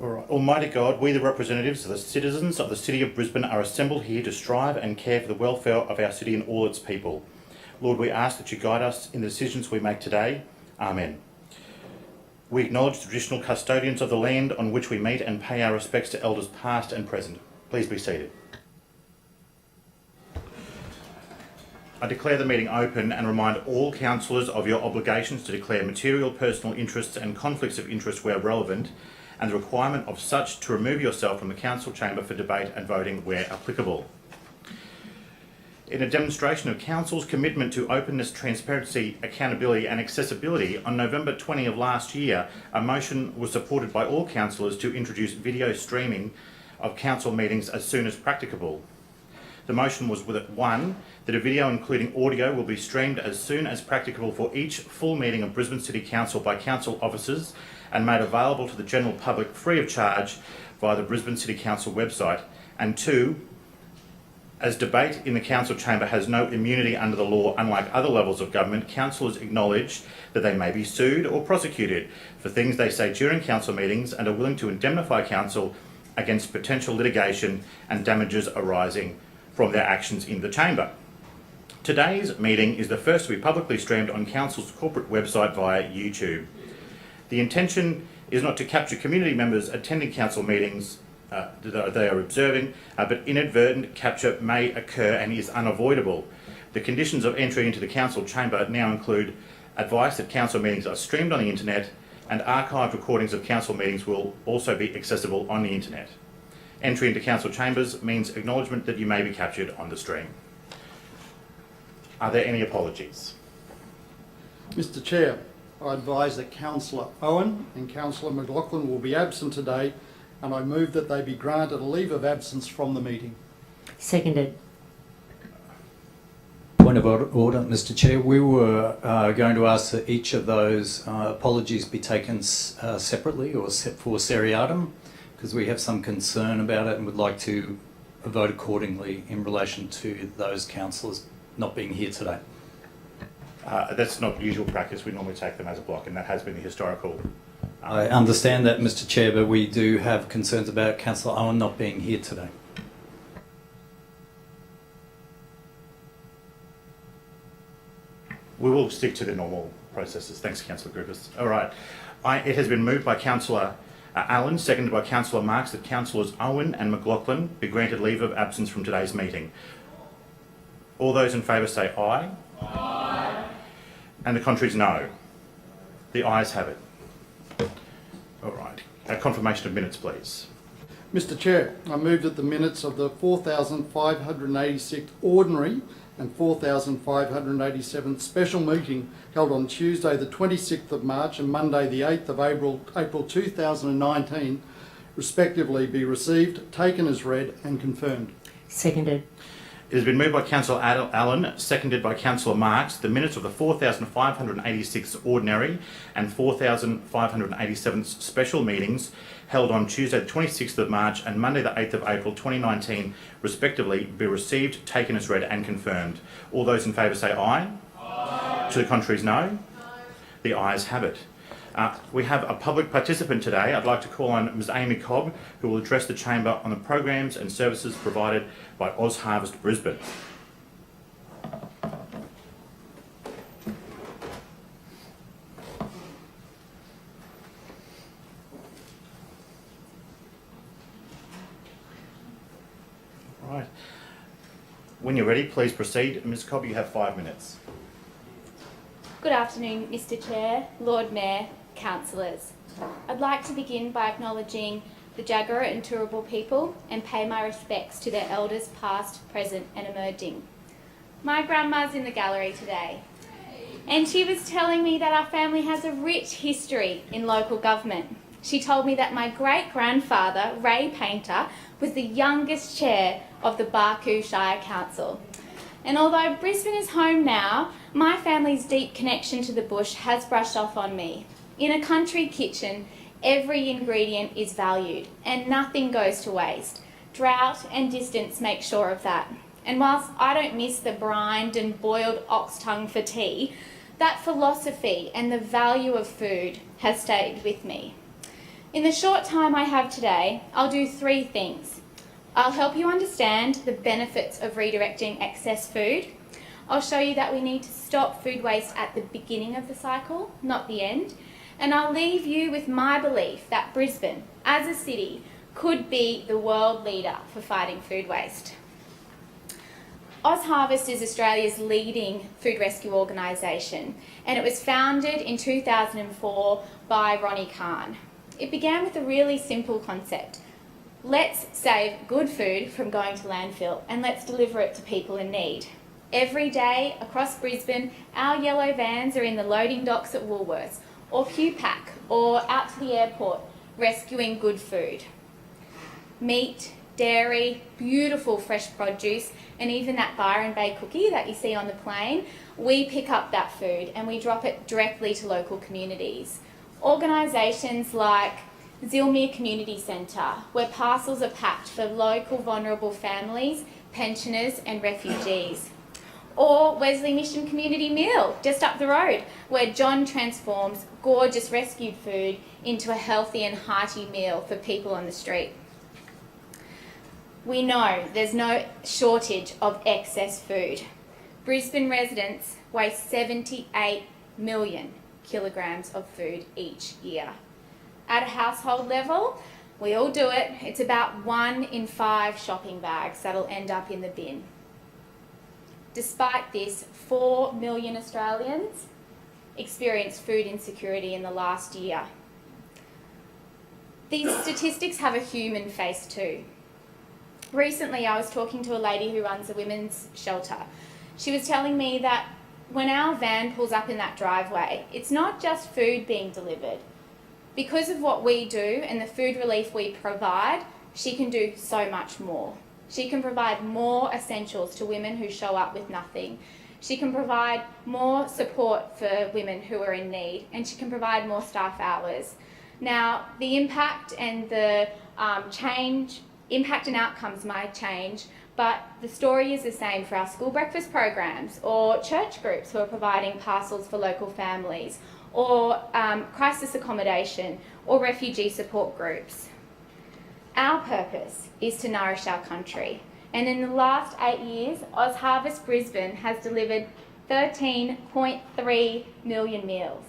All right. Almighty God, we the representatives of the citizens of the City of Brisbane are assembled here to strive and care for the welfare of our city and all its people. Lord, we ask that you guide us in the decisions we make today. Amen. We acknowledge the traditional custodians of the land on which we meet and pay our respects to elders past and present. Please be seated. I declare the meeting open and remind all councillors of your obligations to declare material personal interests and conflicts of interest where relevant, and the requirement of such to remove yourself from the council chamber for debate and voting where applicable. In a demonstration of council's commitment to openness, transparency, accountability and accessibility, on November 20 of last year, a motion was supported by all councillors to introduce video streaming of council meetings as soon as practicable. The motion was that 1, that a video including audio will be streamed as soon as practicable for each full meeting of Brisbane City Council by council officers and made available to the general public free of charge via the Brisbane City Council website, and 2, as debate in the council chamber has no immunity under the law, unlike other levels of government, councillors acknowledge that they may be sued or prosecuted for things they say during council meetings and are willing to indemnify council against potential litigation and damages arising from their actions in the chamber. Today's meeting is the first to be publicly streamed on council's corporate website via YouTube. The intention is not to capture community members attending council meetings that they are observing, but inadvertent capture may occur and is unavoidable. The conditions of entry into the council chamber now include advice that council meetings are streamed on the internet, and archived recordings of council meetings will also be accessible on the internet. Entry into council chambers means acknowledgement that you may be captured on the stream. Are there any apologies? Mr Chair, I advise that Councillor Owen and Councillor McLaughlin will be absent today, and I move that they be granted a leave of absence from the meeting. Seconded. Point of order, Mr Chair. We were going to ask that each of those apologies be taken separately or for seriatim, because we have some concern about it and would like to vote accordingly in relation to those councillors not being here today. That's not usual practice. We normally take them as a block, and that has been the historical. I understand that, Mr Chair, but we do have concerns about Councillor Owen not being here today. We will stick to the normal processes. Thanks, Councillor Griffiths. All right. It has been moved by Councillor Allen, seconded by Councillor Marks, that Councillors Owen and McLaughlin be granted leave of absence from today's meeting. All those in favour say aye. Aye. And the contrary is no. The ayes have it. All right. A confirmation of minutes, please. Mr Chair, I move that the minutes of the 4,586th ordinary and 4,587th special meeting held on Tuesday the 26th of March and Monday the 8th of April 2019 respectively be received, taken as read and confirmed. Seconded. It has been moved by Councillor Allen, seconded by Councillor Marks, the minutes of the 4,586th ordinary and 4,587th special meetings held on Tuesday the 26th of March and Monday the 8th of April 2019 respectively be received, taken as read and confirmed. All those in favour say aye. Aye. To the contrary is no. The ayes have it. We have a public participant today. I'd like to call on Ms Amy Cobb, who will address the Chamber on the programs and services provided by Oz Harvest Brisbane. Right. When you're ready, please proceed. Ms Cobb, you have 5 minutes. Good afternoon, Mr Chair, Lord Mayor, councillors. I'd like to begin by acknowledging the Jagera and Turrbal people and pay my respects to their elders past, present and emerging. My grandma's in the gallery today, and she was telling me that our family has a rich history in local government. She told me that my great-grandfather, Ray Painter, was the youngest chair of the Barcoo Shire Council. And although Brisbane is home now, my family's deep connection to the bush has brushed off on me. In a country kitchen, every ingredient is valued and nothing goes to waste. Drought and distance make sure of that. And whilst I don't miss the brined and boiled ox tongue for tea, that philosophy and the value of food has stayed with me. In the short time I have today, I'll do three things. I'll help you understand the benefits of redirecting excess food. I'll show you that we need to stop food waste at the beginning of the cycle, not the end. And I'll leave you with my belief that Brisbane, as a city, could be the world leader for fighting food waste. OzHarvest is Australia's leading food rescue organisation, and it was founded in 2004 by Ronnie Khan. It began with a really simple concept. Let's save good food from going to landfill and let's deliver it to people in need. Every day across Brisbane, our yellow vans are in the loading docks at Woolworths or QPAC or out to the airport rescuing good food. Meat, dairy, beautiful fresh produce, and even that Byron Bay cookie that you see on the plane, we pick up that food and we drop it directly to local communities. Organisations like Zilmere Community Centre, where parcels are packed for local vulnerable families, pensioners and refugees. Or Wesley Mission Community Meal, just up the road, where John transforms gorgeous rescued food into a healthy and hearty meal for people on the street. We know there's no shortage of excess food. Brisbane residents waste 78 million kilograms of food each year. At a household level, we all do it. It's about 1 in 5 shopping bags that'll end up in the bin. Despite this, 4 million Australians experienced food insecurity in the last year. These statistics have a human face too. Recently, I was talking to a lady who runs a women's shelter. She was telling me that when our van pulls up in that driveway, it's not just food being delivered. Because of what we do and the food relief we provide, she can do so much more. She can provide more essentials to women who show up with nothing. She can provide more support for women who are in need, and she can provide more staff hours. Now, the impact and the impact and outcomes might change, but the story is the same for our school breakfast programs or church groups who are providing parcels for local families, or crisis accommodation or refugee support groups. Our purpose is to nourish our country, and in the last 8 years, OzHarvest Brisbane has delivered 13.3 million meals.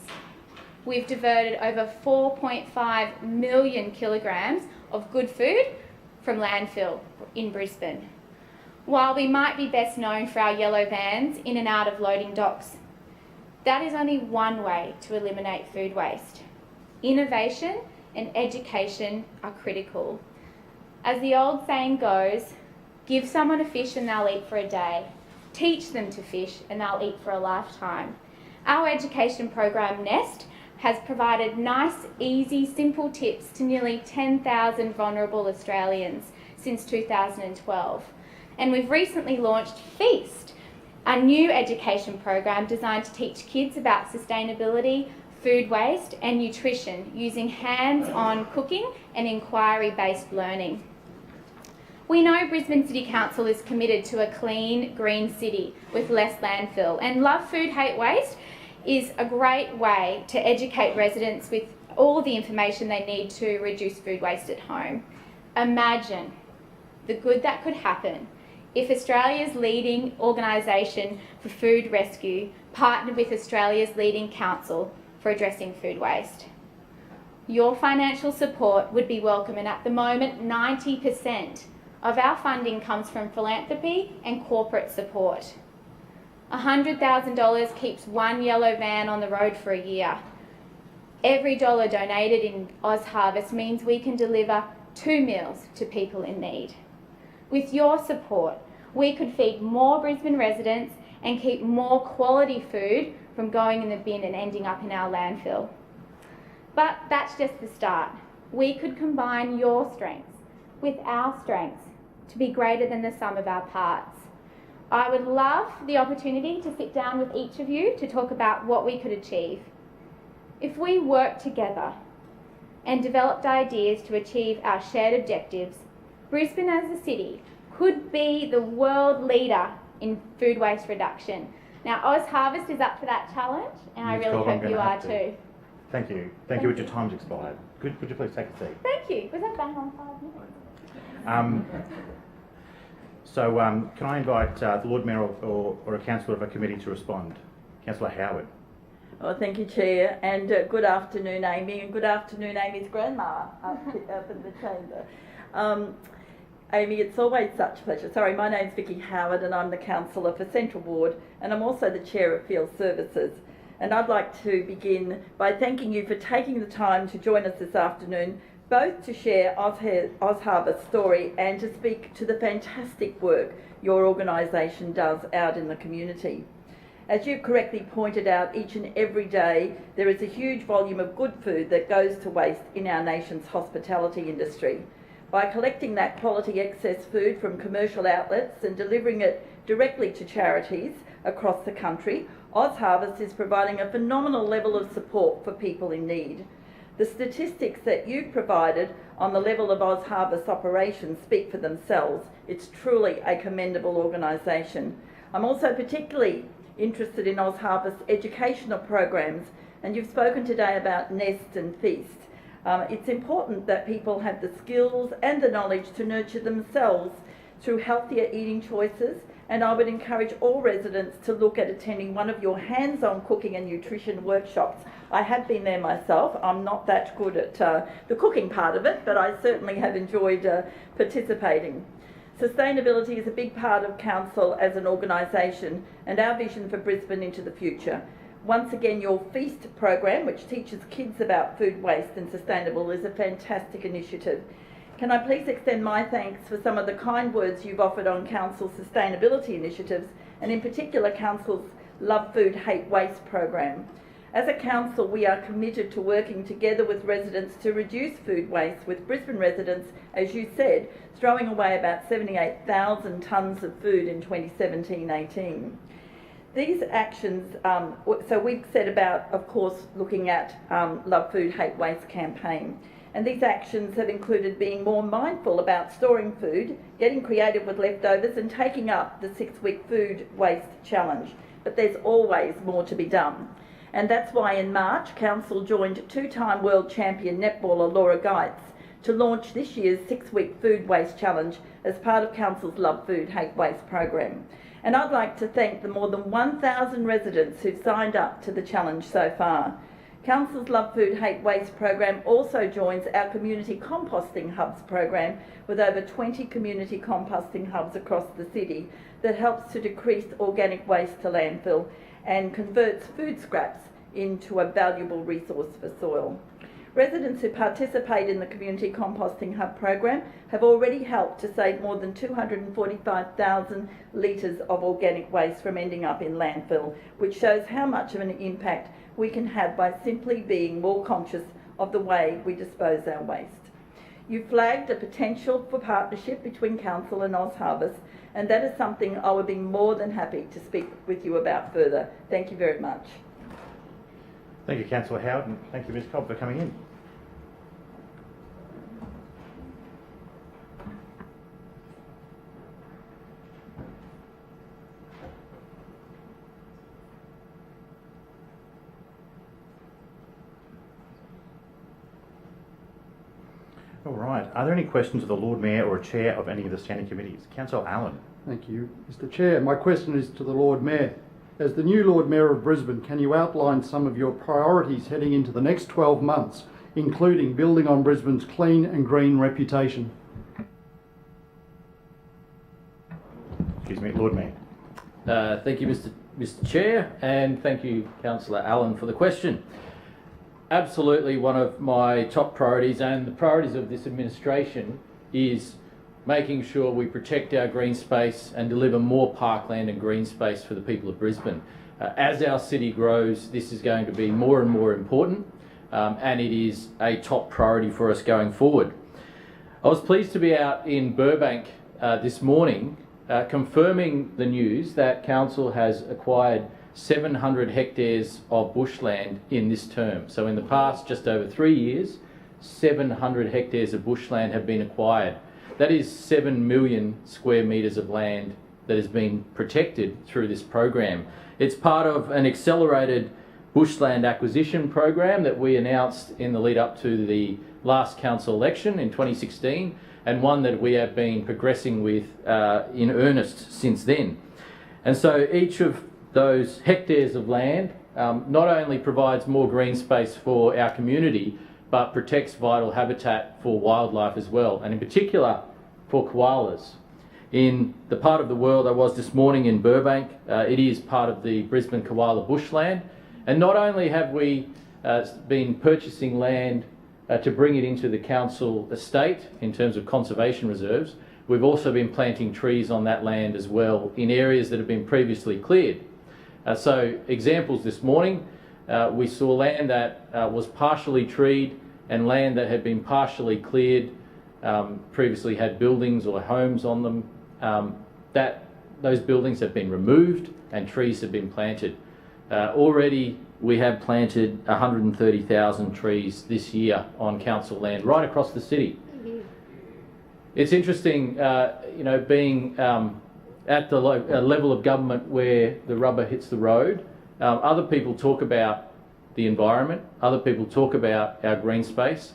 We've diverted over 4.5 million kilograms of good food from landfill in Brisbane. While we might be best known for our yellow vans in and out of loading docks, that is only one way to eliminate food waste. Innovation and education are critical. As the old saying goes, give someone a fish and they'll eat for a day. Teach them to fish and they'll eat for a lifetime. Our education program, Nest, has provided nice, easy, simple tips to nearly 10,000 vulnerable Australians since 2012. And we've recently launched Feast, a new education program designed to teach kids about sustainability, food waste and nutrition using hands-on cooking and inquiry-based learning. We know Brisbane City Council is committed to a clean, green city with less landfill, and Love Food Hate Waste is a great way to educate residents with all the information they need to reduce food waste at home. Imagine the good that could happen if Australia's leading organisation for food rescue partnered with Australia's leading council for addressing food waste. Your financial support would be welcome, and at the moment 90% of our funding comes from philanthropy and corporate support. $100,000 keeps one yellow van on the road for a year. Every dollar donated in OzHarvest means we can deliver 2 meals to people in need. With your support, we could feed more Brisbane residents and keep more quality food from going in the bin and ending up in our landfill. But that's just the start. We could combine your strengths with our strengths to be greater than the sum of our parts. I would love the opportunity to sit down with each of you to talk about what we could achieve. If we work together and developed ideas to achieve our shared objectives, Brisbane as a city could be the world leader in food waste reduction. Now, OzHarvest is up for that challenge, and I really hope you are too. Thank you. Thank you, but your time's expired. Could you please take a seat? Thank you. Was that bang on 5 minutes? Can I invite the Lord Mayor or a councillor of a committee to respond? Councillor Howard. Well, thank you, Chair, and good afternoon, Amy, and good afternoon, Amy's grandma up in the chamber. Amy, it's always such a pleasure. Sorry, my name's Vicky Howard and I'm the councillor for Central Ward and I'm also the chair of Field Services. And I'd like to begin by thanking you for taking the time to join us this afternoon, both to share Oz Harvest's story and to speak to the fantastic work your organisation does out in the community. As you correctly pointed out, each and every day there is a huge volume of good food that goes to waste in our nation's hospitality industry. By collecting that quality excess food from commercial outlets and delivering it directly to charities across the country, Oz Harvest is providing a phenomenal level of support for people in need. The statistics that you've provided on the level of Oz Harvest operations speak for themselves. It's truly a commendable organisation. I'm also particularly interested in Oz Harvest's educational programs, and you've spoken today about Nest and Feast. It's important that people have the skills and the knowledge to nurture themselves through healthier eating choices, and I would encourage all residents to look at attending one of your hands-on cooking and nutrition workshops. I have been there myself. I'm not that good at the cooking part of it, but I certainly have enjoyed participating. Sustainability is a big part of Council as an organisation and our vision for Brisbane into the future. Once again, your Feast program, which teaches kids about food waste and sustainable, is a fantastic initiative. Can I please extend my thanks for some of the kind words you've offered on Council's sustainability initiatives, and in particular Council's Love Food, Hate Waste program. As a council, we are committed to working together with residents to reduce food waste, with Brisbane residents, as you said, throwing away about 78,000 tonnes of food in 2017-18. These actions, so we've set about, of course, looking at Love Food, Hate Waste campaign. And these actions have included being more mindful about storing food, getting creative with leftovers and taking up the 6-week food waste challenge. But there's always more to be done. And that's why in March, Council joined 2-time world champion netballer Laura Geitz to launch this year's 6-week food waste challenge as part of Council's Love Food, Hate Waste program. And I'd like to thank the more than 1,000 residents who've signed up to the challenge so far. Council's Love Food, Hate Waste program also joins our Community Composting Hubs program with over 20 community composting hubs across the city that helps to decrease organic waste to landfill and converts food scraps into a valuable resource for soil. Residents who participate in the Community Composting Hub program have already helped to save more than 245,000 litres of organic waste from ending up in landfill, which shows how much of an impact we can have by simply being more conscious of the way we dispose our waste. You flagged a potential for partnership between Council and Oz Harvest, and that is something I would be more than happy to speak with you about further. Thank you very much. Thank you, Councillor Howard, and thank you, Ms Cobb, for coming in. All right. Are there any questions of the Lord Mayor or a chair of any of the standing committees? Councillor Allen. Thank you, Mr. Chair. My question is to the Lord Mayor. As the new Lord Mayor of Brisbane, can you outline some of your priorities heading into the next 12 months, including building on Brisbane's clean and green reputation? Excuse me, Lord Mayor. Thank you, Mr. Chair, and thank you, Councillor Allen, for the question. Absolutely, one of my top priorities and the priorities of this administration is making sure we protect our green space and deliver more parkland and green space for the people of Brisbane. As our city grows, this is going to be more and more important, and it is a top priority for us going forward. I was pleased to be out in Burbank this morning confirming the news that Council has acquired 700 hectares of bushland in this term. So in the past just over 3 years, 700 hectares of bushland have been acquired. That is 7 million square metres of land that has been protected through this program. It's part of an accelerated bushland acquisition program that we announced in the lead up to the last council election in 2016, and one that we have been progressing with in earnest since then. And so each of those hectares of land not only provides more green space for our community, but protects vital habitat for wildlife as well, and in particular for koalas. In the part of the world I was this morning in Burbank, it is part of the Brisbane Koala Bushland, and not only have we been purchasing land to bring it into the council estate in terms of conservation reserves, we've also been planting trees on that land as well in areas that have been previously cleared. So examples this morning, we saw land that was partially treed and land that had been partially cleared, previously had buildings or homes on them. Those buildings have been removed and trees have been planted. Already we have planted 130,000 trees this year on council land right across the city. It's interesting, being at the level of government where the rubber hits the road. Other people talk about the environment, other people talk about our green space.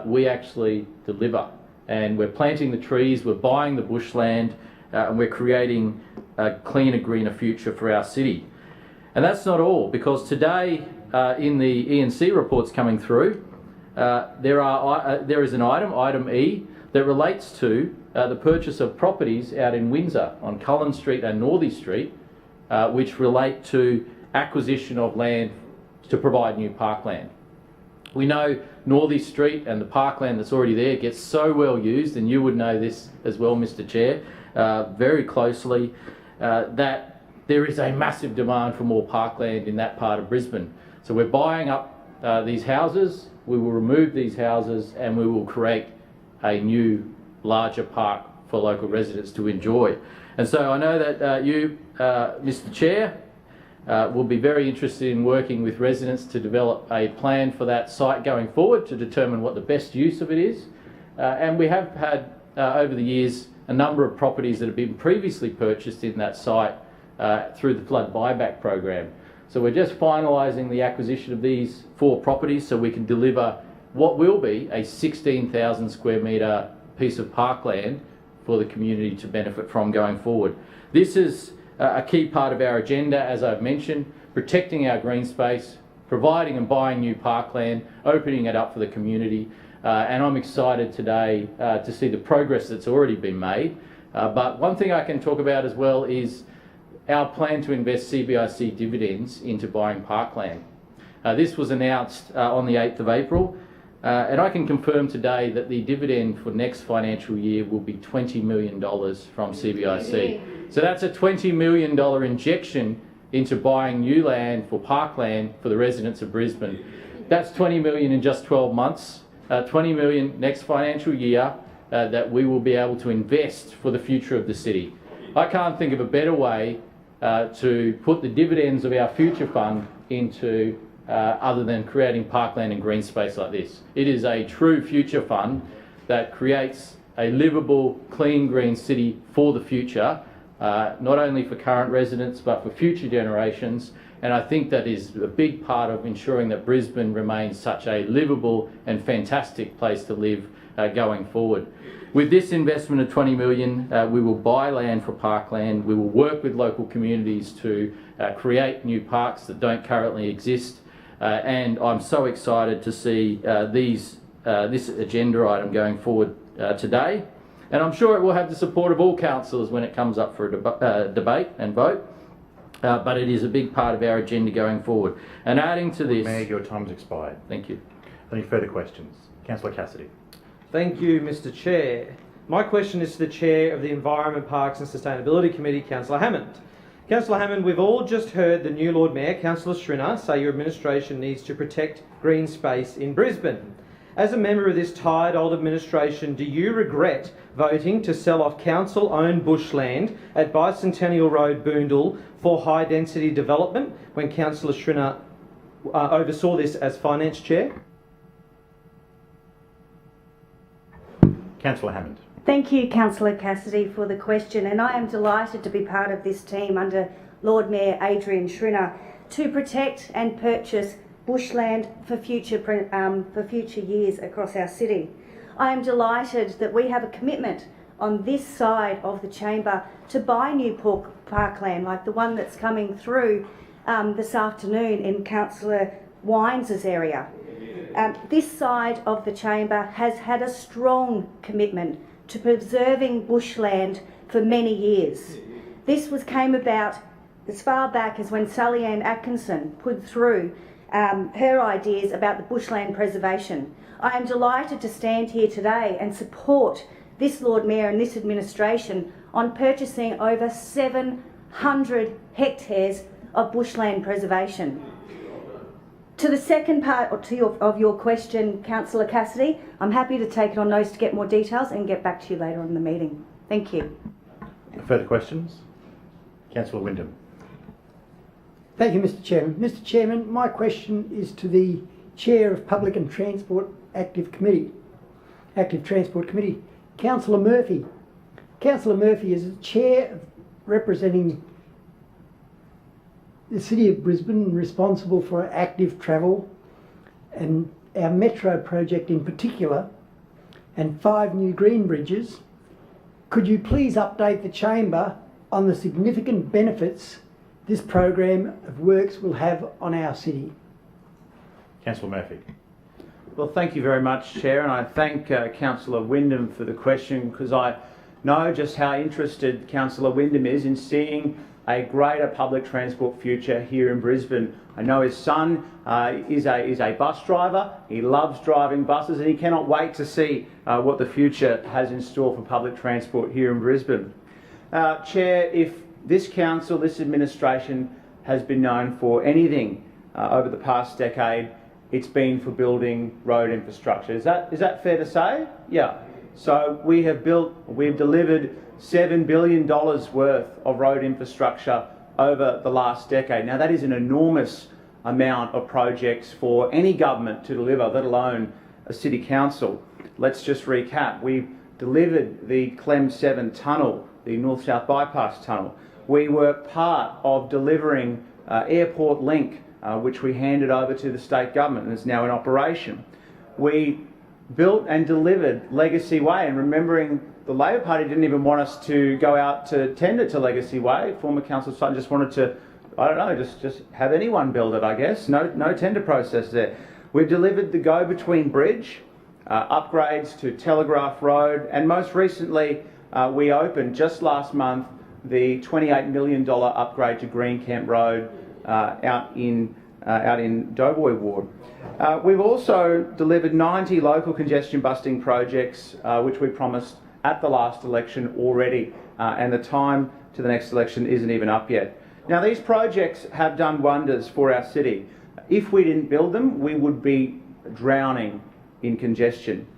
We actually deliver, and we're planting the trees, we're buying the bushland, and we're creating a cleaner, greener future for our city. And that's not all, because today in the ENC reports coming through, there is an item E, that relates to the purchase of properties out in Windsor on Cullen Street and Northey Street, which relate to acquisition of land to provide new parkland. We know Northey Street and the parkland that's already there gets so well used, and you would know this as well, Mr. Chair, very closely, that there is a massive demand for more parkland in that part of Brisbane. So we're buying up these houses, we will remove these houses, and we will create a new, larger park for local residents to enjoy. And so I know that you, Mr. Chair, will be very interested in working with residents to develop a plan for that site going forward to determine what the best use of it is. And we have had, over the years, a number of properties that have been previously purchased in that site through the flood buyback program. So we're just finalising the acquisition of these 4 properties so we can deliver what will be a 16,000 square metre piece of parkland for the community to benefit from going forward. This is a key part of our agenda, as I've mentioned, protecting our green space, providing and buying new parkland, opening it up for the community, and I'm excited today to see the progress that's already been made. But one thing I can talk about as well is our plan to invest CBIC dividends into buying parkland. This was announced on the 8th of April. And I can confirm today that the dividend for next financial year will be $20 million from CBIC. So that's a $20 million injection into buying new land for parkland for the residents of Brisbane. That's $20 million in just 12 months, $20 million next financial year that we will be able to invest for the future of the city. I can't think of a better way to put the dividends of our future fund into other than creating parkland and green space like this. It is a true future fund that creates a livable, clean, green city for the future, not only for current residents but for future generations. And I think that is a big part of ensuring that Brisbane remains such a livable and fantastic place to live going forward. With this investment of $20 million, we will buy land for parkland, we will work with local communities to create new parks that don't currently exist. And I'm so excited to see this agenda item going forward today. And I'm sure it will have the support of all councillors when it comes up for a debate and vote. But it is a big part of our agenda going forward. And adding to this... Mayor, your time's expired. Thank you. Any further questions? Councillor Cassidy. Thank you, Mr. Chair. My question is to the Chair of the Environment, Parks and Sustainability Committee, Councillor Hammond. Councillor Hammond, we've all just heard the new Lord Mayor, Councillor Schrinner, say your administration needs to protect green space in Brisbane. As a member of this tired old administration, do you regret voting to sell off council-owned bushland at Bicentennial Road, Boondall, for high-density development when Councillor Schrinner oversaw this as Finance Chair? Councillor Hammond. Thank you, Councillor Cassidy, for the question, and I am delighted to be part of this team under Lord Mayor Adrian Schrinner to protect and purchase bushland for future years across our city. I am delighted that we have a commitment on this side of the chamber to buy new parkland like the one that's coming through this afternoon in Councillor Wines' area. This side of the chamber has had a strong commitment to preserving bushland for many years. This came about as far back as when Sally Ann Atkinson put through her ideas about the bushland preservation. I am delighted to stand here today and support this Lord Mayor and this administration on purchasing over 700 hectares of bushland preservation. To the second part of your question, Councillor Cassidy, I'm happy to take it on notice to get more details and get back to you later on in the meeting. Thank you. Further questions? Councillor Wyndham. Thank you, Mr. Chairman. Mr. Chairman, my question is to the Chair of Public and Transport Active Transport Committee, Councillor Murphy. Councillor Murphy is the Chair representing the City of Brisbane, responsible for active travel and our metro project in particular, and 5 new green bridges. Could you please update the Chamber on the significant benefits this program of works will have on our city? Councillor Murphy. Well, thank you very much, Chair, and I thank Councillor Wyndham for the question, because I know just how interested Councillor Wyndham is in seeing a greater public transport future here in Brisbane. I know his son is a bus driver. He loves driving buses, and he cannot wait to see what the future has in store for public transport here in Brisbane. Chair, if this council, this administration has been known for anything over the past decade, it's been for building road infrastructure. Is that fair to say? Yeah. So we've delivered $7 billion worth of road infrastructure over the last decade. Now that is an enormous amount of projects for any government to deliver, let alone a city council. Let's just recap. We delivered the Clem 7 tunnel, the North-South Bypass tunnel. We were part of delivering Airport Link, which we handed over to the state government and is now in operation. We built and delivered Legacy Way, and remembering the Labor Party didn't even want us to go out to tender to Legacy Way. Former Councillor Sutton just wanted to, I don't know, just have anyone build it, I guess. No tender process there. We've delivered the Go-Between Bridge, upgrades to Telegraph Road, and most recently we opened just last month the $28 million upgrade to Greencamp Road out in Doughboy Ward. We've also delivered 90 local congestion busting projects, which we promised at the last election already, and the time to the next election isn't even up yet. Now, these projects have done wonders for our city. If we didn't build them, we would be drowning in congestion.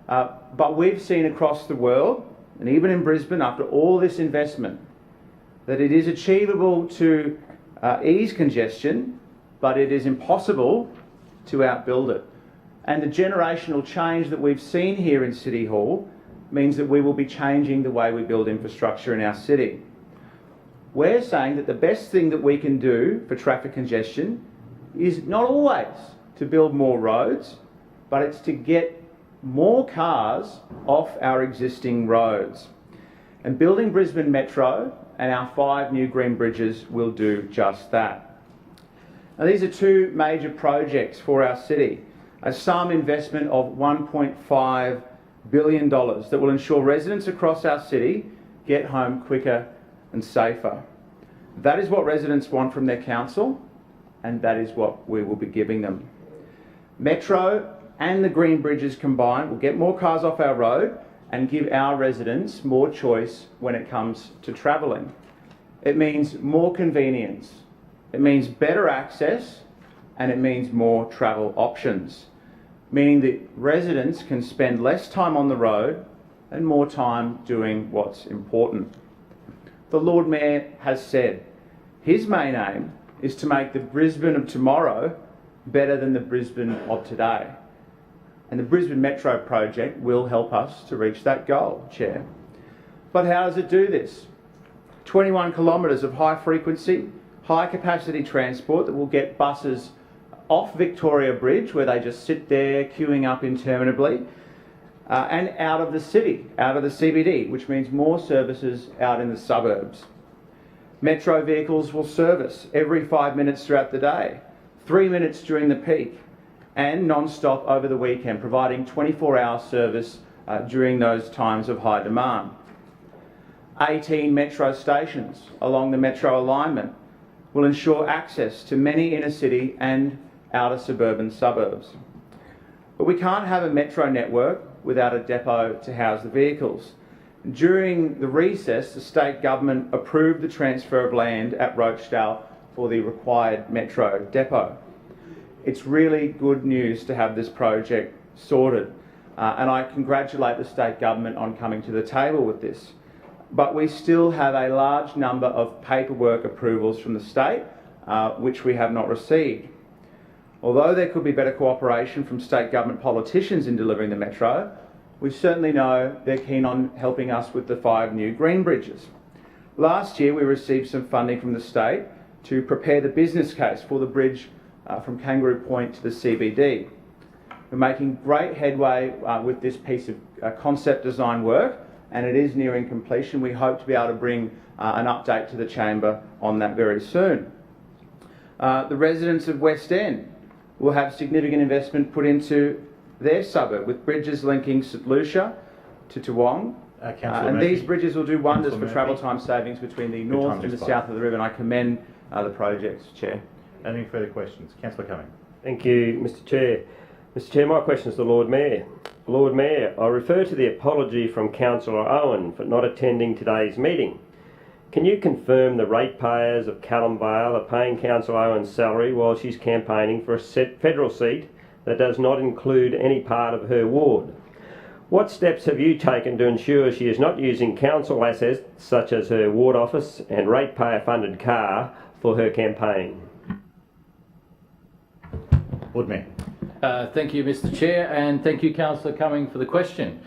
But we've seen across the world, and even in Brisbane, after all this investment, that it is achievable to ease congestion, but it is impossible to outbuild it. And the generational change that we've seen here in City Hall means that we will be changing the way we build infrastructure in our city. We're saying that the best thing that we can do for traffic congestion is not always to build more roads, but it's to get more cars off our existing roads. And building Brisbane Metro and our 5 new green bridges will do just that. Now, these are 2 major projects for our city. A sum investment of $1.5 billion that will ensure residents across our city get home quicker and safer. That is what residents want from their council, and that is what we will be giving them. Metro and the green bridges combined will get more cars off our road and give our residents more choice when it comes to travelling. It means more convenience, it means better access, and it means more travel options, meaning that residents can spend less time on the road and more time doing what's important. The Lord Mayor has said his main aim is to make the Brisbane of tomorrow better than the Brisbane of today. And the Brisbane Metro project will help us to reach that goal, Chair. But how does it do this? 21 kilometres of high frequency, high capacity transport that will get buses off Victoria Bridge, where they just sit there queuing up interminably, and out of the city, out of the CBD, which means more services out in the suburbs. Metro vehicles will service every 5 minutes throughout the day, 3 minutes during the peak, and non-stop over the weekend, providing 24-hour service during those times of high demand. 18 metro stations along the metro alignment will ensure access to many inner city and outer suburban suburbs. But we can't have a metro network without a depot to house the vehicles. During the recess, the state government approved the transfer of land at Rochdale for the required metro depot. It's really good news to have this project sorted, and I congratulate the state government on coming to the table with this. But we still have a large number of paperwork approvals from the state, which we have not received. Although there could be better cooperation from state government politicians in delivering the metro, we certainly know they're keen on helping us with the 5 new green bridges. Last year we received some funding from the state to prepare the business case for the bridge from Kangaroo Point to the CBD. We're making great headway with this piece of concept design work, and it is nearing completion. We hope to be able to bring an update to the Chamber on that very soon. The residents of West End will have significant investment put into their suburb with bridges linking St Lucia to Toowong. And these bridges will do wonders for travel time savings between the north and the south of the river, and I commend the projects, Chair. Any further questions? Councillor Cumming. Thank you, Mr Chair. Mr Chair, my question is to the Lord Mayor. Lord Mayor, I refer to the apology from Councillor Owen for not attending today's meeting. Can you confirm the ratepayers of Callum Vale are paying Councillor Owen's salary while she's campaigning for a federal seat that does not include any part of her ward? What steps have you taken to ensure she is not using council assets such as her ward office and ratepayer funded car for her campaign? Lord Mayor. Thank you, Mr Chair, and thank you, Councillor Cumming, for the question.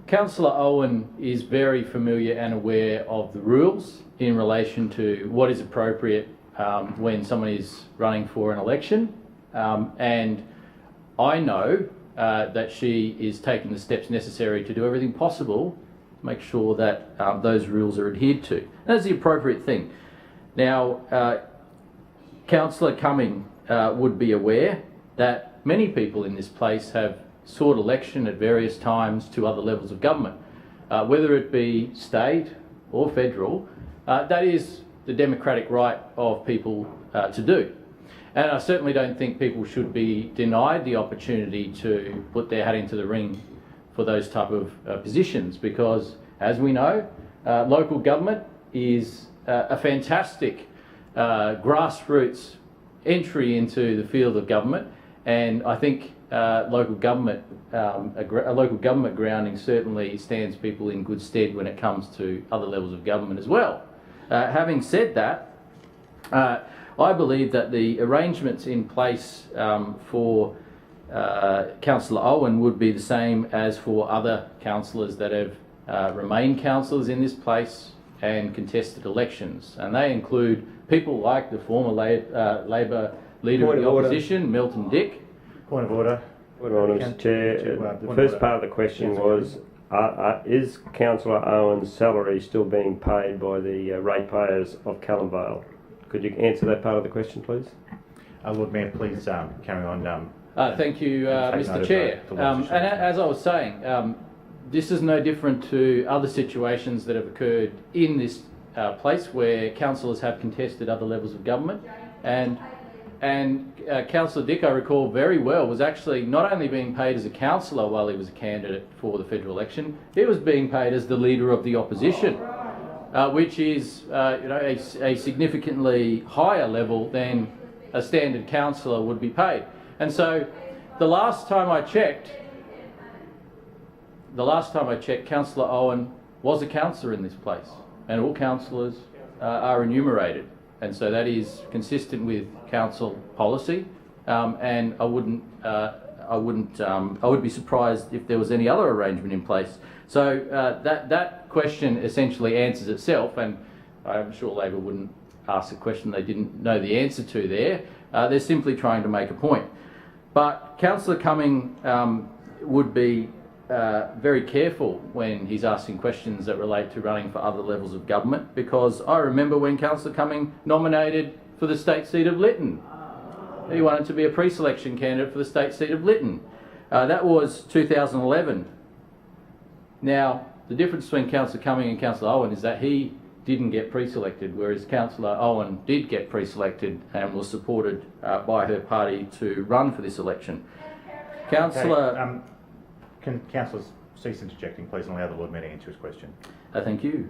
Councillor Owen is very familiar and aware of the rules in relation to what is appropriate when someone is running for an election, and I know that she is taking the steps necessary to do everything possible to make sure that those rules are adhered to. And that's the appropriate thing. Now, Councillor Cumming would be aware that many people in this place have sought election at various times to other levels of government, whether it be state or federal. That is the democratic right of people to do. And I certainly don't think people should be denied the opportunity to put their hat into the ring for those type of positions, because as we know, local government is a fantastic grassroots entry into the field of government, and I think a local government grounding certainly stands people in good stead when it comes to other levels of government as well. Having said that, I believe that the arrangements in place for Councillor Owen would be the same as for other councillors that have remained councillors in this place and contested elections, and they include people like the former Labor Leader of the Opposition, Milton Dick. Point of order. Point of order, Mr Chair. The first part of the question was, is Councillor Owen's salary still being paid by the ratepayers of Callum Vale? Could you answer that part of the question, please? Lord Mayor, please carry on. Thank you, Mr Chair. And as I was saying, this is no different to other situations that have occurred in this place where councillors have contested other levels of government, and Councillor Dick, I recall very well, was actually not only being paid as a councillor while he was a candidate for the federal election, he was being paid as the Leader of the Opposition, which is a significantly higher level than a standard councillor would be paid. And so the last time I checked, Councillor Owen was a councillor in this place, and all councillors are enumerated. And so that is consistent with council policy, and I would be surprised if there was any other arrangement in place. So that question essentially answers itself, and I'm sure Labor wouldn't ask a question they didn't know the answer to there. They're simply trying to make a point. But Councillor Cumming would be very careful when he's asking questions that relate to running for other levels of government, because I remember when Councillor Cumming nominated for the state seat of Lytton. He wanted to be a pre-selection candidate for the state seat of Lytton. That was 2011. Now, the difference between Councillor Cumming and Councillor Owen is that he didn't get pre-selected, whereas Councillor Owen did get pre-selected and was supported by her party to run for this election. Councillor... Can councillors cease interjecting, please, and allow the Lord Mayor to answer his question? Thank you.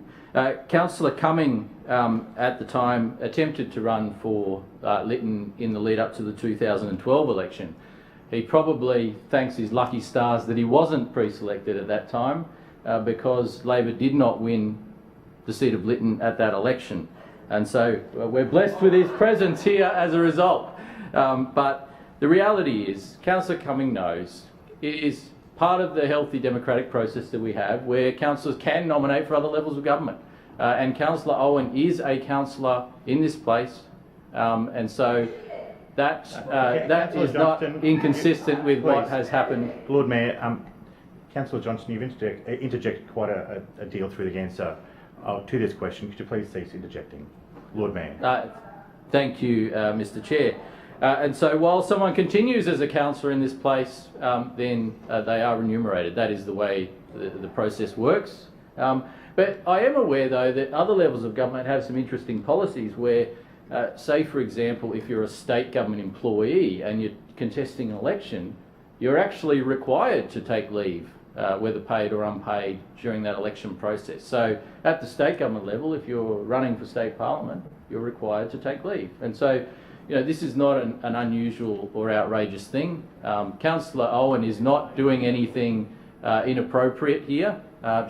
Councillor Cumming, at the time, attempted to run for Lytton in the lead up to the 2012 election. He probably thanks his lucky stars that he wasn't pre-selected at that time, because Labor did not win the seat of Lytton at that election. And so we're blessed with his presence here as a result. But the reality is, Councillor Cumming knows it is part of the healthy democratic process that we have, where councillors can nominate for other levels of government. And Councillor Owen is a councillor in this place, and so that is not inconsistent with what has happened. Lord Mayor, Councillor Johnston, you've interjected quite a deal through the answer to this question. Could you please cease interjecting? Lord Mayor. Thank you, Mr. Chair. And so while someone continues as a councillor in this place, then they are remunerated. That is the way the process works. But I am aware, though, that other levels of government have some interesting policies where, say, for example, if you're a state government employee and you're contesting an election, you're actually required to take leave, whether paid or unpaid, during that election process. So at the state government level, if you're running for state parliament, you're required to take leave. And so, you know, this is not an unusual or outrageous thing. Councillor Owen is not doing anything inappropriate here.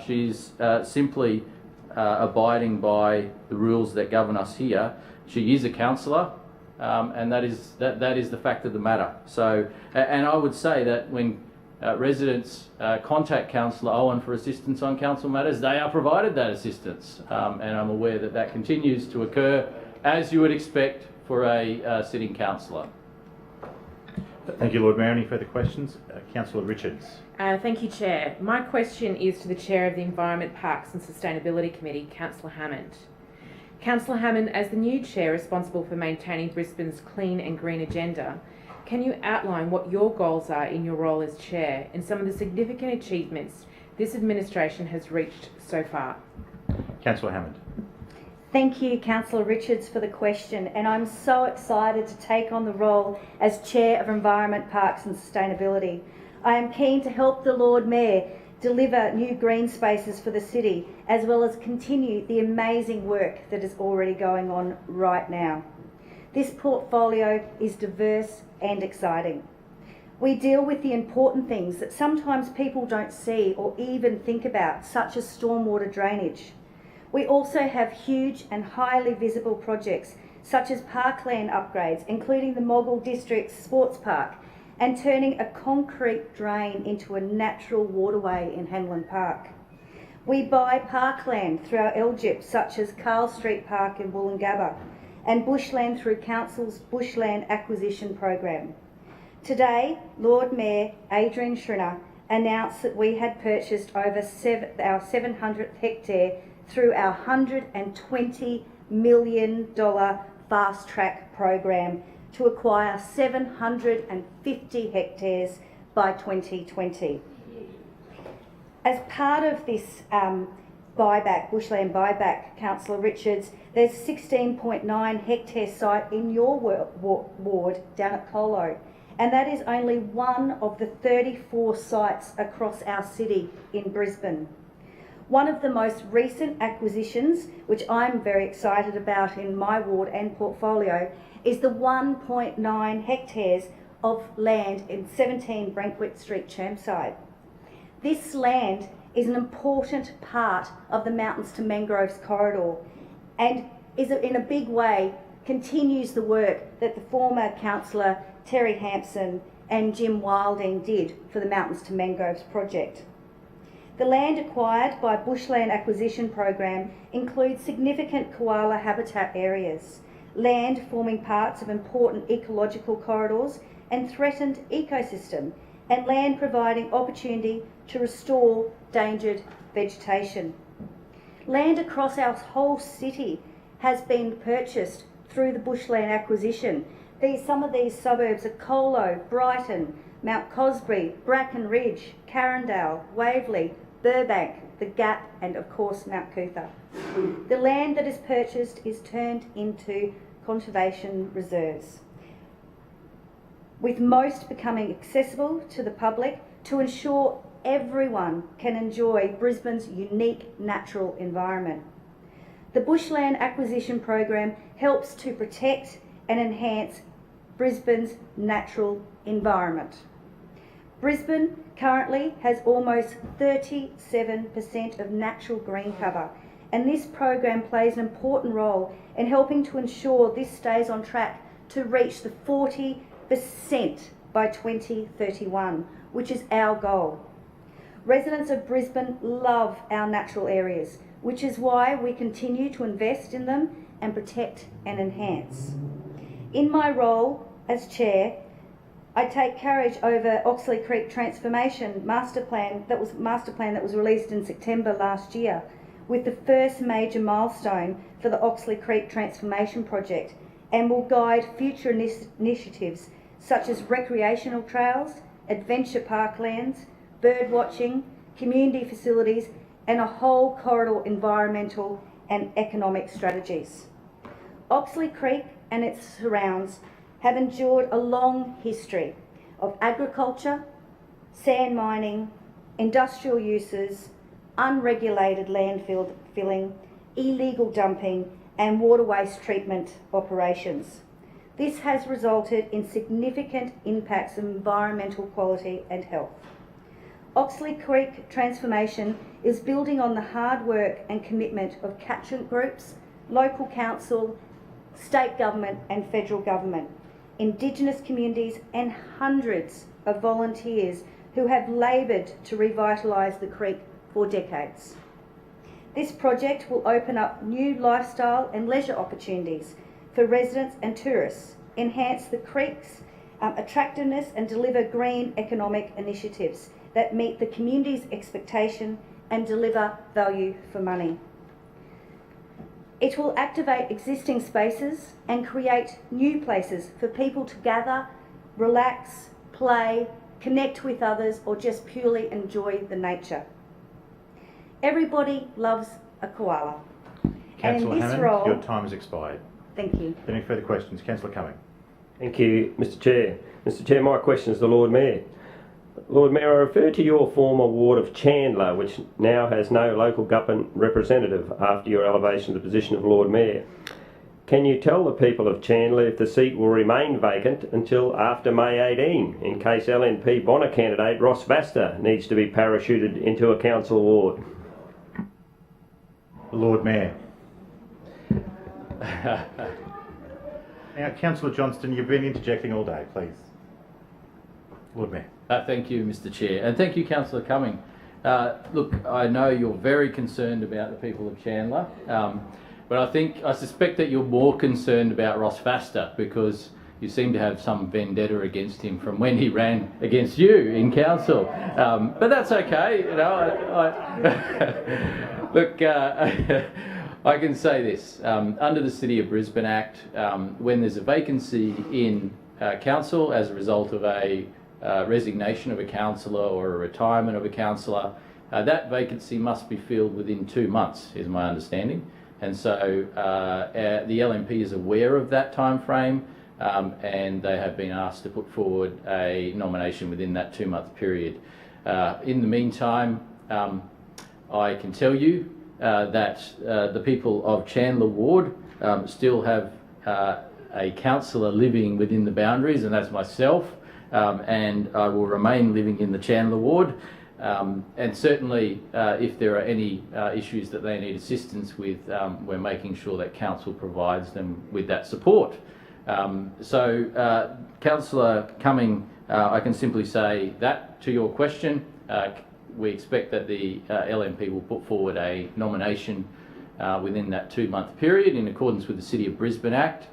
She's simply abiding by the rules that govern us here. She is a councillor, and that is the fact of the matter. So, and I would say that when residents contact Councillor Owen for assistance on council matters, they are provided that assistance, and I'm aware that that continues to occur as you would expect for a sitting councillor. Thank you, Lord Mayor. Any further questions? Councillor Richards. Thank you, Chair. My question is to the Chair of the Environment, Parks and Sustainability Committee, Councillor Hammond. Councillor Hammond, as the new Chair responsible for maintaining Brisbane's clean and green agenda, can you outline what your goals are in your role as Chair and some of the significant achievements this administration has reached so far? Councillor Hammond. Thank you, Councillor Richards, for the question, and I'm so excited to take on the role as Chair of Environment, Parks and Sustainability. I am keen to help the Lord Mayor deliver new green spaces for the city, as well as continue the amazing work that is already going on right now. This portfolio is diverse and exciting. We deal with the important things that sometimes people don't see or even think about, such as stormwater drainage. We also have huge and highly visible projects such as parkland upgrades, including the Moggill District Sports Park, and turning a concrete drain into a natural waterway in Hanlon Park. We buy parkland through our LGIP, such as Carl Street Park in Woolloongabba, and bushland through Council's Bushland Acquisition Program. Today, Lord Mayor Adrian Schrinner announced that we had purchased over our 700th hectare through our $120 million fast track program to acquire 750 hectares by 2020. As part of this buyback, bushland buyback, Councillor Richards, there's 16.9 hectare site in your ward down at Polo, and that is only one of the 34 sites across our city in Brisbane. One of the most recent acquisitions, which I'm very excited about in my ward and portfolio, is the 1.9 hectares of land in 17 Brentwick Street, Chermside. This land is an important part of the Mountains to Mangroves corridor and is in a big way continues the work that the former councillor Terry Hampson and Jim Wilding did for the Mountains to Mangroves project. The land acquired by Bushland Acquisition Program includes significant koala habitat areas, land forming parts of important ecological corridors and threatened ecosystem, and land providing opportunity to restore endangered vegetation. Land across our whole city has been purchased through the bushland acquisition. Some of these suburbs are Colo, Brighton, Mount Cosbury, Bracken Ridge, Carindale, Waverley, Burbank, The Gap, and of course Mount Cootha. The land that is purchased is turned into conservation reserves, with most becoming accessible to the public to ensure everyone can enjoy Brisbane's unique natural environment. The Bushland Acquisition Program helps to protect and enhance Brisbane's natural environment. Brisbane currently has almost 37% of natural green cover, and this program plays an important role in helping to ensure this stays on track to reach the 40% by 2031, which is our goal. Residents of Brisbane love our natural areas, which is why we continue to invest in them and protect and enhance. In my role as Chair, I take carriage over Oxley Creek Transformation master plan that was released in September last year, with the first major milestone for the Oxley Creek Transformation Project, and will guide future initiatives such as recreational trails, adventure parklands, bird watching, community facilities, and a whole corridor environmental and economic strategies. Oxley Creek and its surrounds have endured a long history of agriculture, sand mining, industrial uses, unregulated landfill filling, illegal dumping, and water waste treatment operations. This has resulted in significant impacts on environmental quality and health. Oxley Creek Transformation is building on the hard work and commitment of catchment groups, local council, state government and federal government, Indigenous communities and hundreds of volunteers who have laboured to revitalise the creek for decades. This project will open up new lifestyle and leisure opportunities for residents and tourists, enhance the creek's attractiveness and deliver green economic initiatives that meet the community's expectation and deliver value for money. It will activate existing spaces and create new places for people to gather, relax, play, connect with others, or just purely enjoy the nature. Everybody loves a koala. Councillor and in this Hammond, role, your time has expired. Thank you. Any further questions? Councillor Cumming. Thank you, Mr Chair. Mr Chair, my question is to the Lord Mayor. Lord Mayor, I refer to your former ward of Chandler, which now has no local government representative after your elevation to the position of Lord Mayor. Can you tell the people of Chandler if the seat will remain vacant until after May 18, in case LNP Bonner candidate Ross Vasta needs to be parachuted into a council ward? Lord Mayor. Now, Councillor Johnston, you've been interjecting all day, please. Lord Mayor. Thank you, Mr Chair, and thank you, Councillor Cumming. Look, I know you're very concerned about the people of Chandler, but I suspect that you're more concerned about Ross Vasta because you seem to have some vendetta against him from when he ran against you in council. But that's okay, you know. Look, I can say this. Under the City of Brisbane Act, when there's a vacancy in council as a result of a resignation of a councillor or a retirement of a councillor, that vacancy must be filled within 2 months, is my understanding. And so the LNP is aware of that time frame, and they have been asked to put forward a nomination within that 2-month period. In the meantime, I can tell you that the people of Chandler Ward still have a councillor living within the boundaries, and that's myself. And I will remain living in the Chandler Ward, and certainly if there are any issues that they need assistance with, we're making sure that council provides them with that support. Councillor Cumming, I can simply say that to your question, we expect that the LNP will put forward a nomination within that 2-month period in accordance with the City of Brisbane Act.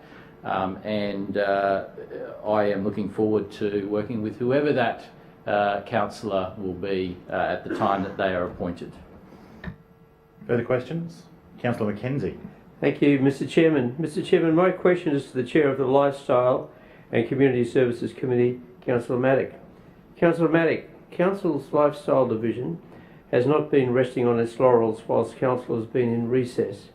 and I am looking forward to working with whoever that councillor will be at the time that they are appointed. Further questions? Councillor Mackenzie. Thank you, Mr. Chairman. Mr. Chairman, my question is to the Chair of the Lifestyle and Community Services Committee, Councillor Matic. Councillor Matic, Council's Lifestyle Division has not been resting on its laurels whilst Council has been in recess.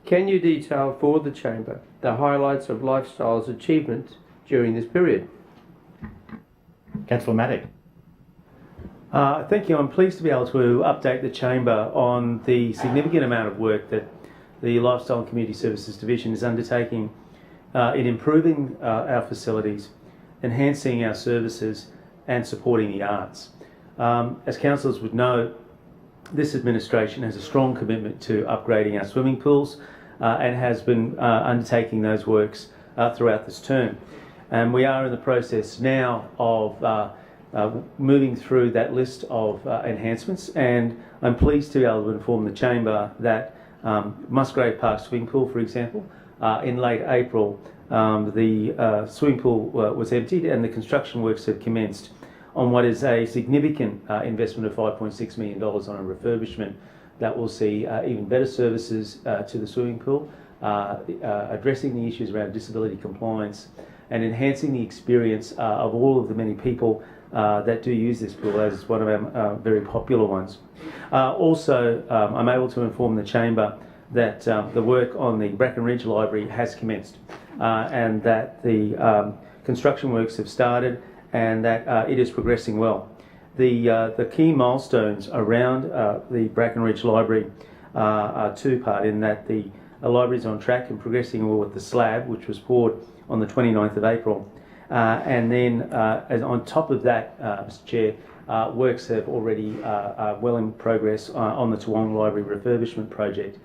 Can you detail for the Chamber the highlights of Lifestyle's achievement during this period? Councillor Matic. Thank you. I'm pleased to be able to update the Chamber on the significant amount of work that the Lifestyle and Community Services Division is undertaking in improving our facilities, enhancing our services and supporting the arts. As councillors would know, this administration has a strong commitment to upgrading our swimming pools and has been undertaking those works throughout this term. And we are in the process now of moving through that list of enhancements, and I'm pleased to be able to inform the Chamber that Musgrave Park swimming pool, for example, in late April the swimming pool was emptied and the construction works have commenced on what is a significant investment of $5.6 million on a refurbishment that will see even better services to the swimming pool, addressing the issues around disability compliance and enhancing the experience of all of the many people that do use this pool as one of our very popular ones. Also, I'm able to inform the Chamber that the work on the Bracken Ridge Library has commenced and that the construction works have started and that it is progressing well. The key milestones around the Bracken Ridge Library are two-part, in that the library is on track and progressing well with the slab, which was poured on the 29th of April. And then on top of that, Mr. Chair, works have already well in progress on the Toowong Library refurbishment project.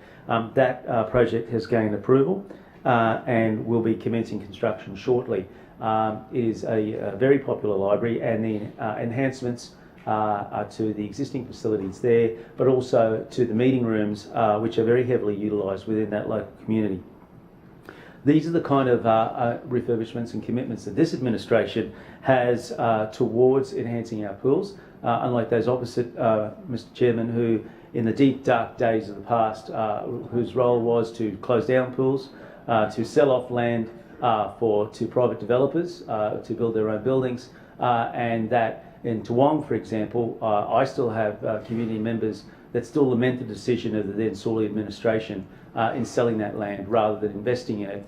That project has gained approval and will be commencing construction shortly. It is a very popular library, and the enhancements to the existing facilities there, but also to the meeting rooms, which are very heavily utilised within that local community. These are the kind of refurbishments and commitments that this administration has towards enhancing our pools, unlike those opposite, Mr. Chairman, who in the deep dark days of the past, whose role was to close down pools, to sell off land to private developers to build their own buildings, and that in Toowong, for example, I still have community members that still lament the decision of the then Sawley administration in selling that land rather than investing in it,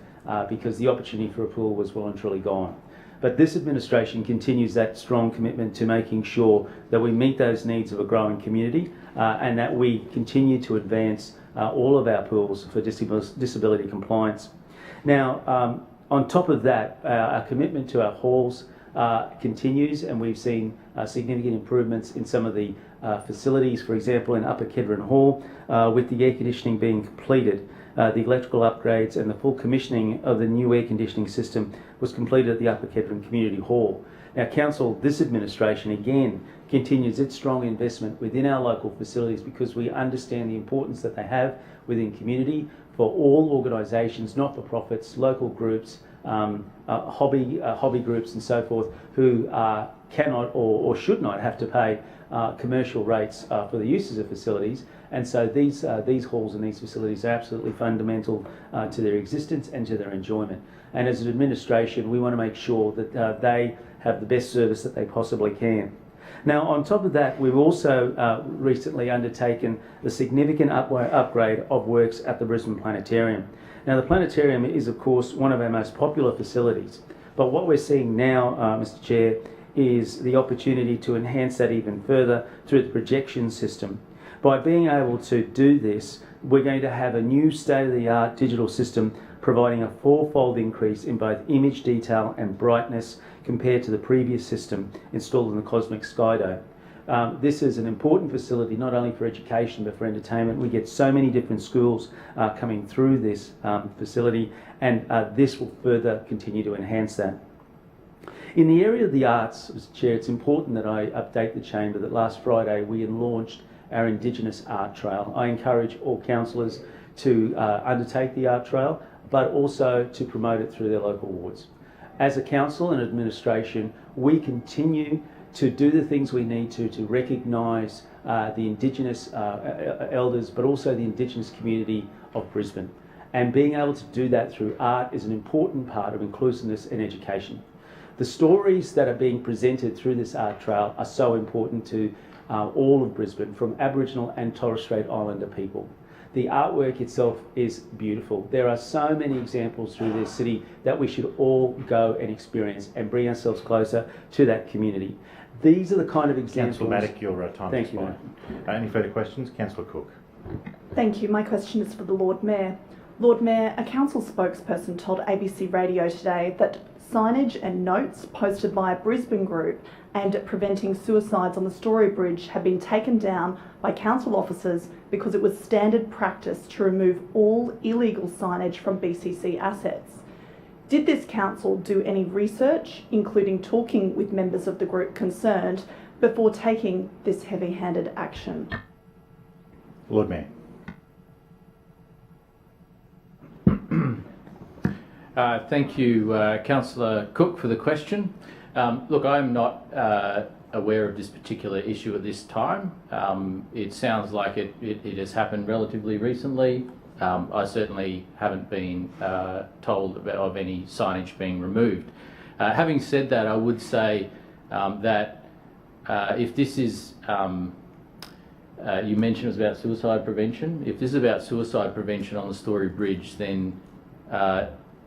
because the opportunity for a pool was well and truly gone. But this administration continues that strong commitment to making sure that we meet those needs of a growing community and that we continue to advance all of our pools for disability compliance. Now, on top of that, our commitment to our halls continues, and we've seen significant improvements in some of the facilities. For example, in Upper Kedron Hall, with the air conditioning being completed, the electrical upgrades and the full commissioning of the new air conditioning system was completed at the Upper Kedron Community Hall. Now, Council, this administration again continues its strong investment within our local facilities, because we understand the importance that they have within community for all organisations, not-for-profits, local groups, hobby groups and so forth, who cannot or should not have to pay commercial rates for the uses of facilities. And so these halls and these facilities are absolutely fundamental to their existence and to their enjoyment. And as an administration, we want to make sure that they have the best service that they possibly can. Now, on top of that, we've also recently undertaken the significant upgrade of works at the Brisbane Planetarium. Now, the planetarium is, of course, one of our most popular facilities, but what we're seeing now, Mr. Chair, is the opportunity to enhance that even further through the projection system. By being able to do this, we're going to have a new state-of-the-art digital system providing a 4-fold increase in both image detail and brightness compared to the previous system installed in the Cosmic Sky Dome. This is an important facility not only for education but for entertainment. We get so many different schools coming through this facility, and this will further continue to enhance that. In the area of the arts, Mr. Chair, it's important that I update the Chamber that last Friday we launched our Indigenous Art Trail. I encourage all councillors to undertake the Art Trail. but also to promote it through their local wards. As a council and administration, we continue to do the things we need to recognise the Indigenous elders, but also the Indigenous community of Brisbane. And being able to do that through art is an important part of inclusiveness and education. The stories that are being presented through this art trail are so important to all of Brisbane, from Aboriginal and Torres Strait Islander people. The artwork itself is beautiful. There are so many examples through this city that we should all go and experience and bring ourselves closer to that community. These are the kind of examples... Councillor Matic, your time Thank is you. expired. Any further questions? Councillor Cook. Thank you. My question is for the Lord Mayor. Lord Mayor, a council spokesperson told ABC Radio today that signage and notes posted by a Brisbane group aimed at preventing suicides on the Story Bridge had been taken down by council officers because it was standard practice to remove all illegal signage from BCC assets. Did this council do any research, including talking with members of the group concerned, before taking this heavy-handed action? Lord Mayor. Thank you, Councillor Cook, for the question. Look, I'm not aware of this particular issue at this time. It sounds like it has happened relatively recently. I certainly haven't been told of any signage being removed. Having said that, I would say that if this is, you mentioned it was about suicide prevention. If this is about suicide prevention on the Story Bridge, then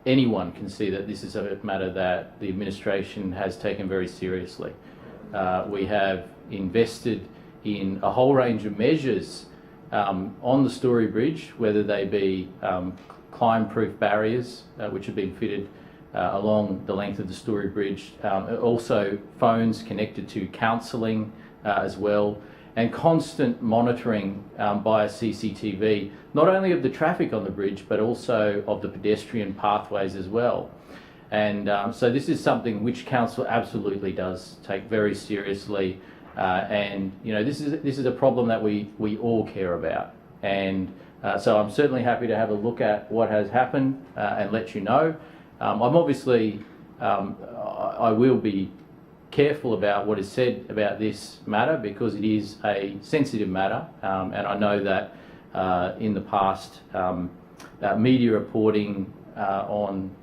anyone can see that this is a matter that the administration has taken very seriously. We have invested in a whole range of measures on the Story Bridge, whether they be climb-proof barriers, which have been fitted along the length of the Story Bridge, also phones connected to counselling as well, and constant monitoring by a CCTV, not only of the traffic on the bridge, but also of the pedestrian pathways as well. And so this is something which council absolutely does take very seriously. And you know, this is a problem that we all care about. And so I'm certainly happy to have a look at what has happened and let you know. I'm obviously, I will be careful about what is said about this matter because it is a sensitive matter, and I know that in the past media reporting on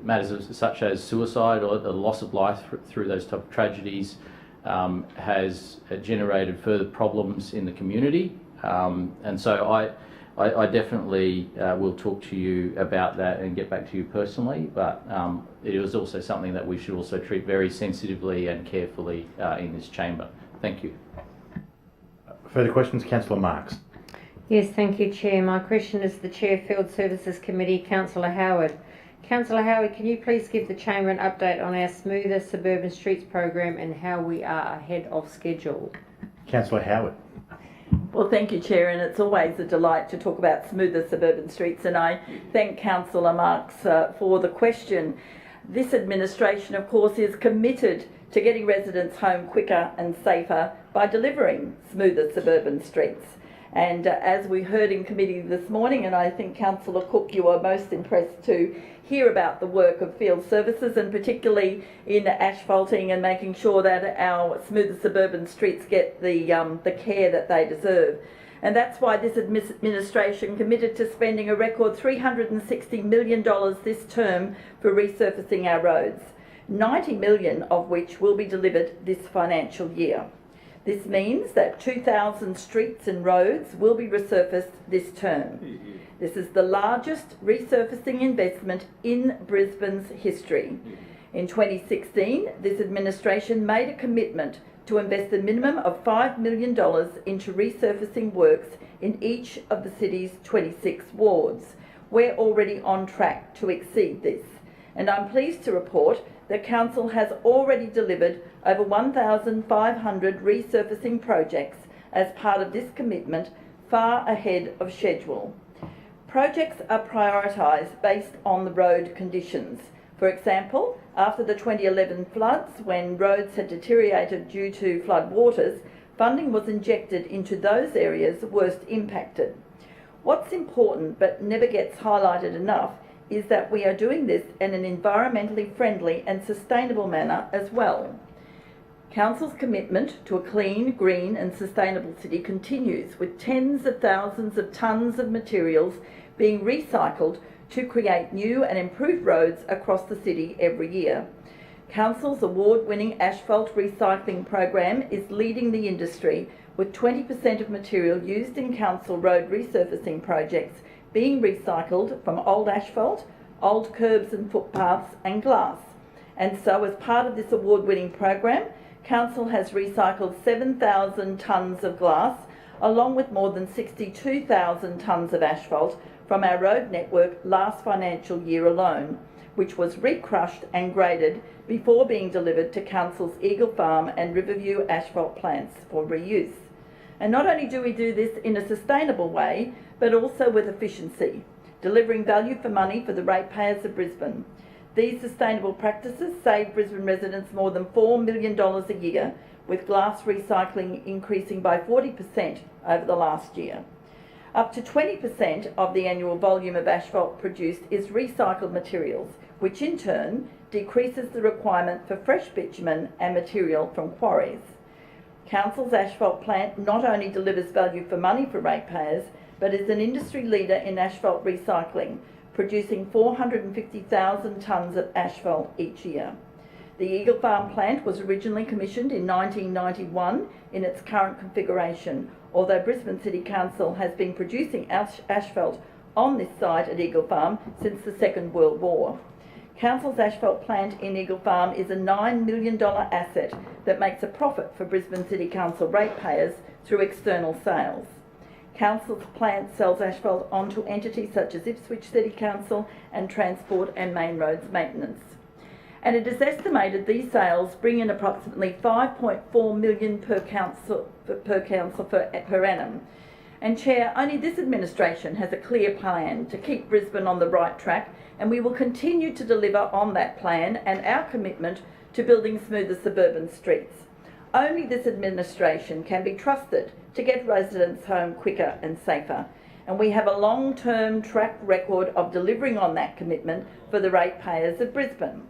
matters such as suicide or the loss of life through those type of tragedies has generated further problems in the community, and so I definitely will talk to you about that and get back to you personally, but it is also something that we should also treat very sensitively and carefully in this chamber. Thank you. Further questions? Councillor Marx. Yes, thank you, Chair. My question is to the Chair, Field Services Committee, Councillor Howard. Councillor Howard, can you please give the Chamber an update on our Smoother Suburban Streets program and how we are ahead of schedule? Councillor Howard. Well, thank you, Chair, and it's always a delight to talk about smoother suburban streets, and I thank Councillor Marx for the question. This administration, of course, is committed to getting residents home quicker and safer by delivering smoother suburban streets. And as we heard in committee this morning, and I think Councillor Cook, you are most impressed to hear about the work of field services, and particularly in asphalting and making sure that our smoother suburban streets get the care that they deserve. And that's why this administration committed to spending a record $360 million this term for resurfacing our roads, 90 million of which will be delivered this financial year. This means that 2,000 streets and roads will be resurfaced this term. This is the largest resurfacing investment in Brisbane's history. In 2016, this administration made a commitment to invest a minimum of $5 million into resurfacing works in each of the city's 26 wards. We're already on track to exceed this, and I'm pleased to report that Council has already delivered over 1,500 resurfacing projects as part of this commitment, far ahead of schedule. Projects are prioritised based on the road conditions. For example, after the 2011 floods, when roads had deteriorated due to flood waters, funding was injected into those areas worst impacted. What's important but never gets highlighted enough is that we are doing this in an environmentally friendly and sustainable manner as well. Council's commitment to a clean, green and sustainable city continues, with tens of thousands of tonnes of materials being recycled to create new and improved roads across the city every year. Council's award-winning asphalt recycling program is leading the industry, with 20% of material used in council road resurfacing projects being recycled from old asphalt, old curbs and footpaths and glass. And so, as part of this award-winning program, Council has recycled 7,000 tonnes of glass, along with more than 62,000 tonnes of asphalt from our road network last financial year alone, which was recrushed and graded before being delivered to Council's Eagle Farm and Riverview asphalt plants for reuse. And not only do we do this in a sustainable way, but also with efficiency, delivering value for money for the ratepayers of Brisbane. These sustainable practices save Brisbane residents more than $4 million a year, with glass recycling increasing by 40% over the last year. Up to 20% of the annual volume of asphalt produced is recycled materials, which in turn decreases the requirement for fresh bitumen and material from quarries. Council's asphalt plant not only delivers value for money for ratepayers, but is an industry leader in asphalt recycling, producing 450,000 tonnes of asphalt each year. The Eagle Farm plant was originally commissioned in 1991 in its current configuration, although Brisbane City Council has been producing asphalt on this site at Eagle Farm since the Second World War. Council's asphalt plant in Eagle Farm is a $9 million asset that makes a profit for Brisbane City Council ratepayers through external sales. Council's plant sells asphalt onto entities such as Ipswich City Council and Transport and Main Roads Maintenance. And it is estimated these sales bring in approximately $5.4 million per council per annum. And Chair, only this administration has a clear plan to keep Brisbane on the right track, and we will continue to deliver on that plan and our commitment to building smoother suburban streets. Only this administration can be trusted to get residents home quicker and safer, and we have a long-term track record of delivering on that commitment for the ratepayers of Brisbane.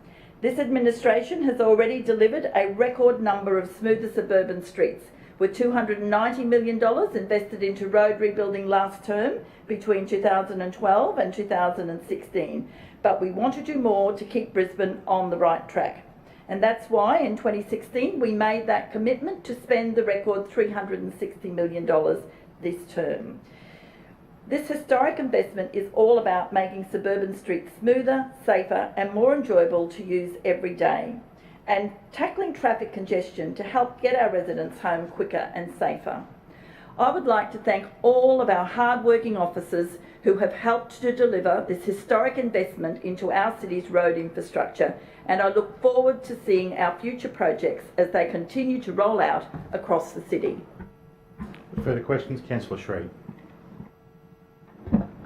This administration has already delivered a record number of smoother suburban streets, with $290 million invested into road rebuilding last term between 2012 and 2016. But we want to do more to keep Brisbane on the right track. And that's why in 2016 we made that commitment to spend the record $360 million this term. This historic investment is all about making suburban streets smoother, safer and more enjoyable to use every day, and tackling traffic congestion to help get our residents home quicker and safer. I would like to thank all of our hard-working officers who have helped to deliver this historic investment into our city's road infrastructure, and I look forward to seeing our future projects as they continue to roll out across the city. Further questions? Councillor Sri.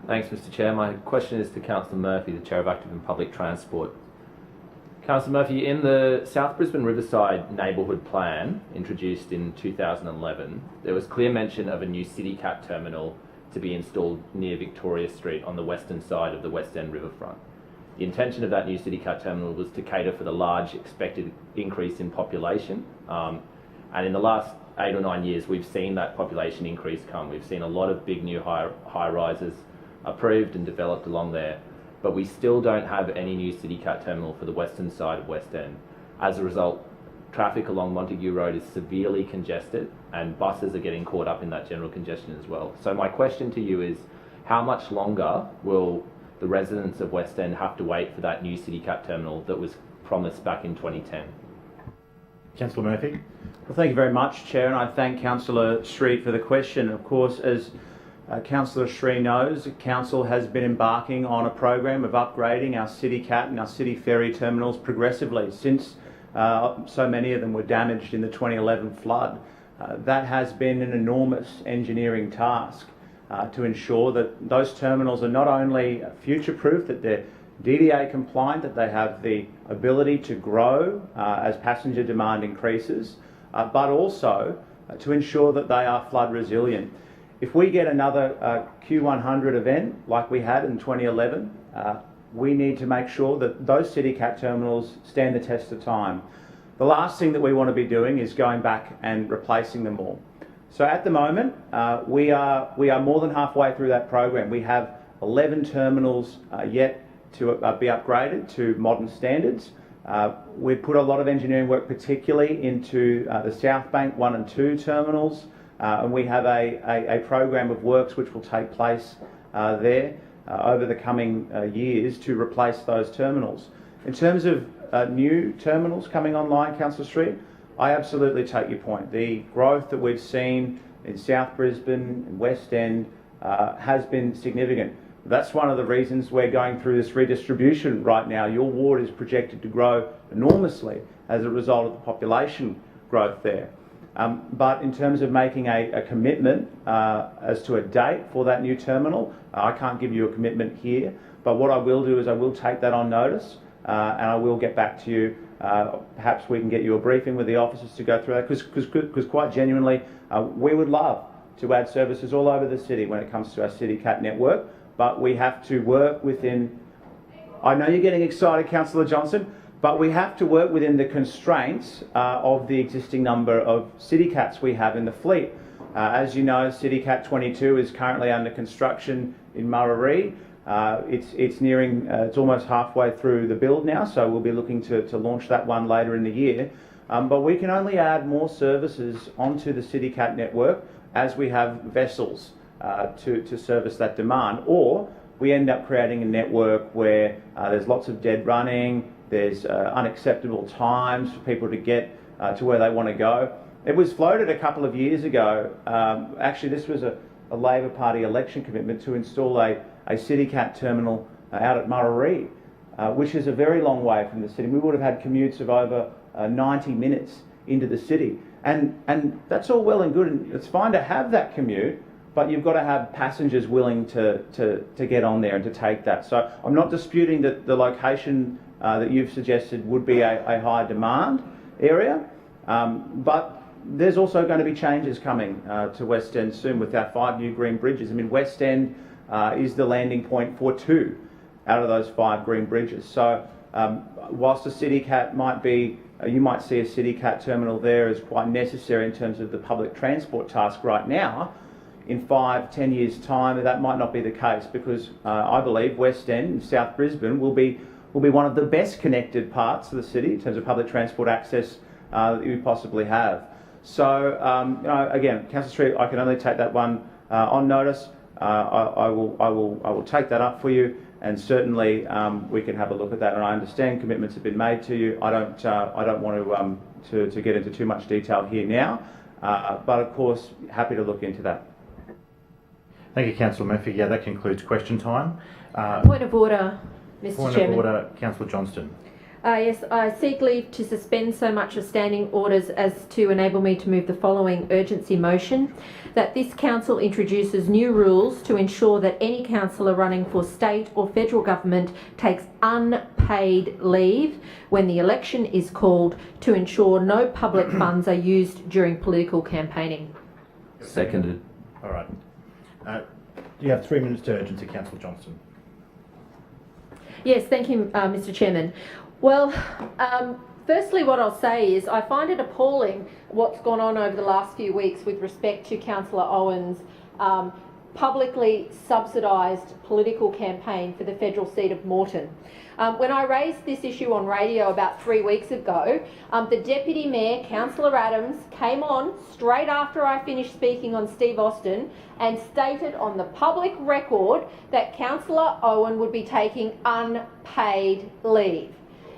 Thanks, Mr. Chair. My question is to Councillor Murphy, the Chair of Active and Public Transport. Councillor Murphy, in the South Brisbane Riverside Neighbourhood Plan, introduced in 2011, there was clear mention of a new CityCat terminal to be installed near Victoria Street on the western side of the West End riverfront. The intention of that new CityCat terminal was to cater for the large expected increase in population, and in the last 8 or 9 years we've seen that population increase come. We've seen a lot of big new high-rises approved and developed along there, but we still don't have any new CityCat terminal for the western side of West End. As a result, traffic along Montague Road is severely congested and buses are getting caught up in that general congestion as well. So my question to you is, how much longer will the residents of West End have to wait for that new CityCat terminal that was promised back in 2010? Councillor Murphy. Well, thank you very much, Chair, and I thank Councillor Sri for the question. Of course, as Councillor Sri knows, Council has been embarking on a program of upgrading our CityCat and our city ferry terminals progressively since so many of them were damaged in the 2011 flood. That has been an enormous engineering task to ensure that those terminals are not only future-proof, that they're DDA compliant, that they have the ability to grow as passenger demand increases, but also to ensure that they are flood resilient. if we get another Q100 event like we had in 2011, we need to make sure that those CityCat terminals stand the test of time. The last thing that we want to be doing is going back and replacing them all. So at the moment, we are more than halfway through that program. We have 11 terminals yet to be upgraded to modern standards. We've put a lot of engineering work, particularly into the South Bank 1 and 2 terminals, and we have a program of works which will take place there over the coming years to replace those terminals. In terms of new terminals coming online, Councillor Street, I absolutely take your point. The growth that we've seen in South Brisbane and West End has been significant. That's one of the reasons we're going through this redistribution right now. Your ward is projected to grow enormously as a result of the population growth there. But in terms of making a commitment as to a date for that new terminal, I can't give you a commitment here. But what I will do is I will take that on notice and I will get back to you. Perhaps we can get you a briefing with the officers to go through that, because quite genuinely, we would love to add services all over the city when it comes to our CityCat network. But we have to work within, I know you're getting excited, Councillor Johnson, but we have to work within the constraints of the existing number of CityCats we have in the fleet. As you know, CityCat 22 is currently under construction in Murarrie. It's nearing, it's almost halfway through the build now, so we'll be looking to launch that one later in the year. But we can only add more services onto the CityCat network as we have vessels to service that demand, or we end up creating a network where there's lots of dead running, there's unacceptable times for people to get to where they want to go. It was floated a couple of years ago, actually this was a Labor Party election commitment to install a CityCat terminal out at Murarrie, which is a very long way from the city. We would have had commutes of over 90 minutes into the city. And that's all well and good, and it's fine to have that commute, but you've got to have passengers willing to get on there and to take that. So I'm not disputing that the location that you've suggested would be a high demand area, but there's also going to be changes coming to West End soon with our 5 new green bridges. I mean, West End is the landing point for 2 out of those 5 green bridges. So whilst a CityCat might be, you might see a CityCat terminal there as quite necessary in terms of the public transport task right now, in 5-10 years' time, that might not be the case, because I believe West End and South Brisbane will be one of the best connected parts of the city in terms of public transport access that you possibly have. So again, Councillor Street, I can only take that one on notice. I will take that up for you, and certainly we can have a look at that. And I understand commitments have been made to you. I don't want to get into too much detail here now, but of course happy to look into that. Thank you, Councillor Murphy. Yeah, that concludes question time. Point of order, Mr. Point Chairman. of order, Councillor Johnston. Yes, I seek leave to suspend so much of standing orders as to enable me to move the following urgency motion: that this council introduces new rules to ensure that any councillor running for state or federal government takes unpaid leave when the election is called, to ensure no public funds are used during political campaigning. Seconded. All right. You have 3 minutes to urgency, Councillor Johnston. Yes, thank you, Mr. Chairman. Well, firstly, what I'll say is I find it appalling what's gone on over the last few weeks with respect to Councillor Owen's publicly subsidised political campaign for the federal seat of Moreton. When I raised this issue on radio about 3 weeks ago, the Deputy Mayor, Councillor Adams, came on straight after I finished speaking on Steve Austin and stated on the public record that Councillor Owen would be taking unpaid leave.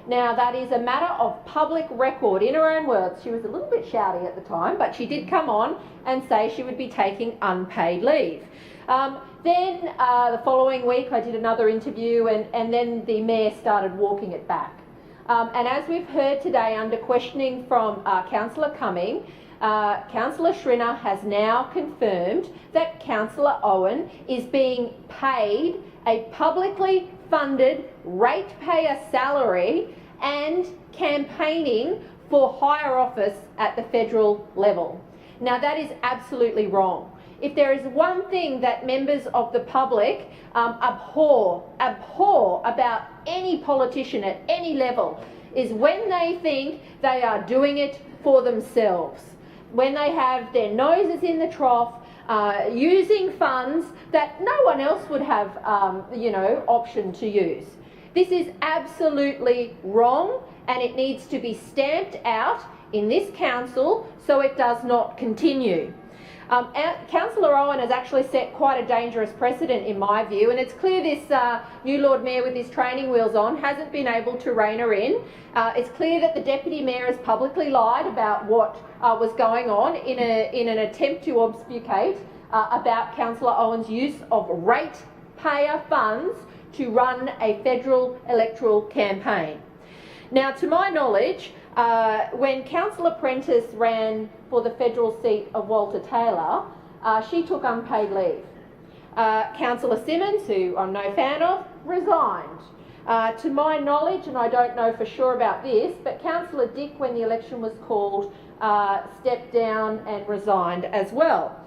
Now, that is a matter of public record. In her own words, she was a little bit shouty at the time, but she did come on and say she would be taking unpaid leave. Then the following week I did another interview, and then the Mayor started walking it back. And as we've heard today under questioning from Councillor Cumming, Councillor Schrinner has now confirmed that Councillor Owen is being paid a publicly funded ratepayer salary and campaigning for higher office at the federal level. Now, that is absolutely wrong. if there is one thing that members of the public abhor about any politician at any level, is when they think they are doing it for themselves, when they have their noses in the trough, using funds that no one else would have, option to use. This is absolutely wrong, and it needs to be stamped out in this council so it does not continue. Councillor Owen has actually set quite a dangerous precedent in my view, and it's clear this new Lord Mayor with his training wheels on hasn't been able to rein her in. It's clear that the Deputy Mayor has publicly lied about what was going on in an attempt to obfuscate about Councillor Owen's use of ratepayer funds to run a federal electoral campaign. Now, to my knowledge, when Councillor Prentice ran for the federal seat of Walter Taylor, she took unpaid leave. Councillor Simmons, who I'm no fan of, resigned. To my knowledge, and I don't know for sure about this, but Councillor Dick, when the election was called, stepped down and resigned as well.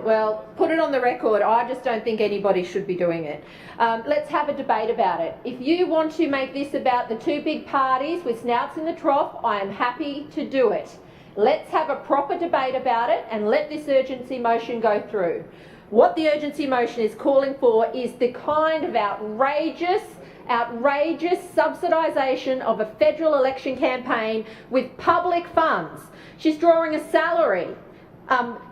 Well, put it on the record, I just don't think anybody should be doing it. Let's have a debate about it. If you want to make this about the two big parties with snouts in the trough, I am happy to do it. Let's have a proper debate about it and let this urgency motion go through. What the urgency motion is calling for is the kind of outrageous subsidisation of a federal election campaign with public funds. She's drawing a salary.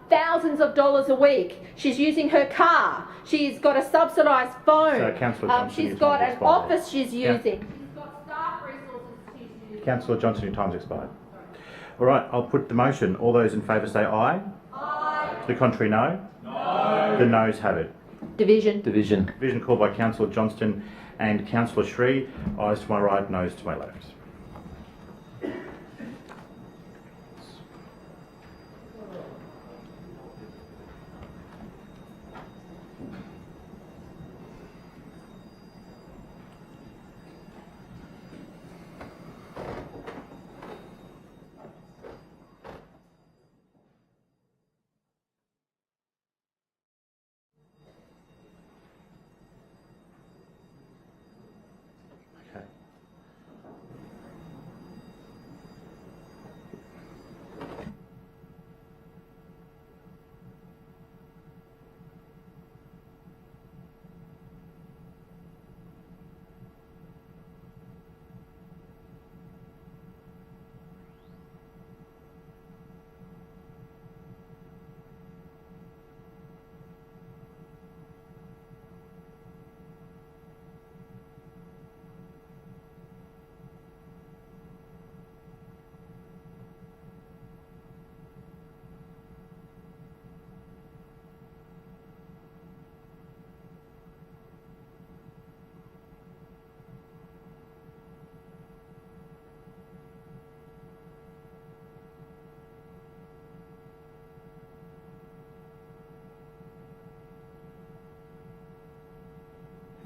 Thousands of dollars a week. She's using her car. She's got a subsidised phone. So, Councillor Johnson, she's got an office she's using. She's got staff resources she's using. Councillor Johnson, your time's expired. All right, I'll put the motion. All those in favour say aye. Aye. To the contrary, no. No. The noes have it. Division. Division. Division called by Councillor Johnston and Councillor Sri. Ayes to my right, noes to my left.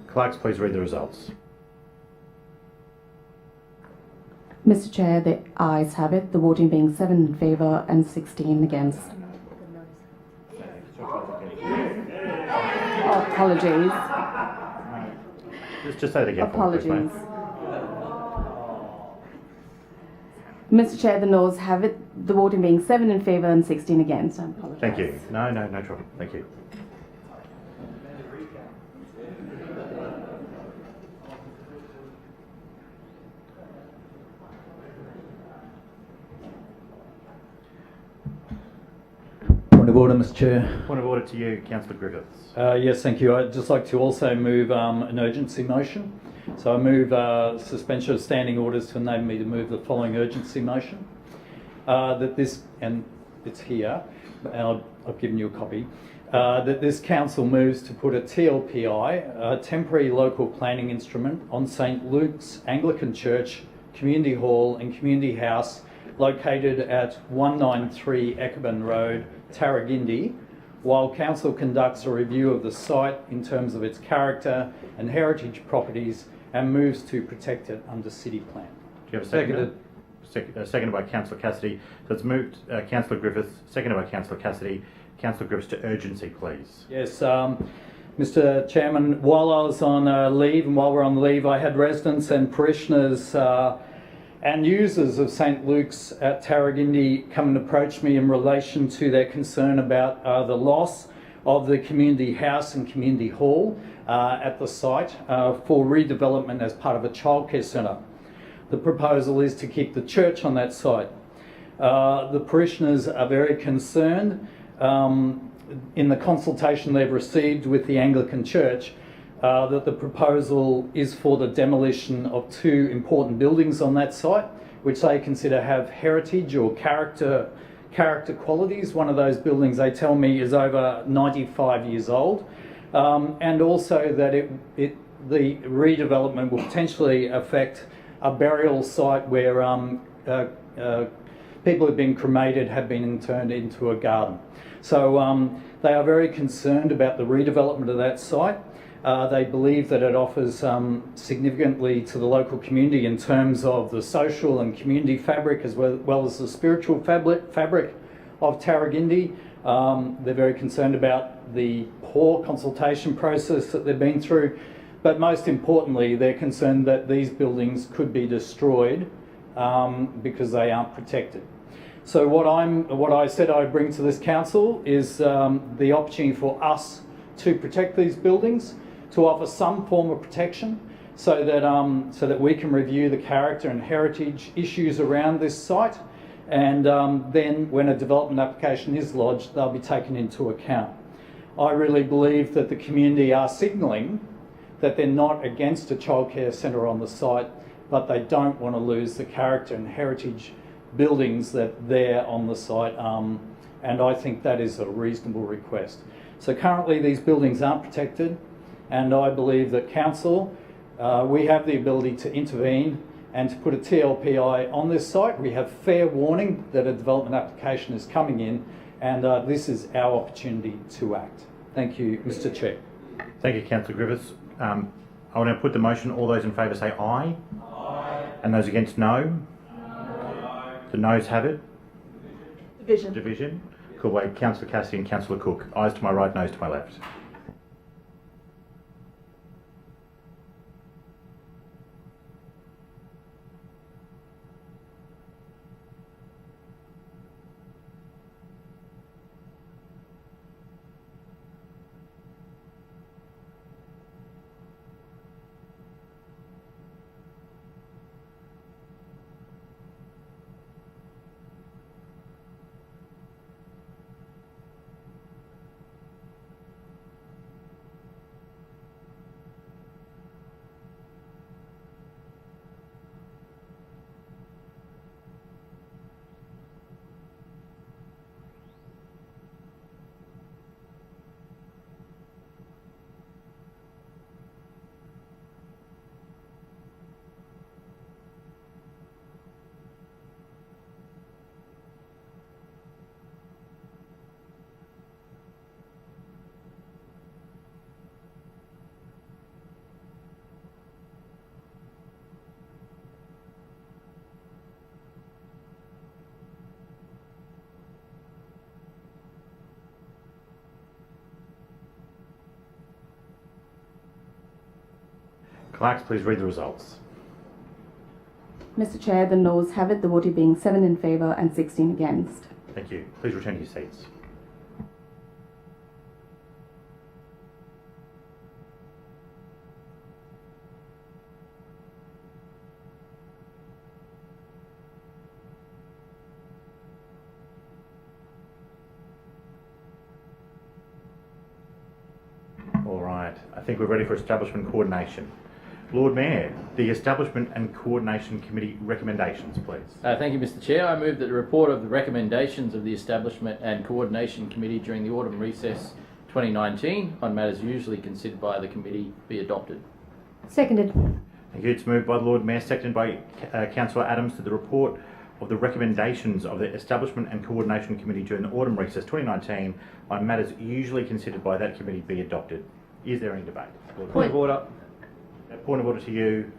Clerks, please read the results. Mr Chair, the ayes have it, the voting being 7 in favour and 16 against. Oh, apologies. Just say it again. Apologies. Mr Chair, the noes have it, the voting being 7 in favour and 16 against. I apologise. Thank you. No trouble. Thank you. Point of order, Mr Chair. Point of order to you, Councillor Griffiths. Yes, thank you. I'd just like to also move an urgency motion. So I move suspension of standing orders to enable me to move the following urgency motion. That this, and it's here, and I've given you a copy, that this council moves to put a TLPI, a temporary local planning instrument, on St Luke's Anglican Church, Community Hall and Community House located at 193 Eckerburn Road, Tarragindi, while council conducts a review of the site in terms of its character and heritage properties and moves to protect it under city plan. Do you have a second? seconded by Councillor Cassidy. So it's moved, Councillor Griffiths, seconded by Councillor Cassidy. Councillor Griffiths to urgency, please. Yes, Mr. Chairman, while I was on leave and while we're on leave, I had residents and parishioners and users of St Luke's at Tarragindi come and approach me in relation to their concern about the loss of the community house and community hall at the site for redevelopment as part of a childcare centre. The proposal is to keep the church on that site. The parishioners are very concerned. In the consultation they've received with the Anglican Church, that the proposal is for the demolition of two important buildings on that site, which they consider have heritage or character qualities. One of those buildings, they tell me, is over 95 years old, and also that the redevelopment will potentially affect a burial site where people who've been cremated have been turned into a garden. So they are very concerned about the redevelopment of that site. They believe that it offers significantly to the local community in terms of the social and community fabric as well as the spiritual fabric of Tarragindi. They're very concerned about the poor consultation process that they've been through, but most importantly, they're concerned that these buildings could be destroyed because they aren't protected. So what I said I'd bring to this council is the opportunity for us to protect these buildings, to offer some form of protection, so that we can review the character and heritage issues around this site, and then when a development application is lodged, they'll be taken into account. I really believe that the community are signalling that they're not against a childcare centre on the site, but they don't want to lose the character and heritage buildings that are there on the site, and I think that is a reasonable request. So currently these buildings aren't protected, and I believe that council, we have the ability to intervene and to put a TLPI on this site. We have fair warning that a development application is coming in, and this is our opportunity to act. Thank you, Mr. Chair. Thank you, Councillor Griffiths. I will now put the motion. All those in favour say aye. Aye. And those against no. No. The noes have it. Division. Division. Called by Councillor Cassidy and Councillor Cook. Ayes to my right, noes to my left. Clerks, please read the results. Mr. Chair, the noes have it, the voting being 7 in favour and 16 against. Thank you. Please return to your seats. All right. I think we're ready for establishment coordination. Lord Mayor, the Establishment and Coordination Committee recommendations, please. Thank you, Mr. Chair. I move that the report of the recommendations of the Establishment and Coordination Committee during the autumn recess 2019 on matters usually considered by the committee be adopted. Seconded. Thank you. It's moved by the Lord Mayor, seconded by Councillor Adams, to the report of the recommendations of the Establishment and Coordination Committee during the autumn recess 2019 on matters usually considered by that committee be adopted. Is there any debate? Point of order. Point of order to you,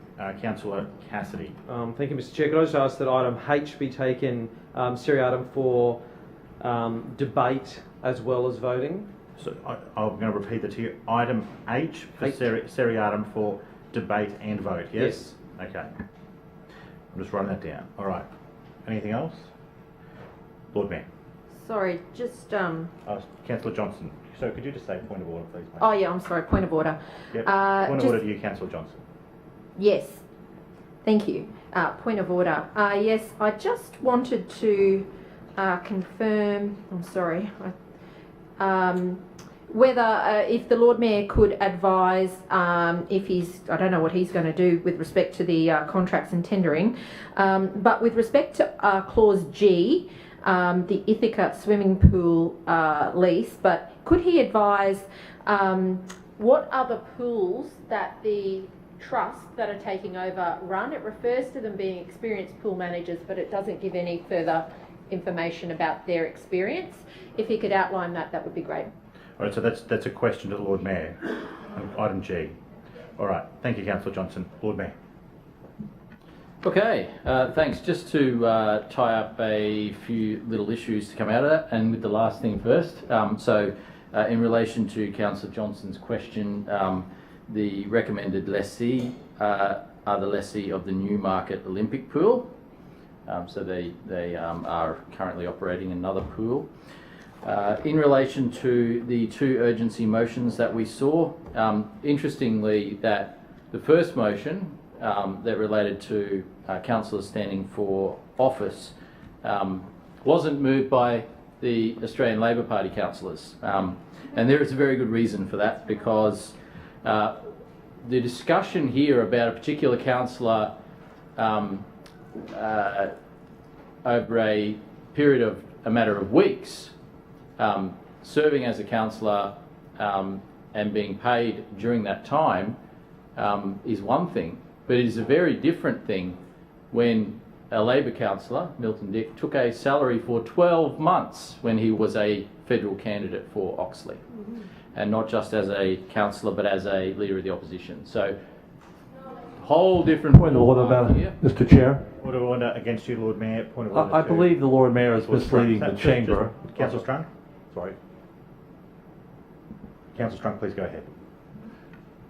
Councillor Cassidy. Thank you, Mr. Chair. Could I just ask that item H be taken seriatim for debate as well as voting? So I'm going to repeat that to you. Item H for seriatim for debate and vote, yes? Okay. I'm just writing that down. All right. Anything else? Lord Mayor. Sorry, just Councillor Johnson. So could you just say point of order, please, mate? Oh yeah, I'm sorry. Point of order. Yep. Point of order to you, Councillor Johnson. Yes. Thank you. Point of order. Yes, I just wanted to confirm. I'm sorry. Whether if the Lord Mayor could advise if he's, I don't know what he's going to do with respect to the contracts and tendering, but with respect to clause G, the Ithaca swimming pool lease, but could he advise what other pools that the trust that are taking over run? It refers to them being experienced pool managers, but it doesn't give any further information about their experience. If he could outline that, that would be great. All right, so that's a question to the Lord Mayor. Item G. All right, thank you, Councillor Johnson. Lord Mayor. Okay, thanks. Just to tie up a few little issues to come out of that, and with the last thing first. In relation to Councillor Johnson's question, the recommended lessee are the lessee of the Newmarket Olympic Pool. So they are currently operating another pool. In relation to the two urgency motions that we saw, interestingly, that the first motion that related to councillors standing for office wasn't moved by the Australian Labor Party councillors. And there is a very good reason for that, because the discussion here about a particular councillor over a period of a matter of weeks serving as a councillor and being paid during that time is one thing, but it is a very different thing when a Labor councillor, Milton Dick, took a salary for 12 months when he was a federal candidate for Oxley, and not just as a councillor but as a leader of the opposition. So, whole different point of order, Mr. Chair. Point of order against you, Lord Mayor. Point of order. I believe the Lord Mayor is misleading the chamber. Councillor Strunk. Sorry. Councillor Strunk, please go ahead.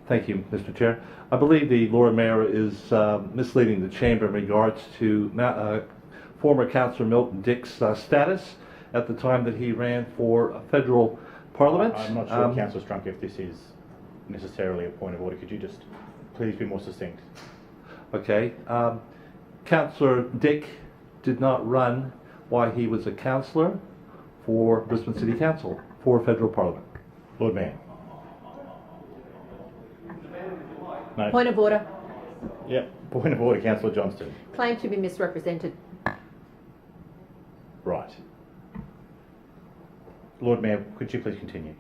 Thank you, Mr. Chair. I believe the Lord Mayor is misleading the chamber in regards to former Councillor Milton Dick's status at the time that he ran for federal parliament. I'm not sure, Councillor Strunk, if this is necessarily a point of order. Could you just please be more succinct? Okay. Councillor Dick did not run while he was a councillor for Brisbane City Council for federal parliament. Lord Mayor. No. Point of order. Yep. Point of order, Councillor Johnston. Claim to be misrepresented. Right. Lord Mayor, could you please continue?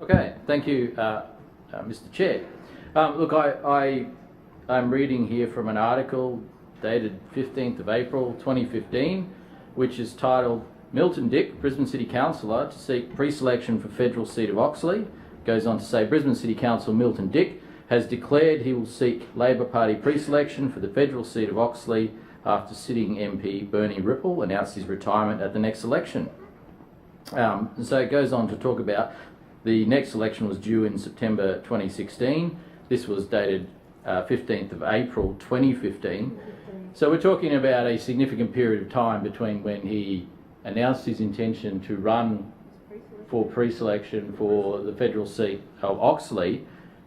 Okay, thank you, Mr. Chair. Look, I'm reading here from an article dated 15th of April 2015, which is titled Milton Dick, Brisbane City Councillor, to seek pre-selection for federal seat of Oxley. Goes on to say Brisbane City Council Milton Dick has declared he will seek Labor Party pre-selection for the federal seat of Oxley after sitting MP Bernie Ripple announced his retirement at the next election. So it goes on to talk about the next election was due in September 2016. This was dated 15th of April 2015. So we're talking about a significant period of time between when he announced his intention to run for pre-selection for the federal seat of Oxley,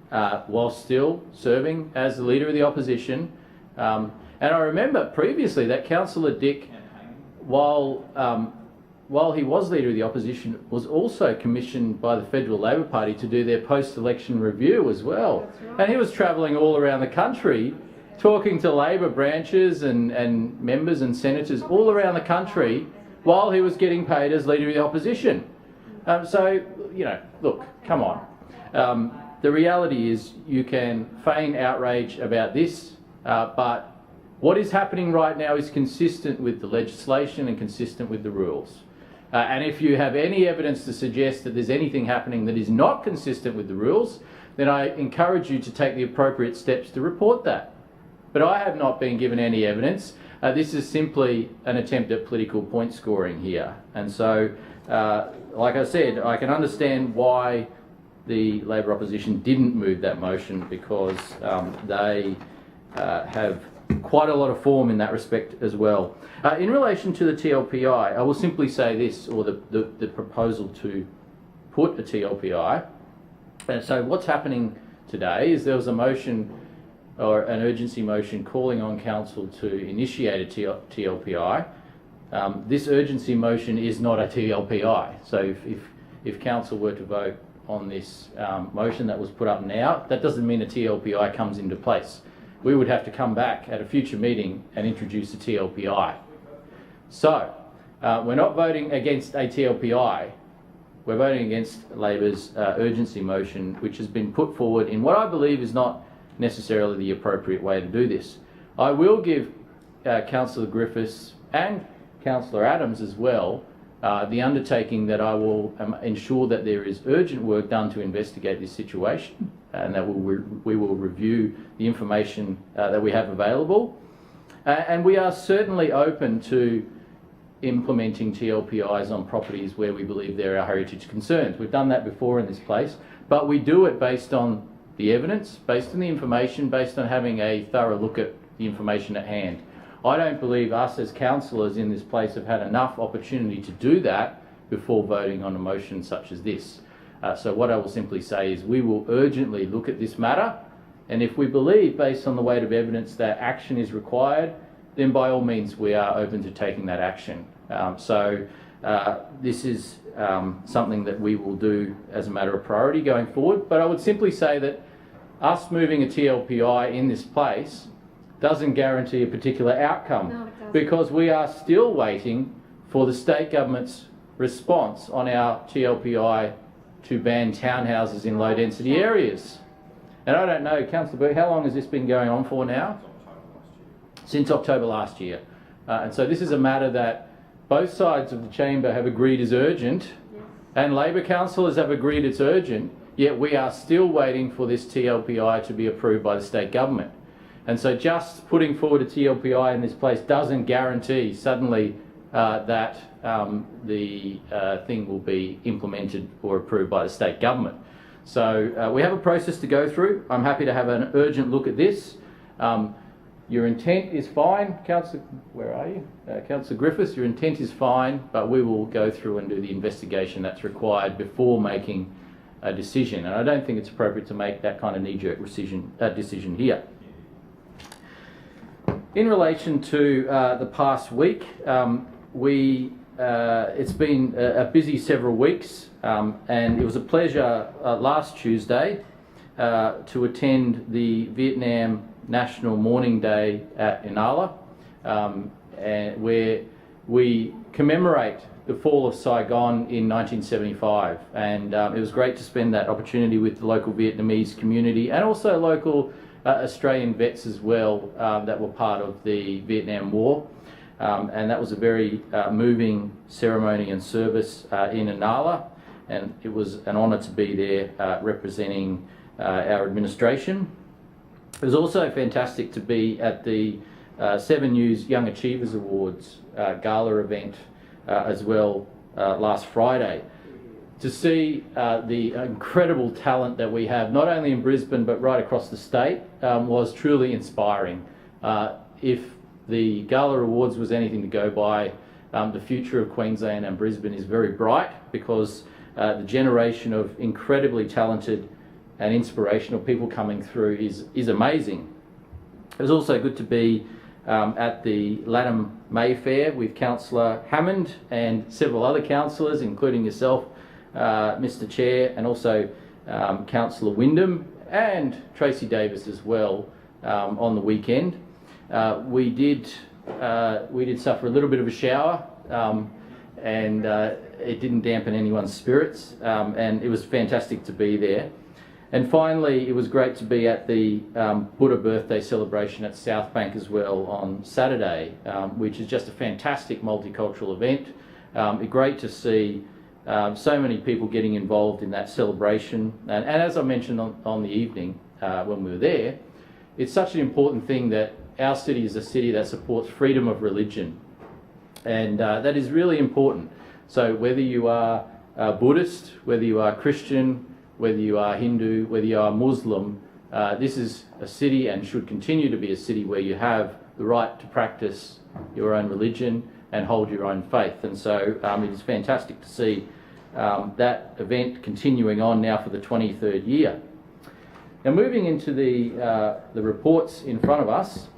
while still serving as the leader of the opposition. And I remember previously that Councillor Dick, while he was leader of the opposition, was also commissioned by the Federal Labor Party to do their post-election review as well. Right. And he was travelling all around the country talking to Labor branches and members and senators all around the country while he was getting paid as leader of the opposition. So, you know, look, come on. The reality is you can feign outrage about this, but what is happening right now is consistent with the legislation and consistent with the rules. And if you have any evidence to suggest that there's anything happening that is not consistent with the rules, then I encourage you to take the appropriate steps to report that. But I have not been given any evidence. This is simply an attempt at political point scoring here. And so, like I said, I can understand why the Labor opposition didn't move that motion, because they have quite a lot of form in that respect as well. In relation to the TLPI, I will simply say this, or the proposal to put a TLPI. So what's happening today is there was a motion, or an urgency motion, calling on council to initiate a TLPI. This urgency motion is not a TLPI. So if council were to vote on this motion that was put up now, that doesn't mean a TLPI comes into place. We would have to come back at a future meeting and introduce a TLPI. So we're not voting against a TLPI. We're voting against Labor's urgency motion, which has been put forward in what I believe is not necessarily the appropriate way to do this. I will give Councillor Griffiths and Councillor Adams as well the undertaking that I will ensure that there is urgent work done to investigate this situation, and that we will review the information that we have available. And we are certainly open to implementing TLPIs on properties where we believe there are heritage concerns. We've done that before in this place, but we do it based on the evidence, based on the information, based on having a thorough look at the information at hand. I don't believe us as councillors in this place have had enough opportunity to do that before voting on a motion such as this. So what I will simply say is we will urgently look at this matter, and if we believe, based on the weight of evidence, that action is required, then by all means we are open to taking that action. This is something that we will do as a matter of priority going forward, but I would simply say that us moving a TLPI in this place doesn't guarantee a particular outcome. No, it doesn't. Because we are still waiting for the state government's response on our TLPI to ban townhouses in low density areas. And I don't know, Councillor Burke, how long has this been going on for now? Since October last year. And so this is a matter that both sides of the chamber have agreed is urgent, and Labor councillors have agreed it's urgent, yet we are still waiting for this TLPI to be approved by the state government. And so just putting forward a TLPI in this place doesn't guarantee suddenly that the thing will be implemented or approved by the state government. So we have a process to go through. I'm happy to have an urgent look at this. Your intent is fine, Councillor, where are you? Councillor Griffiths, your intent is fine, but we will go through and do the investigation that's required before making a decision. And I don't think it's appropriate to make that kind of knee-jerk decision here. In relation to the past week, it's been a busy several weeks, and it was a pleasure last Tuesday to attend the Vietnam National Mourning Day at Inala, and where we commemorate the fall of Saigon in 1975. And it was great to spend that opportunity with the local Vietnamese community and also local Australian vets as well that were part of the Vietnam War. And that was a very moving ceremony and service in Inala, and it was an honour to be there representing our administration. It was also fantastic to be at the 7 News Young Achievers Awards gala event as well last Friday. To see the incredible talent that we have, not only in Brisbane but right across the state, was truly inspiring. If the Gala Awards was anything to go by, the future of Queensland and Brisbane is very bright, because the generation of incredibly talented and inspirational people coming through is amazing. It was also good to be at the Latham Mayfair with Councillor Hammond and several other councillors, including yourself, Mr Chair, and also Councillor Wyndham and Tracy Davis as well on the weekend. We did suffer a little bit of a shower, and it didn't dampen anyone's spirits, and it was fantastic to be there. And finally, it was great to be at the Buddha birthday celebration at Southbank as well on Saturday, which is just a fantastic multicultural event great to see so many people getting involved in that celebration. And as I mentioned on the evening when we were there, it's such an important thing that our city is a city that supports freedom of religion. And that is really important. So whether you are Buddhist, whether you are Christian, whether you are Hindu, whether you are Muslim, this is a city and should continue to be a city where you have the right to practice your own religion and hold your own faith. And so it is fantastic to see that event continuing on now for the 23rd year. Now, moving into the reports in front of us,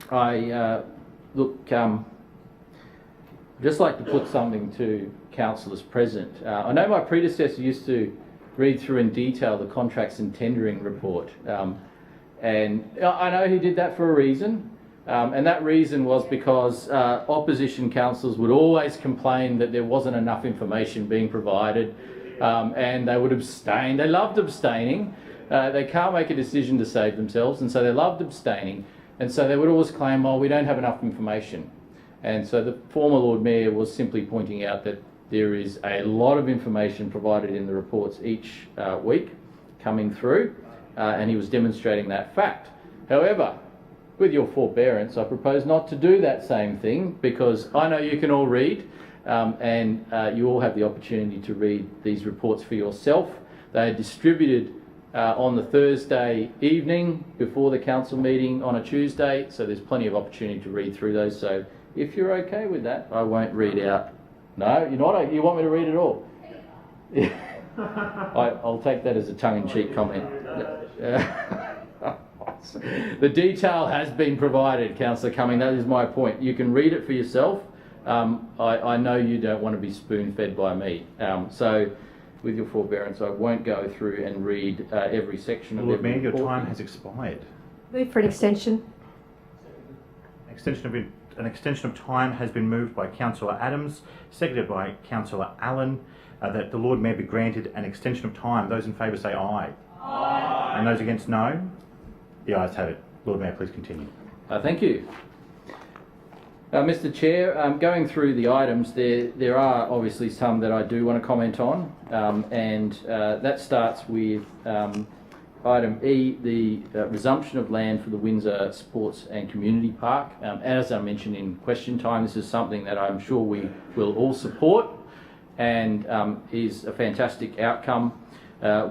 I just like to put something to councillors present. I know my predecessor used to read through in detail the contracts and tendering report, and I know he did that for a reason. And that reason was because opposition councillors would always complain that there wasn't enough information being provided, and they would abstain. They loved abstaining. They can't make a decision to save themselves, and so they loved abstaining. And so they would always claim, oh, we don't have enough information. And so the former Lord Mayor was simply pointing out that there is a lot of information provided in the reports each week coming through, and he was demonstrating that fact. However, with your forbearance, I propose not to do that same thing, because I know you can all read, and you all have the opportunity to read these reports for yourself. They are distributed on the Thursday evening before the council meeting on a Tuesday, so there's plenty of opportunity to read through those. So if you're okay with that, I won't read out. No, you're not. You want me to read it all? I'll take that as a tongue-in-cheek comment. The detail has been provided, Councillor Cumming. That is my point. You can read it for yourself. I know you don't want to be spoon-fed by me. So, with your forbearance, I won't go through and read every section of Lord every Mayor, your report. time has expired. Move for an extension. An extension of time has been moved by Councillor Adams, seconded by Councillor Allen, that the Lord Mayor be granted an extension of time. Those in favour say aye. Aye. And those against no? The ayes have it. Lord Mayor, please continue. Thank you. Mr Chair, going through the items, there are obviously some that I do want to comment on, and that starts with item E, the resumption of land for the Windsor Sports and Community Park. As I mentioned in question time, this is something that I'm sure we will all support, and is a fantastic outcome.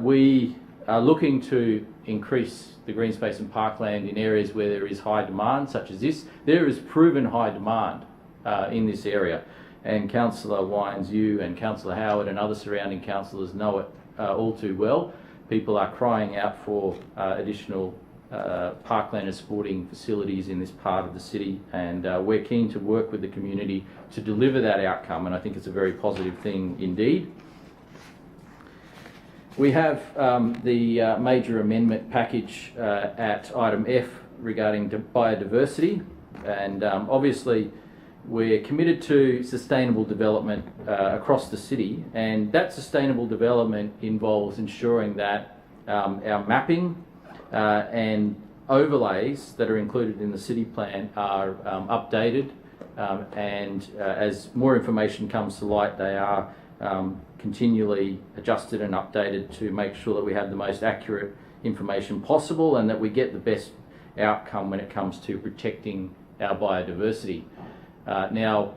We are looking to increase the green space and parkland in areas where there is high demand, such as this. There is proven high demand in this area, and Councillor Wines, you and Councillor Howard and other surrounding councillors know it all too well. People are crying out for additional parkland and sporting facilities in this part of the city, and we're keen to work with the community to deliver that outcome, and I think it's a very positive thing indeed. We have the major amendment package at item F regarding biodiversity, and obviously we're committed to sustainable development across the city, and that sustainable development involves ensuring that our mapping and overlays that are included in the city plan are updated, and as more information comes to light, they are continually adjusted and updated to make sure that we have the most accurate information possible and that we get the best outcome when it comes to protecting our biodiversity. Now,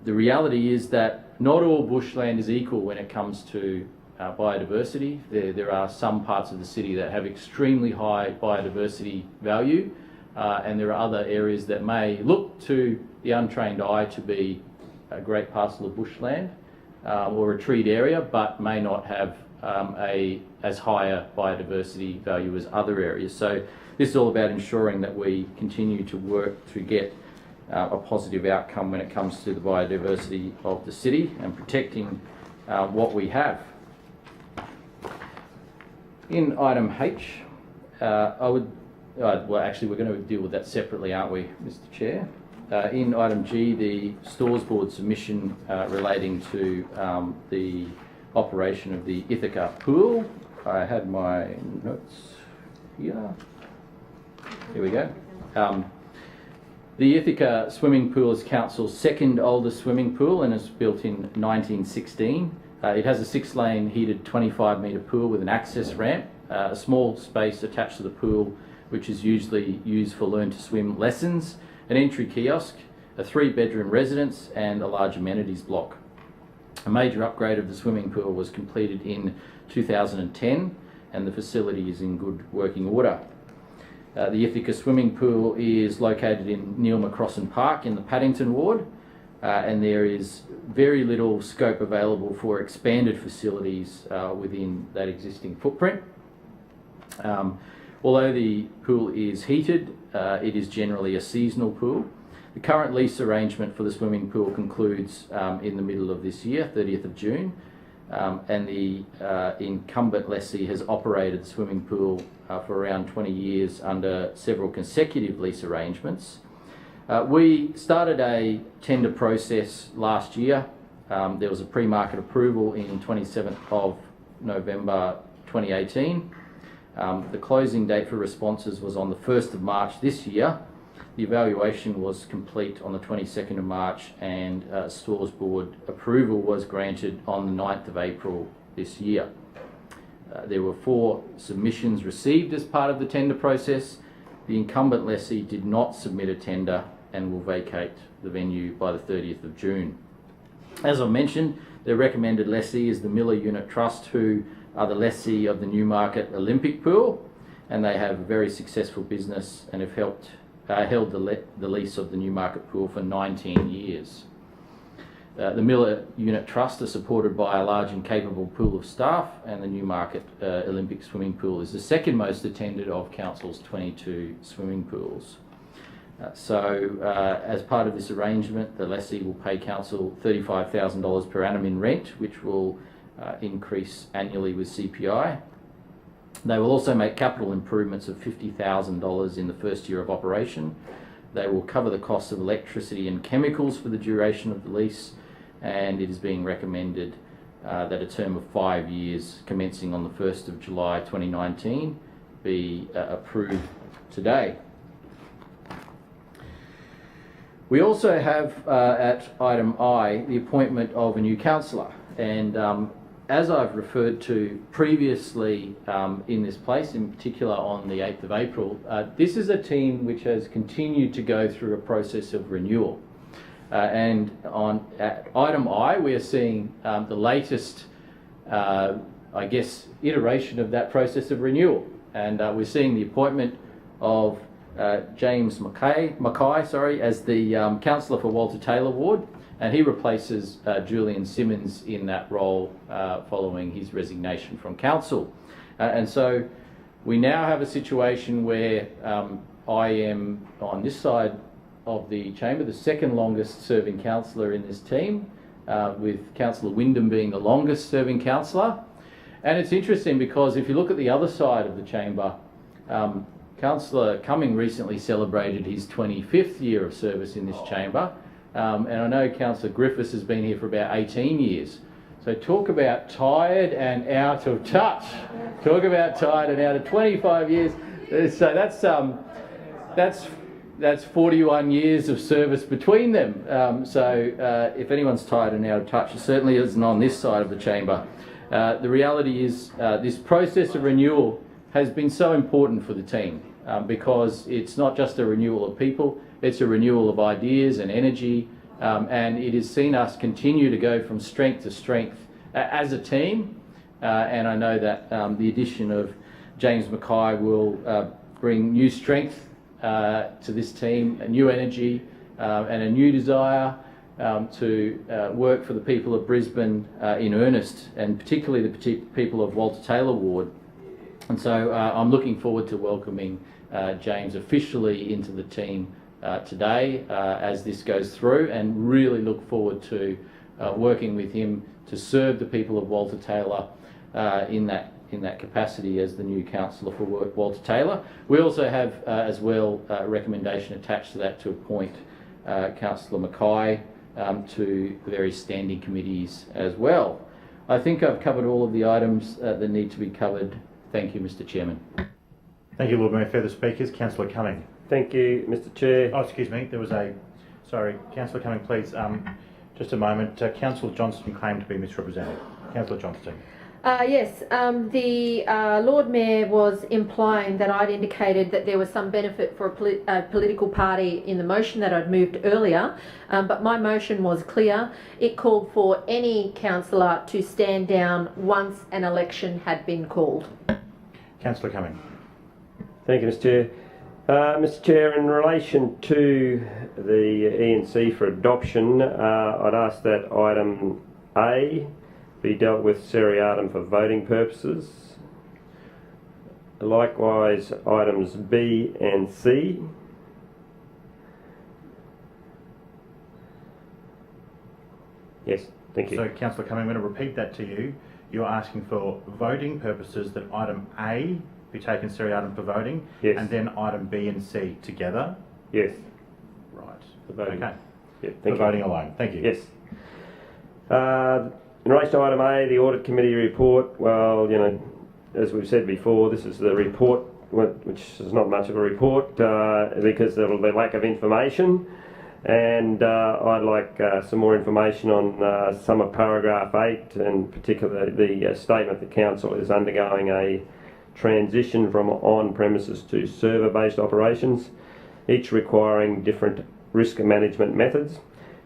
the reality is that not all bushland is equal when it comes to biodiversity. There are some parts of the city that have extremely high biodiversity value, and there are other areas that may look to the untrained eye to be a great parcel of bushland or a treed area, but may not have as high a biodiversity value as other areas. So this is all about ensuring that we continue to work to get a positive outcome when it comes to the biodiversity of the city and protecting what we have. In item H, well, actually, we're going to deal with that separately, aren't we, Mr. Chair? In item G, the Stores Board submission relating to the operation of the Ithaca pool. I had my notes here. Here we go. The Ithaca swimming pool is council's second oldest swimming pool and was built in 1916. It has a 6-lane heated 25-metre pool with an access ramp, a small space attached to the pool which is usually used for learn to swim lessons, an entry kiosk, a 3-bedroom residence and a large amenities block. A major upgrade of the swimming pool was completed in 2010 and the facility is in good working order. The Ithaca swimming pool is located in Neil McCrossan Park in the Paddington ward, and there is very little scope available for expanded facilities within that existing footprint. Although the pool is heated, it is generally a seasonal pool. The current lease arrangement for the swimming pool concludes in the middle of this year, 30th of June, and the incumbent lessee has operated the swimming pool for around 20 years under several consecutive lease arrangements. We started a tender process last year. There was a pre-market approval in 27th of November 2018. The closing date for responses was on the 1st of March this year. The evaluation was complete on the 22nd of March and Stores Board approval was granted on the 9th of April this year. There were 4 submissions received as part of the tender process. The incumbent lessee did not submit a tender and will vacate the venue by the 30th of June. As I mentioned, the recommended lessee is the Miller Unit Trust, who are the lessee of the Newmarket Olympic Pool, and they have a very successful business and have held the lease of the Newmarket Pool for 19 years. The Miller Unit Trust are supported by a large and capable pool of staff, and the Newmarket Olympic Swimming Pool is the second most attended of Council's 22 swimming pools. As part of this arrangement, the lessee will pay Council $35,000 per annum in rent, which will increase annually with CPI. They will also make capital improvements of $50,000 in the first year of operation. They will cover the costs of electricity and chemicals for the duration of the lease, and it is being recommended that a term of 5 years commencing on the 1st of July 2019 be approved today. We also have at item I the appointment of a new councillor, and as I've referred to previously in this place, in particular on the 8th of April, this is a team which has continued to go through a process of renewal. And at item I, we are seeing the latest, I guess, iteration of that process of renewal. And we're seeing the appointment of James Mackay as the councillor for Walter Taylor Ward, and he replaces Julian Simmons in that role following his resignation from council. And so we now have a situation where I am on this side of the chamber, the second longest serving councillor in this team, with Councillor Wyndham being the longest serving councillor. And it's interesting because if you look at the other side of the chamber, Councillor Cumming recently celebrated his 25th year of service in this chamber. And I know Councillor Griffiths has been here for about 18 years. So talk about tired and out of touch. Talk about tired and out of 25 years. So that's 41 years of service between them. If anyone's tired and out of touch, it certainly isn't on this side of the chamber. The reality is this process of renewal has been so important for the team because it's not just a renewal of people, it's a renewal of ideas and energy, and it has seen us continue to go from strength to strength as a team. And I know that the addition of James Mackay will bring new strength to this team, a new energy and a new desire to work for the people of Brisbane in earnest, and particularly the people of Walter Taylor Ward. And so I'm looking forward to welcoming James officially into the team today as this goes through, and really look forward to working with him to serve the people of Walter Taylor in that capacity as the new councillor for Walter Taylor. We also have as well a recommendation attached to that to appoint Councillor Mackay to various standing committees as well. I think I've covered all of the items that need to be covered. Thank you, Mr. Chairman. Thank you, Lord Mayor. Further speakers? Councillor Cumming. Thank you, Mr Chair. Oh, excuse me, there was a... Sorry, Councillor Cumming, please. Just a moment. Councillor Johnston claimed to be misrepresented. Councillor Johnston. Yes, the Lord Mayor was implying that I'd indicated that there was some benefit for a political party in the motion that I'd moved earlier, but my motion was clear. It called for any councillor to stand down once an election had been called. Councillor Cumming. Thank you, Mr Chair. Mr Chair, in relation to the E&C for adoption, I'd ask that item A be dealt with seriatim for voting purposes. Likewise, items B and C. Yes, thank you. So, Councillor Cumming, I'm going to repeat that to you. You're asking for voting purposes that item A be taken seriatim for voting, yes, and then item B and C together? Yes. Right. For voting. Okay. Yeah, for voting alone. Thank you. Yes. In relation to item A, the Audit Committee report, well, you know, as we've said before, this is the report, which is not much of a report because there will be lack of information. And I'd like some more information on some of paragraph 8, and particularly the statement the Council is undergoing a transition from on-premises to server-based operations, each requiring different risk management methods,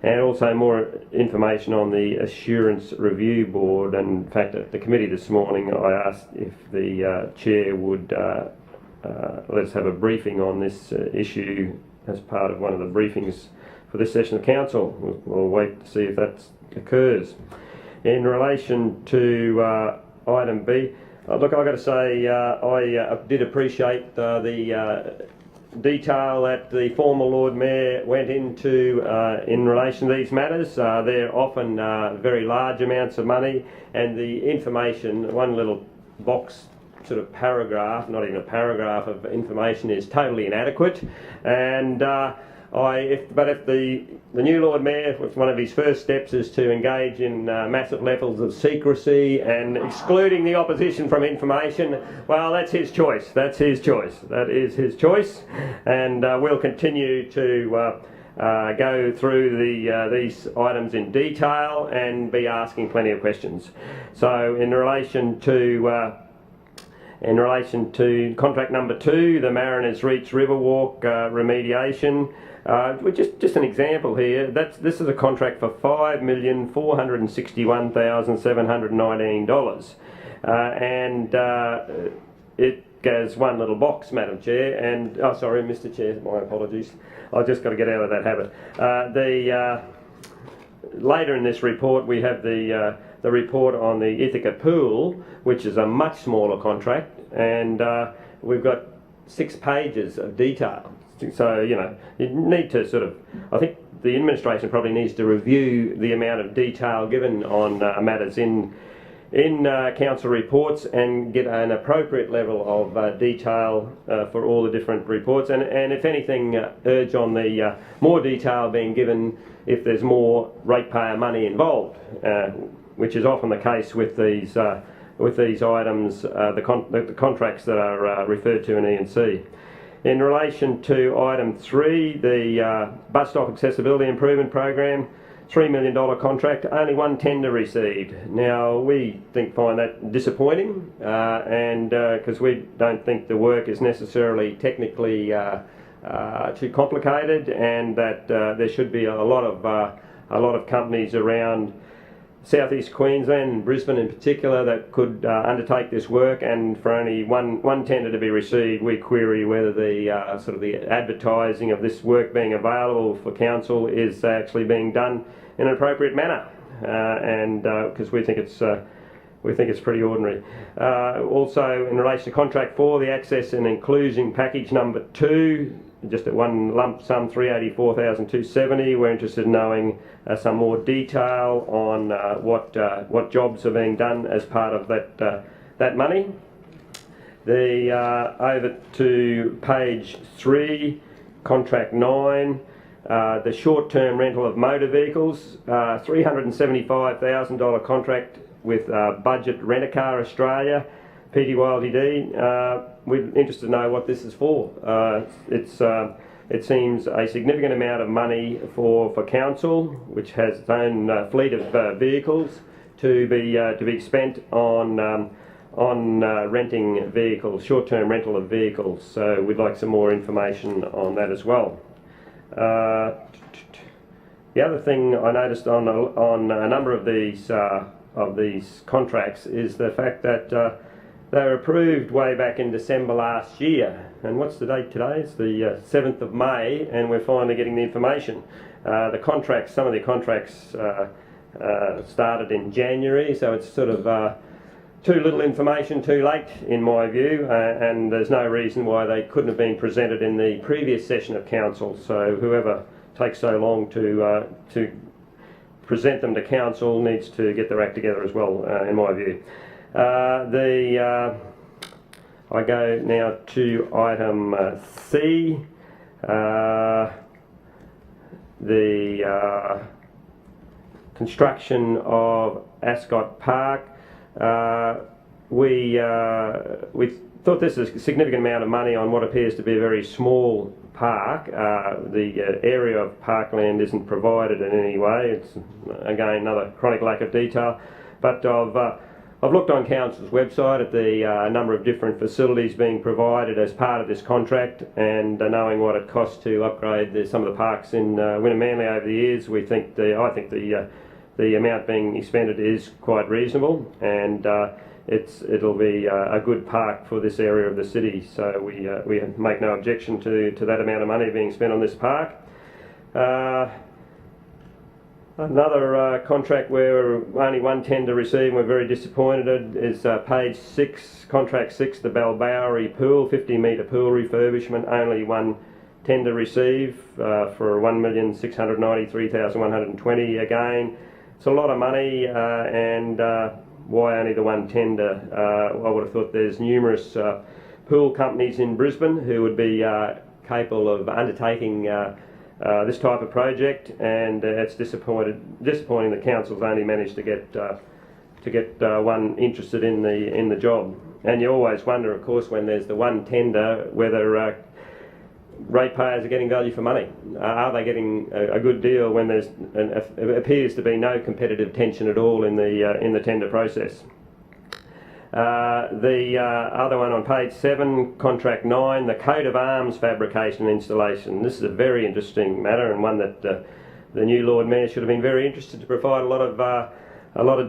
and also more information on the Assurance Review Board. And in fact, at the committee this morning, I asked if the Chair would let us have a briefing on this issue as part of one of the briefings for this session of Council. We'll wait to see if that occurs. In relation to item B, look, I've got to say I did appreciate the detail that the former Lord Mayor went into in relation to these matters. They're often very large amounts of money, and the information, one little box sort of paragraph, not even a paragraph of information, is totally inadequate. And if the new Lord Mayor, one of his first steps is to engage in massive levels of secrecy and excluding the opposition from information, well, that's his choice. That's his choice. That is his choice. And we'll continue to go through these items in detail and be asking plenty of questions. So in relation to contract number 2, the Mariners Reach Riverwalk remediation, just an example here. This is a contract for $5,461,719, and it goes one little box, Madam Chair. And sorry, Mr. Chair, my apologies. I've just got to get out of that habit. Later in this report, we have the report on the Ithaca Pool, which is a much smaller contract, and we've got 6 pages of detail. So, you know, you need to sort of, I think the administration probably needs to review the amount of detail given on matters in council reports and get an appropriate level of detail for all the different reports, and if anything, urge on the more detail being given if there's more ratepayer money involved, which is often the case with these items, the contracts that are referred to in E&C. In relation to item 3, the bus stop accessibility improvement program, $3 million contract, only 1 tender received. Now, we find that disappointing, and because we don't think the work is necessarily technically too complicated, and that there should be a lot of companies around Southeast Queensland and Brisbane in particular that could undertake this work, and for only one tender to be received, we query whether the sort of the advertising of this work being available for council is actually being done in an appropriate manner, and because we think it's pretty ordinary. Also, in relation to contract 4, the access and inclusion package number 2, just at one lump sum, $384,270. We're interested in knowing some more detail on what jobs are being done as part of that money. Over to page 3, contract 9, the short-term rental of motor vehicles, $375,000 contract with Budget Rent-A-Car Australia. PTYLTD. We're interested to know what this is for. It seems a significant amount of money for council, which has its own fleet of vehicles, to be spent on renting vehicles, short-term rental of vehicles. So we'd like some more information on that as well. The other thing I noticed on a number of these contracts is the fact that they were approved way back in December last year. And what's the date today? It's the 7th of May, and we're finally getting the information. Some of the contracts started in January, so it's sort of too little information too late in my view, and there's no reason why they couldn't have been presented in the previous session of council. So whoever takes so long to present them to council needs to get their act together as well, in my view. I go now to item C, the construction of Ascot Park. We thought this was a significant amount of money on what appears to be a very small park. The area of parkland isn't provided in any way. It's again another chronic lack of detail. But I've looked on council's website at the number of different facilities being provided as part of this contract, and knowing what it costs to upgrade some of the parks in Wynnum Manly over the years, I think the amount being expended is quite reasonable, and it'll be a good park for this area of the city. So we make no objection to that amount of money being spent on this park. Another contract where only one tender received and we're very disappointed is page 6, contract 6, the Balbowery pool, 50-metre pool refurbishment. Only one tender received for $1,693,120 again. It's a lot of money, and why only the one tender? I would have thought there's numerous pool companies in Brisbane who would be capable of undertaking this type of project, and it's disappointing the council's only managed to get one interested in the job. And you always wonder, of course, when there's the one tender, whether ratepayers are getting value for money. Are they getting a good deal when it appears to be no competitive tension at all in the tender process? The other one on page 7, contract 9, the coat of arms fabrication and installation. This is a very interesting matter, and one that the new Lord Mayor should have been very interested to provide a lot of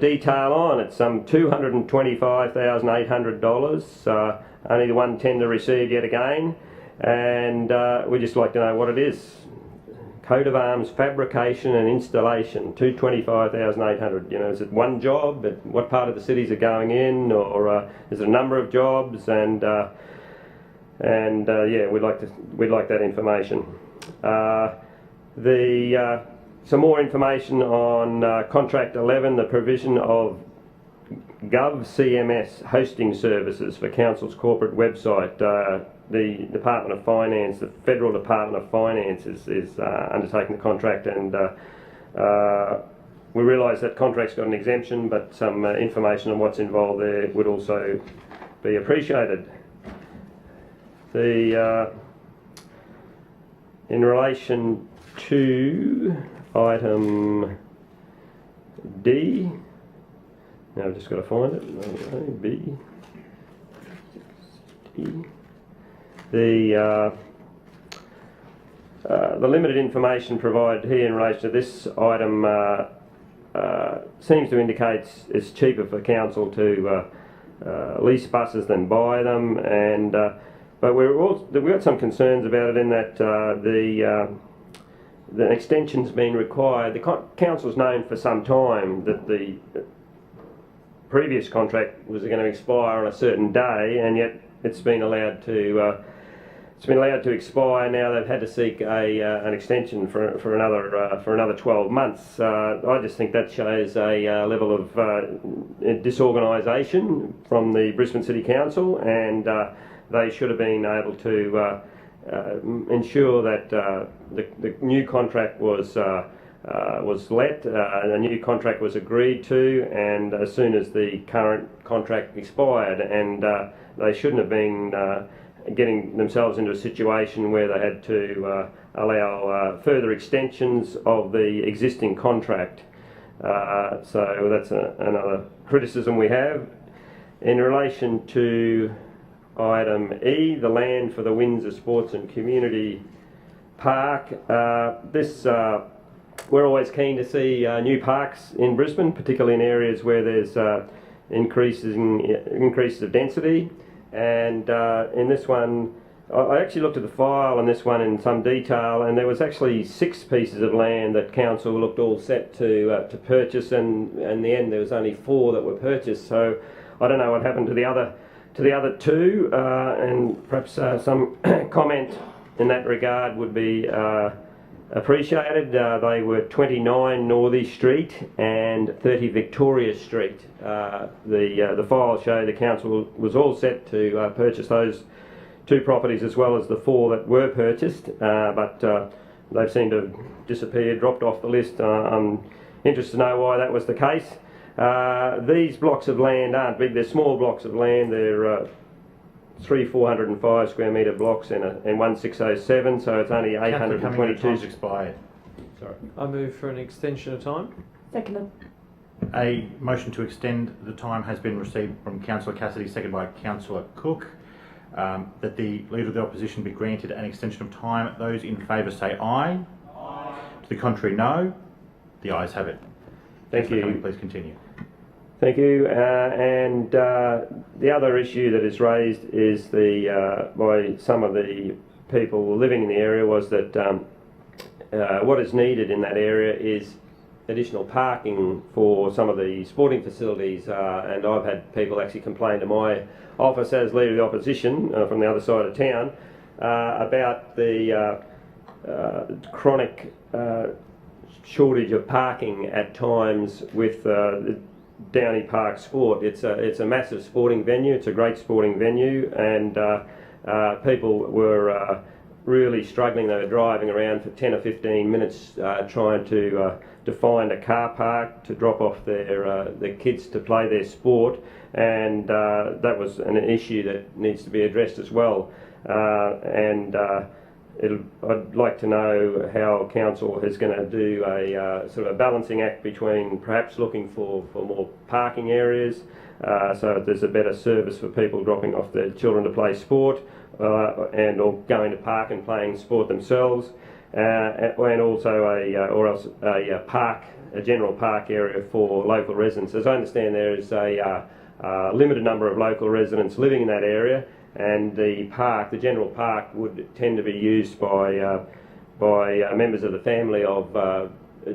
detail on. It's some $225,800. Only the one tender received yet again, and we'd just like to know what it is. Coat of arms fabrication and installation, $225,800. You know, is it one job? What part of the city is it going in, or is it a number of jobs? And yeah, we'd like that information. Some more information on contract 11, the provision of GovCMS hosting services for council's corporate website. The Department of Finance, the Federal Department of Finance is undertaking the contract, and we realise that contract's got an exemption, but some information on what's involved there would also be appreciated. In relation to item D, now I've just got to find it. Okay, B, D. The limited information provided here in relation to this item seems to indicate it's cheaper for council to lease buses than buy them, and but we've got some concerns about it in that the extension's been required. The council's known for some time that the previous contract was going to expire on a certain day, and yet it's been allowed to expire. Now they've had to seek an extension for another 12 months. I just think that shows a level of disorganisation from the Brisbane City Council, and they should have been able to ensure that the new contract was was let. A new contract was agreed to, and as soon as the current contract expired, and they shouldn't have been getting themselves into a situation where they had to allow further extensions of the existing contract. So that's another criticism we have. In relation to item E, the land for the Windsor Sports and Community Park, we're always keen to see new parks in Brisbane, particularly in areas where there's increases of density. And in this one, I actually looked at the file on this one in some detail, and there was actually 6 pieces of land that council looked all set to purchase, and in the end there was only 4 that were purchased. So I don't know what happened to the other 2, and perhaps some comment in that regard would be appreciated. They were 29 Northey Street and 30 Victoria Street. The file showed the council was all set to purchase those 2 properties as well as the 4 that were purchased, but they've seemed to have disappeared, dropped off the list. I'm interested to know why that was the case. These blocks of land aren't big, they're small blocks of land. They're 3 405 square metre blocks and 1607, so it's only 822. Expired. Sorry. I move for an extension of time. Seconded. A motion to extend the time has been received from Councillor Cassidy, seconded by Councillor Cook, that the Leader of the Opposition be granted an extension of time. Those in favour say aye. Aye. To the contrary, no. The ayes have it. Thank you. Please continue. Thank you. And the other issue that is raised is by some of the people living in the area was that what is needed in that area is additional parking for some of the sporting facilities, and I've had people actually complain to my office as Leader of the Opposition from the other side of town about the chronic shortage of parking at times with Downey Park Sport. It's a massive sporting venue. It's a great sporting venue, and people were really struggling. They were driving around for 10 or 15 minutes trying to find a car park to drop off their kids to play their sport, and that was an issue that needs to be addressed as well. I'd like to know how council is going to do a sort of a balancing act between perhaps looking for more parking areas so there's a better service for people dropping off their children to play sport and or going to park and playing sport themselves, and also a general park area for local residents. As I understand, there is a limited number of local residents living in that area, and the general park would tend to be used by members of the family of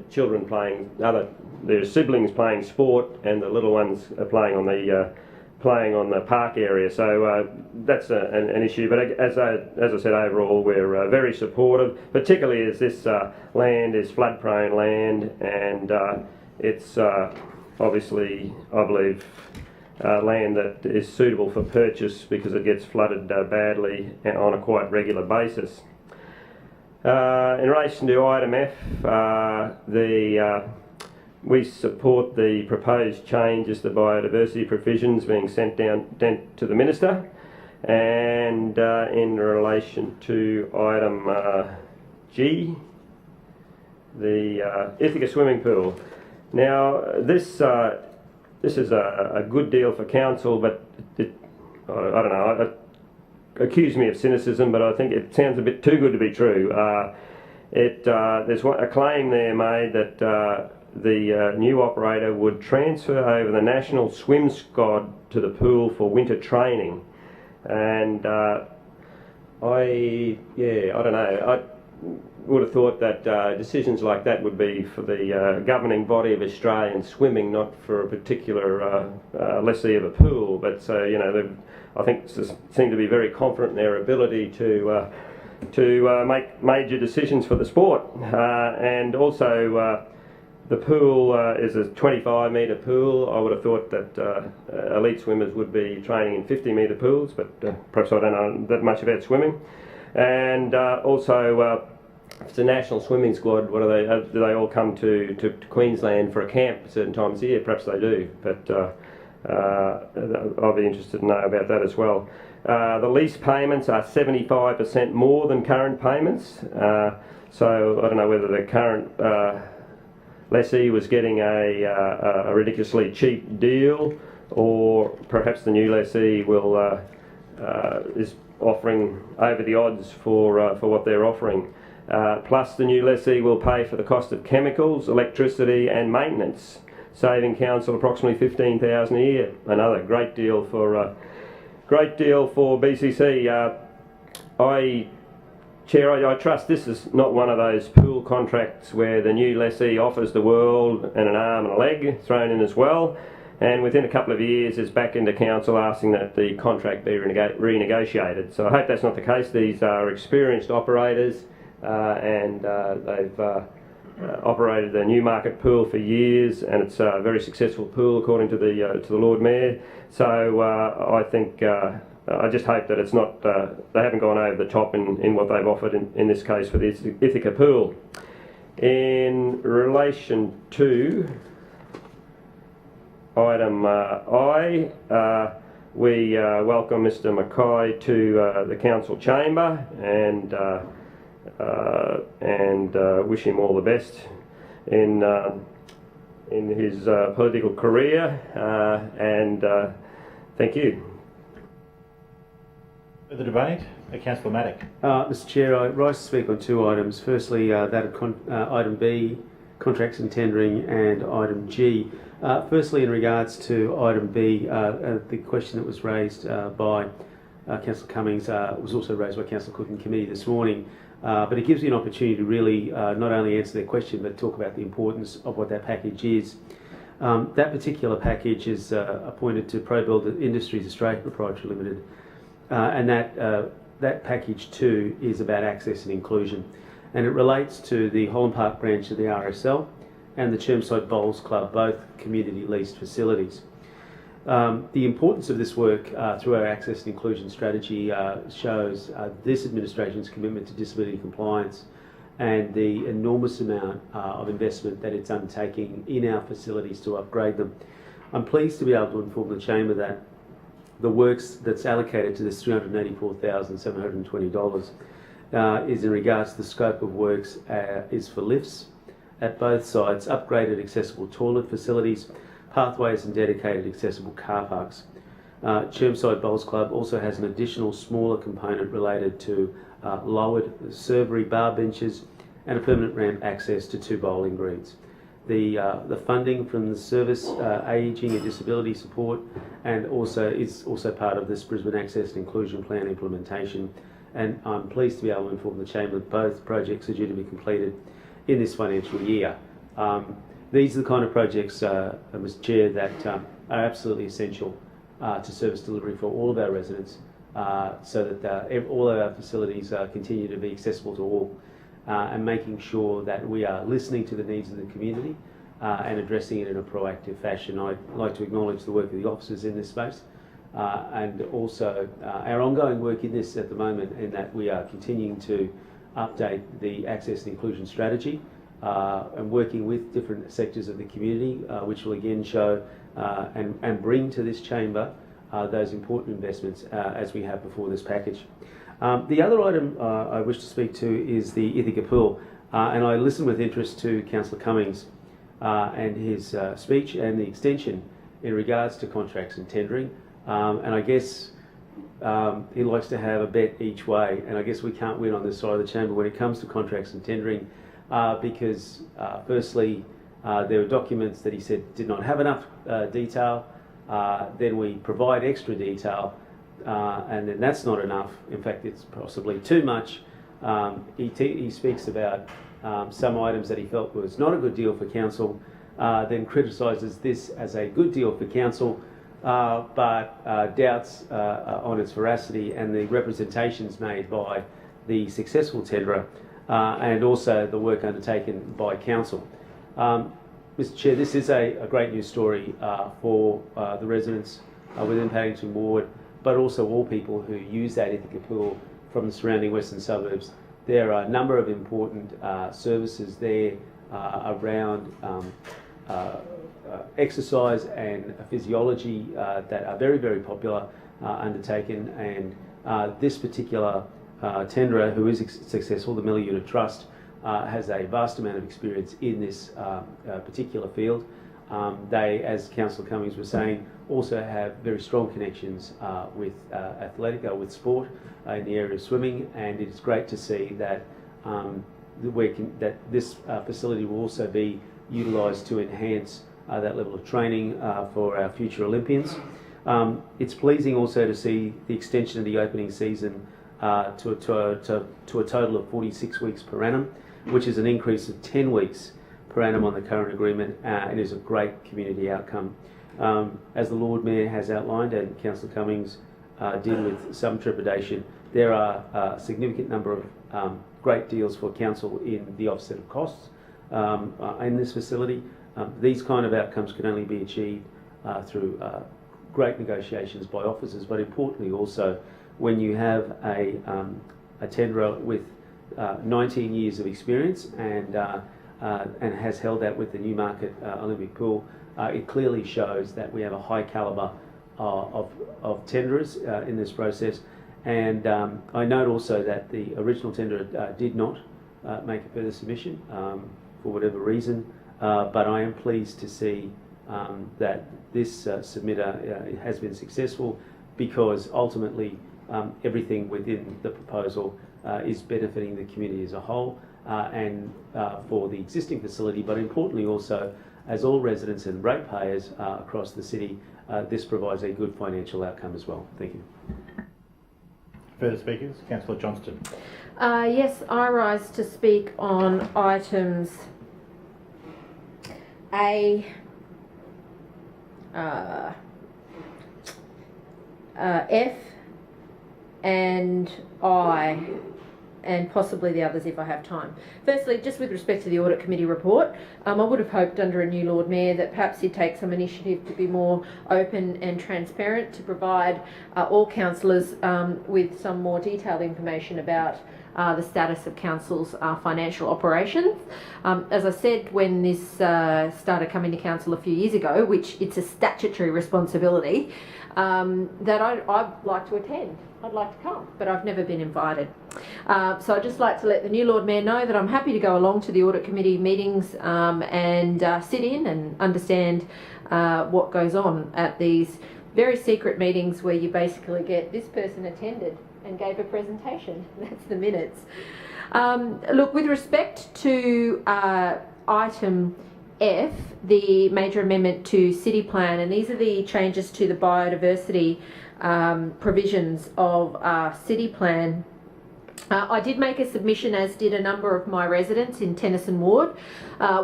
children playing their siblings playing sport, and the little ones are playing on the park area. So that's an issue. But as I said, overall we're very supportive, particularly as this land is flood-prone land, and it's obviously, I believe, land that is suitable for purchase because it gets flooded badly on a quite regular basis. In relation to item F, we support the proposed changes to biodiversity provisions being sent down to the Minister, and in relation to item G, the Ithaca swimming pool. Now this is a good deal for council, but I don't know, accuse me of cynicism, but I think it sounds a bit too good to be true. There's a claim there made that the new operator would transfer over the national swim squad to the pool for winter training, and I don't know. I would have thought that decisions like that would be for the governing body of Australian swimming, not for a particular lessee of a pool. But I think seem to be very confident in their ability to make major decisions for the sport, and also the pool is a 25-metre pool. I would have thought that elite swimmers would be training in 50-metre pools, but perhaps I don't know that much about swimming. And also if it's a national swimming squad, what do they all come to Queensland for a camp at certain times of the year? Perhaps they do, but I'll be interested to know about that as well. The lease payments are 75% more than current payments, so I don't know whether the current lessee was getting a ridiculously cheap deal, or perhaps the new lessee will is offering over the odds for what they're offering. Plus, the new lessee will pay for the cost of chemicals, electricity, and maintenance, saving council approximately $15,000 a year. Another great deal for BCC. Chair, I trust this is not one of those pool contracts where the new lessee offers the world and an arm and a leg thrown in as well, and within a couple of years is back into council asking that the contract be renegotiated. So I hope that's not the case. These are experienced operators, and they've operated the Newmarket pool for years, and it's a very successful pool according to the Lord Mayor. So I think I just hope that it's not they haven't gone over the top in what they've offered in this case for the Ithaca pool. In relation to item I, we welcome Mr Mackay to the council chamber and wish him all the best in his political career, and thank you. Further debate? Councillor Matic. Mr Chair, I rise to speak on two items. Firstly, that of item B, contracts and tendering, and item G. Firstly, in regards to item B, the question that was raised by Councillor Cummings was also raised by Councillor Cook in committee this morning, but it gives you an opportunity to really not only answer their question but talk about the importance of what that package is. That particular package is appointed to ProBuild Industries Australia Proprietary Limited, and that package too is about access and inclusion, and it relates to the Holland Park branch of the RSL and the Chermside Bowls Club, both community leased facilities. The importance of this work through our access and inclusion strategy shows this administration's commitment to disability compliance and the enormous amount of investment that it's undertaking in our facilities to upgrade them. I'm pleased to be able to inform the Chamber that the works that's allocated to this $384,720 is in regards to the scope of works is for lifts at both sites, upgraded accessible toilet facilities, pathways and dedicated accessible car parks. Chermside Bowls Club also has an additional smaller component related to lowered servery bar benches and a permanent ramp access to 2 bowling greens. The funding from the service, ageing and disability support, and is also part of this Brisbane Access and Inclusion Plan implementation. And I'm pleased to be able to inform the Chamber that both projects are due to be completed in this financial year. These are the kind of projects, Mr Chair, that are absolutely essential to service delivery for all of our residents, so that all of our facilities continue to be accessible to all, and making sure that we are listening to the needs of the community and addressing it in a proactive fashion. I'd like to acknowledge the work of the officers in this space, and also our ongoing work in this at the moment, in that we are continuing to update the access and inclusion strategy and working with different sectors of the community, which will again show and bring to this chamber those important investments as we have before this package. The other item I wish to speak to is the Ithaca pool, and I listened with interest to Councillor Cummings and his speech and the extension in regards to contracts and tendering, and I guess he likes to have a bet each way, and I guess we can't win on this side of the chamber when it comes to contracts and tendering, because firstly there were documents that he said did not have enough detail, then we provide extra detail, and then that's not enough. In fact, it's possibly too much. He speaks about some items that he felt was not a good deal for council, then criticises this as a good deal for council, but doubts on its veracity and the representations made by the successful tenderer, and also the work undertaken by council. Mr Chair, this is a great news story for the residents within Paddington Ward, but also all people who use that Ithaca pool from the surrounding western suburbs. There are a number of important services there around exercise and physiology that are very, very popular, undertaken, and this particular tenderer, who is successful, the Miller Unit Trust, has a vast amount of experience in this particular field. They, as Councillor Cummings was saying, also have very strong connections with with sport in the area of swimming, and it's great to see that that this facility will also be utilised to enhance that level of training for our future Olympians. It's pleasing also to see the extension of the opening season to a total of 46 weeks per annum, which is an increase of 10 weeks per annum on the current agreement, and is a great community outcome. As the Lord Mayor has outlined, and Councillor Cummings did with some trepidation, there are a significant number of great deals for council in the offset of costs in this facility. These kind of outcomes can only be achieved through great negotiations by officers, but importantly also when you have a tenderer with 19 years of experience and has held that with the Newmarket Olympic Pool, it clearly shows that we have a high calibre of tenderers in this process. And I note also that the original tenderer did not make a further submission for whatever reason, but I am pleased to see that this submitter has been successful, because ultimately everything within the proposal is benefiting the community as a whole, and for the existing facility, but importantly also as all residents and ratepayers across the city, this provides a good financial outcome as well. Thank you. Further speakers? Councillor Johnston. Yes, I rise to speak on items A, F and I, and possibly the others if I have time. Firstly, just with respect to the Audit Committee report, I would have hoped under a new Lord Mayor that perhaps he'd take some initiative to be more open and transparent, to provide all councillors with some more detailed information about the status of council's financial operations. As I said when this started coming to council a few years ago, which it's a statutory responsibility, that I'd like to attend. I'd like to come, but I've never been invited. So I'd just like to let the new Lord Mayor know that I'm happy to go along to the Audit Committee meetings and sit in and understand what goes on at these very secret meetings where you basically get this person attended and gave a presentation. That's the minutes. Look, with respect to item F, the major amendment to City Plan, and these are the changes to the biodiversity provisions of City Plan. I did make a submission, as did a number of my residents in Tennyson Ward.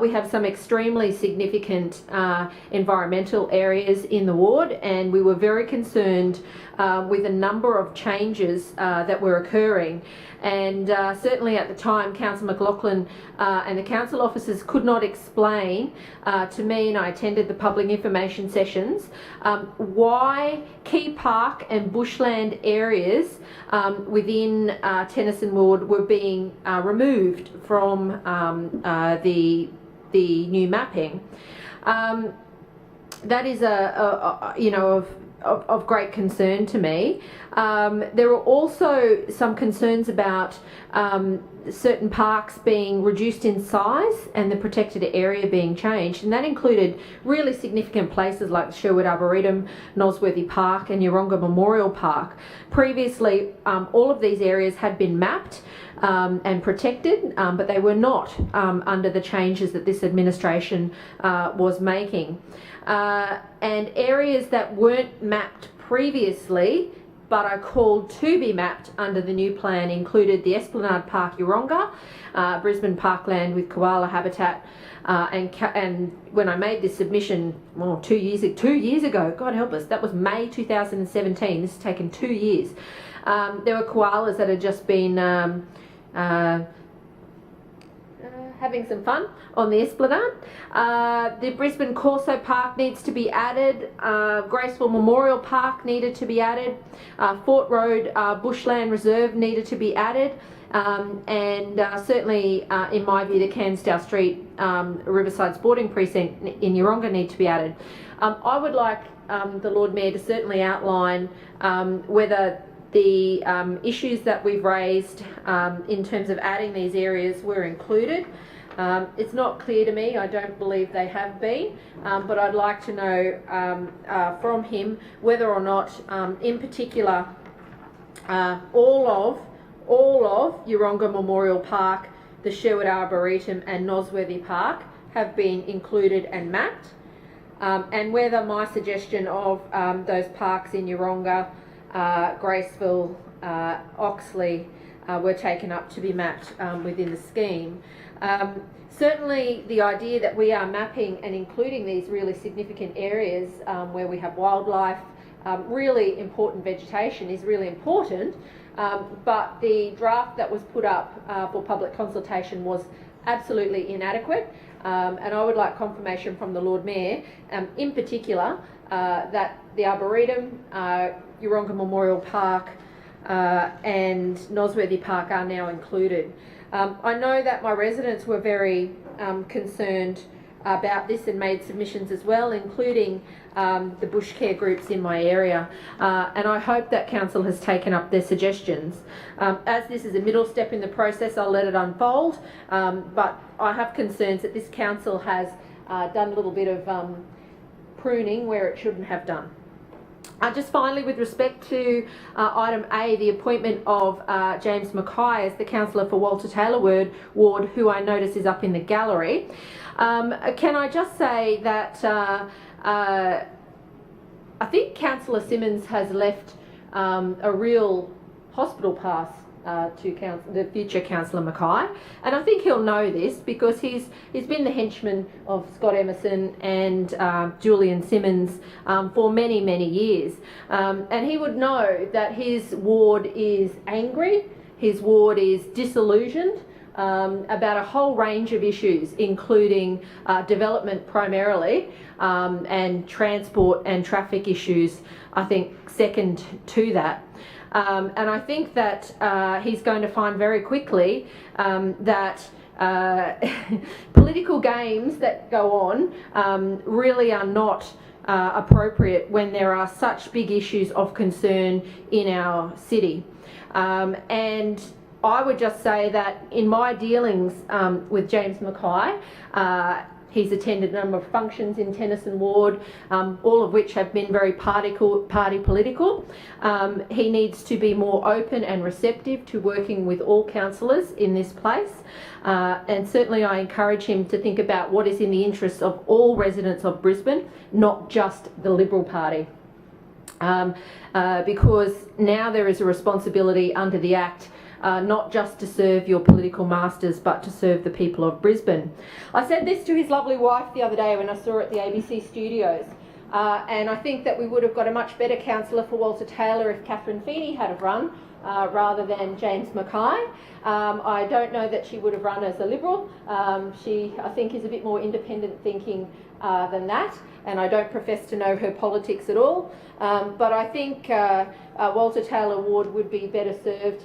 We have some extremely significant environmental areas in the ward, and we were very concerned with a number of changes that were occurring. And certainly at the time, Councillor McLaughlin and the council officers could not explain to me, and I attended the public information sessions, why key park and bushland areas within Tennyson Ward were being removed from the new mapping. That is of great concern to me. There were also some concerns about certain parks being reduced in size and the protected area being changed, and that included really significant places like Sherwood Arboretum, Nosworthy Park and Yeronga Memorial Park. Previously, all of these areas had been mapped and protected, but they were not under the changes that this administration was making. And areas that weren't mapped previously but are called to be mapped under the new plan included the Esplanade Park Yeronga, Brisbane Parkland with koala habitat, and when I made this submission, well, 2 years ago, God help us, that was May 2017, this has taken 2 years. There were koalas that had just been having some fun on the Esplanade. The Brisbane Corso Park needs to be added. Graceville Memorial Park needed to be added. Fort Road Bushland Reserve needed to be added. and certainly, in my view, the Cairnsdale Street Riverside Sporting Precinct in Yeronga need to be added. I would like the Lord Mayor to certainly outline whether the issues that we've raised in terms of adding these areas were included. It's not clear to me. I don't believe they have been, but I'd like to know from him whether or not, in particular, all of Yeronga Memorial Park, the Sherwood Arboretum and Nosworthy Park have been included and mapped, and whether my suggestion of those parks in Yeronga, Graceville, Oxley were taken up to be mapped within the scheme. Certainly the idea that we are mapping and including these really significant areas where we have wildlife, really important vegetation is really important, but the draft that was put up for public consultation was absolutely inadequate, and I would like confirmation from the Lord Mayor, in particular, that the Arboretum, Yeronga Memorial Park and Nosworthy Park are now included. I know that my residents were very concerned about this and made submissions as well, including the bush care groups in my area, and I hope that council has taken up their suggestions. As this is a middle step in the process, I'll let it unfold, but I have concerns that this council has done a little bit of pruning where it shouldn't have done. Just finally, with respect to item A, the appointment of James Mackay as the councillor for Walter Taylor Ward, who I notice is up in the gallery. Can I just say that I think Councillor Simmons has left a real hospital pass to the future Councillor Mackay, and I think he'll know this because he's been the henchman of Scott Emerson and Julian Simmons for many years, and he would know that his ward is angry, his ward is disillusioned about a whole range of issues, including development primarily, and transport and traffic issues, I think second to that. And I think that he's going to find very quickly that political games that go on really are not appropriate when there are such big issues of concern in our city. And I would just say that in my dealings with James Mackay, he's attended a number of functions in Tennyson Ward, all of which have been very party political. He needs to be more open and receptive to working with all councillors in this place. And certainly I encourage him to think about what is in the interests of all residents of Brisbane, not just the Liberal Party. Because now there is a responsibility under the Act not just to serve your political masters, but to serve the people of Brisbane. I said this to his lovely wife the other day when I saw her at the ABC studios, and I think that we would have got a much better councillor for Walter Taylor if Catherine Feeney had have run rather than James Mackay. I don't know that she would have run as a Liberal. She, I think, is a bit more independent thinking than that, and I don't profess to know her politics at all. But I think Walter Taylor Ward would be better served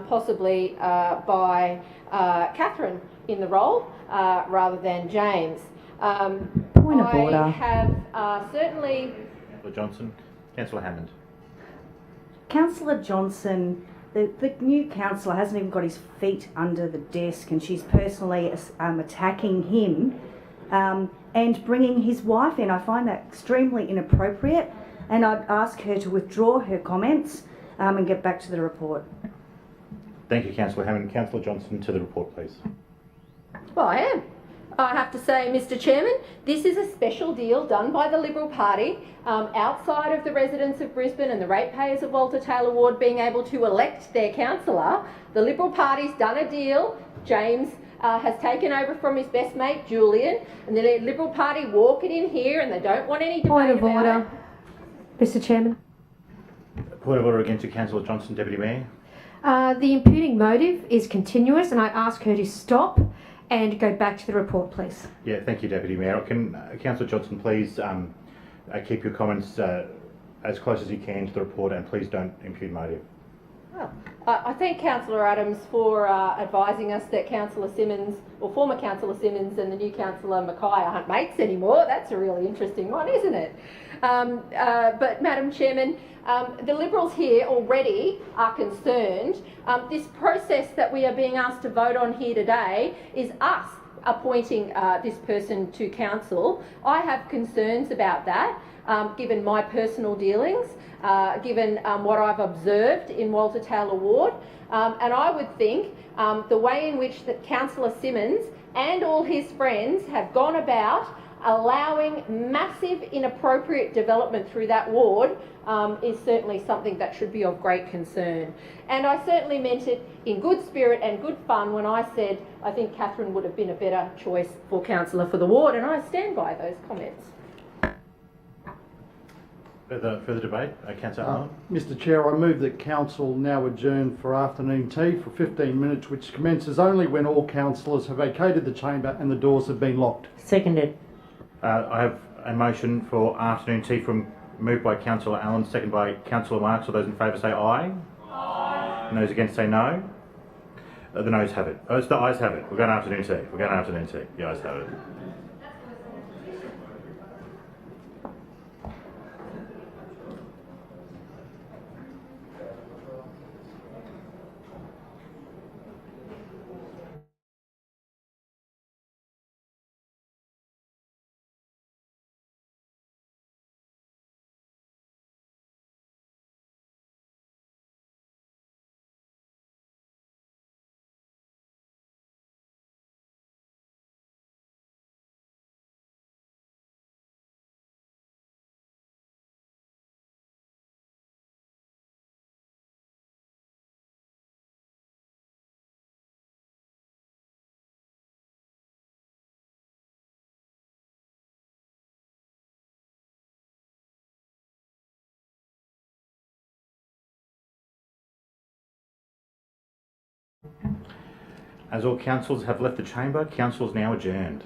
possibly by Catherine in the role rather than James. Point of order. I have certainly... Councillor Johnson. Councillor Hammond. Councillor Johnson, the new councillor hasn't even got his feet under the desk, and she's personally attacking him and bringing his wife in. I find that extremely inappropriate, and I'd ask her to withdraw her comments and get back to the report. Thank you, Councillor Hammond. Councillor Johnson, to the report, please. Well, I am. I have to say, Mr. Chairman, this is a special deal done by the Liberal Party outside of the residents of Brisbane and the ratepayers of Walter Taylor Ward being able to elect their councillor. The Liberal Party's done a deal. James has taken over from his best mate, Julian, and the Liberal Party walk it in here and they don't want any debate Point of about order. Mr. Chairman. Point of order again to Councillor Johnson, Deputy Mayor. The impugning motive is continuous, and I ask her to stop and go back to the report, please. Yeah, thank you, Deputy Mayor. Can Councillor Johnson please keep your comments as close as you can to the report, and please don't impugn motive. Well, I thank Councillor Adams for advising us that Councillor Simmons, or former Councillor Simmons, and the new Councillor Mackay aren't mates anymore. That's a really interesting one, isn't it? But Madam Chairman, the Liberals here already are concerned. This process that we are being asked to vote on here today is us appointing this person to council. I have concerns about that, given my personal dealings, given what I've observed in Walter Taylor Ward, and I would think the way in which that Councillor Simmons and all his friends have gone about allowing massive inappropriate development through that ward is certainly something that should be of great concern. And I certainly meant it in good spirit and good fun when I said I think Catherine would have been a better choice for councillor for the ward, and I stand by those comments. Further debate? Councillor Allen? Mr Chair, I move that council now adjourn for afternoon tea for 15 minutes, which commences only when all councillors have vacated the chamber and the doors have been locked. Seconded. I have a motion for afternoon tea moved by Councillor Allen, seconded by Councillor Marx. All those in favour say aye. Aye. And those against say no. The noes have it. Oh, the ayes have it. We're going to afternoon tea. We're going to afternoon tea. The ayes have it. As all councillors have left the chamber, council is now adjourned.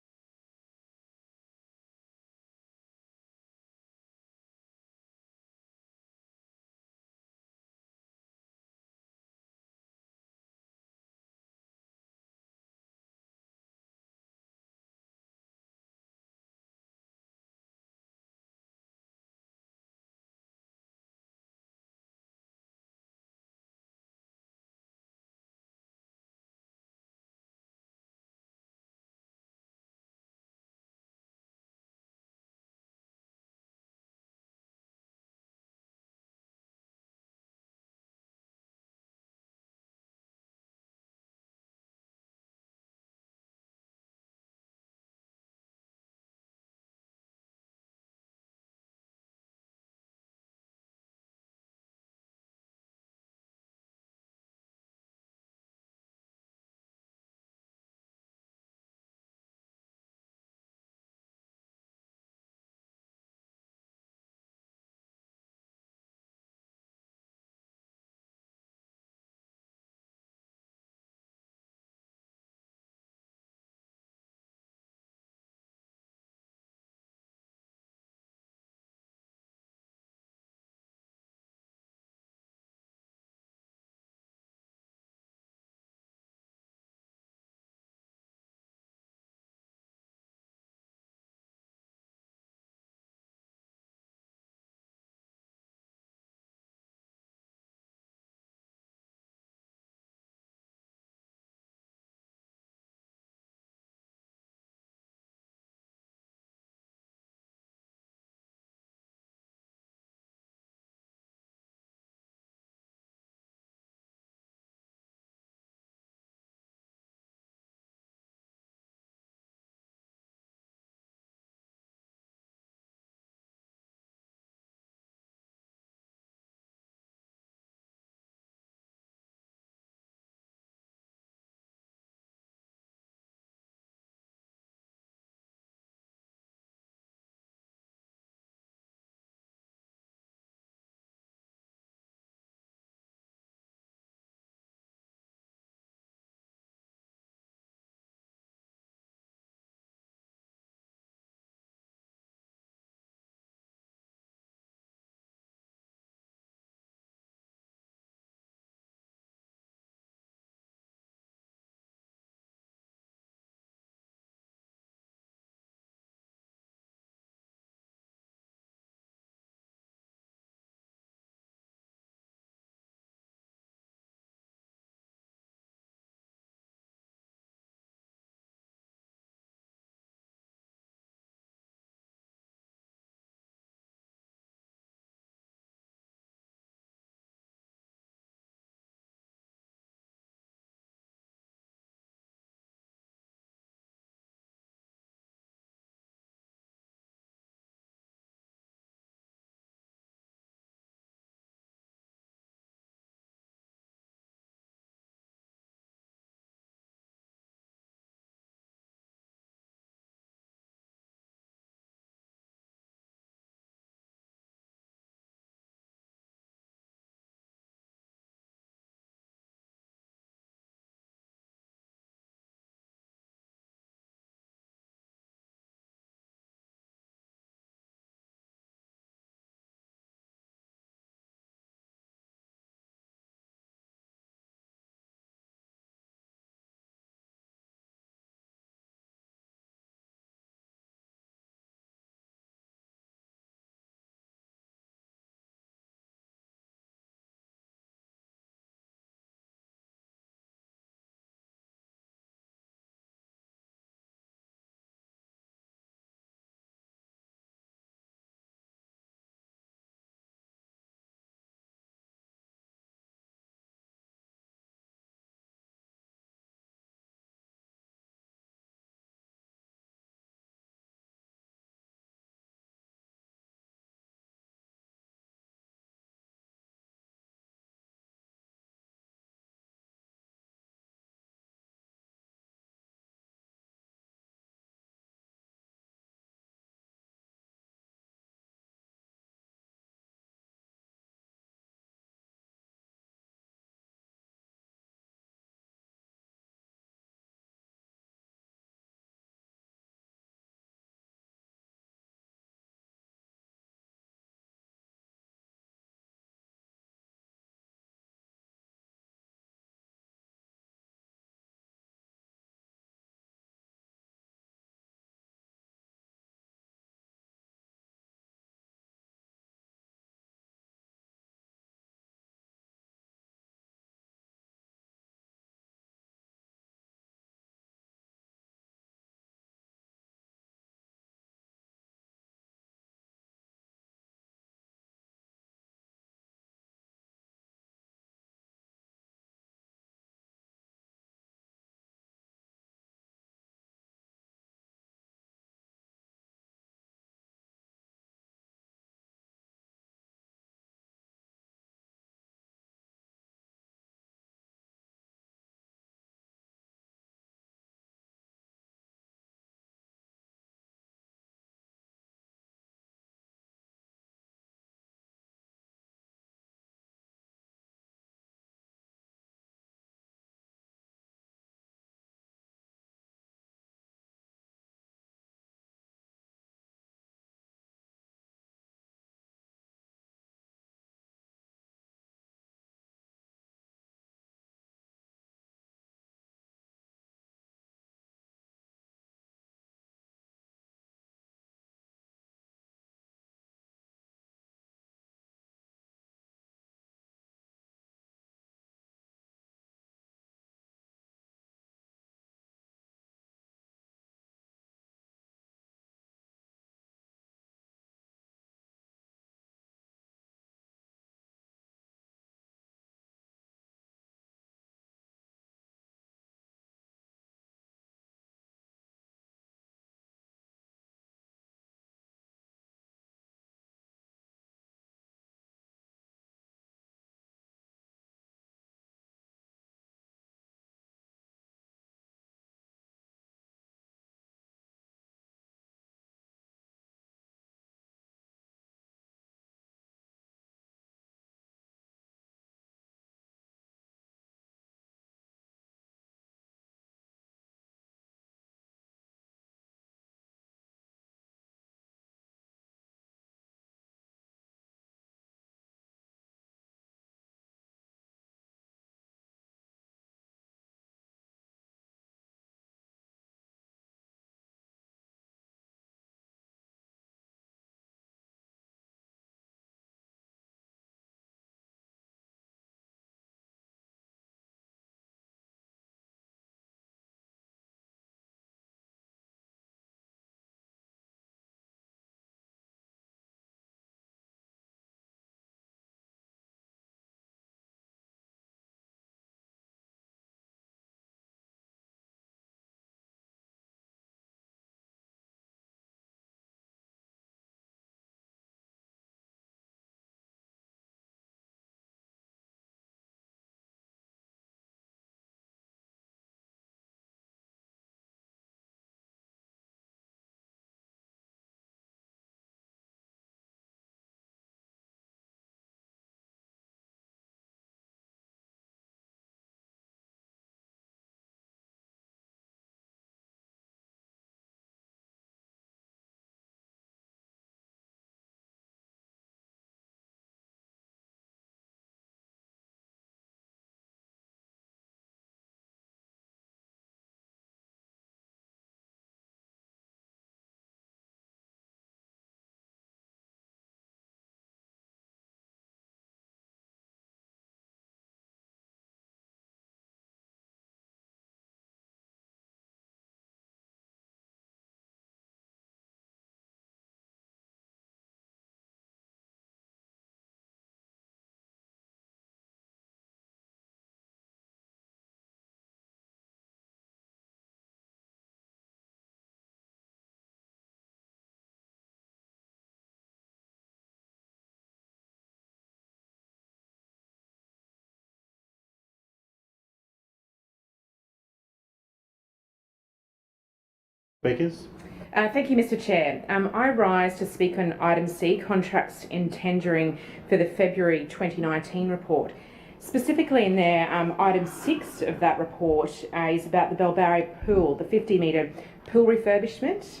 Speakers? Thank you, Mr. Chair. I rise to speak on item C, contracts in tendering for the February 2019 report. Specifically in there, item 6 of that report is about the Belbarry Pool, the 50-metre pool refurbishment,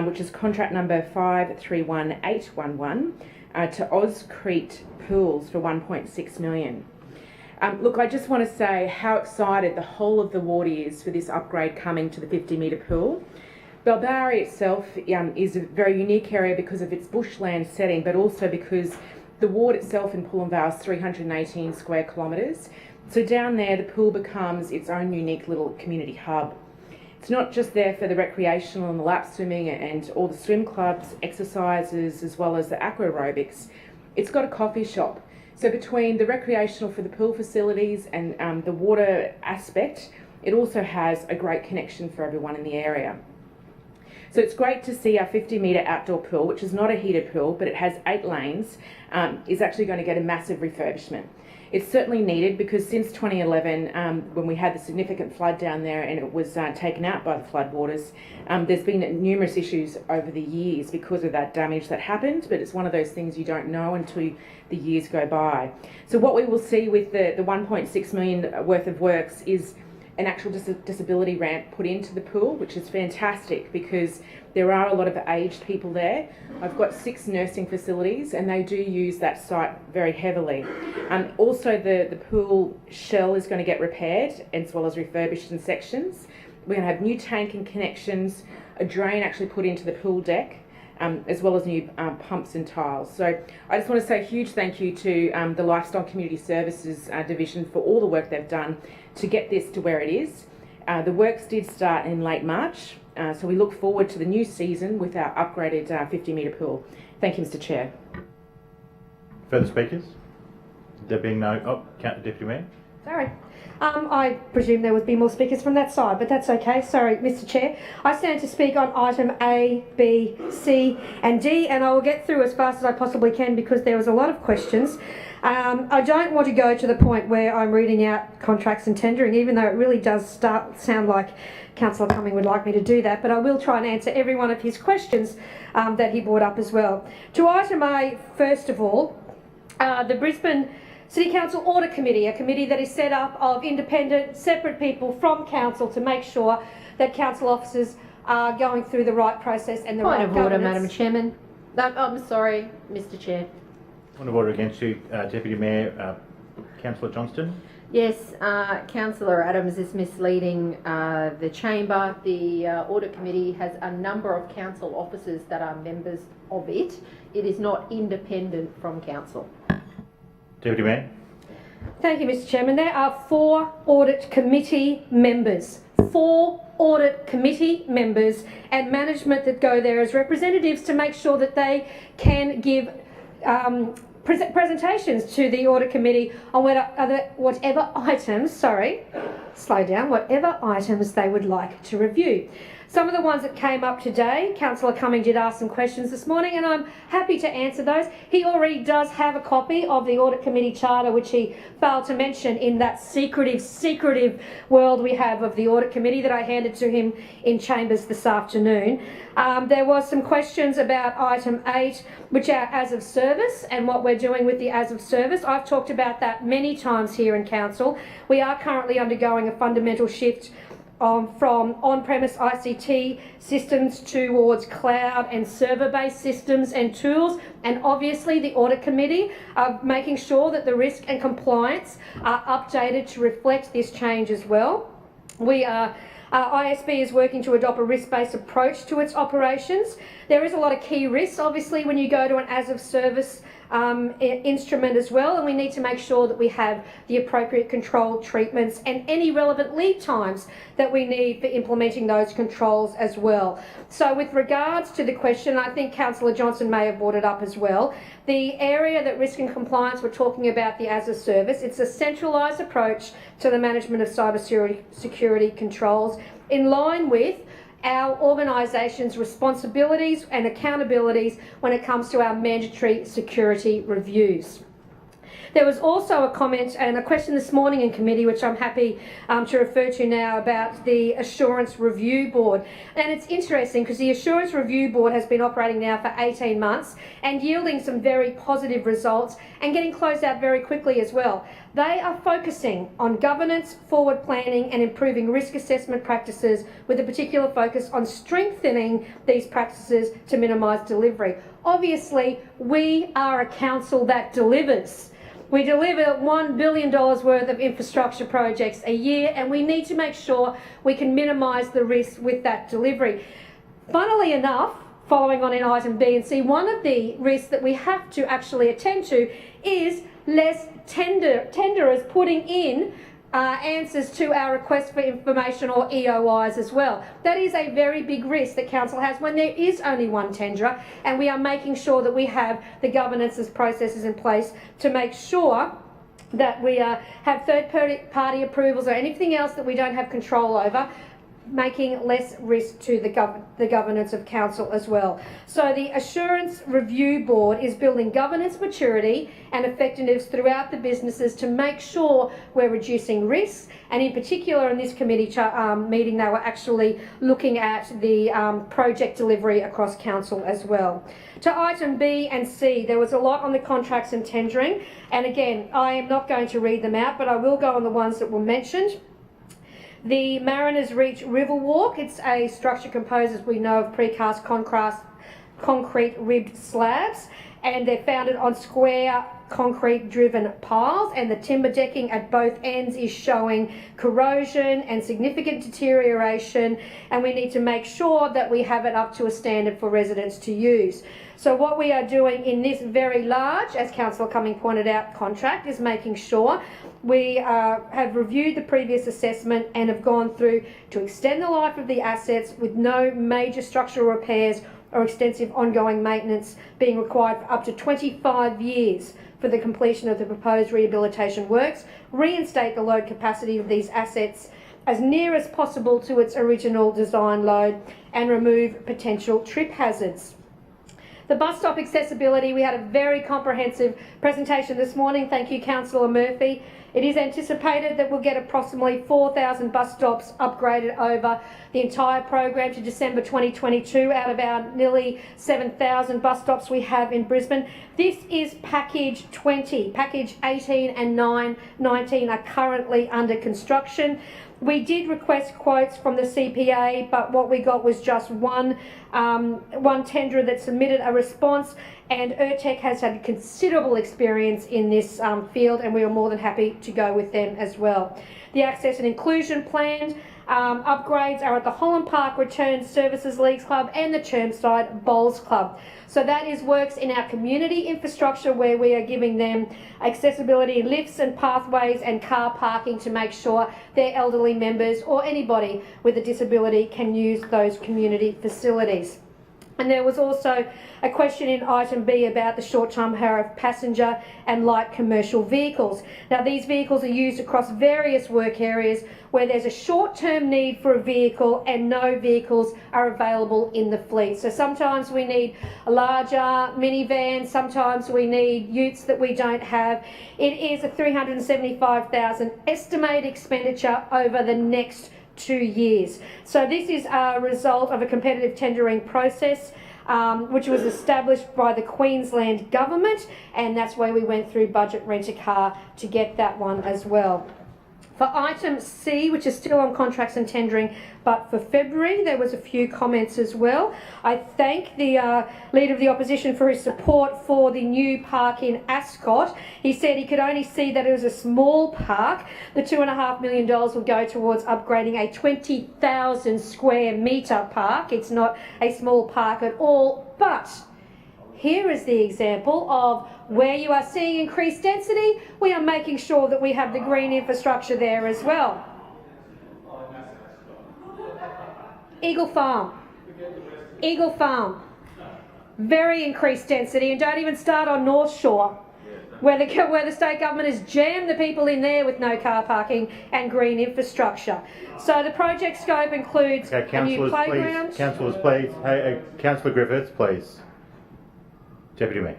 which is contract number 531811 to Auscrete Pools for $1.6 million. Look, I just want to say how excited the whole of the ward is for this upgrade coming to the 50-metre pool. Belbarry itself is a very unique area because of its bushland setting, but also because the ward itself in Pullen Vale is 318 square kilometres. So down there, the pool becomes its own unique little community hub. It's not just there for the recreational and the lap swimming and all the swim clubs, exercises, as well as the aqua aerobics. It's got a coffee shop. So between the recreational for the pool facilities and the water aspect, it also has a great connection for everyone in the area. So it's great to see our 50-metre outdoor pool, which is not a heated pool, but it has 8 lanes, is actually going to get a massive refurbishment. It's certainly needed because since 2011, when we had the significant flood down there and it was taken out by the floodwaters, there's been numerous issues over the years because of that damage that happened, but it's one of those things you don't know until the years go by. So what we will see with the $1.6 million worth of works is an actual disability ramp put into the pool, which is fantastic because there are a lot of aged people there. I've got 6 nursing facilities and they do use that site very heavily. Also the pool shell is going to get repaired as well as refurbished in sections. We're going to have new tank and connections, a drain actually put into the pool deck, as well as new pumps and tiles. So I just want to say a huge thank you to the Lifestyle Community Services Division for all the work they've done to get this to where it is. The works did start in late March, so we look forward to the new season with our upgraded 50-metre pool. Thank you, Mr. Chair. Further speakers? There being no... Deputy Mayor? Sorry. I presume there would be more speakers from that side, but that's okay. Sorry, Mr. Chair. I stand to speak on item A, B, C and D, and I will get through as fast as I possibly can because there was a lot of questions. I don't want to go to the point where I'm reading out contracts and tendering, even though it really does sound like Councillor Cumming would like me to do that, but I will try and answer every one of his questions that he brought up as well. To item A, first of all, the Brisbane City Council Audit Committee, a committee that is set up of independent, separate people from Council to make sure that Council officers are going through the right process and the right governance. Point of order, Madam Chairman. I'm sorry, Mr. Chair. Point of order against you, Deputy Mayor. Councillor Johnston. Yes, Councillor Adams is misleading the chamber. The Audit Committee has a number of council officers that are members of it. It is not independent from council. Deputy Mayor. Thank you, Mr. Chairman. There are 4 Audit Committee members. 4 Audit Committee members and management that go there as representatives to make sure that they can give presentations to the Audit Committee on whatever items, whatever items they would like to review. Some of the ones that came up today, Councillor Cumming did ask some questions this morning and I'm happy to answer those. He already does have a copy of the Audit Committee Charter, which he failed to mention in that secretive world we have of the Audit Committee that I handed to him in chambers this afternoon. There was some questions about item 8, which are as of service and what we're doing with the as of service. I've talked about that many times here in Council. We are currently undergoing a fundamental shift from on-premise ICT systems towards cloud and server-based systems and tools, and obviously the Audit Committee are making sure that the risk and compliance are updated to reflect this change as well. ISB is working to adopt a risk-based approach to its operations. There is a lot of key risks, obviously, when you go to an as-of-service instrument as well, and we need to make sure that we have the appropriate control treatments and any relevant lead times that we need for implementing those controls as well. So with regards to the question, I think Councillor Johnson may have brought it up as well, the area that risk and compliance we're talking about, the as a service, it's a centralised approach to the management of cyber security controls in line with our organisation's responsibilities and accountabilities when it comes to our mandatory security reviews. There was also a comment and a question this morning in committee, which I'm happy to refer to now, about the Assurance Review Board. And it's interesting because the Assurance Review Board has been operating now for 18 months and yielding some very positive results and getting closed out very quickly as well. They are focusing on governance, forward planning and improving risk assessment practices with a particular focus on strengthening these practices to minimise delivery. Obviously, we are a council that delivers. We deliver $1 billion worth of infrastructure projects a year, and we need to make sure we can minimise the risk with that delivery. Funnily enough, following on in item B and C, one of the risks that we have to actually attend to is less tenderers putting in answers to our request for information or EOIs as well. That is a very big risk that council has when there is only one tenderer, and we are making sure that we have the governance processes in place to make sure that we have third-party approvals or anything else that we don't have control over, making less risk to the governance of council as well. So the Assurance Review Board is building governance maturity and effectiveness throughout the businesses to make sure we're reducing risks, and in particular in this committee meeting they were actually looking at the project delivery across council as well. To item B and C, there was a lot on the contracts and tendering, and again I am not going to read them out, but I will go on the ones that were mentioned. The Mariners Reach Riverwalk, it's a structure composed, as we know, of precast concrete ribbed slabs, and they're founded on square concrete driven piles, and the timber decking at both ends is showing corrosion and significant deterioration, and we need to make sure that we have it up to a standard for residents to use. So what we are doing in this very large, as Councillor Cumming pointed out, contract is making sure we have reviewed the previous assessment and have gone through to extend the life of the assets with no major structural repairs or extensive ongoing maintenance being required for up to 25 years for the completion of the proposed rehabilitation works, reinstate the load capacity of these assets as near as possible to its original design load, and remove potential trip hazards. The bus stop accessibility, we had a very comprehensive presentation this morning. Thank you, Councillor Murphy. It is anticipated that we'll get approximately 4,000 bus stops upgraded over the entire program to December 2022 out of our nearly 7,000 bus stops we have in Brisbane. This is package 20. Package 18 and 19 are currently under construction. We did request quotes from the CPA, but what we got was just one tenderer that submitted a response, and Urtec has had considerable experience in this field, and we are more than happy to go with them as well. The access and inclusion plan upgrades are at the Holland Park Return Services Leagues Club and the Chermside Bowls Club. So that is works in our community infrastructure where we are giving them accessibility lifts and pathways and car parking to make sure their elderly members or anybody with a disability can use those community facilities. And there was also a question in item B about the short-term hire of passenger and light commercial vehicles. Now, these vehicles are used across various work areas where there's a short-term need for a vehicle and no vehicles are available in the fleet. So sometimes we need a larger minivan, sometimes we need utes that we don't have. It is a $375,000 estimated expenditure over the next 2 years. So this is a result of a competitive tendering process which was established by the Queensland Government, and that's why we went through Budget Rent-A-Car to get that one as well. For item C, which is still on contracts and tendering, but for February, there was a few comments as well. I thank the Leader of the Opposition for his support for the new park in Ascot. He said he could only see that it was a small park. The $2.5 million will go towards upgrading a 20,000 square metre park. It's not a small park at all, but here is the example of where you are seeing increased density, we are making sure that we have the green infrastructure there as well. Eagle Farm. Eagle Farm. Very increased density, and don't even start on North Shore, where the state government has jammed the people in there with no car parking and green infrastructure. So the project scope includes a new playground. Councillors, please. Hey, Councillor Griffiths, please. Deputy Mayor.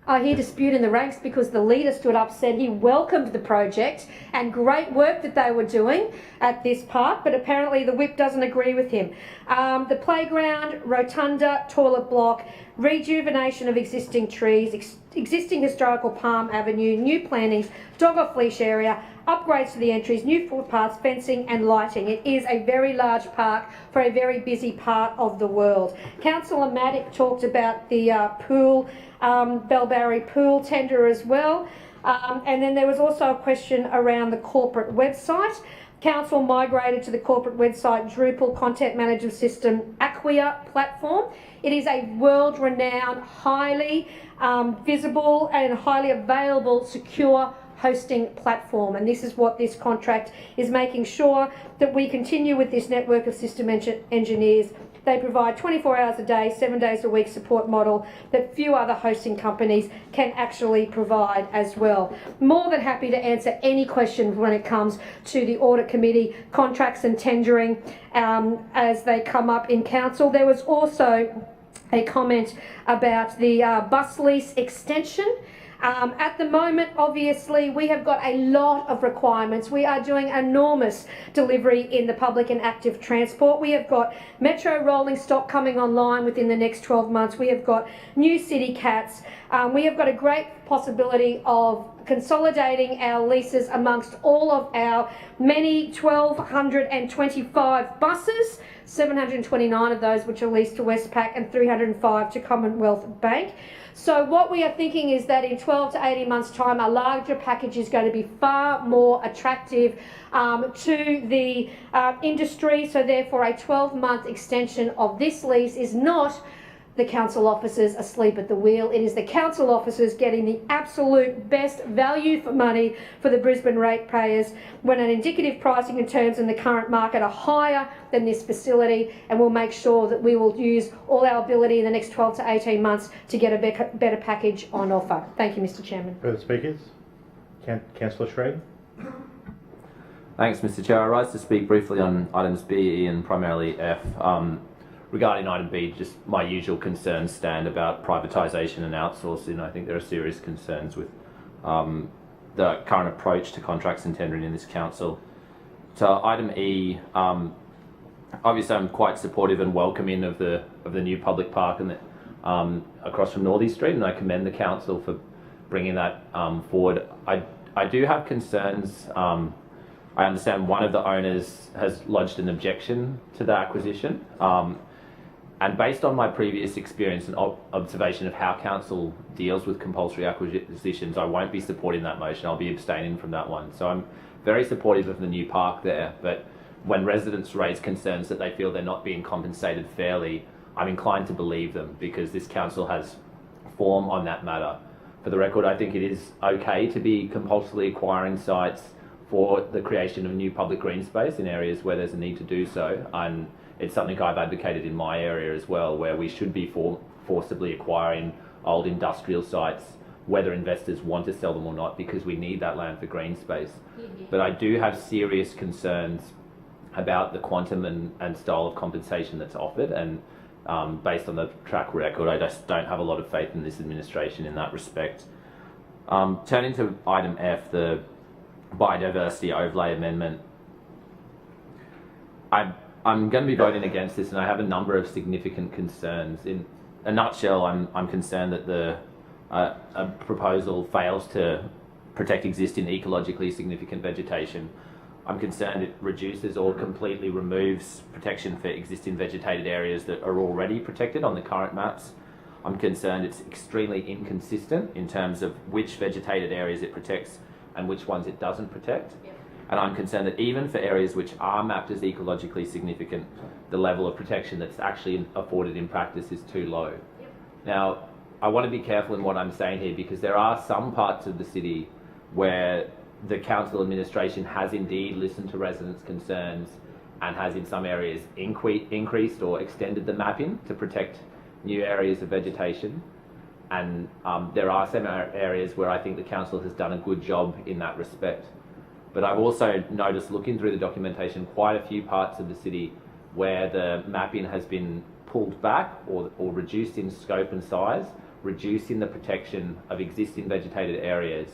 I hear dispute in the ranks because the leader stood up, said he welcomed the project and great work that they were doing at this park, but apparently the whip doesn't agree with him. The playground, rotunda, toilet block, rejuvenation of existing trees, existing historical Palm Avenue, new plantings, dog off-leash area, upgrades to the entries, new footpaths, fencing and lighting. It is a very large park for a very busy part of the world. Councillor Maddock talked about the pool, Bellbarry pool tender as well. And then there was also a question around the corporate website. Council migrated to the corporate website Drupal content management system Acquia platform. It is a world-renowned, highly visible and highly available, secure hosting platform, and this is what this contract is making sure that we continue with this network of system engineers. They provide 24 hours a day, 7 days a week support model that few other hosting companies can actually provide as well. More than happy to answer any questions when it comes to the audit committee, contracts and tendering as they come up in council. There was also a comment about the bus lease extension. At the moment, obviously, we have got a lot of requirements. We are doing enormous delivery in the public and active transport. We have got metro rolling stock coming online within the next 12 months. We have got new city cats. We have got a great possibility of consolidating our leases amongst all of our many 1,225 buses, 729 of those which are leased to Westpac and 305 to Commonwealth Bank. So what we are thinking is that in 12 to 18 months' time, a larger package is going to be far more attractive to the industry. So therefore, a 12-month extension of this lease is not the council officers asleep at the wheel. It is the council officers getting the absolute best value for money for the Brisbane ratepayers when an indicative pricing and terms in the current market are higher than this facility, and we'll make sure that we will use all our ability in the next 12 to 18 months to get a better package on offer. Thank you, Mr Chairman. Further speakers? Councillor Schrader. Thanks, Mr Chair. I rise to speak briefly on items B, E and primarily F. Regarding item B, just my usual concerns stand about privatisation and outsourcing. I think there are serious concerns with the current approach to contracts and tendering in this council. So item E, obviously I'm quite supportive and welcoming of the new public park and across from Northey Street, and I commend the council for bringing that forward. I do have concerns. I understand one of the owners has lodged an objection to the acquisition. And based on my previous experience and observation of how council deals with compulsory acquisitions, I won't be supporting that motion. I'll be abstaining from that one. So I'm very supportive of the new park there, but when residents raise concerns that they feel they're not being compensated fairly, I'm inclined to believe them because this council has form on that matter. For the record, I think it is okay to be compulsorily acquiring sites for the creation of new public green space in areas where there's a need to do so. And it's something I've advocated in my area as well, where we should be forcibly acquiring old industrial sites, whether investors want to sell them or not, because we need that land for green space. But I do have serious concerns about the quantum and style of compensation that's offered, and based on the track record, I just don't have a lot of faith in this administration in that respect. Turning to item F, the biodiversity overlay amendment, I'm going to be voting against this, and I have a number of significant concerns. In a nutshell, I'm concerned that a proposal fails to protect existing ecologically significant vegetation. I'm concerned it reduces or completely removes protection for existing vegetated areas that are already protected on the current maps. I'm concerned it's extremely inconsistent in terms of which vegetated areas it protects and which ones it doesn't protect. And I'm concerned that even for areas which are mapped as ecologically significant, the level of protection that's actually afforded in practice is too low. Now, I want to be careful in what I'm saying here because there are some parts of the city where the council administration has indeed listened to residents' concerns and has in some areas increased or extended the mapping to protect new areas of vegetation. And there are some areas where I think the council has done a good job in that respect. But I've also noticed, looking through the documentation, quite a few parts of the city where the mapping has been pulled back or reduced in scope and size, reducing the protection of existing vegetated areas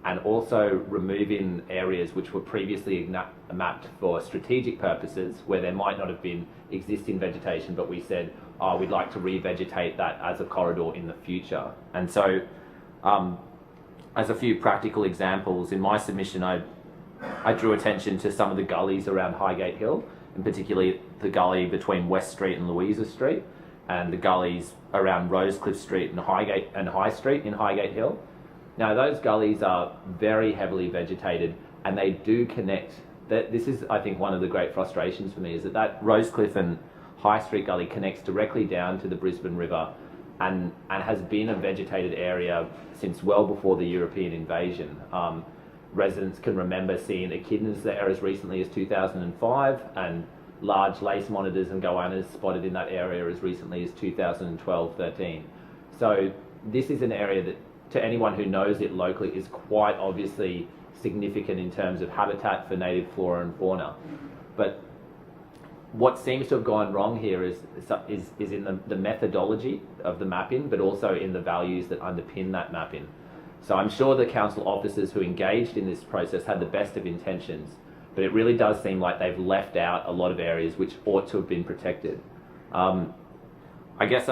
and also removing areas which were previously mapped for strategic purposes where there might not have been existing vegetation, but we said, oh, we'd like to revegetate that as a corridor in the future. And so, as a few practical examples, in my submission I drew attention to some of the gullies around Highgate Hill, and particularly the gully between West Street and Louisa Street, and the gullies around Rosecliffe Street and High Street in Highgate Hill. Now those gullies are very heavily vegetated and they do connect. This is, I think, one of the great frustrations for me, is that Rosecliffe and High Street gully connects directly down to the Brisbane River and has been a vegetated area since well before the European invasion. Residents can remember seeing echidnas there as recently as 2005 and large lace monitors and goannas spotted in that area as recently as 2012-13. So this is an area that, to anyone who knows it locally, is quite obviously significant in terms of habitat for native flora and fauna. But what seems to have gone wrong here is in the methodology of the mapping, but also in the values that underpin that mapping. So I'm sure the council officers who engaged in this process had the best of intentions, but it really does seem like they've left out a lot of areas which ought to have been protected. I guess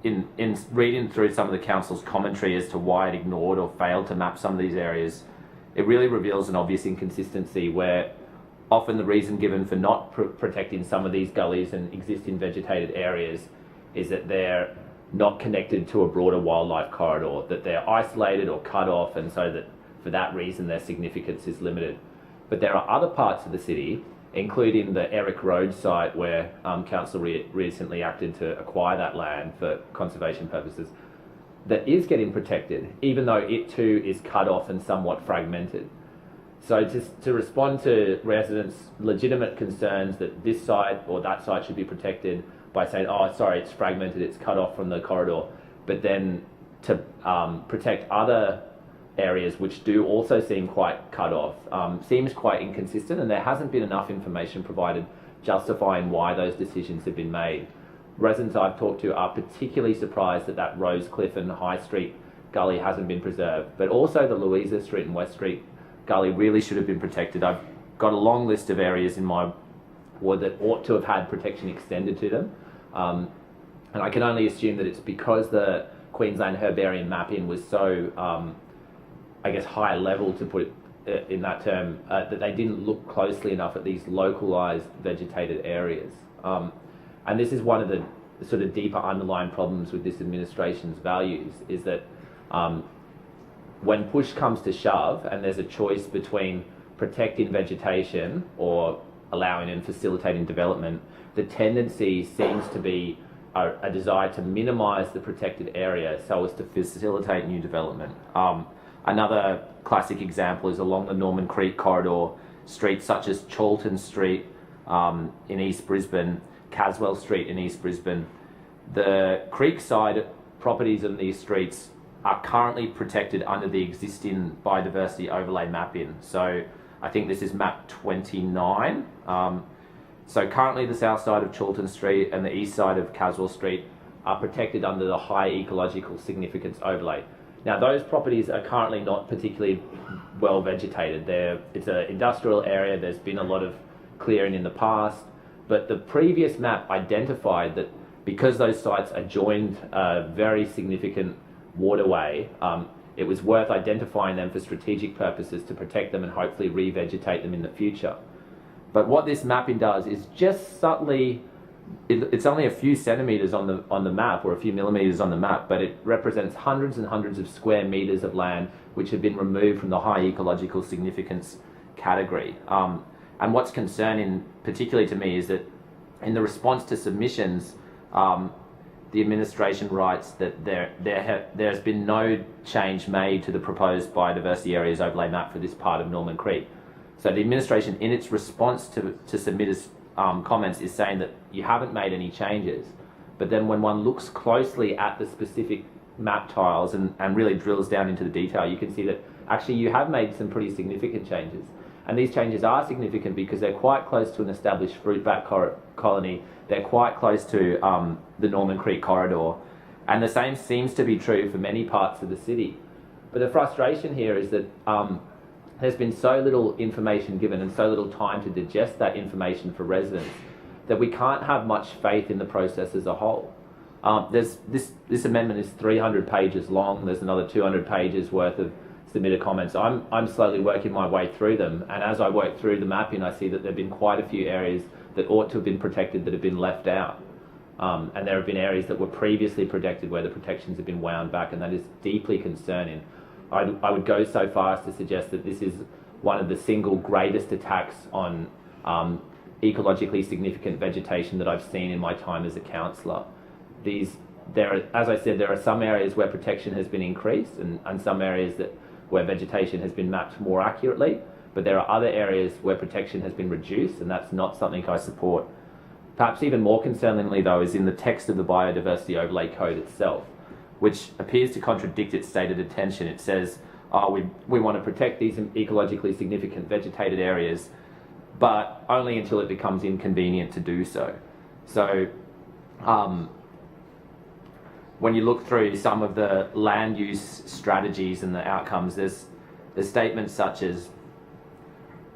in reading through some of the council's commentary as to why it ignored or failed to map some of these areas, it really reveals an obvious inconsistency where often the reason given for not protecting some of these gullies and existing vegetated areas is that they're not connected to a broader wildlife corridor, that they're isolated or cut off, and so that for that reason their significance is limited. But there are other parts of the city, including the Eric Road site where council recently acted to acquire that land for conservation purposes, that is getting protected, even though it too is cut off and somewhat fragmented. So to respond to residents' legitimate concerns that this site or that site should be protected by saying, oh, sorry, it's fragmented, it's cut off from the corridor, but then to protect other areas which do also seem quite cut off, seems quite inconsistent, and there hasn't been enough information provided justifying why those decisions have been made. Residents I've talked to are particularly surprised that Rosecliffe and High Street gully hasn't been preserved, but also the Louisa Street and West Street gully really should have been protected. I've got a long list of areas in my ward that ought to have had protection extended to them, and I can only assume that it's because the Queensland herbarium mapping was so I guess high level, to put it in that term, that they didn't look closely enough at these localised vegetated areas. And this is one of the sort of deeper underlying problems with this administration's values, is that when push comes to shove and there's a choice between protecting vegetation or allowing and facilitating development, the tendency seems to be a desire to minimise the protected area so as to facilitate new development. Another classic example is along the Norman Creek corridor, streets such as Chalton Street in East Brisbane, Caswell Street in East Brisbane. The Creekside properties in these streets are currently protected under the existing biodiversity overlay mapping. So I think this is map 29. So currently the south side of Chalton Street and the east side of Caswell Street are protected under the high ecological significance overlay. Now those properties are currently not particularly well vegetated. It's an industrial area, there's been a lot of clearing in the past, but the previous map identified that because those sites adjoined a very significant waterway, it was worth identifying them for strategic purposes to protect them and hopefully revegetate them in the future. But what this mapping does is just subtly, it's only a few centimetres on the map, or a few millimetres on the map, but it represents hundreds and hundreds of square metres of land which have been removed from the high ecological significance category. And what's concerning, particularly to me, is that in the response to submissions, the administration writes that there's been no change made to the proposed biodiversity areas overlay map for this part of Norman Creek. So the administration, in its response to submitters' comments, is saying that you haven't made any changes. But then when one looks closely at the specific map tiles and really drills down into the detail, you can see that actually you have made some pretty significant changes. And these changes are significant because they're quite close to an established fruit bat colony. They're quite close to the Norman Creek corridor. And the same seems to be true for many parts of the city. But the frustration here is that there's been so little information given and so little time to digest that information for residents that we can't have much faith in the process as a whole. This amendment is 300 pages long. There's another 200 pages worth of submitted comments. I'm slowly working my way through them, and as I work through the mapping, I see that there have been quite a few areas that ought to have been protected that have been left out. And there have been areas that were previously protected where the protections have been wound back, and that is deeply concerning. I would go so far as to suggest that this is one of the single greatest attacks on ecologically significant vegetation that I've seen in my time as a councillor. As I said, there are some areas where protection has been increased and some areas where vegetation has been mapped more accurately, but there are other areas where protection has been reduced, and that's not something I support. Perhaps even more concerningly, though, is in the text of the Biodiversity Overlay Code itself, which appears to contradict its stated intention. It says, we want to protect these ecologically significant vegetated areas, but only until it becomes inconvenient to do so. So, when you look through some of the land use strategies and the outcomes, there's statements such as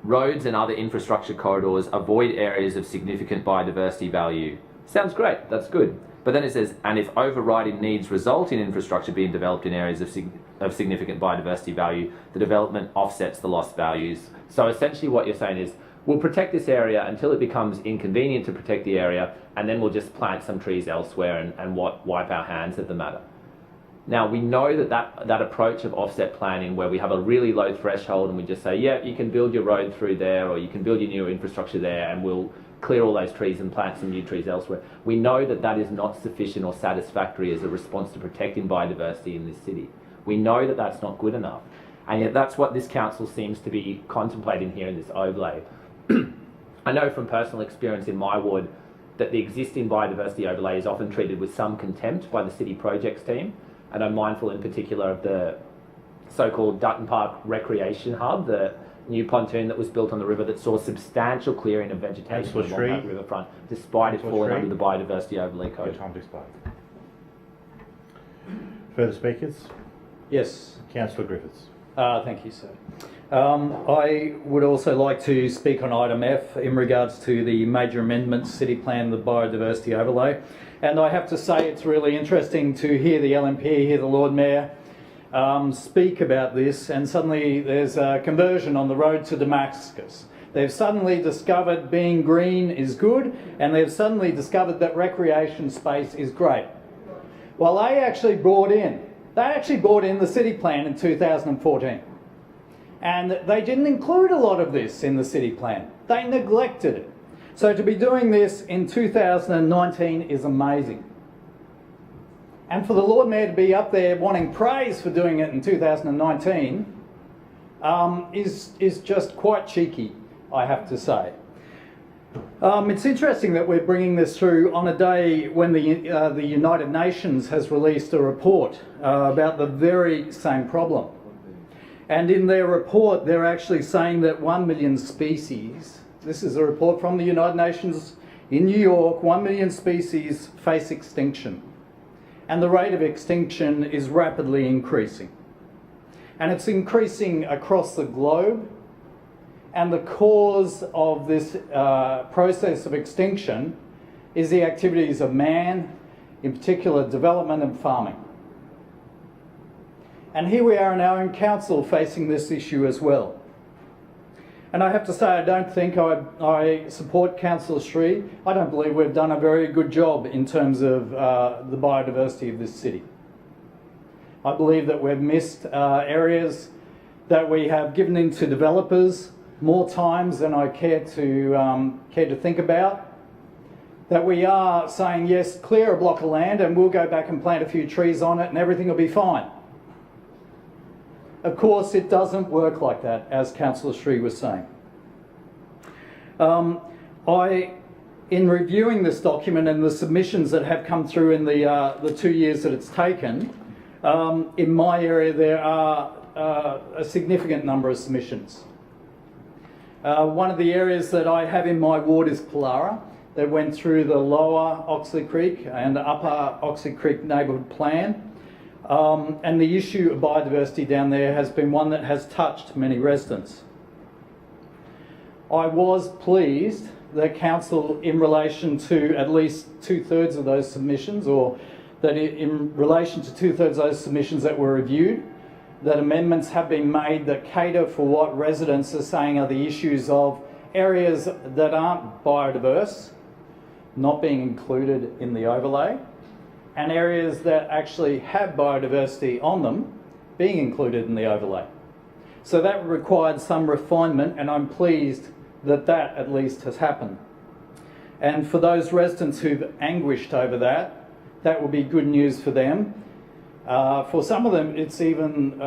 roads and other infrastructure corridors avoid areas of significant biodiversity value. Sounds great, that's good. But then it says, and if overriding needs result in infrastructure being developed in areas of significant biodiversity value, the development offsets the lost values. So essentially what you're saying is, we'll protect this area until it becomes inconvenient to protect the area, and then we'll just plant some trees elsewhere and wipe our hands of the matter. Now, we know that approach of offset planning, where we have a really low threshold and we just say, yeah, you can build your road through there, or you can build your new infrastructure there, and we'll clear all those trees and plant some new trees elsewhere. We know that is not sufficient or satisfactory as a response to protecting biodiversity in this city. We know that that's not good enough. And yet that's what this council seems to be contemplating here in this overlay. I know from personal experience in my ward that the existing biodiversity overlay is often treated with some contempt by the city projects team, and I'm mindful in particular of the so-called Dutton Park Recreation Hub, the new pontoon that was built on the river that saw substantial clearing of vegetation along that riverfront, despite it falling under the biodiversity overlay code. Your time to explain. Further speakers? Yes. Councillor Griffiths. Thank you, sir. I would also like to speak on item F in regards to the major amendments, city plan, the biodiversity overlay. And I have to say it's really interesting to hear the LNP, hear the Lord Mayor speak about this, and suddenly there's a conversion on the road to Damascus. They've suddenly discovered being green is good, and they've suddenly discovered that recreation space is great. Well, they actually brought in the city plan in 2014. And they didn't include a lot of this in the city plan. They neglected it. So to be doing this in 2019 is amazing. And for the Lord Mayor to be up there wanting praise for doing it in 2019 is just quite cheeky, I have to say. It's interesting that we're bringing this through on a day when the United Nations has released a report about the very same problem. And in their report, they're actually saying that 1 million species, this is a report from the United Nations in New York, 1 million species face extinction. And the rate of extinction is rapidly increasing. And it's increasing across the globe. And the cause of this process of extinction is the activities of man, in particular development and farming. And here we are in our own council facing this issue as well. And I have to say, I don't think I support Councillor Sri. I don't believe we've done a very good job in terms of the biodiversity of this city. I believe that we've missed areas that we have given into developers more times than I care to think about. That we are saying, yes, clear a block of land and we'll go back and plant a few trees on it and everything will be fine. Of course, it doesn't work like that, as Councillor Sri was saying. In reviewing this document and the submissions that have come through in the 2 years that it's taken, in my area there are a significant number of submissions. One of the areas that I have in my ward is Pollara. that went through the lower Oxley Creek and upper Oxley Creek neighbourhood plan. And the issue of biodiversity down there has been one that has touched many residents. I was pleased that Council, in relation to at least 2/3 of those submissions, or that in relation to 2/3 of those submissions that were reviewed, that amendments have been made that cater for what residents are saying are the issues of areas that aren't biodiverse not being included in the overlay, and areas that actually have biodiversity on them being included in the overlay. So that required some refinement, and I'm pleased that that at least has happened. And for those residents who've anguished over that, that will be good news for them. For some of them, it's even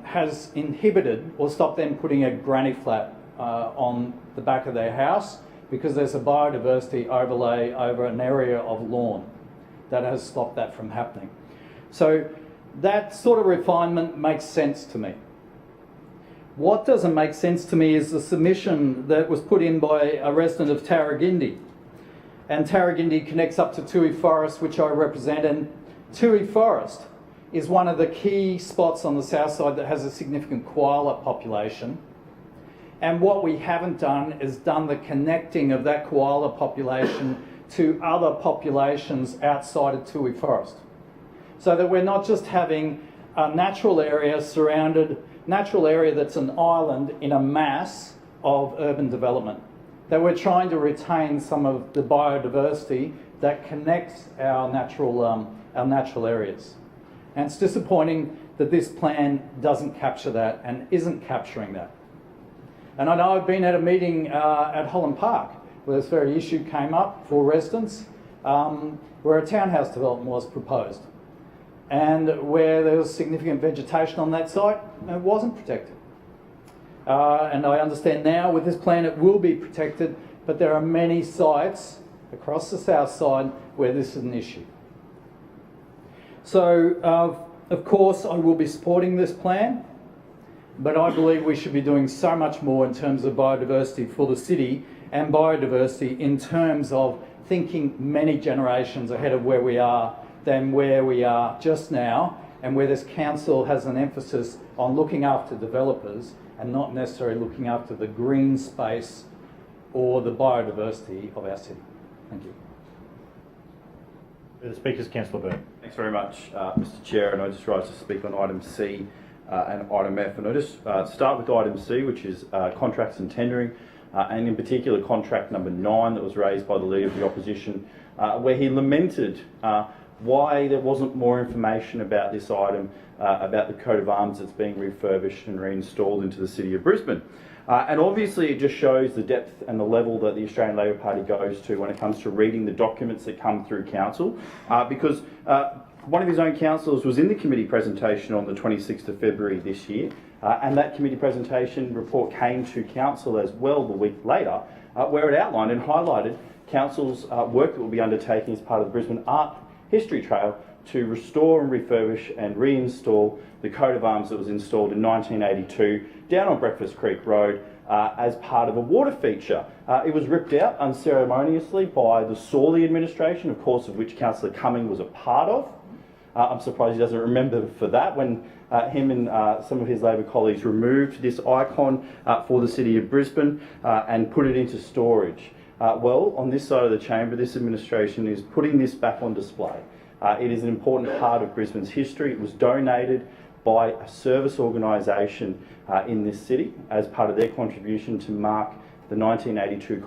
has inhibited or stopped them putting a granny flat on the back of their house, because there's a biodiversity overlay over an area of lawn that has stopped that from happening. So that sort of refinement makes sense to me. What doesn't make sense to me is the submission that was put in by a resident of Tarragindi. And Tarragindi connects up to Toohey Forest, which I represent, and Toohey Forest is one of the key spots on the south side that has a significant koala population. And what we haven't done is done the connecting of that koala population to other populations outside of Toohey Forest. So that we're not just having a natural area that's an island in a mass of urban development, that we're trying to retain some of the biodiversity that connects our natural areas. And it's disappointing that this plan doesn't capture that and isn't capturing that. And I know I've been at a meeting at Holland Park where this very issue came up for residents, where a townhouse development was proposed, and where there was significant vegetation on that site, and it wasn't protected. And I understand now with this plan it will be protected, but there are many sites across the south side where this is an issue. So, of course, I will be supporting this plan, but I believe we should be doing so much more in terms of biodiversity for the city, and biodiversity in terms of thinking many generations ahead of where we are than where we are just now, and where this council has an emphasis on looking after developers and not necessarily looking after the green space or the biodiversity of our city. Thank you. The Speaker's Councillor Byrne. Thanks very much, Mr Chair, and I just rise to speak on item C and item F. And I just start with item C, which is contracts and tendering, and in particular contract number 9 that was raised by the Leader of the Opposition, where he lamented why there wasn't more information about this item, about the coat of arms that's being refurbished and reinstalled into the City of Brisbane. And obviously it just shows the depth and the level that the Australian Labor Party goes to when it comes to reading the documents that come through Council, because one of his own councillors was in the committee presentation on the 26th of February this year, and that committee presentation report came to Council as well the week later, where it outlined and highlighted Council's work that will be undertaking as part of the Brisbane Art History Trail to restore and refurbish and reinstall the coat of arms that was installed in 1982 down on Breakfast Creek Road as part of a water feature. It was ripped out unceremoniously by the Sawley administration, of course, of which Councillor Cumming was a part of. I'm surprised he doesn't remember for that when him and some of his Labor colleagues removed this icon for the City of Brisbane and put it into storage. Well, on this side of the chamber, this administration is putting this back on display. It is an important part of Brisbane's history. It was donated by a service organisation in this city as part of their contribution to mark the 1982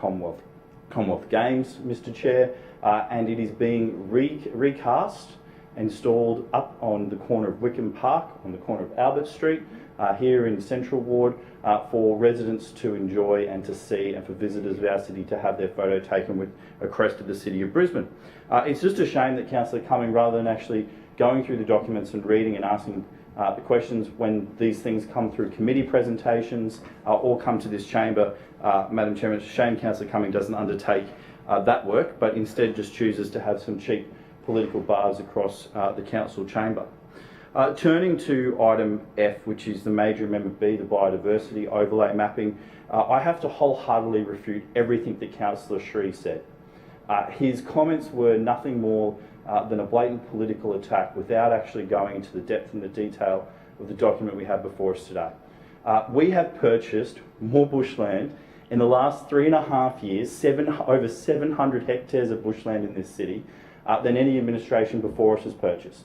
Commonwealth Games, Mr Chair, and it is being recast, installed up on the corner of Wickham Park, on the corner of Albert Street, here in Central Ward, for residents to enjoy and to see, and for visitors of our city to have their photo taken with a crest of the City of Brisbane. It's just a shame that Councillor Cumming, rather than actually going through the documents and reading and asking the questions when these things come through committee presentations or come to this chamber, Madam Chairman, it's a shame Councillor Cumming doesn't undertake that work, but instead just chooses to have some cheap political bars across the council chamber. Turning to item F, which is the Major Amendment B, the biodiversity overlay mapping, I have to wholeheartedly refute everything that Councillor Shree said. His comments were nothing more than a blatant political attack without actually going into the depth and the detail of the document we have before us today. We have purchased more bushland in the last 3.5 years, over 700 hectares of bushland in this city, than any administration before us has purchased.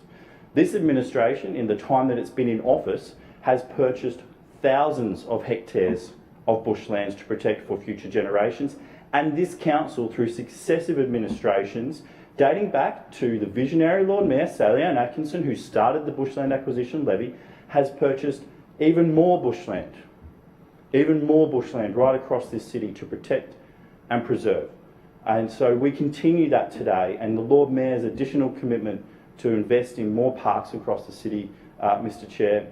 This administration, in the time that it's been in office, has purchased thousands of hectares of bushlands to protect for future generations, and this council, through successive administrations, dating back to the visionary Lord Mayor, Sally Ann Atkinson, who started the bushland acquisition levy, has purchased even more bushland right across this city to protect and preserve. And so we continue that today, and the Lord Mayor's additional commitment to invest in more parks across the city, Mr Chair,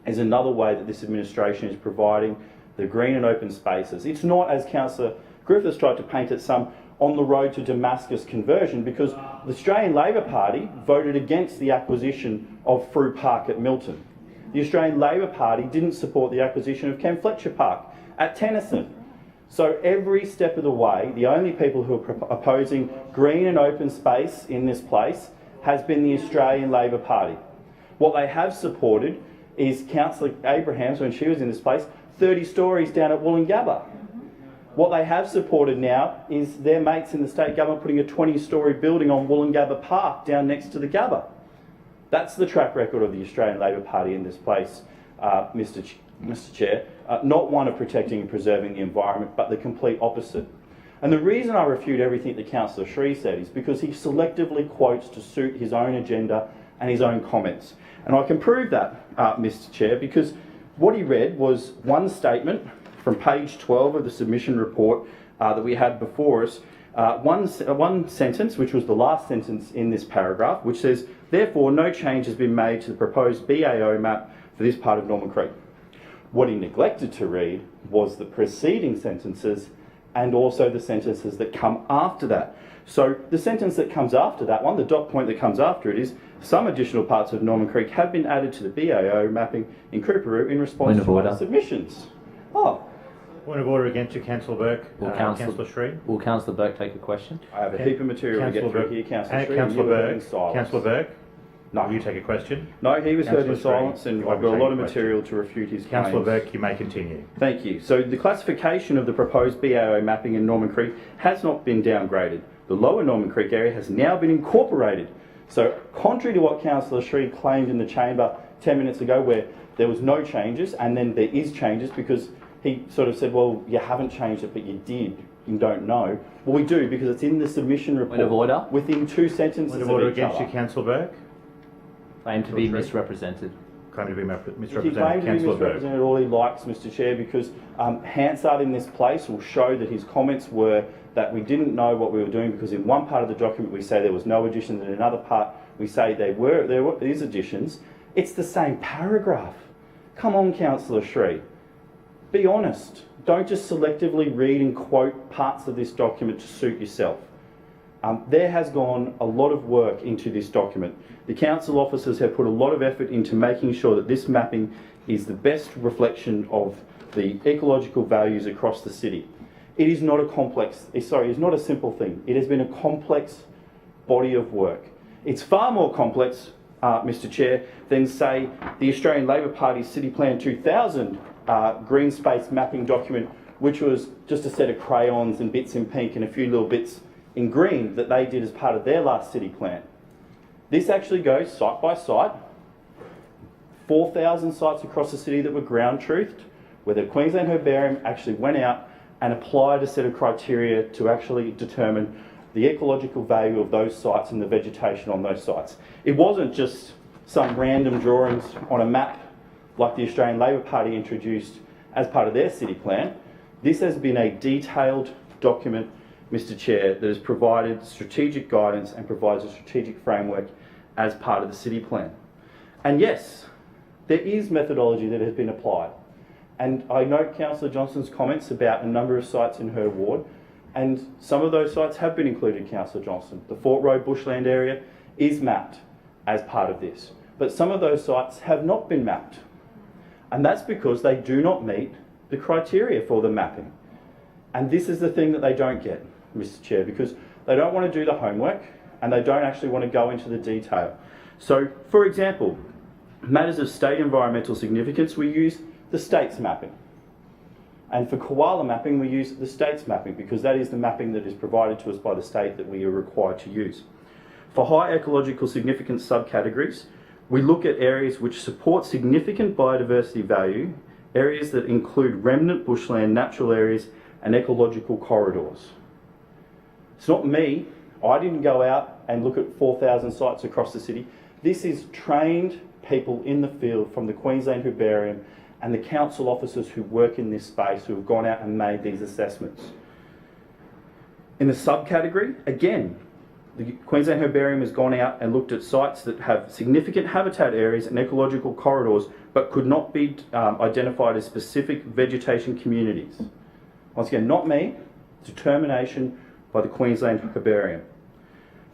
is another way that this administration is providing the green and open spaces. It's not, as Councillor Griffiths tried to paint it, some on the road to Damascus conversion, because the Australian Labor Party voted against the acquisition of Frew Park at Milton. The Australian Labor Party didn't support the acquisition of Ken Fletcher Park at Tennyson. So every step of the way, the only people who are opposing green and open space in this place has been the Australian Labor Party. What they have supported is Councillor Abrahams, when she was in this place, 30 stories down at Woolloongabba. What they have supported now is their mates in the state government putting a 20-storey building on Woolloongabba Park down next to the Gabba. That's the track record of the Australian Labor Party in this place, Mr Chair. Not one of protecting and preserving the environment, but the complete opposite. And the reason I refute everything that Councillor Shree said is because he selectively quotes to suit his own agenda and his own comments. And I can prove that, Mr Chair, because what he read was one statement from page 12 of the submission report that we had before us, one sentence, which was the last sentence in this paragraph, which says, therefore no change has been made to the proposed BAO map for this part of Norman Creek. What he neglected to read was the preceding sentences and also the sentences that come after that. So the sentence that comes after that one, the dot point that comes after it, is some additional parts of Norman Creek have been added to the BAO mapping in Coorparoo in response to our submissions. Oh. Point of order against you, Councillor Burke. Councillor Shree. Will Councillor Burke take a question? I have a heap of material to get through here, Councillor Shree. Councillor Burke. No. Will you take a question? No, he was heard in silence, and I've got a lot of material to refute his claims. Councillor Burke, you may continue. Thank you. So the classification of the proposed BAO mapping in Norman Creek has not been downgraded. The lower Norman Creek area has now been incorporated. So contrary to what Councillor Shree claimed in the chamber 10 minutes ago, where there was no changes, and then there is changes because he sort of said, well, you haven't changed it, but you did. You don't know. Well, we do, because it's in the submission report. Point of order. Within 2 sentences Point of order against you, Councillor Burke. Claim to be misrepresented. Claim to be misrepresented. He claimed to be misrepresented all he likes, Mr Chair, because Hansard in this place will show that his comments were that we didn't know what we were doing, because in one part of the document we say there was no additions, and in another part we say there is additions. It's the same paragraph. Come on, Councillor Shree. Be honest. Don't just selectively read and quote parts of this document to suit yourself. There has gone a lot of work into this document. The council officers have put a lot of effort into making sure that this mapping is the best reflection of the ecological values across the city. It is not it's not a simple thing. It has been a complex body of work. It's far more complex, Mr Chair, than, say, the Australian Labor Party's City Plan 2000 green space mapping document, which was just a set of crayons and bits in pink and a few little bits in green that they did as part of their last city plan. This actually goes site by site, 4,000 sites across the city that were ground truthed, where the Queensland Herbarium actually went out and applied a set of criteria to actually determine the ecological value of those sites and the vegetation on those sites. It wasn't just some random drawings on a map like the Australian Labor Party introduced as part of their city plan. This has been a detailed document, Mr Chair, that has provided strategic guidance and provides a strategic framework as part of the city plan. And yes, there is methodology that has been applied. And I note Councillor Johnston's comments about a number of sites in her ward, and some of those sites have been included, Councillor Johnston. The Fort Road bushland area is mapped as part of this, but some of those sites have not been mapped. And that's because they do not meet the criteria for the mapping. And this is the thing that they don't get, Mr Chair, because They don't want to do the homework, and they don't actually want to go into the detail. So, for example, matters of state environmental significance, we use the state's mapping. And for koala mapping, we use the state's mapping because that is the mapping that is provided to us by the state that we are required to use. For high ecological significance subcategories, we look at areas which support significant biodiversity value, areas that include remnant bushland, natural areas, and ecological corridors. It's not me. I didn't go out and look at 4,000 sites across the city. This is trained people in the field from the Queensland Herbarium and the council officers who work in this space who have gone out and made these assessments. In the subcategory, again, the Queensland Herbarium has gone out and looked at sites that have significant habitat areas and ecological corridors but could not be identified as specific vegetation communities. Once again, not me, determination by the Queensland Herbarium.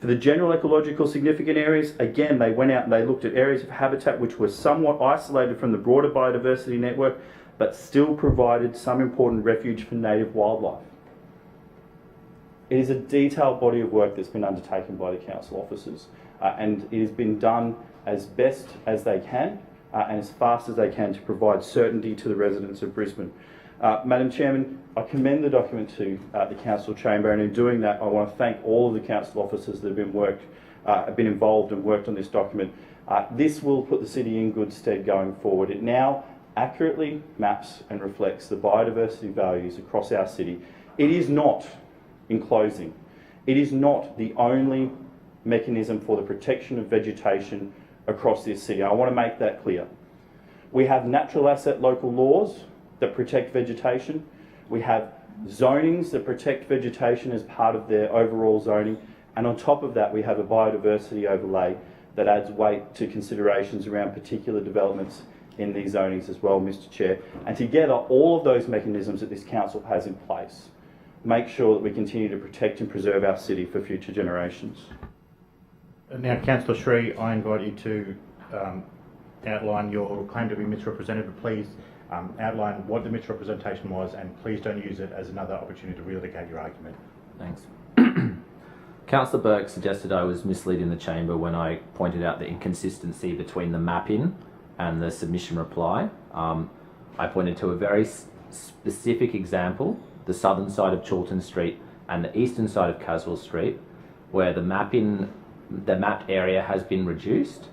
For the general ecological significant areas, again, they went out and they looked at areas of habitat which were somewhat isolated from the broader biodiversity network, but still provided some important refuge for native wildlife. It is a detailed body of work that's been undertaken by the council officers, and it has been done as best as they can and as fast as they can to provide certainty to the residents of Brisbane. Madam Chairman, I commend the document to the council chamber, and in doing that I want to thank all of the council officers that have been involved and worked on this document. This will put the city in good stead going forward. It now accurately maps and reflects the biodiversity values across our city. It is not, in closing, it is not the only mechanism for the protection of vegetation across this city. I want to make that clear. We have natural asset local laws that protect vegetation. We have zonings that protect vegetation as part of their overall zoning. And on top of that, we have a biodiversity overlay that adds weight to considerations around particular developments in these zonings as well, Mr. Chair. And together, all of those mechanisms that this council has in place make sure that we continue to protect and preserve our city for future generations. Now, Councillor Sri, I invite you to outline your claim to be misrepresented, but please outline what the misrepresentation was, and please don't use it as another opportunity to relitigate your argument. Thanks. Councillor Burke suggested I was misleading the chamber when I pointed out the inconsistency between the map-in and the submission reply. I pointed to a very specific example, the southern side of Chiltern Street and the eastern side of Caswell Street, where the mapped area has been reduced,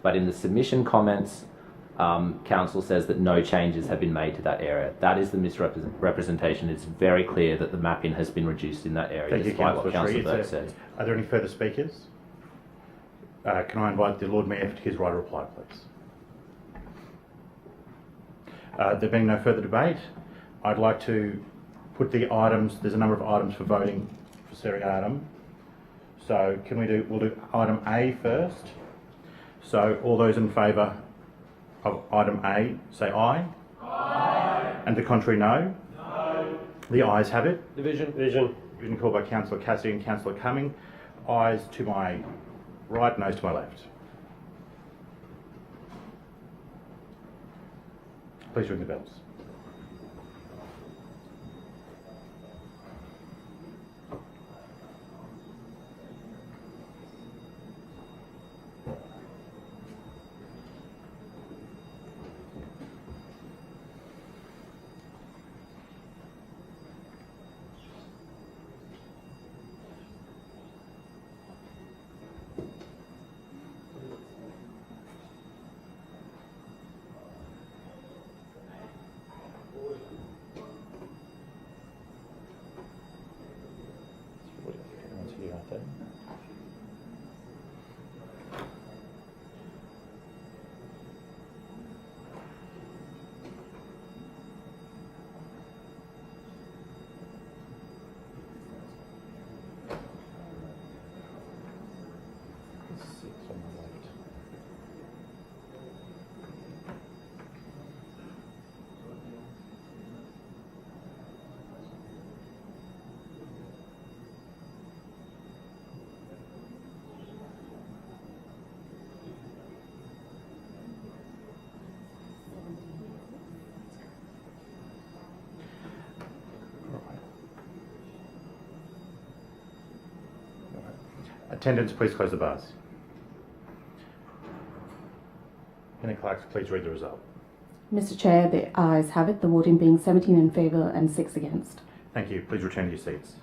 but in the submission comments, council says that no changes have been made to that area. That is the misrepresentation. It's very clear that the mapping has been reduced in that area, Thank despite you, what Councillor Burke said. Are there any further speakers? Can I invite the Lord Mayor to his right of reply, please? There being no further debate, I'd like to put the items, there's a number of items for voting for seriatim. So we'll do item A first. So all those in favour of item A, say aye. Aye. And the contrary, no? No. The ayes have it. Division. Division. Division called by Councillor Cassidy and Councillor Cumming. Ayes to my right, noes to my left. Please ring the bells. Attendants, please close the bars. Can the clerks please read the result? Mr. Chair, the ayes have it, the voting being 17 in favour and 6 against. Thank you. Please return to your seats.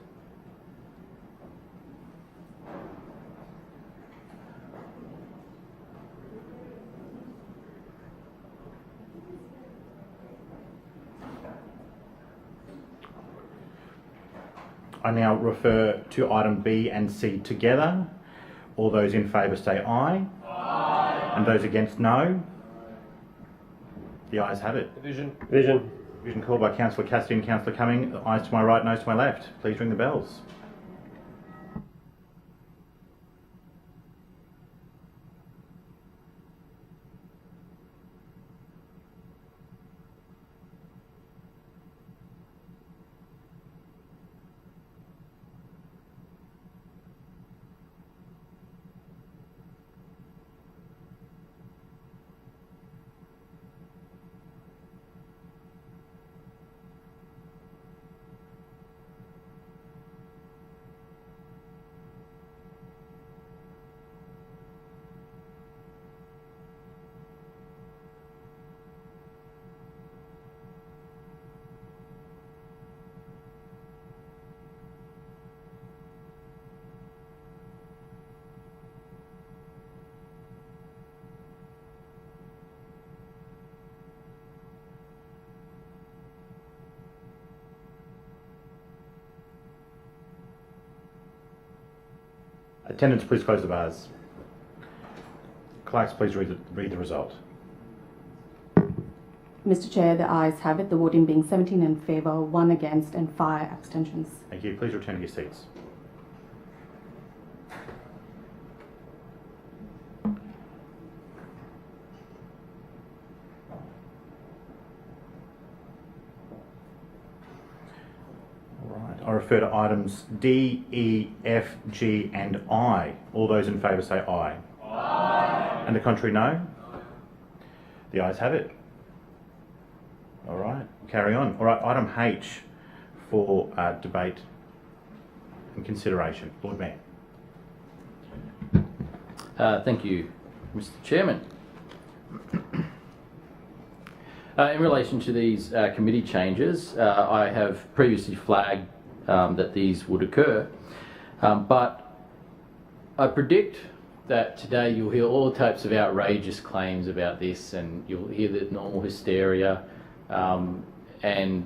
I now refer to item B and C together. All those in favour say aye. Aye. And those against no. The ayes have it. Division. Division called by Councillor Cassidy and Councillor Cumming. Ayes to my right, noes to my left. Please ring the bells. Attendants, please close the bars. Clerks, please read the result. Mr. Chair, the ayes have it, the voting being 17 in favour, 1 against and 5 abstentions. Thank you. Please return to your seats. I refer to items D, E, F, G and I. All those in favour say aye. Aye. And the contrary no? The ayes have it. All right, carry on. All right, item H for debate and consideration. Lord Mayor. Thank you, Mr. Chairman. In relation to these committee changes, I have previously flagged that these would occur, but I predict that today you'll hear all types of outrageous claims about this, and you'll hear the normal hysteria and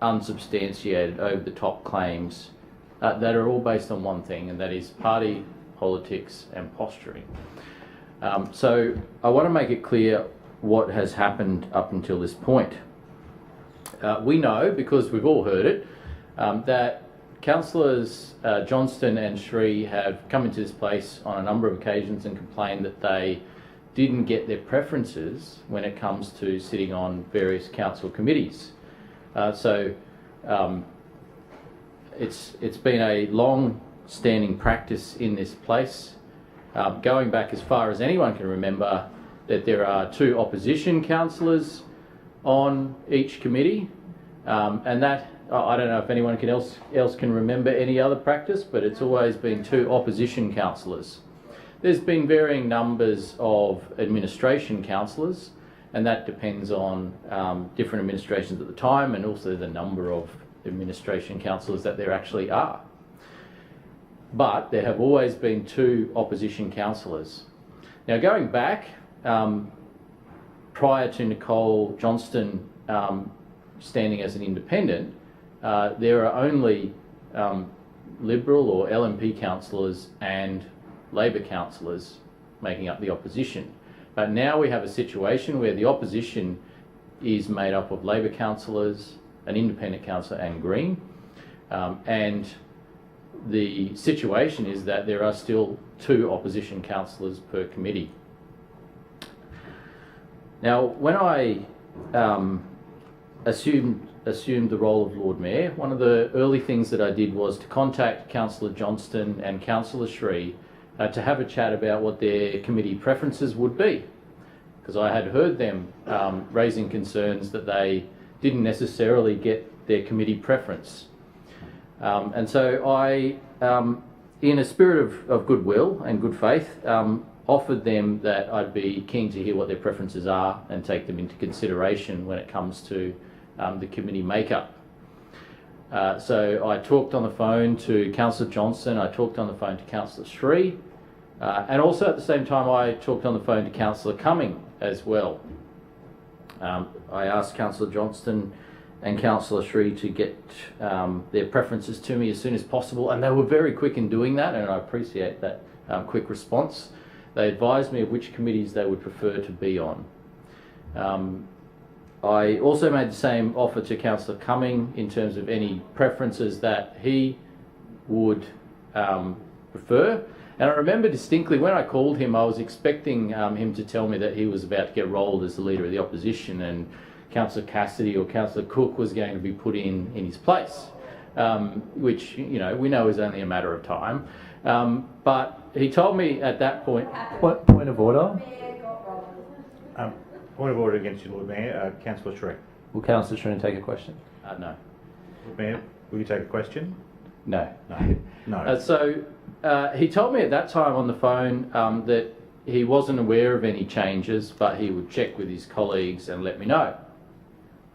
unsubstantiated, over-the-top claims that are all based on one thing, and that is party politics and posturing. So I want to make it clear what has happened up until this point. We know, because we've all heard it, that Councillors Johnston and Sri have come into this place on a number of occasions and complained that they didn't get their preferences when it comes to sitting on various council committees. It's been a long-standing practice in this place, going back as far as anyone can remember, that there are 2 opposition councillors on each committee, and that I don't know if anyone else can remember any other practice, but it's always been 2 opposition councillors. There's been varying numbers of administration councillors, and that depends on different administrations at the time, and also the number of administration councillors that there actually are. But there have always been 2 opposition councillors. Now, going back, prior to Nicole Johnston standing as an independent, there are only Liberal or LNP councillors and Labor councillors making up the opposition. But now we have a situation where the opposition is made up of Labor councillors, an independent councillor and Green, and the situation is that there are still 2 opposition councillors per committee. Now, when I assumed the role of Lord Mayor, one of the early things that I did was to contact Councillor Johnston and Councillor Sri to have a chat about what their committee preferences would be, because I had heard them raising concerns that they didn't necessarily get their committee preference. And so I in a spirit of goodwill and good faith, offered them that I'd be keen to hear what their preferences are and take them into consideration when it comes to the committee makeup. So I talked on the phone to Councillor Johnston, I talked on the phone to Councillor Sri, and also at the same time I talked on the phone to Councillor Cumming as well. I asked Councillor Johnston and Councillor Sri to get their preferences to me as soon as possible, and they were very quick in doing that, and I appreciate that quick response. They advised me of which committees they would prefer to be on. I also made the same offer to Councillor Cumming in terms of any preferences that he would prefer. And I remember distinctly when I called him, I was expecting him to tell me that he was about to get rolled as the Leader of the Opposition and Councillor Cassidy or Councillor Cook was going to be put in his place, which, you know, we know is only a matter of time. But he told me at that point... Point of order. Point of order against you, Lord Mayor. Councillor Sri. Will Councillor Sri take a question? No. Lord Mayor, will you take a question? No. No. No. So he told me at that time on the phone that he wasn't aware of any changes, but he would check with his colleagues and let me know.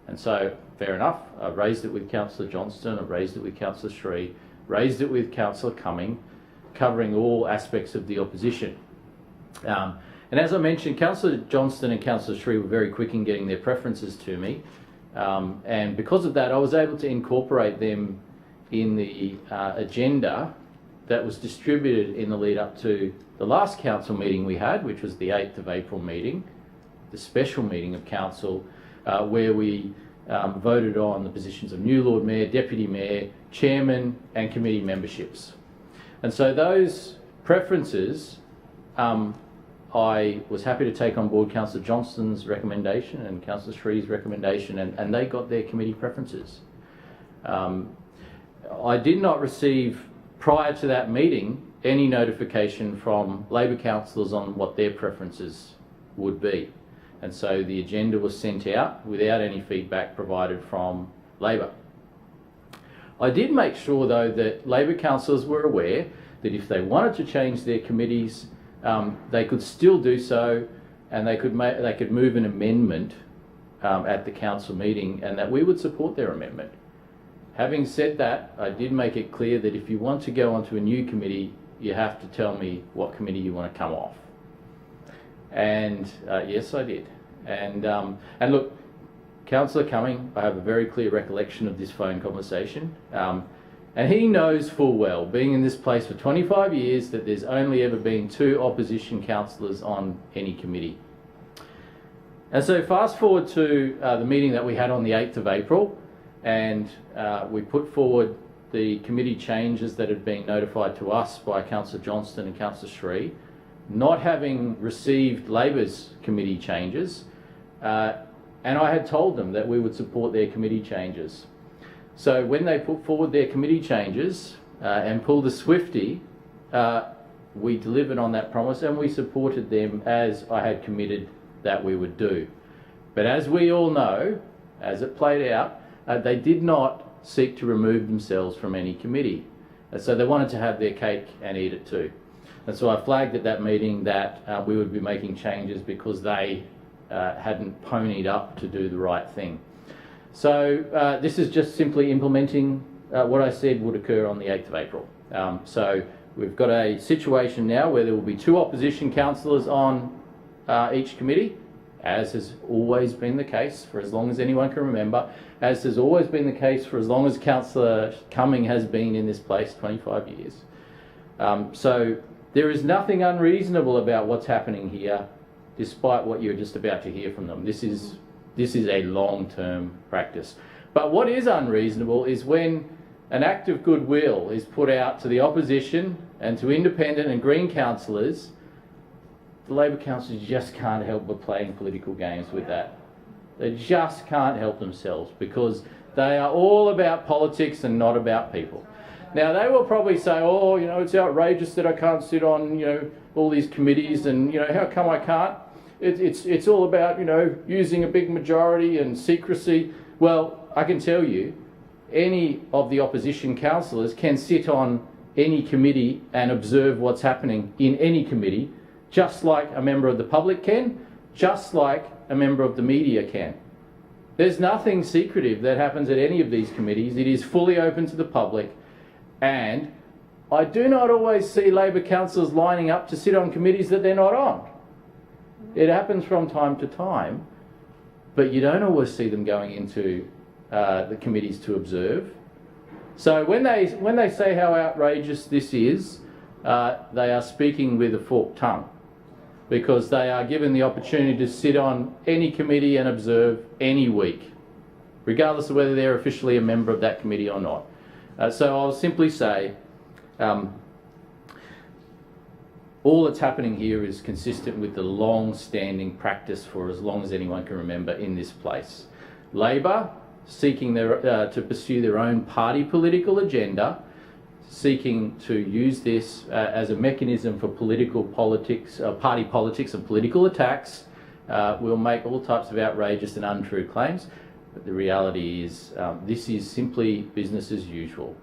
And so, fair enough, I raised it with Councillor Johnston, I raised it with Councillor Sri, raised it with Councillor Cumming, covering all aspects of the opposition. And as I mentioned, Councillor Johnston and Councillor Sri were very quick in getting their preferences to me. And because of that, I was able to incorporate them in the agenda that was distributed in the lead up to the last council meeting we had, which was the 8th of April meeting, the special meeting of council, where we voted on the positions of new Lord Mayor, Deputy Mayor, Chairman and committee memberships. And so those preferences, I was happy to take on board Councillor Johnston's recommendation and Councillor Sri's recommendation, and they got their committee preferences. I did not receive, prior to that meeting, any notification from Labor councillors on what their preferences would be. And so the agenda was sent out without any feedback provided from Labor. I did make sure, though, that Labor councillors were aware that if they wanted to change their committees, they could still do so, and they could move an amendment at the council meeting, and that we would support their amendment. Having said that, I did make it clear that if you want to go onto a new committee, you have to tell me what committee you want to come off. And yes, I did. And look, Councillor Cumming, I have a very clear recollection of this phone conversation. And he knows full well, being in this place for 25 years, that there's only ever been 2 opposition councillors on any committee. And so fast forward to the meeting that we had on the 8th of April, and we put forward the committee changes that had been notified to us by Councillor Johnston and Councillor Sri, not having received Labor's committee changes, and I had told them that we would support their committee changes. So when they put forward their committee changes and pulled the Swifty, we delivered on that promise and we supported them as I had committed that we would do. But as we all know, as it played out, they did not seek to remove themselves from any committee. So they wanted to have their cake and eat it too. And so I flagged at that meeting that we would be making changes because they hadn't ponied up to do the right thing. So this is just simply implementing what I said would occur on the 8th of April. So we've got a situation now where there will be 2 opposition councillors on each committee, as has always been the case for as long as anyone can remember, as has always been the case for as long as Councillor Cumming has been in this place, 25 years. So there is nothing unreasonable about what's happening here, despite what you're just about to hear from them. This is a long-term practice. But what is unreasonable is when an act of goodwill is put out to the opposition and to independent and Green councillors, the Labor councillors just can't help but playing political games with that. They just can't help themselves because they are all about politics and not about people. Now they will probably say, oh, you know, it's outrageous that I can't sit on, you know, all these committees and, you know, how come I can't? It's all about, you know, using a big majority and secrecy. Well, I can tell you, any of the opposition councillors can sit on any committee and observe what's happening in any committee, just like a member of the public can, just like a member of the media can. There's nothing secretive that happens at any of these committees. It is fully open to the public, and I do not always see Labor councillors lining up to sit on committees that they're not on. It happens from time to time, but you don't always see them going into the committees to observe. So when they say how outrageous this is, they are speaking with a forked tongue, because they are given the opportunity to sit on any committee and observe any week, regardless of whether they're officially a member of that committee or not. So I'll simply say, all that's happening here is consistent with the long-standing practice for as long as anyone can remember in this place. Labor seeking to pursue their own party political agenda, seeking to use this as a mechanism for party politics and political attacks, will make all types of outrageous and untrue claims. But the reality is this is simply business as usual.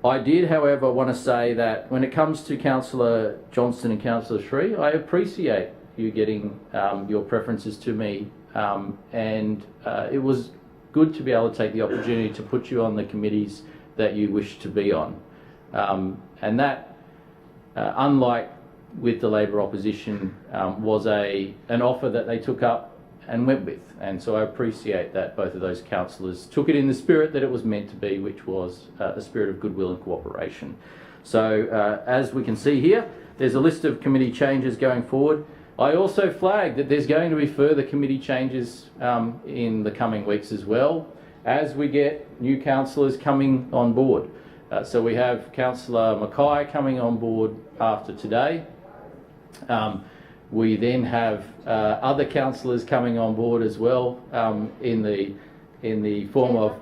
I did, however, want to say that when it comes to Councillor Johnston and Councillor Sri, I appreciate you getting your preferences to me, and it was good to be able to take the opportunity to put you on the committees that you wish to be on. And that, unlike with the Labor opposition, was an offer that they took up and went with. And so I appreciate that both of those councillors took it in the spirit that it was meant to be, which was a spirit of goodwill and cooperation. So as we can see here, there's a list of committee changes going forward. I also flagged that there's going to be further committee changes in the coming weeks as well, as we get new councillors coming on board. So we have Councillor Mackay coming on board after today. We then have other councillors coming on board as well, in the form of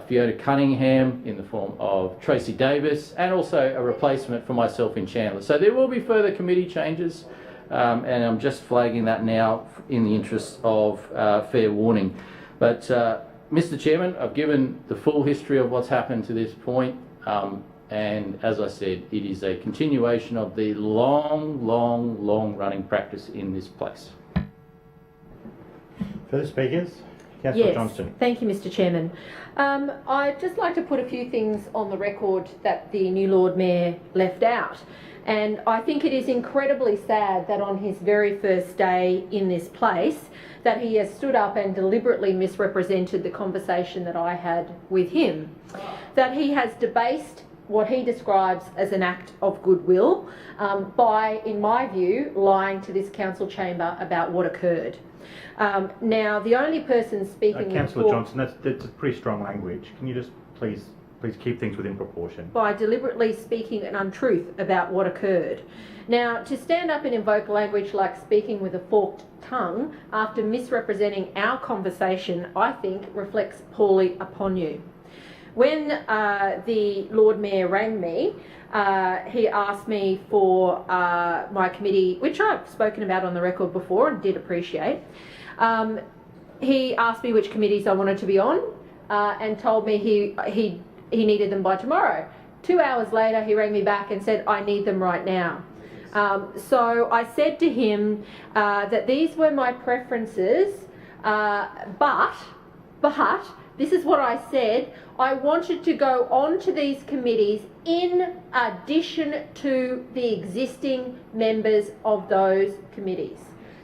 Fiona Cunningham, in the form of Tracy Davis, and also a replacement for myself in Chandler. So there will be further committee changes, and I'm just flagging that now in the interest of fair warning. But Mr. Chairman, I've given the full history of what's happened to this point. And as I said, it is a continuation of the long running practice in this place. Further speakers? Councillor Johnston. Thank you, Mr. Chairman. I'd just like to put a few things on the record that the new Lord Mayor left out. And I think it is incredibly sad that on his very first day in this place, that he has stood up and deliberately misrepresented the conversation that I had with him. That he has debased what he describes as an act of goodwill by, in my view, lying to this council chamber about what occurred. Now, the only person speaking... Councillor Johnston, that's pretty strong language. Can you just please keep things within proportion? By deliberately speaking an untruth about what occurred. Now, to stand up and invoke language like speaking with a forked tongue after misrepresenting our conversation, I think reflects poorly upon you. When the Lord Mayor rang me, he asked me for my committee, which I've spoken about on the record before and did appreciate. He asked me which committees I wanted to be on and told me he needed them by tomorrow. 2 hours later, he rang me back and said, I need them right now. So I said to him that these were my preferences, but this is what I said. I wanted to go on to these committees in addition to the existing members of those committees.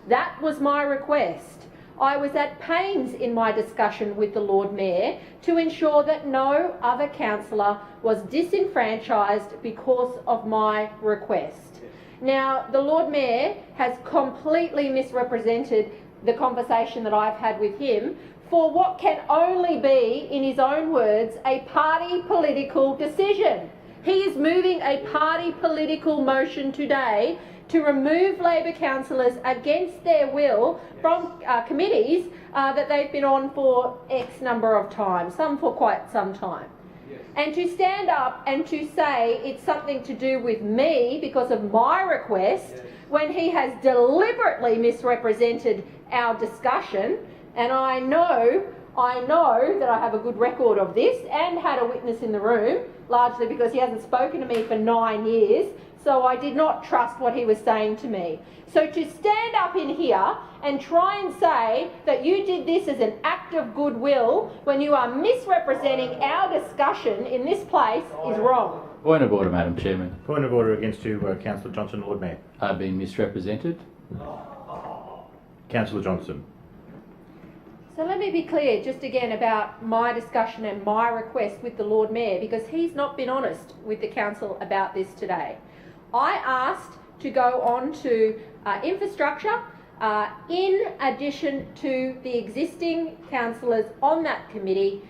That was my request. I was at pains in my discussion with the Lord Mayor to ensure that no other councillor was disenfranchised because of my request. Now, the Lord Mayor has completely misrepresented the conversation that I've had with him for what can only be, in his own words, a party political decision. He is moving a party political motion today to remove Labor councillors against their will from committees that they've been on for X number of times, some for quite some time. And to stand up and to say it's something to do with me because of my request, when he has deliberately misrepresented our discussion. And I know I know that I have a good record of this and had a witness in the room, largely because he hasn't spoken to me for 9 years, so I did not trust what he was saying to me. So to stand up in here and try and say that you did this as an act of goodwill when you are misrepresenting our discussion in this place is wrong. Point of order, Madam Chairman. Point of order against you, Councillor Johnson, Lord Mayor. I've been misrepresented. Councillor Johnson. So let me be clear just again about my discussion and my request with the Lord Mayor, because he's not been honest with the council about this today. I asked to go on to infrastructure in addition to the existing councillors on that committee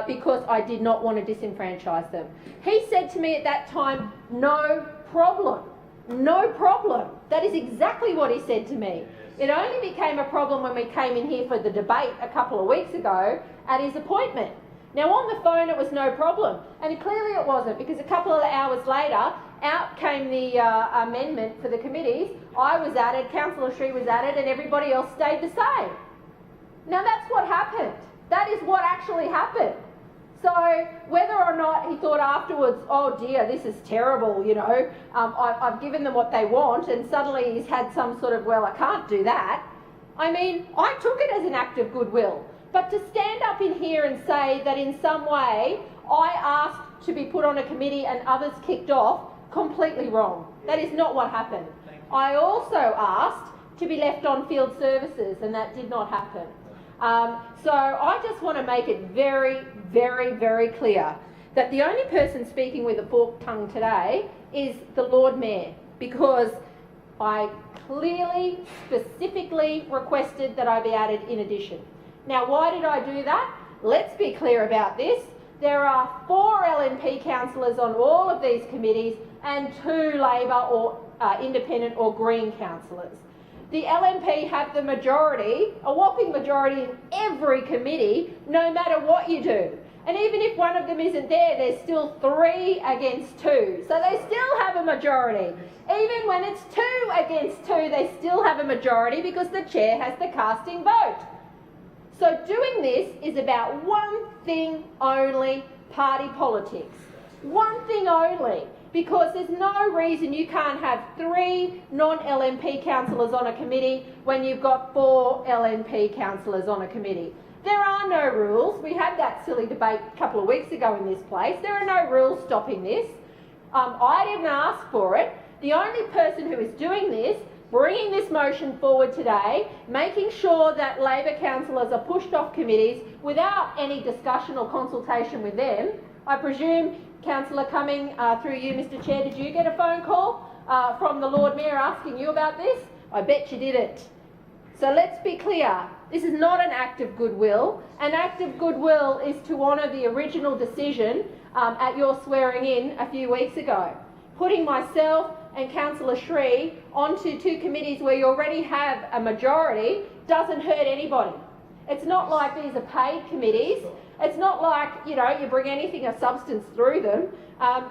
because I did not want to disenfranchise them. He said to me at that time, no problem, no problem. That is exactly what he said to me. It only became a problem when we came in here for the debate a couple of weeks ago at his appointment. Now on the phone it was no problem, and clearly it wasn't, because a couple of hours later out came the amendment for the committees. I was added, Councillor Sri was added, and everybody else stayed the same. Now that's what happened. That is what actually happened. So whether or not he thought afterwards, oh dear, this is terrible, you know, I've given them what they want, and suddenly he's had some sort of, well, I can't do that. I mean, I took it as an act of goodwill. But to stand up in here and say that in some way I asked to be put on a committee and others kicked off, completely wrong. That is not what happened. I also asked to be left on field services, and that did not happen. So I just want to make it very, very, very clear that the only person speaking with a forked tongue today is the Lord Mayor, because I clearly, specifically requested that I be added in addition. Now, why did I do that? Let's be clear about this. There are 4 LNP councillors on all of these committees and 2 Labor or Independent or Green councillors. The LNP have the majority, a whopping majority in every committee, no matter what you do. And even if one of them isn't there, there's still 3 against 2. So they still have a majority. Even when it's 2 against 2, they still have a majority because the chair has the casting vote. So doing this is about one thing only, party politics. One thing only. Because there's no reason you can't have 3 non-LNP councillors on a committee when you've got 4 LNP councillors on a committee. There are no rules. We had that silly debate a couple of weeks ago in this place. There are no rules stopping this. I didn't ask for it. The only person who is doing this, bringing this motion forward today, making sure that Labor councillors are pushed off committees without any discussion or consultation with them, I presume, Councillor Cumming, through you, Mr Chair, did you get a phone call from the Lord Mayor asking you about this? I bet you didn't. So let's be clear. This is not an act of goodwill. An act of goodwill is to honour the original decision at your swearing in a few weeks ago. Putting myself and Councillor Sri onto 2 committees where you already have a majority doesn't hurt anybody. It's not like these are paid committees. It's not like, you know, you bring anything of substance through them.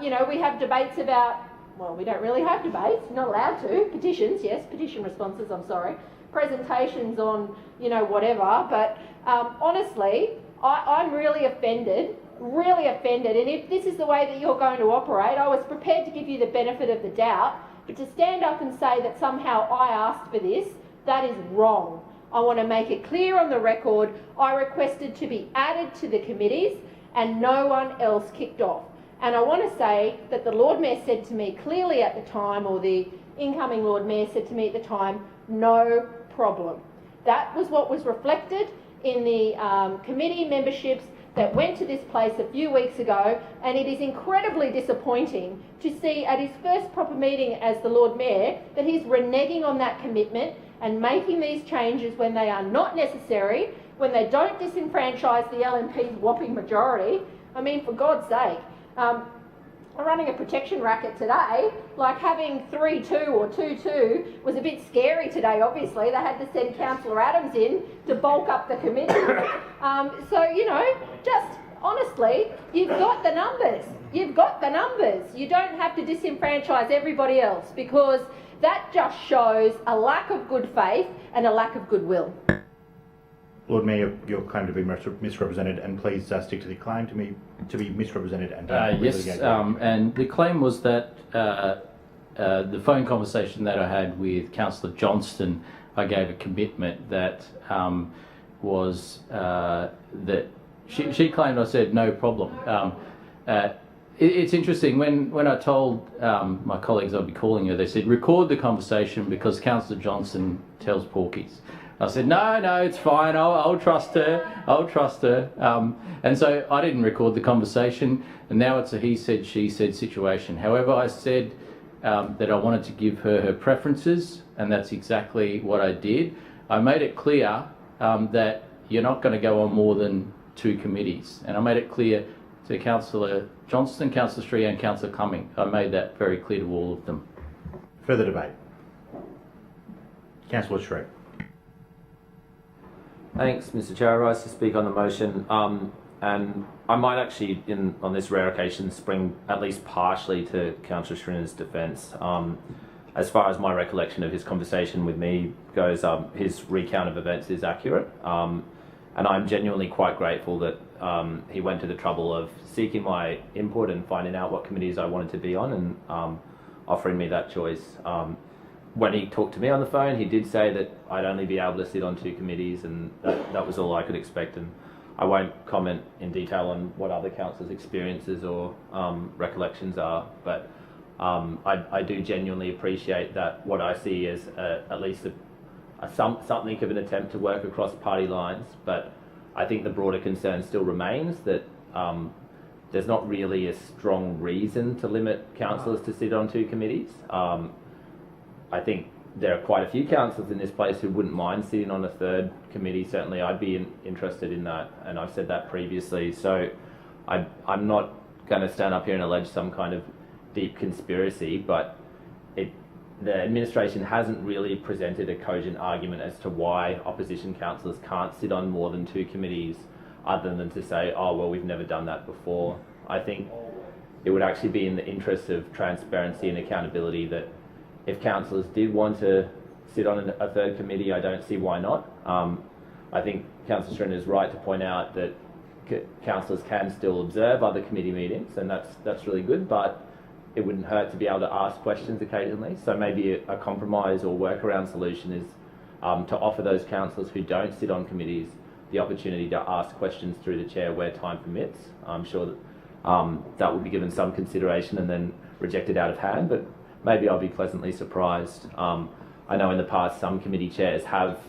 You know, we have debates about, well, we don't really have debates, you're not allowed to. Petitions, yes, petition responses, I'm sorry. Presentations on, you know, whatever. But honestly, I'm really offended, and if this is the way that you're going to operate, I was prepared to give you the benefit of the doubt, but to stand up and say that somehow I asked for this, that is wrong. I want to make it clear on the record, I requested to be added to the committees and no one else kicked off. And I want to say that the Lord Mayor said to me clearly at the time, or the incoming Lord Mayor said to me at the time, no problem. That was what was reflected in the committee memberships that went to this place a few weeks ago, and it is incredibly disappointing to see at his first proper meeting as the Lord Mayor that he's reneging on that commitment and making these changes when they are not necessary, when they don't disenfranchise the LNP's whopping majority. I mean, for God's sake, running a protection racket today, like having 3-2 or 2-2 was a bit scary today, obviously. They had to send Councillor Adams in to bulk up the committee. So, you know, just honestly, you've got the numbers. You've got the numbers. You don't have to disenfranchise everybody else, because that just shows a lack of good faith and a lack of goodwill. Lord Mayor, you're claimed to be misrepresented, and please stick to the claim to be misrepresented and don't Yes, relitigate. and the claim was that the phone conversation that I had with Councillor Johnston, I gave a commitment that was that she claimed I said no problem. It's interesting, when I told my colleagues I'd be calling her, they said record the conversation because Councillor Johnston tells porkies. I said, no, it's fine, I'll trust her, and so I didn't record the conversation, and now it's a he said, she said situation. However, I said that I wanted to give her preferences, and that's exactly what I did. I made it clear that you're not going to go on more than 2 committees, and I made it clear to Councillor Johnston, Councillor Stree and Councillor Cumming. I made that very clear to all of them. Further debate. Councillor Stree. Thanks, Mr. Chair. I rise to speak on the motion, and I might actually, on this rare occasion, spring at least partially to Councillor Schrinner's defence. As far as my recollection of his conversation with me goes, his recount of events is accurate, and I'm genuinely quite grateful that he went to the trouble of seeking my input and finding out what committees I wanted to be on, and offering me that choice. When he talked to me on the phone, he did say that I'd only be able to sit on 2 committees, and that was all I could expect. And I won't comment in detail on what other councillors' experiences or recollections are, but I do genuinely appreciate that what I see as at least something of an attempt to work across party lines. But I think the broader concern still remains that there's not really a strong reason to limit councillors to sit on 2 committees. I think there are quite a few councillors in this place who wouldn't mind sitting on a 3rd committee. Certainly I'd be interested in that, and I've said that previously. So I'm not going to stand up here and allege some kind of deep conspiracy, but the administration hasn't really presented a cogent argument as to why opposition councillors can't sit on more than 2 committees, other than to say, oh, well, we've never done that before. I think it would actually be in the interest of transparency and accountability that if councillors did want to sit on a 3rd committee, I don't see why not. I think Councillor Schrinner is right to point out that councillors can still observe other committee meetings, and that's really good, but it wouldn't hurt to be able to ask questions occasionally. So maybe a compromise or workaround solution is to offer those councillors who don't sit on committees the opportunity to ask questions through the chair where time permits. I'm sure that that will be given some consideration and then rejected out of hand, but maybe I'll be pleasantly surprised. I know in the past some committee chairs have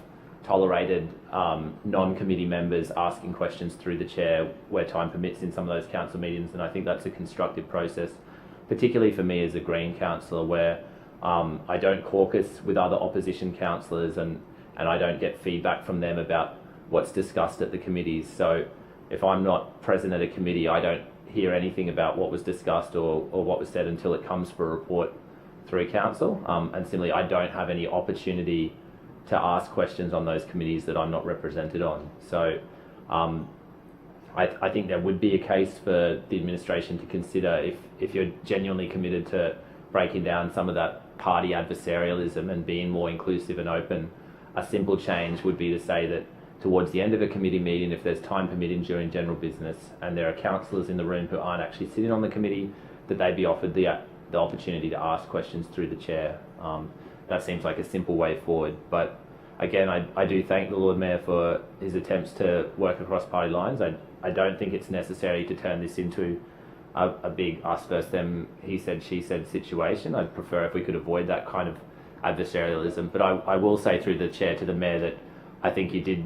tolerated non-committee members asking questions through the chair where time permits in some of those council meetings, and I think that's a constructive process, particularly for me as a Green councillor, where I don't caucus with other opposition councillors and I don't get feedback from them about what's discussed at the committees. So if I'm not present at a committee, I don't hear anything about what was discussed or what was said until it comes for a report through council, and similarly I don't have any opportunity to ask questions on those committees that I'm not represented on. So I think there would be a case for the administration to consider, if you're genuinely committed to breaking down some of that party adversarialism and being more inclusive and open, a simple change would be to say that towards the end of a committee meeting, if there's time permitting during general business and there are councillors in the room who aren't actually sitting on the committee, that they be offered the opportunity to ask questions through the chair. That seems like a simple way forward. But again, I do thank the Lord Mayor for his attempts to work across party lines. I don't think it's necessary to turn this into a big us versus them, he said, she said situation. I'd prefer if we could avoid that kind of adversarialism. But I will say through the chair to the Mayor that I think you did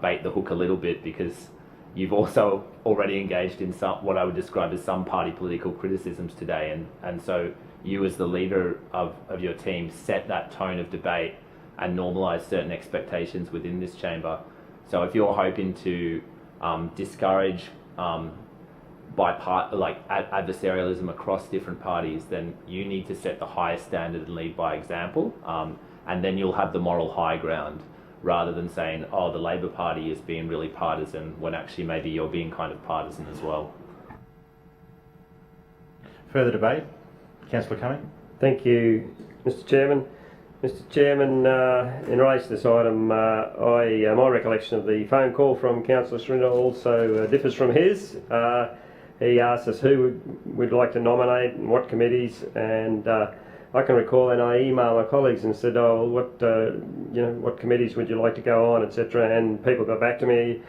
bait the hook a little bit, because you've also already engaged in some, what I would describe as some party political criticisms today, and so you as the leader of your team set that tone of debate and normalise certain expectations within this chamber. So if you're hoping to discourage adversarialism across different parties, then you need to set the highest standard and lead by example, and then you'll have the moral high ground, rather than saying, oh, the Labor Party is being really partisan, when actually maybe you're being kind of partisan as well. Further debate? Councillor Cumming. Thank you, Mr. Chairman. Mr Chairman, in relation to this item, my recollection of the phone call from Councillor Schrinner also differs from his. He asked us who we'd like to nominate and what committees, and I can recall, and I emailed my colleagues and said, "Oh, what committees would you like to go on, etc." And people got back to me,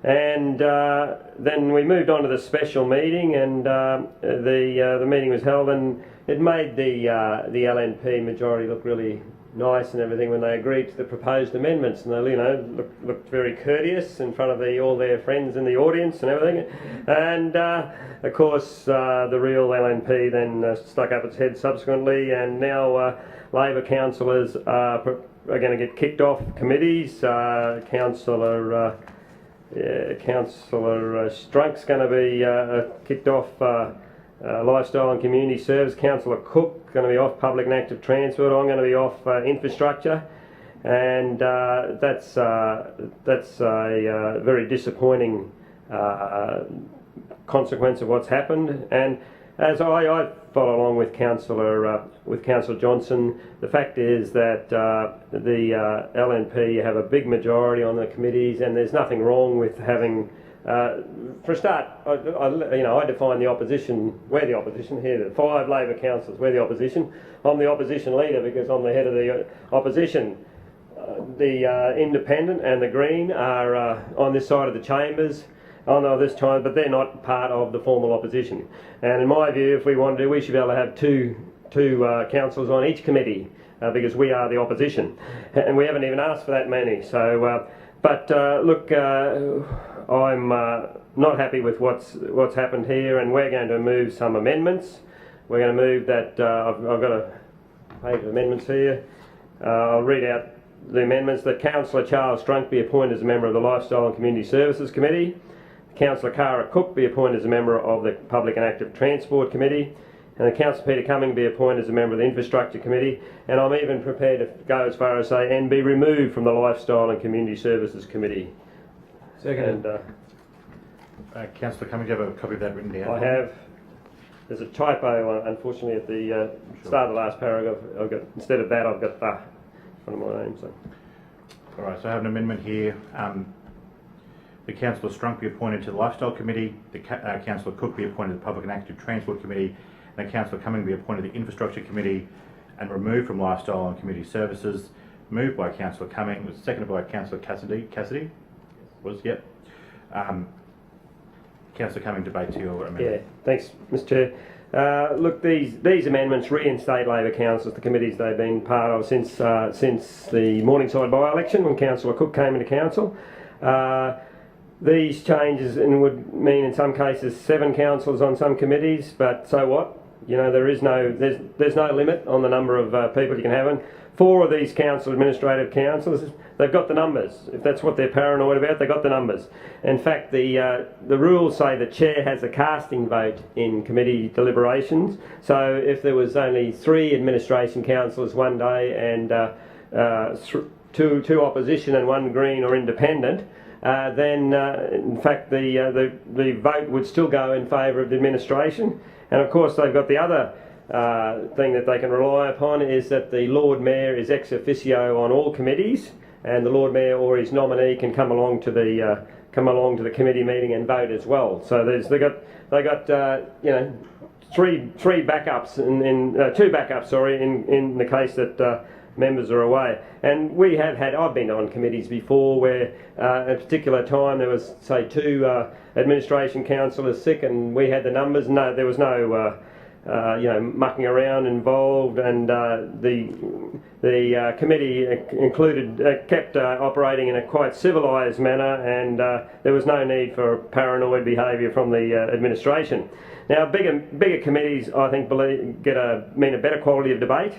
and then we moved on to the special meeting, and the meeting was held, and it made the LNP majority look really nice and everything when they agreed to the proposed amendments, and they looked very courteous in front of all their friends in the audience and everything. And of course the real LNP then stuck up its head subsequently, and now Labor councillors are going to get kicked off committees. Councillor Strunk's going to be kicked off Lifestyle and Community Service. Councillor Cook going to be off Public and Active Transport. I'm going to be off Infrastructure, and that's a very disappointing consequence of what's happened. And as I follow along with Councillor Johnson, the fact is that the LNP have a big majority on the committees, and there's nothing wrong with having. For a start, I define the opposition. We're the opposition here. The 5 Labor councillors. We're the opposition. I'm the opposition leader because I'm the head of the opposition. The Independent and the Green are on this side of the chambers. This time, but they're not part of the formal opposition. And in my view, if we want to, we should be able to have two councillors on each committee because we are the opposition, and we haven't even asked for that many. So, look. I'm not happy with what's happened here, and we're going to move some amendments. We're going to move that. I've got a page of amendments here. I'll read out the amendments. That Councillor Charles Strunk be appointed as a member of the Lifestyle and Community Services Committee. Councillor Cara Cook be appointed as a member of the Public and Active Transport Committee. And that Councillor Peter Cumming be appointed as a member of the Infrastructure Committee. And I'm even prepared to go as far as say, and be removed from the Lifestyle and Community Services Committee. Second. Councillor Cumming, do you have a copy of that written down? I have. There's a typo, unfortunately, at the start of the last paragraph. Instead of that, I've got the one of my name. So. All right. So I have an amendment here. The Councillor Strunk be appointed to the Lifestyle Committee. The Councillor Cook be appointed to the Public and Active Transport Committee. And the Councillor Cumming be appointed to the Infrastructure Committee, and removed from Lifestyle and Community Services. Moved by Councillor Cumming. Was seconded by Councillor Cassidy. Yep. Councillor Cumming, debate to your amendment. Yeah, thanks, Mr Chair. Look, these amendments reinstate Labor councillors, the committees they've been part of since the Morningside by-election when Councillor Cook came into council. These changes would mean in some cases 7 councillors on some committees, but so what? You know, there's no limit on the number of people you can have. And 4 of these administrative councillors, they've got the numbers. If that's what they're paranoid about, they've got the numbers. In fact, the rules say the chair has a casting vote in committee deliberations. So if there was only 3 administration councillors one day and two opposition and 1 Green or independent, then in fact the vote would still go in favour of the administration. And of course they've got the other thing that they can rely upon is that the Lord Mayor is ex officio on all committees, and the Lord Mayor or his nominee can come along to the committee meeting and vote as well. So they got 3 backups in 2 backups in the case that members are away. And I've been on committees before where at a particular time there was say 2 administration councillors sick, and we had the numbers. No, there was no mucking around involved, and the committee kept operating in a quite civilised manner, and there was no need for paranoid behaviour from the administration. Now, bigger committees, I think, mean a better quality of debate,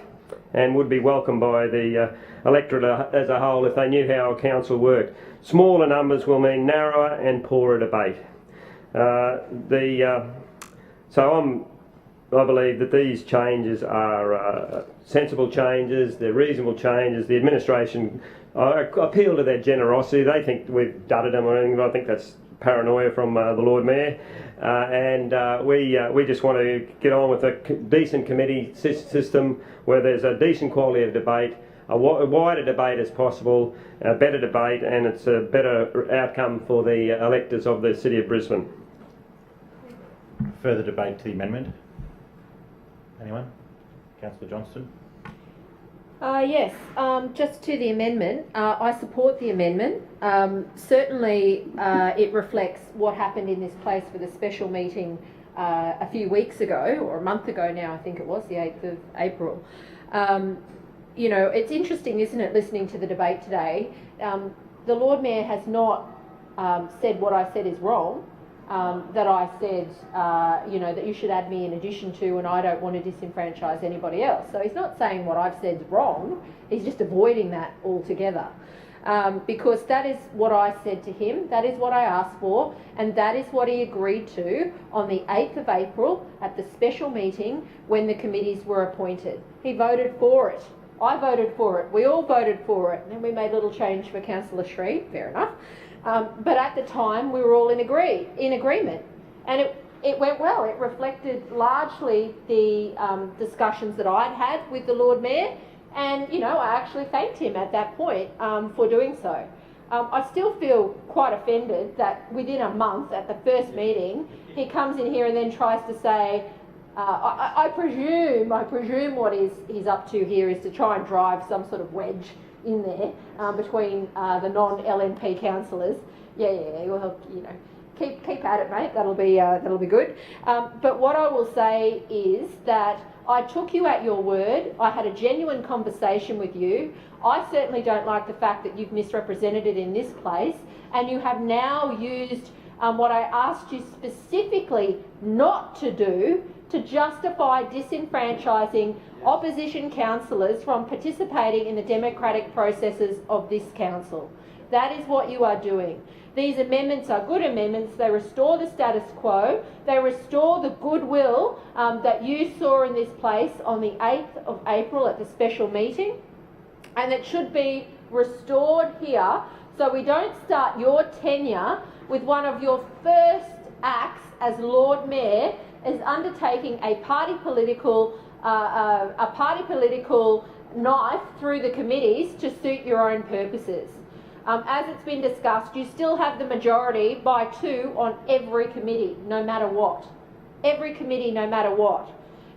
and would be welcomed by the electorate as a whole if they knew how a council worked. Smaller numbers will mean narrower and poorer debate. I believe that these changes are sensible changes, they're reasonable changes. The administration appeal to their generosity. They think we've dudded them or anything, but I think that's paranoia from the Lord Mayor. We just want to get on with a decent committee system where there's a decent quality of debate. a wider debate as possible, a better debate, and it's a better outcome for the electors of the City of Brisbane. Further debate to the amendment? Anyone? Councillor Johnston? Yes, just to the amendment, I support the amendment. Certainly it reflects what happened in this place for the special meeting a few weeks ago, or a month ago now, I think it was, the 8th of April. You know, it's interesting, isn't it, listening to the debate today. The Lord Mayor has not said what I said is wrong. That I said, you know, that you should add me in addition to, and I don't want to disenfranchise anybody else. So he's not saying what I've said is wrong, he's just avoiding that altogether. Because that is what I said to him, that is what I asked for, and that is what he agreed to on the 8th of April at the special meeting when the committees were appointed. He voted for it. I voted for it. We all voted for it. And then we made a little change for Councillor Shree, fair enough. But at the time, we were all in agreement, and it went well. It reflected largely the discussions that I'd had with the Lord Mayor, and you know, I actually thanked him at that point for doing so. I still feel quite offended that within a month, at the first meeting, he comes in here and then tries to say, I presume what he's up to here is to try and drive some sort of wedge in there between the non-LNP councillors. Yeah, well, you know, keep at it, mate. That'll be good. But what I will say is that I took you at your word. I had a genuine conversation with you. I certainly don't like the fact that you've misrepresented it in this place, and you have now used what I asked you specifically not to do to justify disenfranchising opposition councillors from participating in the democratic processes of this council. That is what you are doing. These amendments are good amendments. They restore the status quo. They restore the goodwill that you saw in this place on the 8th of April at the special meeting. And it should be restored here so we don't start your tenure with one of your first acts as Lord Mayor is undertaking a party political knife through the committees to suit your own purposes. As it's been discussed, you still have the majority by 2 on every committee, no matter what. Every committee, no matter what.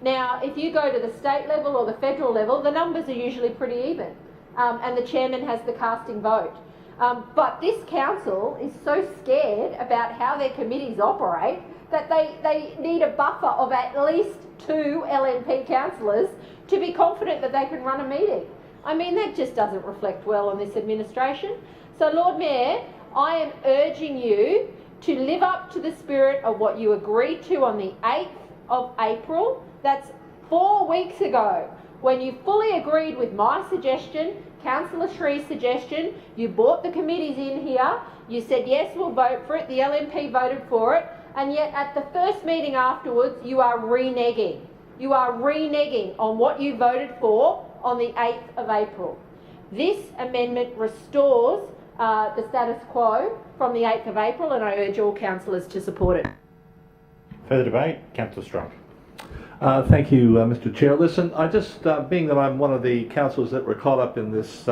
Now, if you go to the state level or the federal level, the numbers are usually pretty even, and the chairman has the casting vote. But this council is so scared about how their committees operate that they need a buffer of at least 2 LNP councillors to be confident that they can run a meeting. I mean, that just doesn't reflect well on this administration. So, Lord Mayor, I am urging you to live up to the spirit of what you agreed to on the 8th of April. That's 4 weeks ago, when you fully agreed with my suggestion, Councillor Shree's suggestion. You brought the committees in here. You said, yes, we'll vote for it. The LNP voted for it. And yet at the first meeting afterwards, you are reneging. You are reneging on what you voted for on the 8th of April. This amendment restores the status quo from the 8th of April, and I urge all councillors to support it. Further debate? Councillor Strunk. Thank you, Mr. Chair. Listen, I just, being that I'm one of the councillors that were caught up in this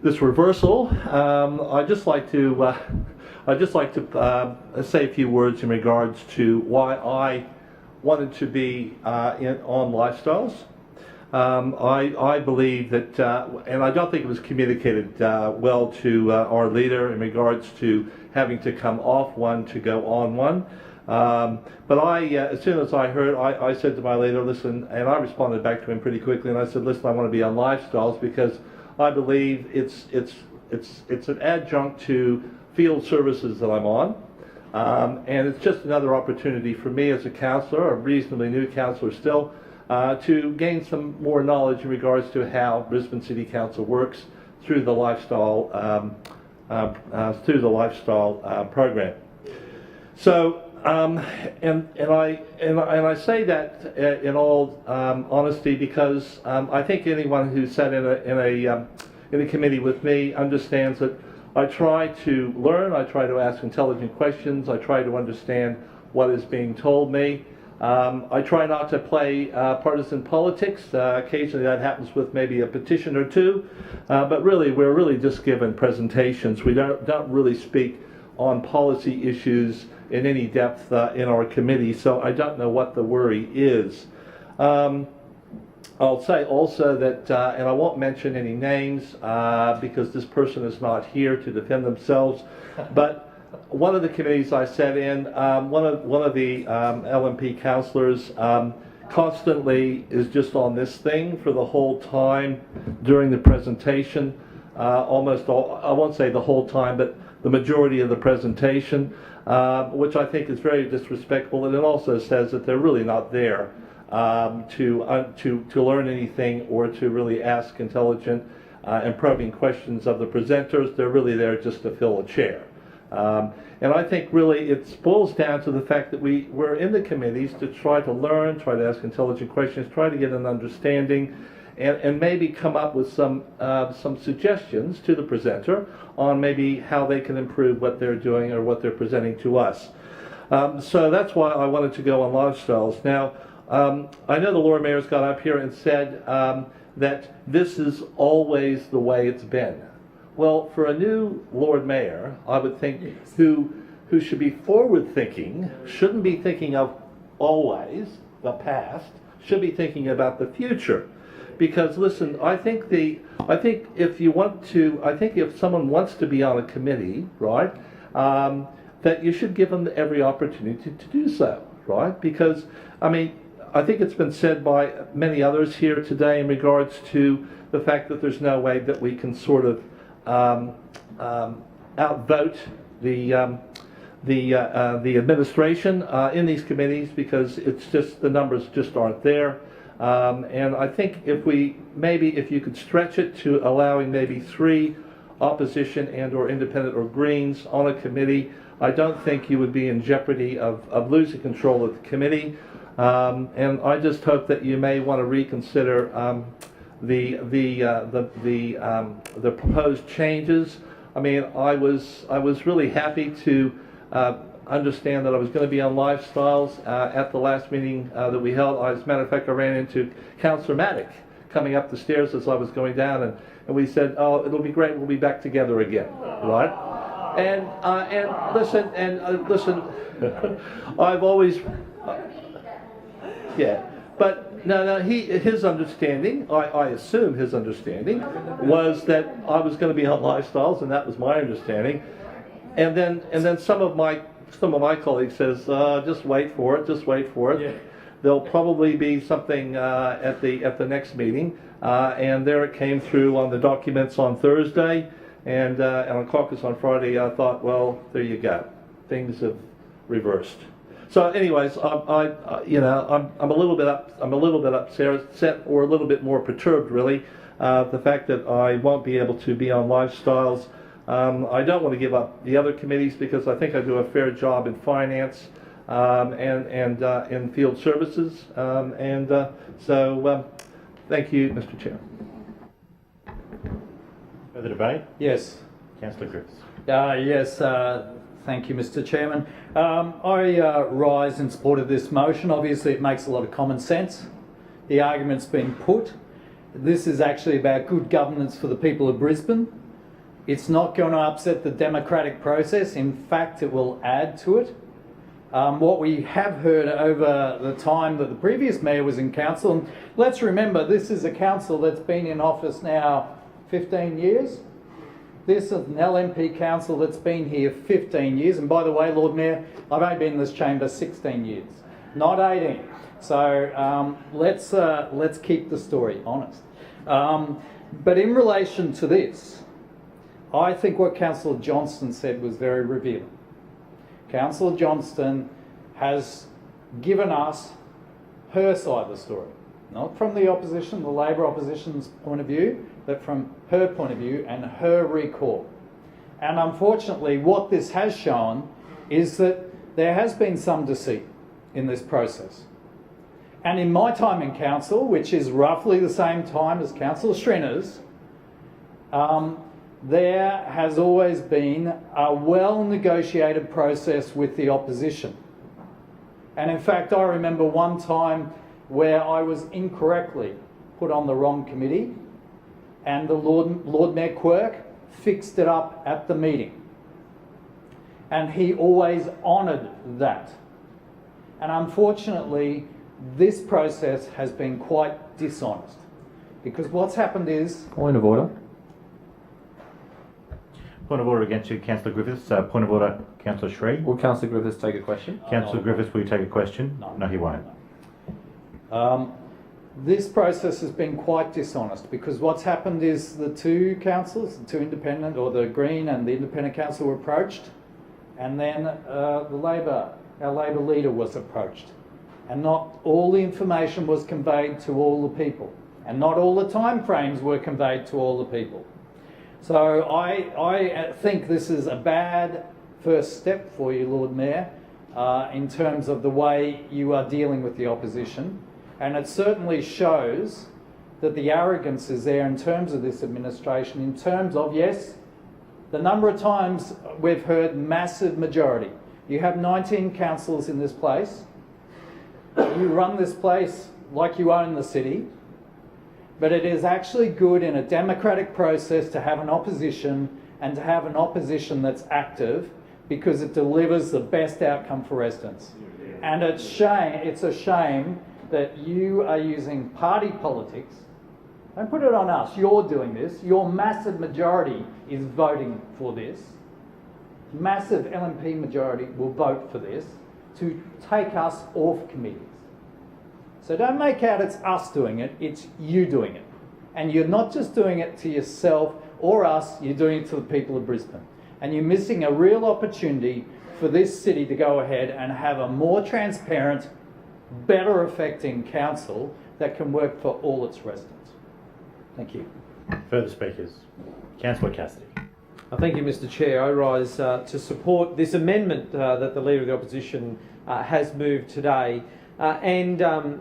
this reversal, I'd just like to say a few words in regards to why I wanted to be on Lifestyles. I believe that, and I don't think it was communicated well to our leader in regards to having to come off one to go on one. But as soon as I heard, I said to my leader, listen, and I responded back to him pretty quickly, and I said, listen, I want to be on Lifestyles because I believe it's an adjunct to field services that I'm on. And it's just another opportunity for me as a councillor, a reasonably new councillor still, to gain some more knowledge in regards to how Brisbane City Council works through the lifestyle program. So, and I say that in all honesty because I think anyone who sat in a committee with me understands that I try to learn, I try to ask intelligent questions, I try to understand what is being told me, I try not to play partisan politics. Occasionally that happens with maybe a petition or two, but really we're really just given presentations. We don't really speak on policy issues in any depth in our committee, so I don't know what the worry is. I'll say also that, and I won't mention any names because this person is not here to defend themselves, but one of the committees I sat in, one of the LNP councillors constantly is just on this thing for the whole time during the presentation, almost all, I won't say the whole time, but the majority of the presentation, which I think is very disrespectful, and it also says that they're really not there to learn anything or to really ask intelligent and probing questions of the presenters. They're really there just to fill a chair. And I think really it boils down to the fact that we're in the committees to try to learn, try to ask intelligent questions, try to get an understanding, and maybe come up with some suggestions to the presenter on maybe how they can improve what they're doing or what they're presenting to us. So that's why I wanted to go on lifestyles. Now, I know the Lord Mayor's got up here and said that this is always the way it's been. Well, for a new Lord Mayor, I would think who should be forward-thinking, shouldn't be thinking of always the past, should be thinking about the future. Because listen, I think if someone wants to be on a committee, right, that you should give them every opportunity to do so, right? Because I mean, I think it's been said by many others here today in regards to the fact that there's no way that we can sort of outvote the administration in these committees, because it's just the numbers just aren't there. And I think if you could stretch it to allowing maybe 3 opposition and or independent or Greens on a committee, I don't think you would be in jeopardy of losing control of the committee. And I just hope that you may want to reconsider the proposed changes. I mean, I was really happy to understand that I was going to be on Lifestyles at the last meeting that we held. As a matter of fact, I ran into Councillor Maddock coming up the stairs as I was going down, and we said, "Oh, it'll be great. We'll be back together again," right? And listen, I've always, yeah. But no, his understanding, I assume his understanding, was that I was going to be on Lifestyles, and that was my understanding. And then some of my colleagues says, just wait for it, just wait for it. Yeah. There'll probably be something at the next meeting, and there it came through on the documents on Thursday, and on caucus on Friday. I thought, well, there you go, things have reversed. So, anyways, I'm a little bit upset, or a little bit more perturbed, really, the fact that I won't be able to be on Lifestyles. I don't want to give up the other committees because I think I do a fair job in finance and in field services. So, thank you, Mr. Chair. Further debate? Yes. Councillor Griffiths. Yes. Thank you, Mr. Chairman. I rise in support of this motion. Obviously, it makes a lot of common sense. The argument's been put. This is actually about good governance for the people of Brisbane. It's not going to upset the democratic process. In fact, it will add to it. What we have heard over the time that the previous mayor was in council, and let's remember, this is a council that's been in office now 15 years. This is an LNP council that's been here 15 years. And by the way, Lord Mayor, I've only been in this chamber 16 years, not 18. So let's keep the story honest. But in relation to this, I think what Councillor Johnston said was very revealing. Councillor Johnston has given us her side of the story, not from the opposition, the Labor opposition's point of view, but from her point of view and her recall. And unfortunately, what this has shown is that there has been some deceit in this process. And in my time in council, which is roughly the same time as Councillor Schrinner's, there has always been a well-negotiated process with the opposition. And in fact, I remember one time where I was incorrectly put on the wrong committee, and the Lord Mayor Quirk fixed it up at the meeting. And he always honoured that. And unfortunately, this process has been quite dishonest. Because what's happened is... Point of order. Point of order against you, Councillor Griffiths. Point of order, Councillor Shree. Will Councillor Griffiths take a question? Councillor Griffiths, will you take a question? No, he won't. This process has been quite dishonest, because what's happened is the two councillors, the two independent, or the Green and the independent council were approached, and then our Labor leader was approached. And not all the information was conveyed to all the people, and not all the timeframes were conveyed to all the people. So I think this is a bad first step for you, Lord Mayor, in terms of the way you are dealing with the opposition. And it certainly shows that the arrogance is there in terms of this administration, in terms of, yes, the number of times we've heard massive majority. You have 19 councillors in this place. You run this place like you own the city. But it is actually good in a democratic process to have an opposition, and to have an opposition that's active, because it delivers the best outcome for residents. And it's a shame that you are using party politics. Don't put it on us. You're doing this. Your massive majority is voting for this. Massive LNP majority will vote for this to take us off committees. So don't make out it's us doing it, it's you doing it. And you're not just doing it to yourself or us, you're doing it to the people of Brisbane. And you're missing a real opportunity for this city to go ahead and have a more transparent, better affecting council that can work for all its residents. Thank you. Further speakers. Councillor Cassidy. Thank you, Mr. Chair. I rise to support this amendment that the Leader of the Opposition has moved today. I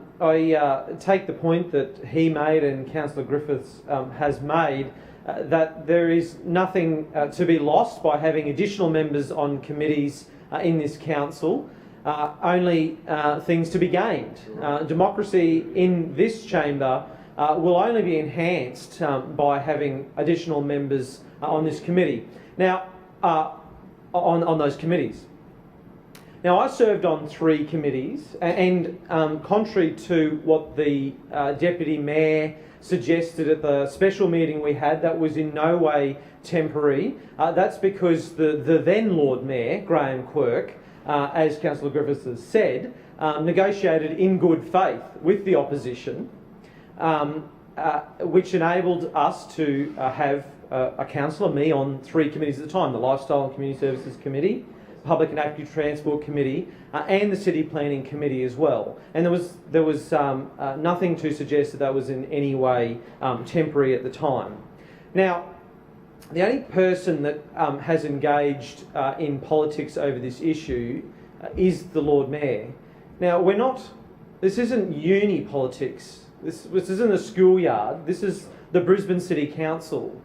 take the point that he made and Councillor Griffiths has made, that there is nothing to be lost by having additional members on committees in this council, only things to be gained. Democracy in this chamber will only be enhanced by having additional members on this committee. Now, on those committees. Now, I served on 3 committees, and contrary to what the Deputy Mayor suggested at the special meeting we had, that was in no way temporary. That's because the then Lord Mayor, Graham Quirk, as Councillor Griffiths has said, negotiated in good faith with the opposition, which enabled us to have a councillor, me, on 3 committees at the time: the Lifestyle and Community Services Committee, Public and Active Transport Committee, and the City Planning Committee as well. And there was nothing to suggest that that was in any way temporary at the time. Now, the only person that has engaged in politics over this issue is the Lord Mayor. Now, this isn't uni politics. This isn't a schoolyard. This is the Brisbane City Council.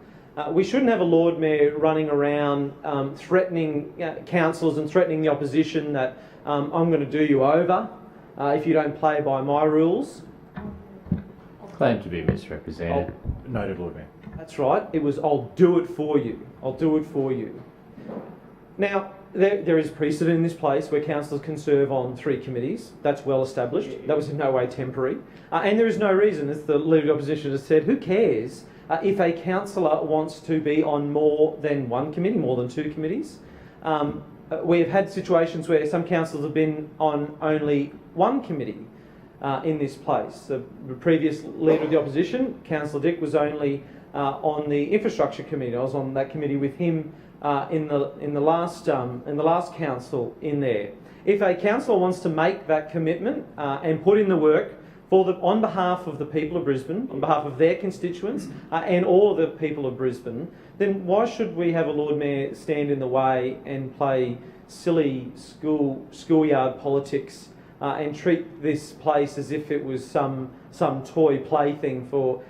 We shouldn't have a Lord Mayor running around threatening councillors and threatening the opposition that I'm going to do you over if you don't play by my rules. Claim to be misrepresented. Noted, Lord Mayor. That's right. It was, I'll do it for you. I'll do it for you. Now, there is precedent in this place where councillors can serve on 3 committees. That's well established. That was in no way temporary. And there is no reason, as the Leader of the Opposition has said, who cares if a councillor wants to be on more than 1 committee, more than 2 committees. We've had situations where some councillors have been on only 1 committee in this place. The previous Leader of the Opposition, Councillor Dick, was only on the Infrastructure Committee. I was on that committee with him in the last council in there. If a councillor wants to make that commitment and put in the work on behalf of the people of Brisbane, on behalf of their constituents and all of the people of Brisbane, then why should we have a Lord Mayor stand in the way and play silly schoolyard politics and treat this place as if it was some toy plaything for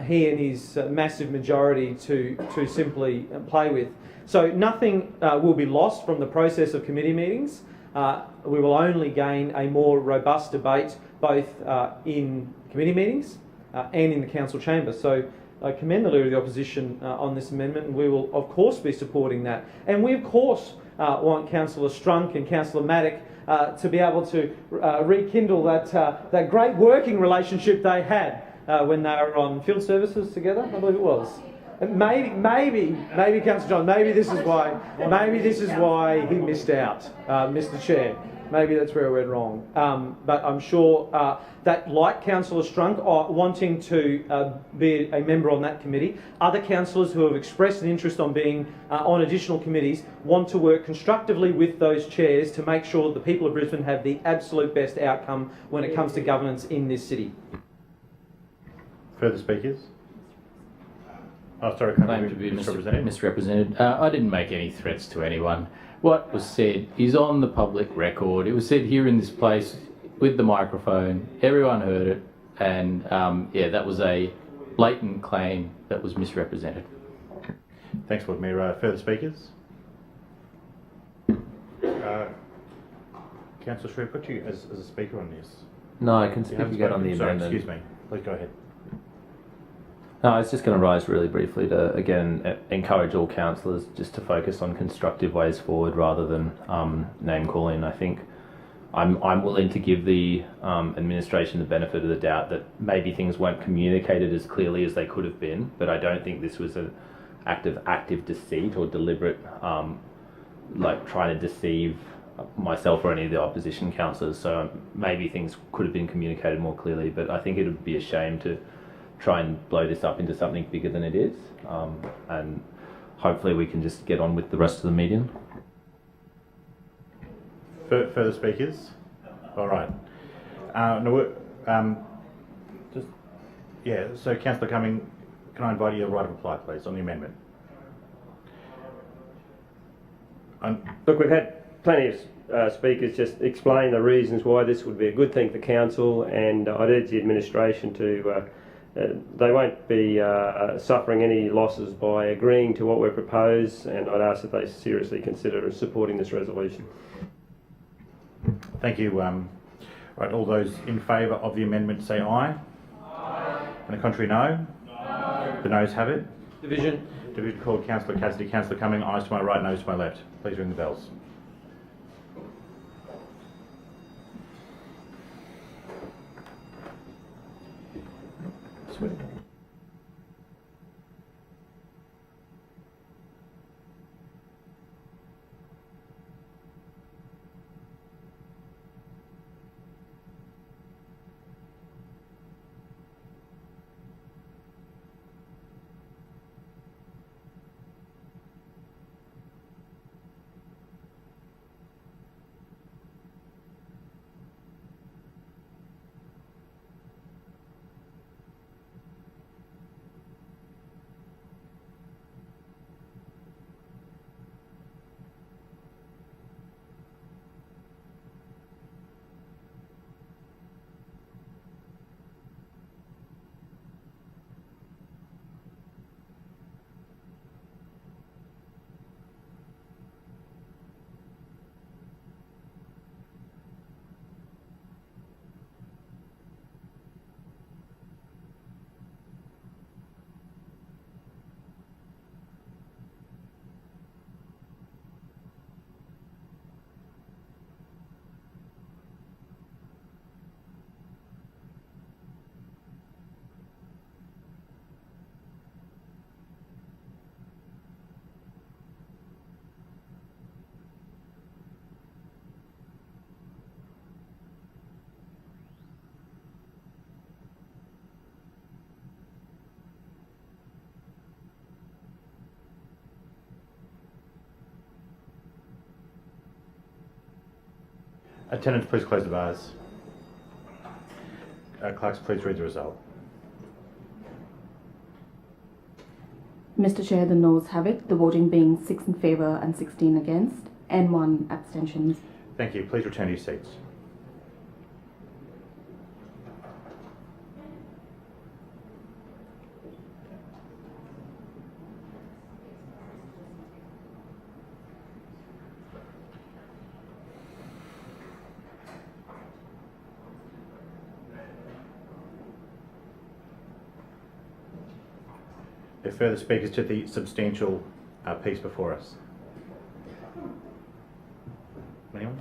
he and his massive majority to simply play with? So nothing will be lost from the process of committee meetings. we will only gain a more robust debate both in committee meetings and in the council chamber. So I commend the Leader of the Opposition on this amendment, and we will of course be supporting that. And we of course want Councillor Strunk and Councillor Matic to be able to rekindle that great working relationship they had when they were on field services together, I believe it was. And maybe, Councillor John, maybe this is why he missed out, Mr. Chair. Maybe that's where I went wrong. But I'm sure that, like Councillor Strunk, wanting to be a member on that committee, other councillors who have expressed an interest on being on additional committees want to work constructively with those chairs to make sure that the people of Brisbane have the absolute best outcome when it comes to governance in this city. Further speakers? Oh, sorry, Claim to be misrepresented. I didn't make any threats to anyone. What was said is on the public record. It was said here in this place with the microphone. Everyone heard it, and yeah, that was a blatant claim that was misrepresented. Thanks, Lord Mayor. Further speakers? Councillor Shrew, put you as a speaker on this. No, I can speak again on the amendment. Excuse me. Please go ahead. No, I was just going to rise really briefly to, again, encourage all councillors just to focus on constructive ways forward rather than name-calling. I think I'm willing to give the administration the benefit of the doubt that maybe things weren't communicated as clearly as they could have been, but I don't think this was an act of active deceit or deliberate, like trying to deceive myself or any of the opposition councillors. So maybe things could have been communicated more clearly, but I think it would be a shame to try and blow this up into something bigger than it is, and hopefully we can just get on with the rest of the meeting. Further speakers? All right. So Councillor Cumming, can I invite you to right of reply, please, on the amendment? Look, we've had plenty of speakers just explain the reasons why this would be a good thing for council, and I'd urge the administration to they won't be suffering any losses by agreeing to what we propose, and I'd ask that they seriously consider supporting this resolution. Thank you. Right, all those in favour of the amendment say aye. Aye. And the contrary, no. No. The noes have it. Division called. Councillor Cassidy. Councillor Cumming. Ayes to my right, noes to my left. Please ring the bells. Sweet. Attendants, please close the bars. Clerks, please read the result. Mr. Chair, the noes have it, the voting being 6 in favour and 16 against, and 1 abstention. Thank you. Please return to your seats. Are further speakers to the substantial piece before us? Anyone?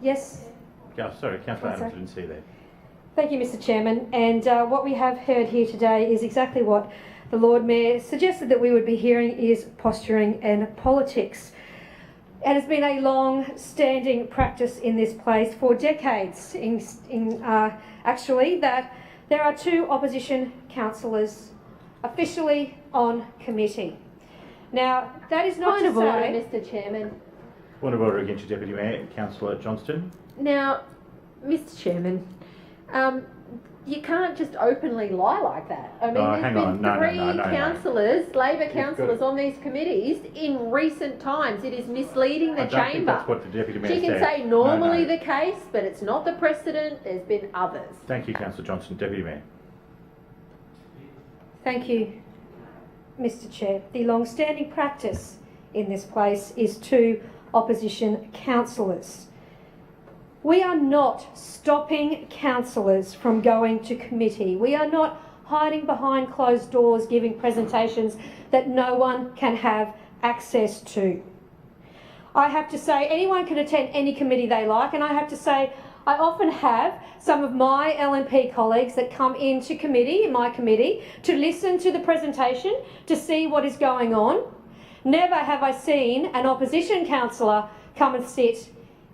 Yes. Oh, sorry, Councillor That's Adams, right. I didn't see there. Thank you, Mr. Chairman. And what we have heard here today is exactly what the Lord Mayor suggested that we would be hearing, is posturing and politics. It has been a long-standing practice in this place for decades, actually, that there are two opposition councillors officially on committee. Now, that is not Point of to order, say... Mr. Chairman. Point of order against your Deputy Mayor, Councillor Johnston. Now, Mr. Chairman, you can't just openly lie like that. I mean, Oh, there's hang been on. No, three no. councillors, Labor got councillors it. on these committees in recent times. It is misleading the I don't think chamber. that's what the Deputy Mayor She can said. say normally No. the case, but it's not the precedent. There's been others. Thank you, Councillor Johnston. Deputy Mayor. Thank you, Mr. Chair. The long-standing practice in this place is two opposition councillors. We are not stopping councillors from going to committee. We are not hiding behind closed doors giving presentations that no one can have access to. I have to say, anyone can attend any committee they like, and I have to say, I often have some of my LNP colleagues that come into committee, my committee, to listen to the presentation, to see what is going on. Never have I seen an opposition councillor come and sit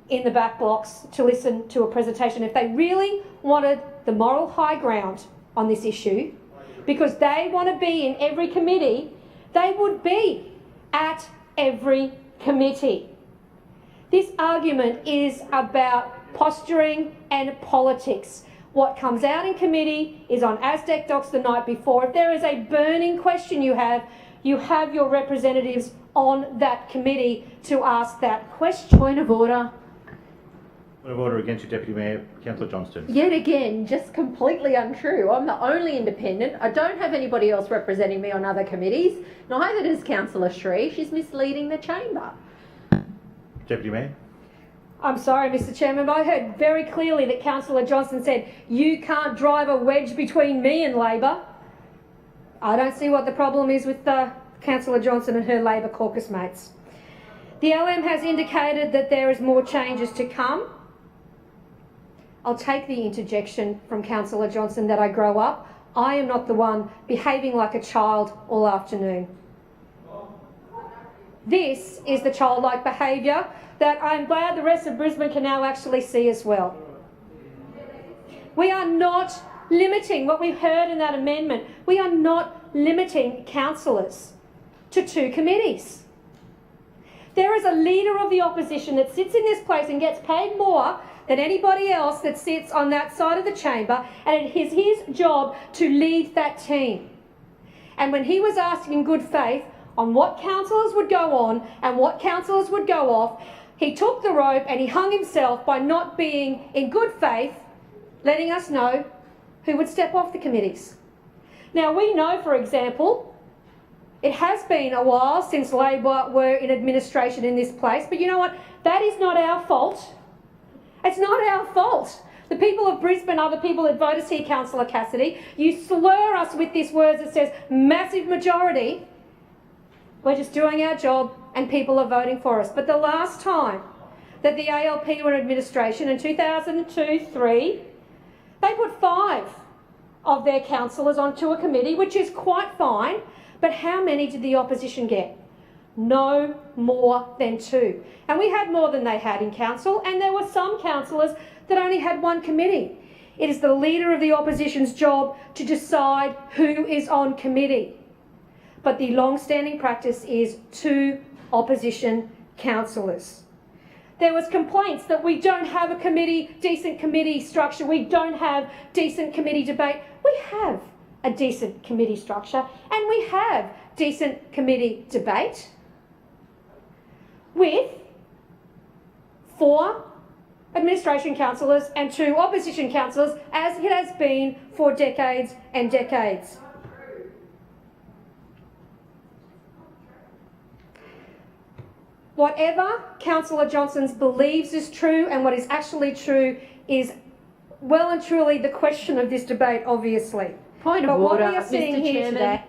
in the back blocks to listen to a presentation. If they really wanted the moral high ground on this issue, because they want to be in every committee, they would be at every committee. This argument is about posturing and politics. What comes out in committee is on Aztec Docs the night before. If there is a burning question you have your representatives on that committee to ask that question. Point of order. Point of order against your Deputy Mayor, Councillor Johnston. Yet again, just completely untrue. I'm the only independent. I don't have anybody else representing me on other committees. Neither does Councillor Shree. She's misleading the chamber. Deputy Mayor. I'm sorry, Mr. Chairman, but I heard very clearly that Councillor Johnston said, you can't drive a wedge between me and Labor. I don't see what the problem is with Councillor Johnston and her Labor caucus mates. The LM has indicated that there is more changes to come. I'll take the interjection from Councillor Johnston that I grow up. I am not the one behaving like a child all afternoon. This is the childlike behaviour that I'm glad the rest of Brisbane can now actually see as well. We are not limiting what we've heard in that amendment. We are not limiting councillors to two committees. There is a leader of the opposition that sits in this place and gets paid more than anybody else that sits on that side of the chamber, and it is his job to lead that team. And when he was asked in good faith on what councillors would go on and what councillors would go off, he took the rope and he hung himself by not being in good faith, letting us know who would step off the committees. Now, we know, for example, it has been a while since Labor were in administration in this place, but you know what? That is not our fault. It's not our fault. The people of Brisbane are the people that vote us here, Councillor Cassidy. You slur us with this word that says massive majority. We're just doing our job and people are voting for us. But the last time that the ALP were in administration in 2002-3, they put 5 of their councillors onto a committee, which is quite fine. But how many did the opposition get? No more than 2. And we had more than they had in council, and there were some councillors that only had 1 committee. It is the leader of the opposition's job to decide who is on committee. But the long-standing practice is 2 opposition councillors. There was complaints that we don't have a committee, decent committee structure, we don't have decent committee debate. We have a decent committee structure and we have decent committee debate with 4 administration councillors and 2 opposition councillors, as it has been for decades and decades. Whatever Councillor Johnston believes is true and what is actually true is well and truly the question of this debate, obviously. Point of but order, what we are seeing Mr. here Chairman. today,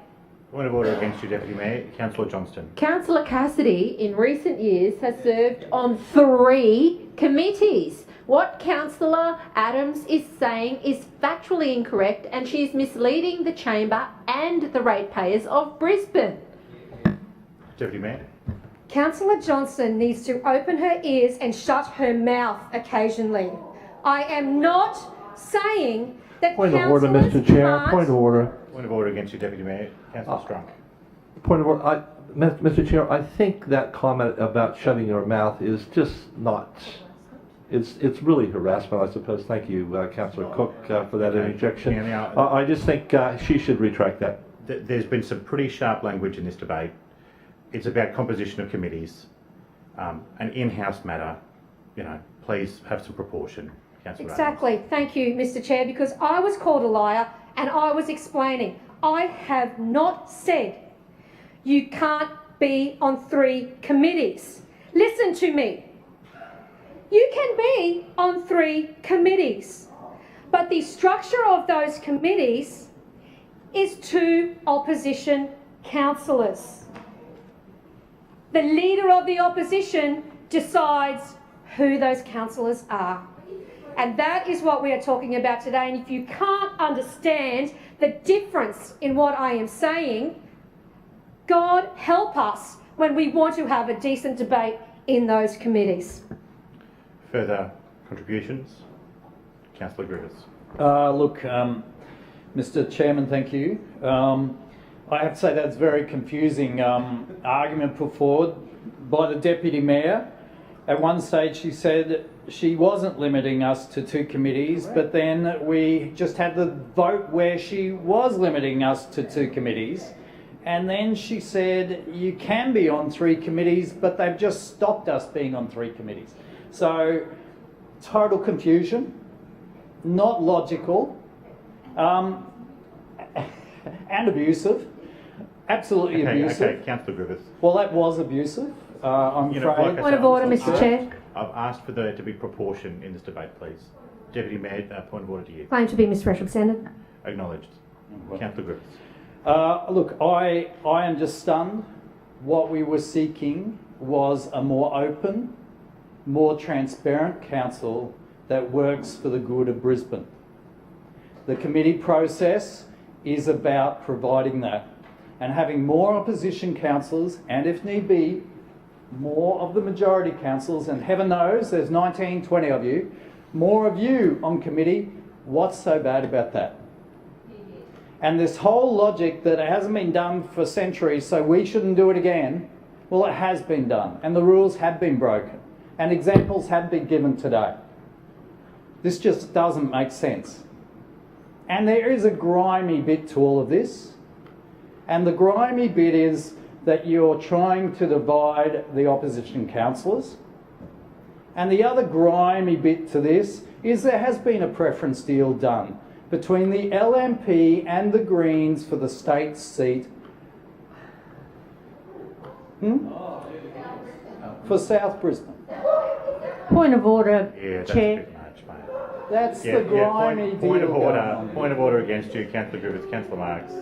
Point of order against you, Deputy Mayor. Councillor Johnston. Councillor Cassidy, in recent years, has served on 3 committees. What Councillor Adams is saying is factually incorrect, and she is misleading the chamber and the ratepayers of Brisbane. Deputy Mayor. Councillor Johnston needs to open her ears and shut her mouth occasionally. I am not saying that Point of order, councillors Mr. Chair. can't- Point of order. Point of order against you, Deputy Mayor. Councillor Strunk. Point of order. Mr. Chair, I think that comment about shutting your mouth is just not. It's really harassment, I suppose. Thank you, Councillor Cook, for that interjection. Yeah, now- I just think she should retract that. There's been some pretty sharp language in this debate. It's about composition of committees, an in-house matter. You know, please have some proportion, Councillor Adams. Exactly. Thank you, Mr. Chair, because I was called a liar and I was explaining. I have not said you can't be on 3 committees. Listen to me. You can be on 3 committees, but the structure of those committees is 2 opposition councillors. The leader of the opposition decides who those councillors are. And that is what we are talking about today. And if you can't understand the difference in what I am saying, God help us when we want to have a decent debate in those committees. Further contributions? Councillor Griffiths. Look, Mr. Chairman, thank you. I have to say that's very confusing argument put forward by the Deputy Mayor. At one stage she said she wasn't limiting us to 2 committees, but then we just had the vote where she was limiting us to 2 committees. And then she said you can be on 3 committees, but they've just stopped us being on 3 committees. So, total confusion, not logical, and abusive. Absolutely abusive. Okay, Councillor Griffiths. Well, that was abusive, I'm You know, afraid. like I Point of said, order, Mr. Chair. I've asked for there to be proportion in this debate, please. Deputy Mayor, point of order to you. Claim to be misrepresented. Acknowledged. Councillor Griffiths. Look, I am just stunned. What we were seeking was a more open, more transparent council that works for the good of Brisbane. The committee process is about providing that and having more opposition councillors and, if need be, more of the majority councillors, and heaven knows there's 19, 20 of you, more of you on committee. What's so bad about that? And this whole logic that it hasn't been done for centuries, so we shouldn't do it again, well, it has been done, and the rules have been broken, and examples have been given today. This just doesn't make sense. And there is a grimy bit to all of this, and the grimy bit is that you're trying to divide the opposition councillors. And the other grimy bit to this is there has been a preference deal done between the LNP and the Greens for the state seat for South Brisbane. Point of order, Yeah, that's Chair. a bit much, mate. That's the grimy deal. Point of order. going on. Point of order against you, Councillor Griffiths. Councillor Marx.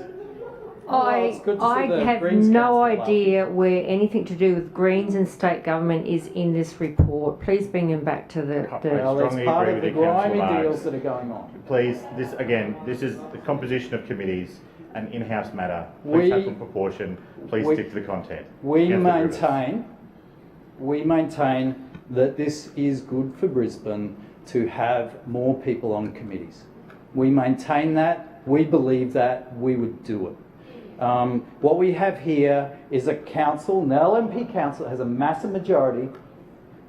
it's good to see I the have Greens no councillor idea where anything to do with Greens and state government is in this report. Please bring them back to the Well, it's strongly part agree of the with you, Councillor grimy Marx. deals that are going on. Please, this is the composition of committees, an in-house matter. Please have some proportion. Please stick to the content. We Councillor Griffiths. maintain that this is good for Brisbane to have more people on committees. We maintain that, we believe that, we would do it. What we have here is a council, an LNP council, has a massive majority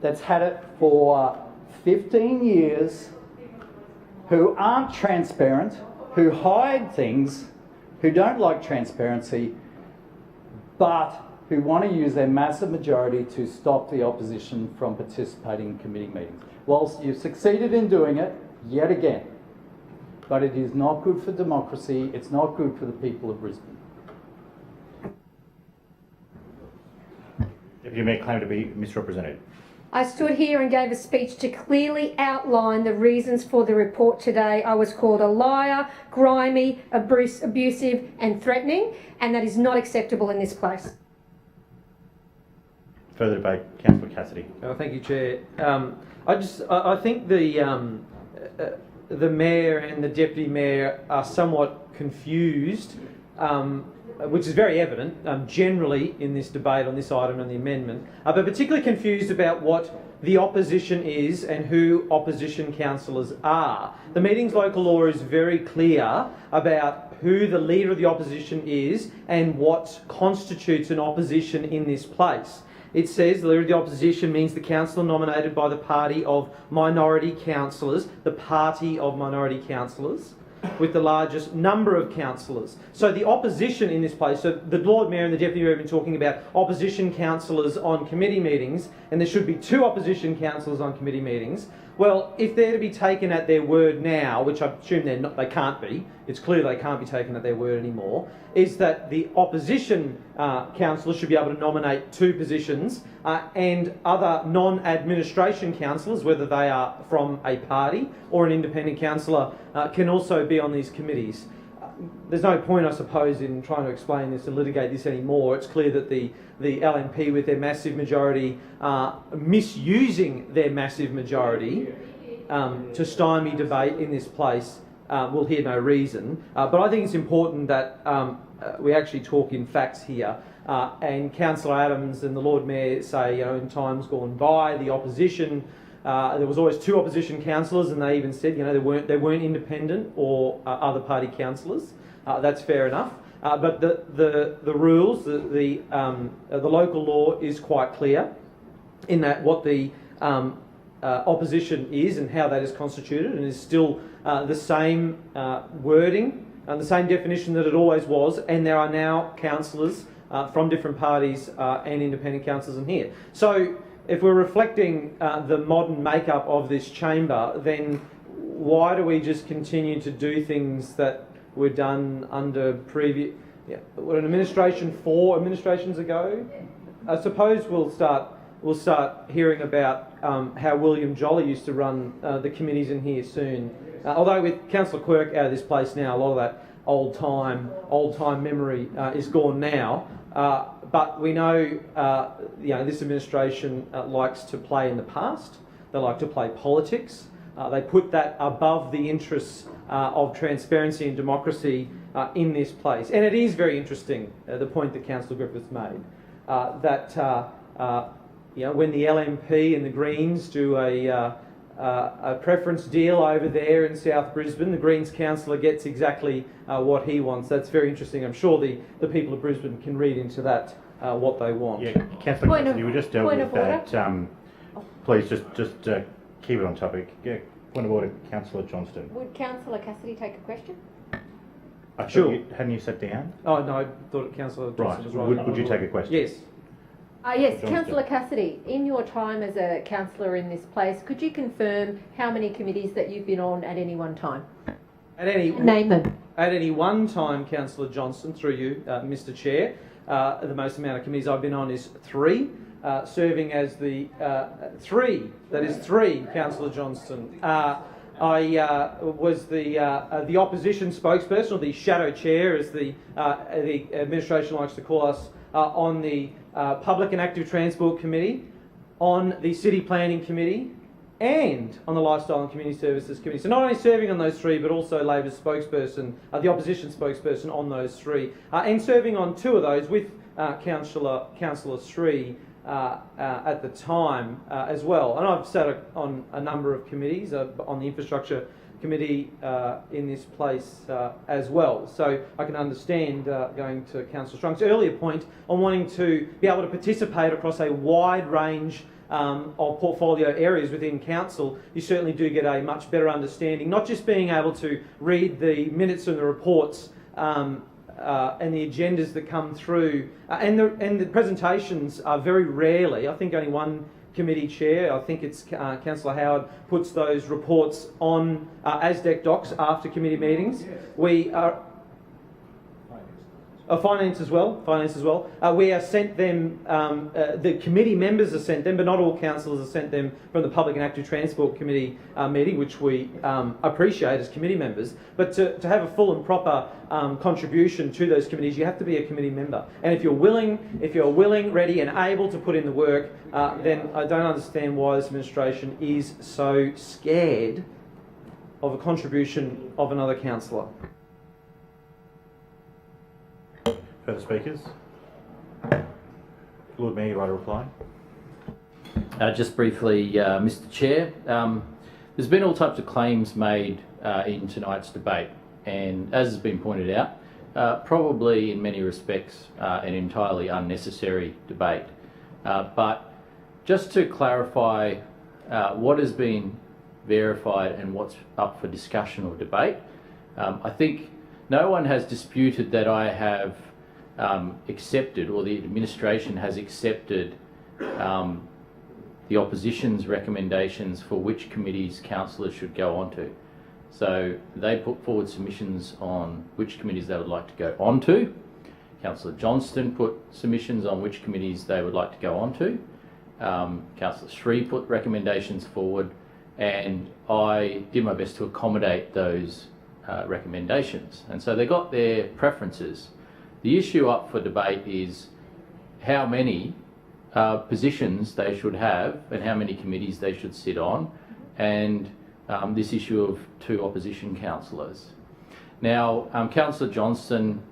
that's had it for 15 years, who aren't transparent, who hide things, who don't like transparency, but who want to use their massive majority to stop the opposition from participating in committee meetings. Whilst you've succeeded in doing it, yet again, but it is not good for democracy, it's not good for the people of Brisbane. If you may claim to be misrepresented. I stood here and gave a speech to clearly outline the reasons for the report today. I was called a liar, grimy, abusive and threatening, and that is not acceptable in this place. Further debate. Councillor Cassidy. Thank you, Chair. I think the Mayor and the Deputy Mayor are somewhat confused, which is very evident generally in this debate on this item and the amendment, but particularly confused about what the opposition is and who opposition councillors are. The meeting's local law is very clear about who the leader of the opposition is and what constitutes an opposition in this place. It says the leader of the opposition means the councillor nominated by the party of minority councillors, the party of minority councillors, with the largest number of councillors. So the opposition in this place, so the Lord Mayor and the Deputy Mayor have been talking about opposition councillors on committee meetings, and there should be 2 opposition councillors on committee meetings. Well, if they're to be taken at their word now, which I assume they're not, they can't be, it's clear they can't be taken at their word anymore, is that the opposition councillors should be able to nominate 2 positions and other non-administration councillors, whether they are from a party or an independent councillor, can also be on these committees. There's no point, I suppose, in trying to explain this and litigate this anymore. It's clear that the LNP, with their massive majority, are misusing their massive majority to stymie debate in this place. We'll hear no reason. But I think it's important that we actually talk in facts here. And Councillor Adams and the Lord Mayor say, in times gone by, the opposition, there was always 2 opposition councillors, and they even said, they weren't independent or other party councillors. That's fair enough. But the rules, the local law is quite clear in that what the opposition is and how that is constituted, and is still the same wording and the same definition that it always was, and there are now councillors from different parties and independent councillors in here. So if we're reflecting the modern makeup of this chamber, then why do we just continue to do things that were done under previous, what, an administration 4 administrations ago? I suppose we'll start hearing about how William Jolly used to run the committees in here soon. Although with Councillor Quirk out of this place now, a lot of that old time memory is gone now. But we know, this administration likes to play in the past. They like to play politics. They put that above the interests of transparency and democracy in this place. And it is very interesting, the point that Councillor Griffiths made, that when the LNP and the Greens do a preference deal over there in South Brisbane, the Greens councillor gets exactly what he wants. That's very interesting. I'm sure the people of Brisbane can read into that what they want. Yeah, Councillor Cassidy, we just dealt with that. Please just keep it on topic. Yeah, point of order, Councillor Johnston. Would Councillor Cassidy take a question? Sure. Hadn't you sat down? Oh no, I thought Councillor Johnston was right. Would you take a question? Yes. Yes, Councillor Cassidy, in your time as a councillor in this place, could you confirm how many committees that you've been on at any one time? Name them. At any one time, Councillor Johnston, through you, Mr. Chair, the most amount of committees I've been on is 3, serving as the 3. That is 3, Councillor Johnston. I was the opposition spokesperson, or the shadow chair, as the administration likes to call us, on the Public and Active Transport Committee, on the City Planning Committee, and on the Lifestyle and Community Services Committee. So not only serving on those 3, but also Labor's spokesperson, the opposition spokesperson on those 3, and serving on 2 of those with Councillor Sri at the time as well. And I've sat on a number of committees, on the Infrastructure Committee in this place as well. So I can understand, going to Councillor Strunk's earlier point, on wanting to be able to participate across a wide range of portfolio areas within council. You certainly do get a much better understanding, not just being able to read the minutes and the reports and the agendas that come through, and the presentations are very rarely, I think only one committee chair, I think it's Councillor Howard, puts those reports on ASDEC docs after committee meetings. We are... Finance as well. We are sent them, the committee members are sent them, but not all councillors are sent them from the Public and Active Transport Committee meeting, which we appreciate as committee members. But to have a full and proper contribution to those committees, you have to be a committee member. And if you're willing, ready and able to put in the work, then I don't understand why this administration is so scared of a contribution of another councillor. Further speakers? Lord Mayor, you right to reply? Just briefly, Mr. Chair, there's been all types of claims made in tonight's debate, and as has been pointed out, probably in many respects an entirely unnecessary debate. But just to clarify what has been verified and what's up for discussion or debate, I think no one has disputed that I have accepted, or the administration has accepted, the opposition's recommendations for which committees councillors should go onto. So they put forward submissions on which committees they would like to go onto. Councillor Johnston put submissions on which committees they would like to go onto. Councillor Sri put recommendations forward, and I did my best to accommodate those recommendations. And so they got their preferences. The issue up for debate is how many positions they should have and how many committees they should sit on, and this issue of 2 opposition councillors. Now, Councillor Johnston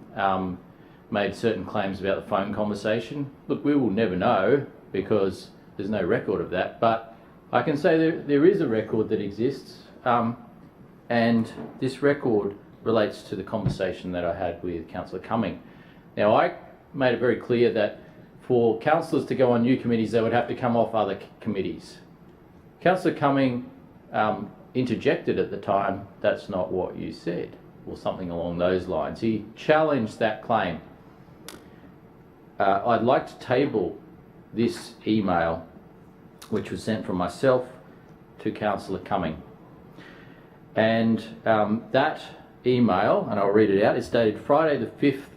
made certain claims about the phone conversation. Look, we will never know because there's no record of that, but I can say there is a record that exists, and this record relates to the conversation that I had with Councillor Cumming. Now, I made it very clear that for councillors to go on new committees, they would have to come off other committees. Councillor Cumming interjected at the time, "That's not what you said," or something along those lines. He challenged that claim. I'd like to table this email, which was sent from myself to Councillor Cumming. And that email, and I'll read it out, it's dated Friday the 5th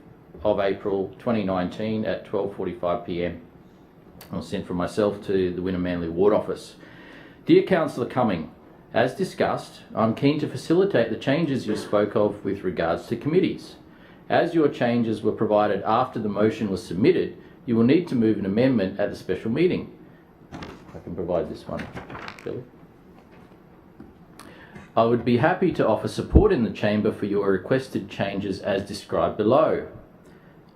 of April 2019 at 12:45 p.m. It was sent from myself to the Wynnum Manly Ward Office. Dear Councillor Cumming, as discussed, I'm keen to facilitate the changes you spoke of with regards to committees. As your changes were provided after the motion was submitted, you will need to move an amendment at the special meeting. I can provide this one, Billy. I would be happy to offer support in the chamber for your requested changes as described below.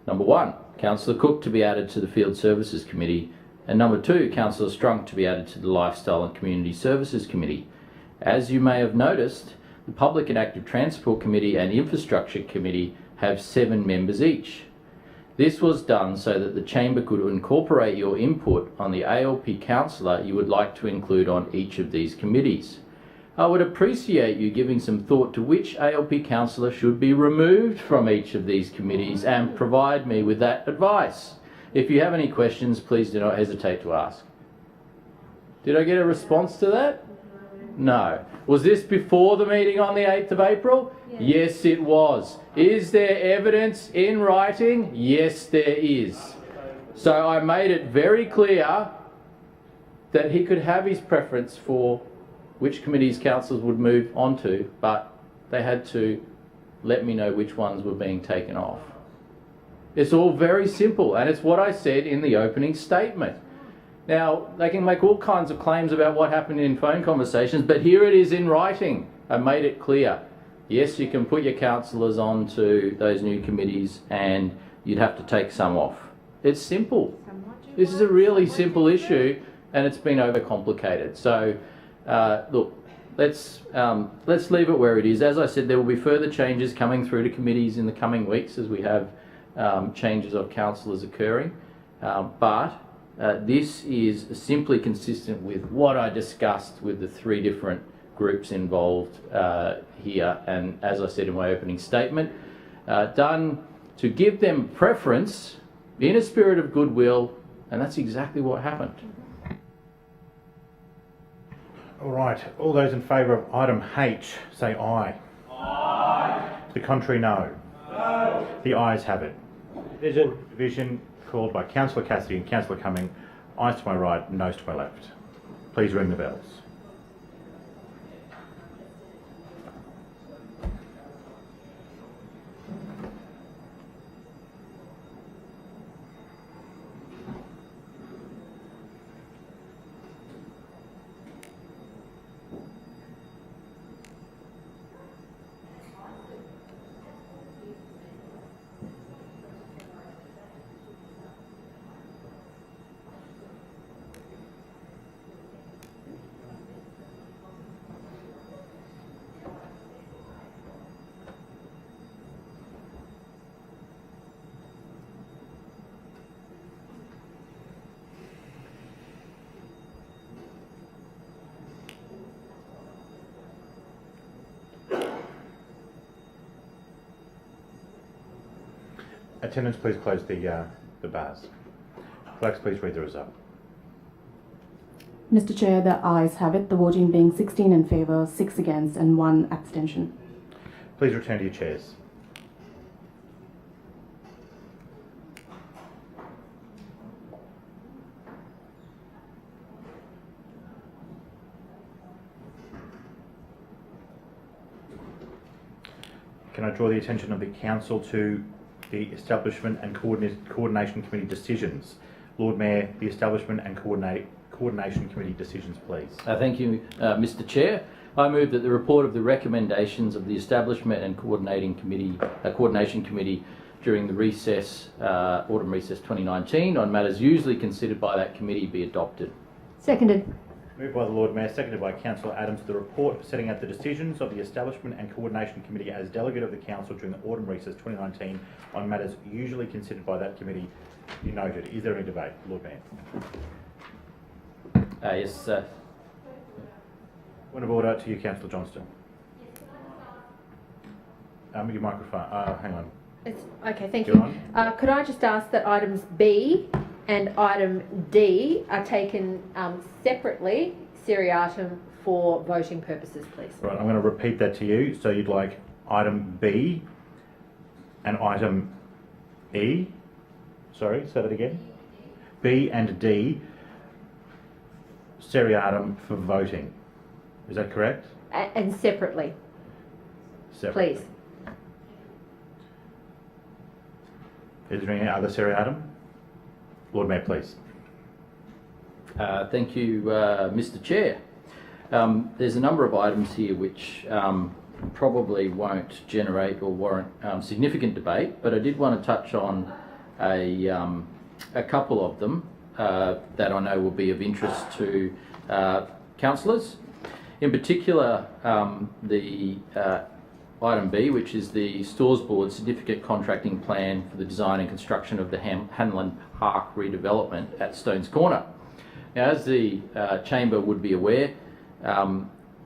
Number 1, Councillor Cook to be added to the Field Services Committee, and number 2, Councillor Strunk to be added to the Lifestyle and Community Services Committee. As you may have noticed, the Public and Active Transport Committee and Infrastructure Committee have 7 members each. This was done so that the chamber could incorporate your input on the ALP councillor you would like to include on each of these committees. I would appreciate you giving some thought to which ALP councillor should be removed from each of these committees and provide me with that advice. If you have any questions, please do not hesitate to ask. Did I get a response to that? No. Was this before the meeting on the 8th of April? Yes, it was. Is there evidence in writing? Yes, there is. So I made it very clear that he could have his preference for which committees councillors would move on to, but they had to let me know which ones were being taken off. It's all very simple, and it's what I said in the opening statement. Now, they can make all kinds of claims about what happened in phone conversations, but here it is in writing. I made it clear. Yes, you can put your councillors on to those new committees, and you'd have to take some off. It's simple. This is a really simple issue, and it's been overcomplicated. So, look, let's leave it where it is. As I said, there will be further changes coming through to committees in the coming weeks as we have changes of councillors occurring. But this is simply consistent with what I discussed with the 3 different groups involved here, and as I said in my opening statement, done to give them preference in a spirit of goodwill, and that's exactly what happened. All right, all those in favour of item H, say aye. Aye. To the contrary, no. No. The ayes have it. Division. Called by Councillor Cassidy and Councillor Cumming. Ayes to my right, noes to my left. Please ring the bells. Attendants, please close the bars. Clerks, please read the result. Mr. Chair, the ayes have it, the voting being 16 in favour, 6 against and 1 abstention. Please return to your chairs. Can I draw the attention of the Council to the Establishment and Coordination Committee decisions? Lord Mayor, the Establishment and Coordination Committee decisions, please. Thank you, Mr. Chair. I move that the report of the recommendations of the Establishment and Coordination Committee during the autumn recess 2019 on matters usually considered by that committee be adopted. Seconded. Moved by the Lord Mayor, seconded by Councillor Adams, the report setting out the decisions of the Establishment and Coordination Committee as delegate of the Council during the autumn recess 2019 on matters usually considered by that committee be noted. Is there any debate? Lord Mayor. Yes, sir. Point of order to you, Councillor Johnston. Your microphone. Hang on. Okay, thank Go you. on. Could I just ask that items B and item D are taken separately, seriatim, for voting purposes, please? Right, I'm going to repeat that to you. So you'd like item B and item E. Sorry, say that again. B and D, seriatim for voting. Is that correct? And separately, Separately. please. Is there any other seriatim? Lord Mayor, please. Thank you, Mr. Chair. There's a number of items here which probably won't generate or warrant significant debate, but I did want to touch on a couple of them that I know will be of interest to councillors. In particular, the item B, which is the Stores Board Certificate Contracting Plan for the design and construction of the Hanlon Park redevelopment at Stones Corner. Now, as the Chamber would be aware,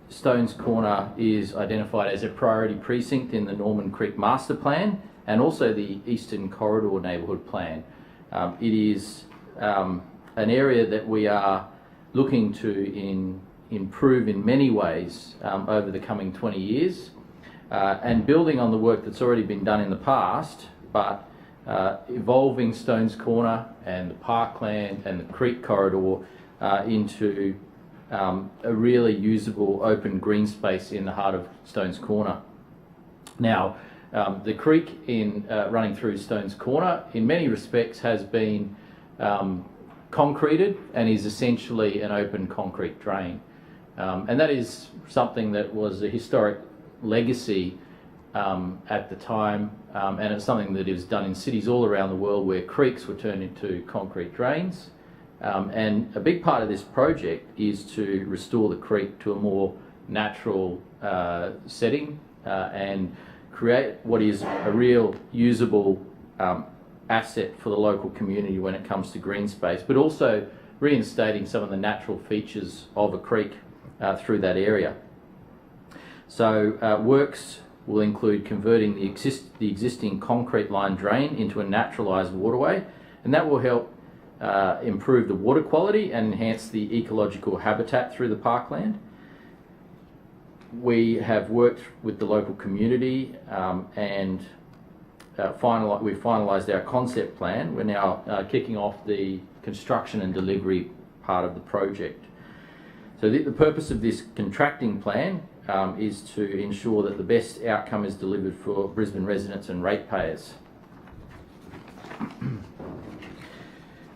Stones Corner is identified as a priority precinct in the Norman Creek Master Plan and also the Eastern Corridor Neighbourhood Plan. It is an area that we are looking to improve in many ways over the coming 20 years. And building on the work that's already been done in the past, but evolving Stones Corner and the parkland and the creek corridor into a really usable open green space in the heart of Stones Corner. Now, the creek running through Stones Corner in many respects has been concreted and is essentially an open concrete drain. And that is something that was a historic legacy at the time, and it's something that is done in cities all around the world where creeks were turned into concrete drains. And a big part of this project is to restore the creek to a more natural setting and create what is a real usable asset for the local community when it comes to green space, but also reinstating some of the natural features of a creek through that area. So works will include converting the existing concrete line drain into a naturalised waterway, and that will help improve the water quality and enhance the ecological habitat through the parkland. We have worked with the local community and we've finalised our concept plan. We're now kicking off the construction and delivery part of the project. So the purpose of this contracting plan is to ensure that the best outcome is delivered for Brisbane residents and ratepayers.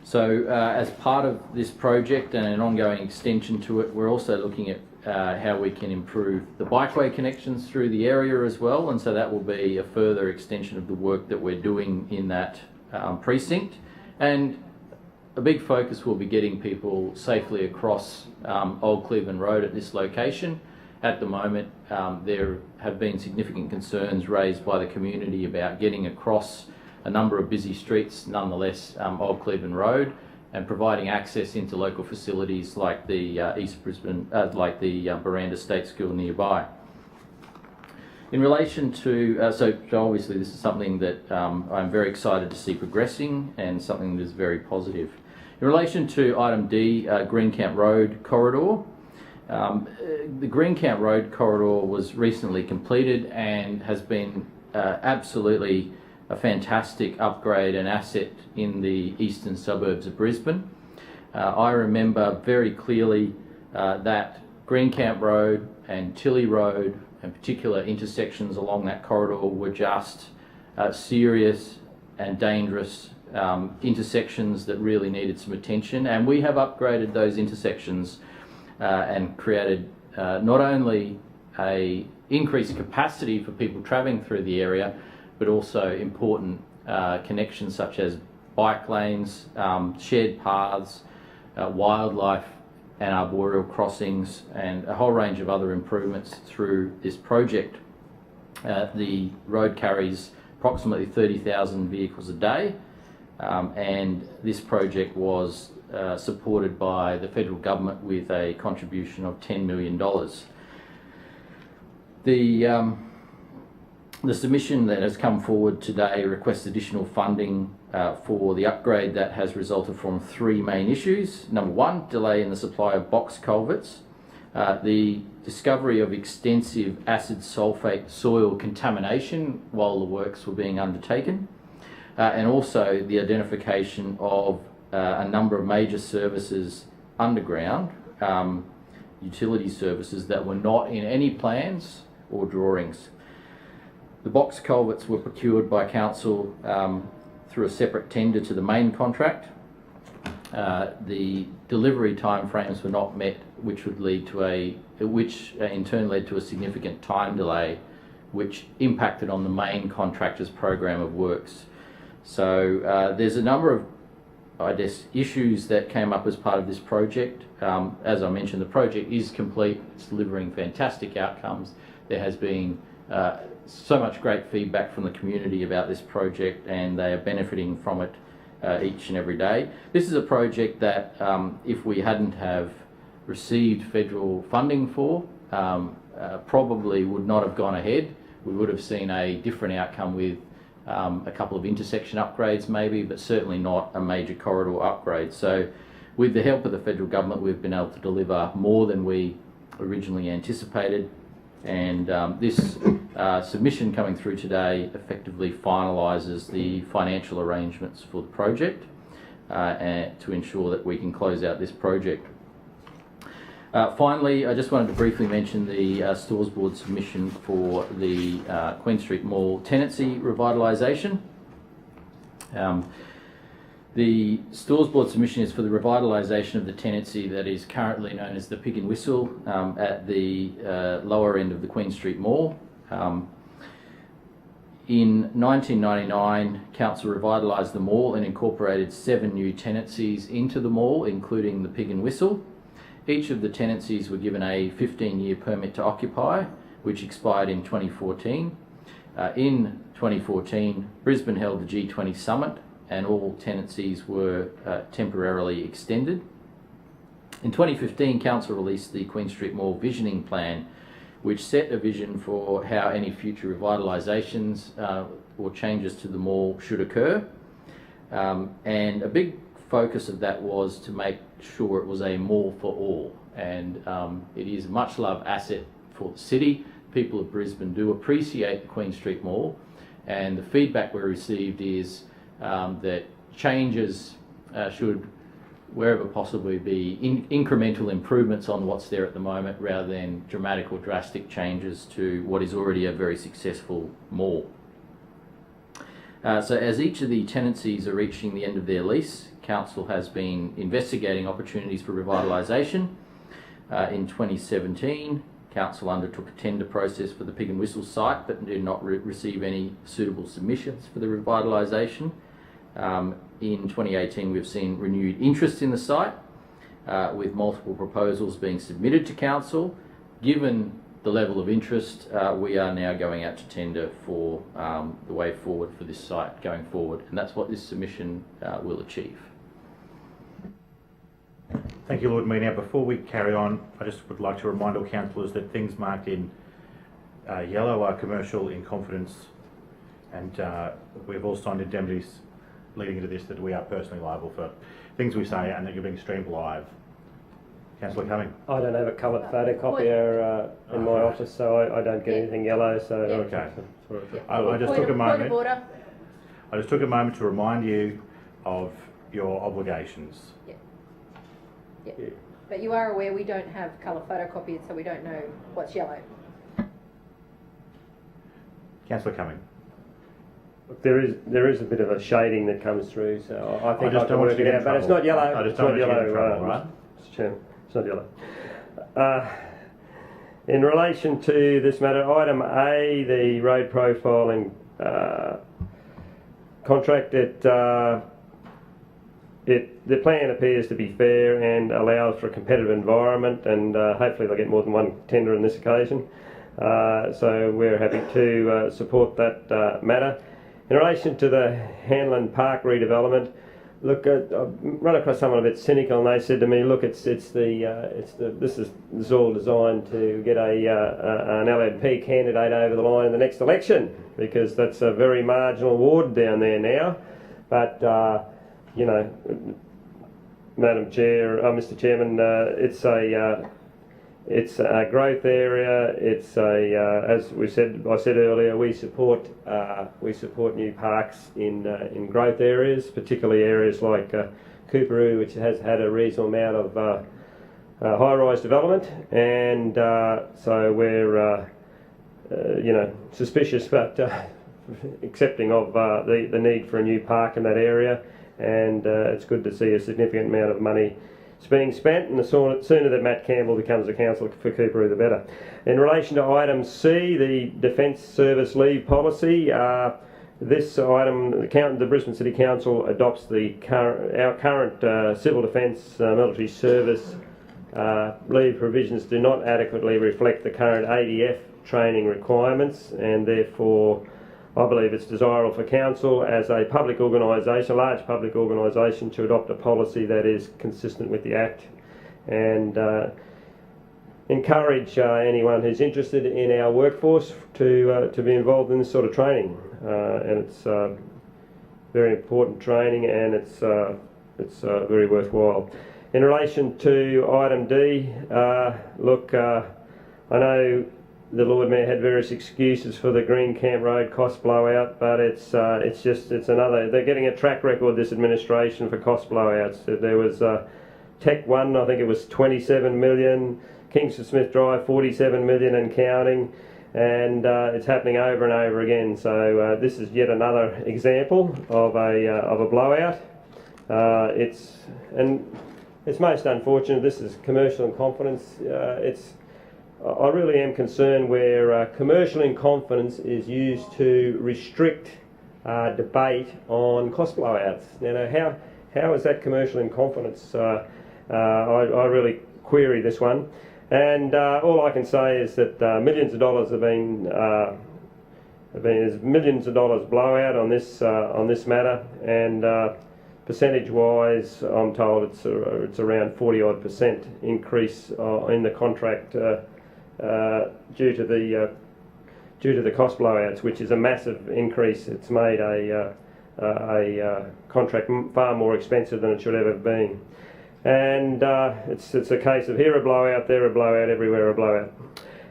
So as part of this project and an ongoing extension to it, we're also looking at how we can improve the bikeway connections through the area as well, and so that will be a further extension of the work that we're doing in that precinct. And a big focus will be getting people safely across Old Cleveland Road at this location. At the moment, there have been significant concerns raised by the community about getting across a number of busy streets, nonetheless, Old Cleveland Road, and providing access into local facilities like the East Brisbane, like the Buranda State School nearby. In relation to, so obviously this is something that I'm very excited to see progressing and something that is very positive. In relation to item D, Greencamp Road corridor, the Greencamp Road corridor was recently completed and has been absolutely a fantastic upgrade and asset in the eastern suburbs of Brisbane. I remember very clearly that Greencamp Road and Tilly Road and particular intersections along that corridor were just serious and dangerous intersections that really needed some attention, and we have upgraded those intersections and created not only a increased capacity for people travelling through the area, but also important connections such as bike lanes, shared paths, wildlife and arboreal crossings, and a whole range of other improvements through this project. The road carries approximately 30,000 vehicles a day, and this project was supported by the federal government with a contribution of $10 million. The submission that has come forward today requests additional funding for the upgrade that has resulted from three main issues. Number one, delay in the supply of box culverts, the discovery of extensive acid sulfate soil contamination while the works were being undertaken, and also the identification of a number of major services underground, utility services that were not in any plans or drawings. The box culverts were procured by council through a separate tender to the main contract. The delivery timeframes were not met, which would lead to which in turn led to a significant time delay, which impacted on the main contractor's program of works. So there's a number of, I guess, issues that came up as part of this project. As I mentioned, the project is complete. It's delivering fantastic outcomes. There has been so much great feedback from the community about this project, and they are benefiting from it each and every day. This is a project that if we hadn't have received federal funding for, probably would not have gone ahead. We would have seen a different outcome with a couple of intersection upgrades maybe, but certainly not a major corridor upgrade. So with the help of the federal government, we've been able to deliver more than we originally anticipated. And this submission coming through today effectively finalises the financial arrangements for the project and to ensure that we can close out this project. Finally, I just wanted to briefly mention the Stores Board submission for the Queen Street Mall tenancy revitalisation. The Stores Board submission is for the revitalisation of the tenancy that is currently known as the Pig and Whistle at the lower end of the Queen Street Mall. In 1999, Council revitalised the mall and incorporated 7 new tenancies into the mall, including the Pig and Whistle. Each of the tenancies were given a 15-year permit to occupy, which expired in 2014. In 2014, Brisbane held the G20 Summit, and all tenancies were temporarily extended. In 2015, Council released the Queen Street Mall Visioning Plan, which set a vision for how any future revitalisations or changes to the mall should occur. And a big focus of that was to make sure it was a mall for all. And it is a much loved asset for the city. People of Brisbane do appreciate the Queen Street Mall, and the feedback we received is that changes should, wherever possibly, be incremental improvements on what's there at the moment rather than dramatic or drastic changes to what is already a very successful mall. So as each of the tenancies are reaching the end of their lease, Council has been investigating opportunities for revitalisation. In 2017, Council undertook a tender process for the Pig and Whistle site but did not receive any suitable submissions for the revitalisation. In 2018, we've seen renewed interest in the site, with multiple proposals being submitted to Council. Given the level of interest, we are now going out to tender for the way forward for this site going forward, and that's what this submission will achieve. Thank you, Lord Mayor. Now, before we carry on, I just would like to remind all councillors that things marked in yellow are commercial in confidence, and we've all signed indemnities leading into this that we are personally liable for things we say and that you're being streamed live. Councillor Cumming. I don't have a coloured photocopier in my office, so I don't get anything yellow. So okay. I just took a moment. I just took a moment to remind you of your obligations. Yeah. But you are aware we don't have colour photocopiers, so we don't know what's yellow. Councillor Cumming. Look, there is a bit of a shading that comes through, so I think I just can work it out. But it's not yellow. I just It's don't not want you to get in yellow, trouble, right? Mr. Chairman. It's not yellow. In relation to this matter, item A, the road profiling contract, the plan appears to be fair and allows for a competitive environment, and hopefully they'll get more than one tender on this occasion. So we're happy to support that matter. In relation to the Hanlon Park redevelopment, look, I've run across someone a bit cynical, and they said to me, "Look, this is all designed to get an LNP candidate over the line in the next election, because that's a very marginal ward down there now." But you know, Madam Chair, Mr. Chairman, it's a growth area. It's as I said earlier, we support new parks in growth areas, particularly areas like Coorparoo, which has had a reasonable amount of high-rise development, and so we're suspicious but accepting of the need for a new park in that area, and it's good to see a significant amount of money is being spent, and the sooner that Matt Campbell becomes a councillor for Coorparoo, the better. In relation to item C, the Defence Service Leave Policy, this item, the Brisbane City Council adopts our current Civil Defence Military Service leave provisions do not adequately reflect the current ADF training requirements, and therefore I believe it's desirable for Council as a public organisation, a large public organisation, to adopt a policy that is consistent with the Act, and encourage anyone who's interested in our workforce to be involved in this sort of training. And it's very important training, and it's very worthwhile. In relation to item D, look, I know the Lord Mayor had various excuses for the Green Camp Road cost blowout, but it's another. They're getting a track record, this administration, for cost blowouts. There was Tech 1, I think it was 27 million. Kingston Smith Drive, 47 million and counting, and it's happening over and over again. So this is yet another example of a blowout. It's most unfortunate. This is commercial in confidence. I really am concerned where commercial in confidence is used to restrict debate on cost blowouts. How is that commercial in confidence? I really query this one. And all I can say is that millions of dollars there's millions of dollars blowout on this matter, and percentage-wise, I'm told it's around 40-odd% increase in the contract due to the cost blowouts, which is a massive increase. It's made a contract far more expensive than it should ever have been. And it's a case of here a blowout, there a blowout, everywhere a blowout.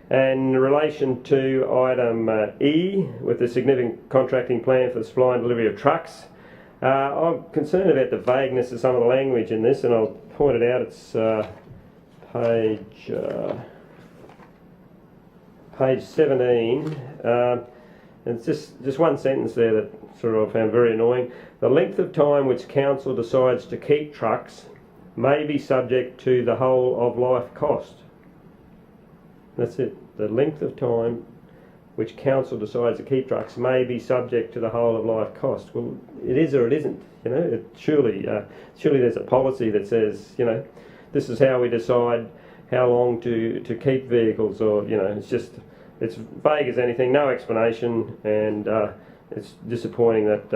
And in relation to item E, with the significant contracting plan for the supply and delivery of trucks, I'm concerned about the vagueness of some of the language in this, and I'll point it out. It's page 17. And it's just one sentence there that sort of I found very annoying. The length of time which council decides to keep trucks may be subject to the whole of life cost. That's it. The length of time which council decides to keep trucks may be subject to the whole of life cost. Well, it is or it isn't. You know, surely there's a policy that says, you know, this is how we decide how long to keep vehicles, or you know, it's vague as anything, no explanation, and it's disappointing that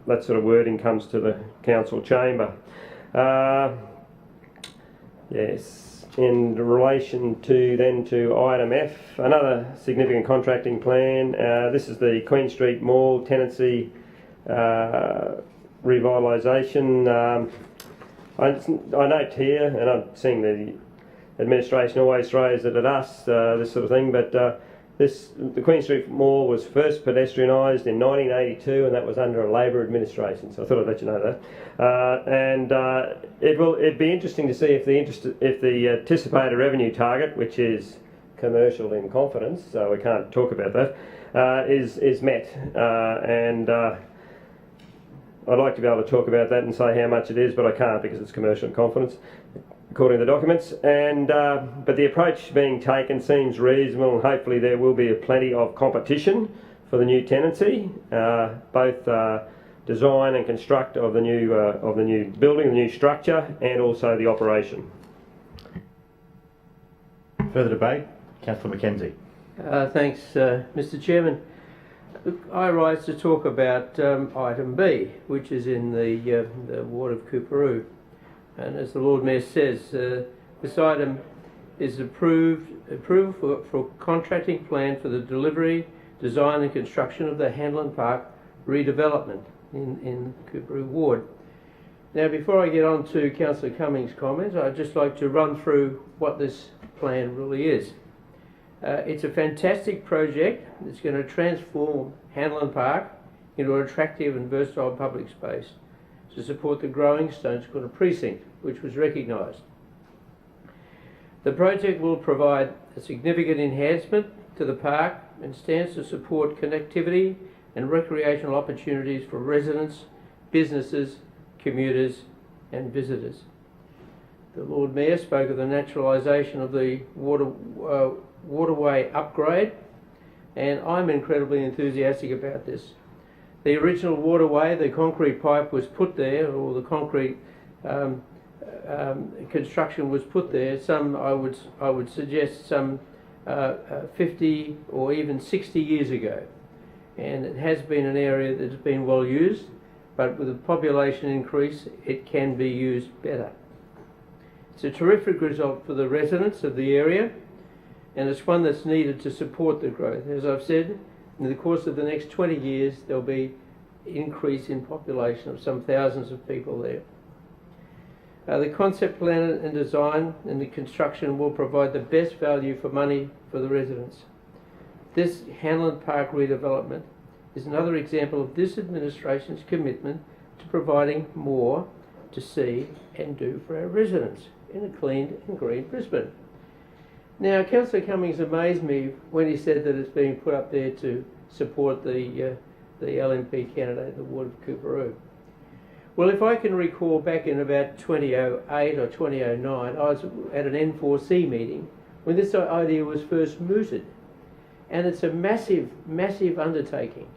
that sort of wording comes to the council chamber. Yes. In relation to item F, another significant contracting plan. This is the Queen Street Mall tenancy revitalisation. I note here, and I'm seeing the administration always throws it at us, this sort of thing, but the Queen Street Mall was first pedestrianised in 1982, and that was under a Labor administration, so I thought I'd let you know that. It'd be interesting to see if the anticipated revenue target, which is commercial in confidence, so we can't talk about that, is met. I'd like to be able to talk about that and say how much it is, but I can't because it's commercial in confidence, according to the documents. But the approach being taken seems reasonable, and hopefully there will be plenty of competition for the new tenancy, both design and construct of the new building, the new structure, and also the operation. Further debate, Councillor Mackenzie. Thanks, Mr. Chairman. I rise to talk about item B, which is in the ward of Coorparoo. And as the Lord Mayor says, this item is approval for contracting plan for the delivery, design and construction of the Hanlon Park redevelopment in Coorparoo ward. Now, before I get on to Councillor Cummings' comments, I'd just like to run through what this plan really is. It's a fantastic project that's going to transform Hanlon Park into an attractive and versatile public space to support the growing Stones Corner precinct, which was recognised. The project will provide a significant enhancement to the park and stands to support connectivity and recreational opportunities for residents, businesses, commuters and visitors. The Lord Mayor spoke of the naturalisation of the waterway upgrade, and I'm incredibly enthusiastic about this. The original waterway, the concrete pipe was put there, or the concrete construction was put there, I would suggest some 50 or even 60 years ago. And it has been an area that has been well used, but with the population increase, it can be used better. It's a terrific result for the residents of the area, and it's one that's needed to support the growth. As I've said, in the course of the next 20 years, there'll be increase in population of some thousands of people there. The concept plan and design and the construction will provide the best value for money for the residents. This Hanlon Park redevelopment is another example of this administration's commitment to providing more to see and do for our residents in a clean and green Brisbane. Now, Councillor Cummings amazed me when he said that it's being put up there to support the LNP candidate in the ward of Coorparoo. Well, if I can recall back in about 2008 or 2009, I was at an N4C meeting when this idea was first mooted. And it's a massive, massive undertaking.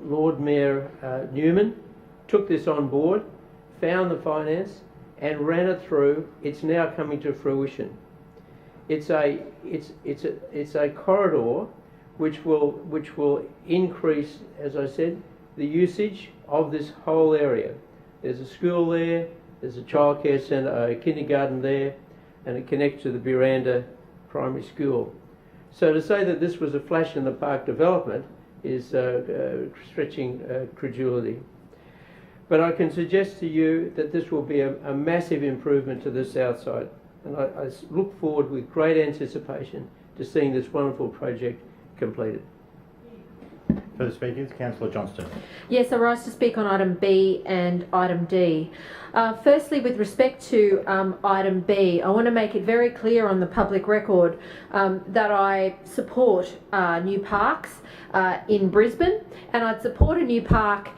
Lord Mayor Newman took this on board, found the finance, and ran it through. It's now coming to fruition. It's a corridor which will increase, as I said, the usage of this whole area. There's a school there, there's a childcare centre, a kindergarten there, and it connects to the Buranda Primary School. So to say that this was a flash in the park development is stretching credulity. But I can suggest to you that this will be a massive improvement to the south side and I look forward with great anticipation to seeing this wonderful project completed. Further speakers, Councillor Johnston. Yes, I rise to speak on item B and item D. Firstly, with respect to item B, I want to make it very clear on the public record that I support new parks in Brisbane, and I'd support a new park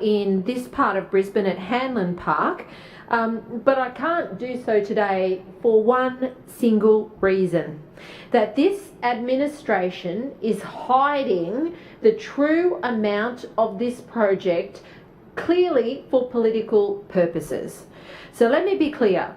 in this part of Brisbane at Hanlon Park, but I can't do so today for one single reason: that this administration is hiding the true amount of this project clearly for political purposes. So let me be clear.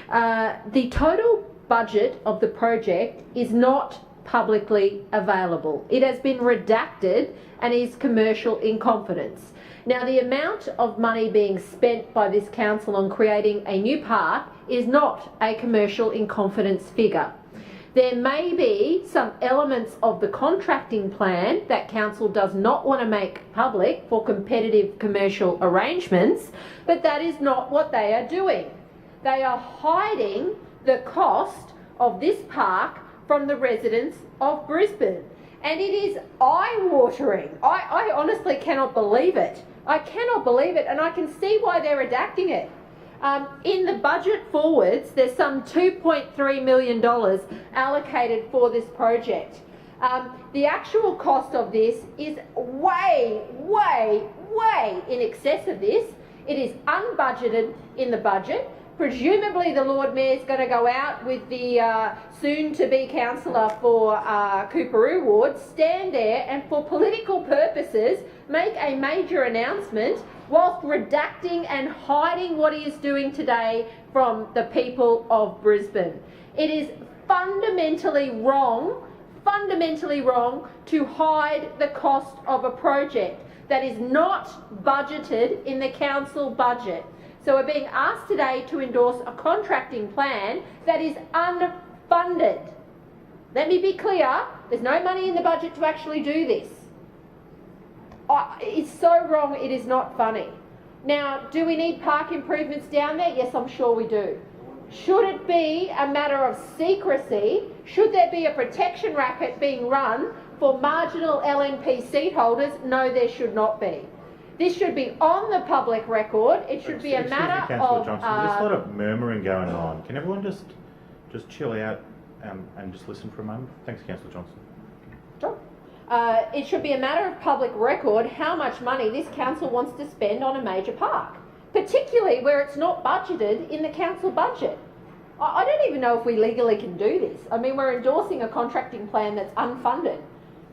The total budget of the project is not publicly available. It has been redacted and is commercial in confidence. Now, the amount of money being spent by this council on creating a new park is not a commercial in confidence figure. There may be some elements of the contracting plan that council does not want to make public for competitive commercial arrangements, but that is not what they are doing. They are hiding the cost of this park from the residents of Brisbane. And it is eye-watering. I honestly cannot believe it. I cannot believe it, and I can see why they're redacting it. In the budget forwards, there's some $2.3 million allocated for this project. The actual cost of this is way in excess of this. It is unbudgeted in the budget. Presumably the Lord Mayor's going to go out with the soon-to-be councillor for Coorparoo Ward, stand there and for political purposes make a major announcement whilst redacting and hiding what he is doing today from the people of Brisbane. It is fundamentally wrong to hide the cost of a project that is not budgeted in the council budget. So we're being asked today to endorse a contracting plan that is unfunded. Let me be clear, there's no money in the budget to actually do this. It's so wrong, it is not funny. Now, do we need park improvements down there? Yes, I'm sure we do. Should it be a matter of secrecy? Should there be a protection racket being run for marginal LNP seat holders? No, there should not be. This should be on the public record. It should be a matter of... Johnson, there's a lot of murmuring going on. Can everyone just chill out and just listen for a moment? Thanks, Councillor Johnson. Sure. It should be a matter of public record how much money this council wants to spend on a major park, particularly where it's not budgeted in the council budget. I don't even know if we legally can do this. I mean, we're endorsing a contracting plan that's unfunded.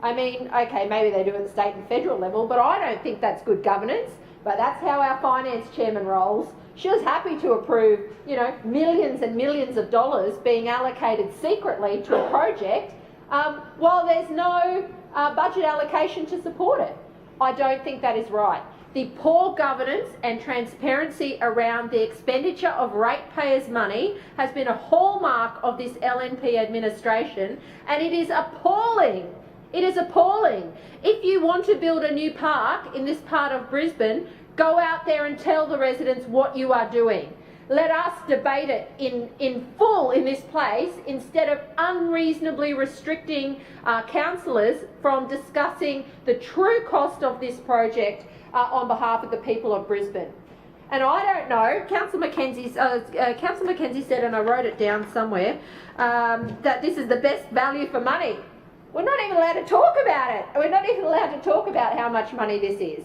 I mean, okay, maybe they do it at the state and federal level, but I don't think that's good governance. But that's how our finance chairman rolls. She was happy to approve, you know, millions and millions of dollars being allocated secretly to a project while there's no budget allocation to support it. I don't think that is right. The poor governance and transparency around the expenditure of ratepayers' money has been a hallmark of this LNP administration, and it is appalling. It is appalling. If you want to build a new park in this part of Brisbane, go out there and tell the residents what you are doing. Let us debate it in full in this place instead of unreasonably restricting councillors from discussing the true cost of this project on behalf of the people of Brisbane. And I don't know, Councillor Mackenzie said, and I wrote it down somewhere, that this is the best value for money. We're not even allowed to talk about it. We're not even allowed to talk about how much money this is.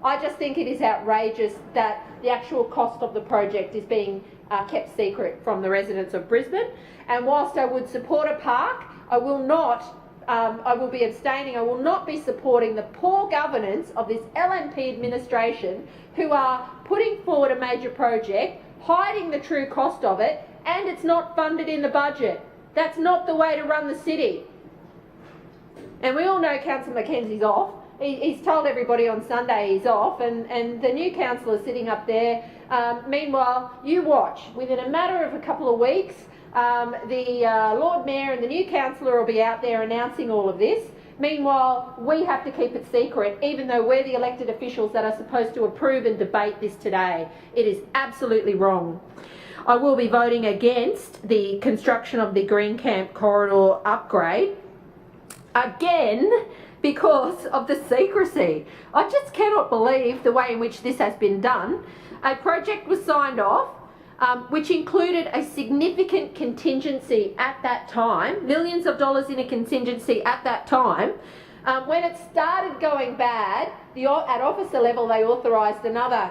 I just think it is outrageous that the actual cost of the project is being kept secret from the residents of Brisbane. And whilst I would support a park, I will be abstaining. I will not be supporting the poor governance of this LNP administration who are putting forward a major project, hiding the true cost of it, and it's not funded in the budget. That's not the way to run the city. And we all know Councillor Mackenzie's off. He's told everybody on Sunday he's off, and the new councillor sitting up there. Meanwhile, you watch. Within a matter of a couple of weeks, the Lord Mayor and the new councillor will be out there announcing all of this. Meanwhile, we have to keep it secret, even though we're the elected officials that are supposed to approve and debate this today. It is absolutely wrong. I will be voting against the construction of the Green Camp corridor upgrade, again, because of the secrecy. I just cannot believe the way in which this has been done. A project was signed off, which included a significant contingency at that time, millions of dollars in a contingency at that time. When it started going bad, at officer level they authorised another,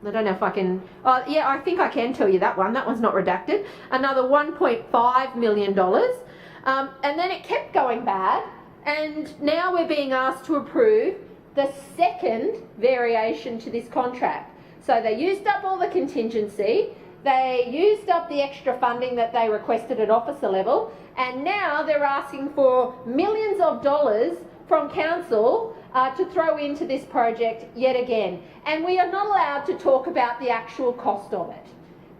I don't know if I can, yeah, I think I can tell you that one. That one's not redacted. Another $1.5 million. And then it kept going bad. And now we're being asked to approve the second variation to this contract. So they used up all the contingency, they used up the extra funding that they requested at officer level, and now they're asking for millions of dollars from council to throw into this project yet again. And we are not allowed to talk about the actual cost of it.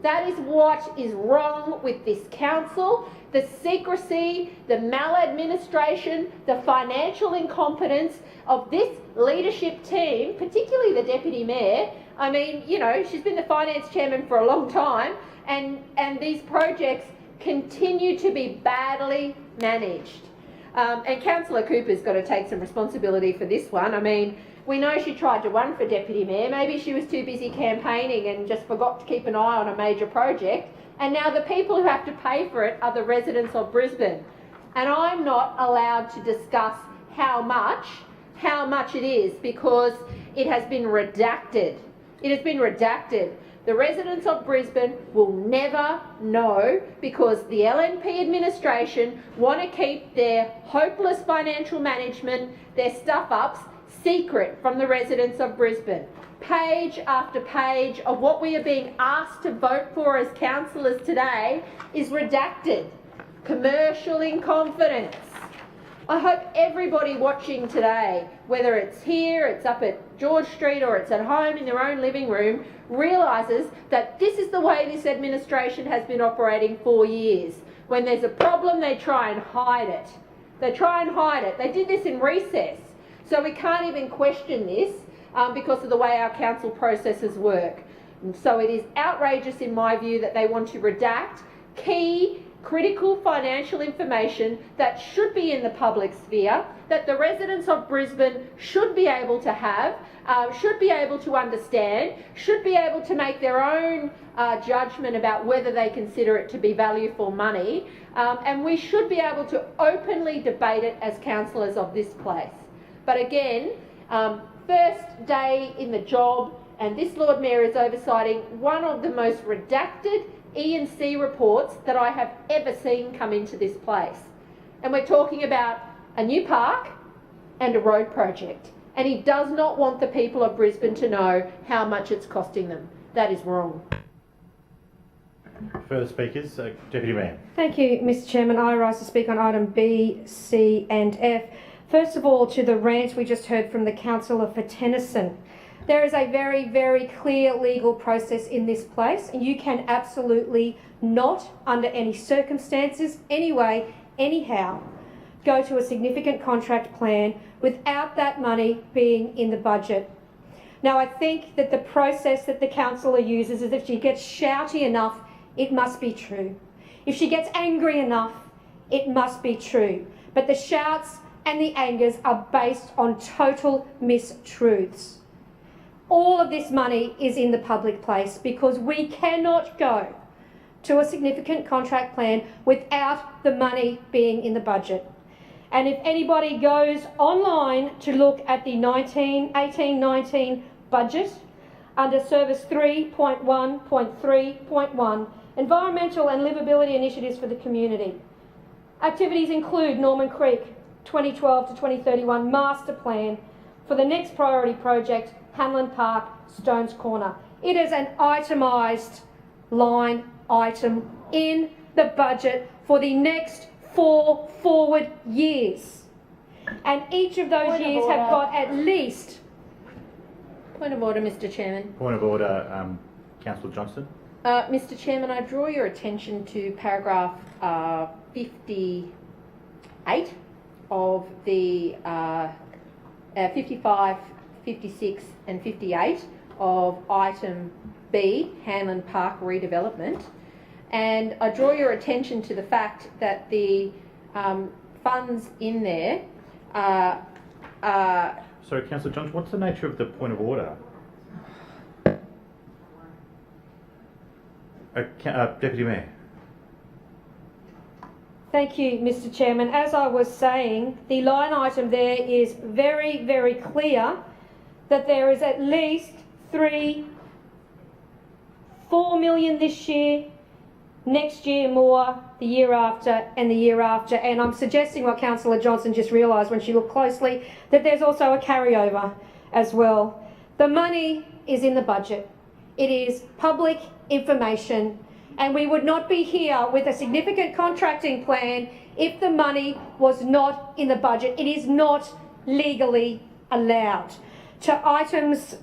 That is what is wrong with this council. The secrecy, the maladministration, the financial incompetence of this leadership team, particularly the Deputy Mayor. I mean, you know, she's been the finance chairman for a long time, and these projects continue to be badly managed. And Councillor Cooper's got to take some responsibility for this one. I mean, we know she tried to run for Deputy Mayor. Maybe she was too busy campaigning and just forgot to keep an eye on a major project. And now the people who have to pay for it are the residents of Brisbane. And I'm not allowed to discuss how much it is, because it has been redacted. It has been redacted. The residents of Brisbane will never know, because the LNP administration want to keep their hopeless financial management, their stuff-ups, secret from the residents of Brisbane. Page after page of what we are being asked to vote for as councillors today is redacted. Commercial in confidence. I hope everybody watching today, whether it's here, it's up at George Street, or it's at home in their own living room, realises that this is the way this administration has been operating for years. When there's a problem, they try and hide it. They try and hide it. They did this in recess. So we can't even question this because of the way our council processes work. And so it is outrageous in my view that they want to redact key critical financial information that should be in the public sphere, that the residents of Brisbane should be able to have, should be able to understand, should be able to make their own judgment about whether they consider it to be value for money, and we should be able to openly debate it as councillors of this place. But again, first day in the job, and this Lord Mayor is oversighting one of the most redacted E&C reports that I have ever seen come into this place. And we're talking about a new park and a road project. And he does not want the people of Brisbane to know how much it's costing them. That is wrong. Further speakers, Deputy Mayor. Thank you, Mr Chairman. I rise to speak on item B, C and F. First of all, to the rant we just heard from the councillor for Tennyson. There is a very, very clear legal process in this place, and you can absolutely not, under any circumstances, anyway, anyhow, go to a significant contract plan without that money being in the budget. Now, I think that the process that the councillor uses is if she gets shouty enough, it must be true. If she gets angry enough, it must be true. But the shouts and the angers are based on total mistruths. All of this money is in the public place because we cannot go to a significant contract plan without the money being in the budget. And if anybody goes online to look at the 18-19 budget under Service 3.1.3.1, Environmental and Livability Initiatives for the Community, activities include Norman Creek 2012 to 2031 Master Plan for the next priority project, Hanlon Park, Stones Corner. It is an itemised line item in the budget for the next 4 forward years. And each of those years have got at least... Point of order, Mr Chairman. Point of order, Councillor Johnston. Mr Chairman, I draw your attention to paragraph 58 of the 55, 56 and 58 of item B, Hanlon Park redevelopment. And I draw your attention to the fact that the funds in there are Sorry, Councillor Johns, what's the nature of the point of order? Deputy Mayor. Thank you, Mr. Chairman. As I was saying, the line item there is very, very clear that there is at least 4 million this year, next year more, the year after and the year after. And I'm suggesting what Councillor Johnson just realised when she looked closely, that there's also a carryover as well. The money is in the budget. It is public information, and we would not be here with a significant contracting plan if the money was not in the budget. It is not legally allowed. To items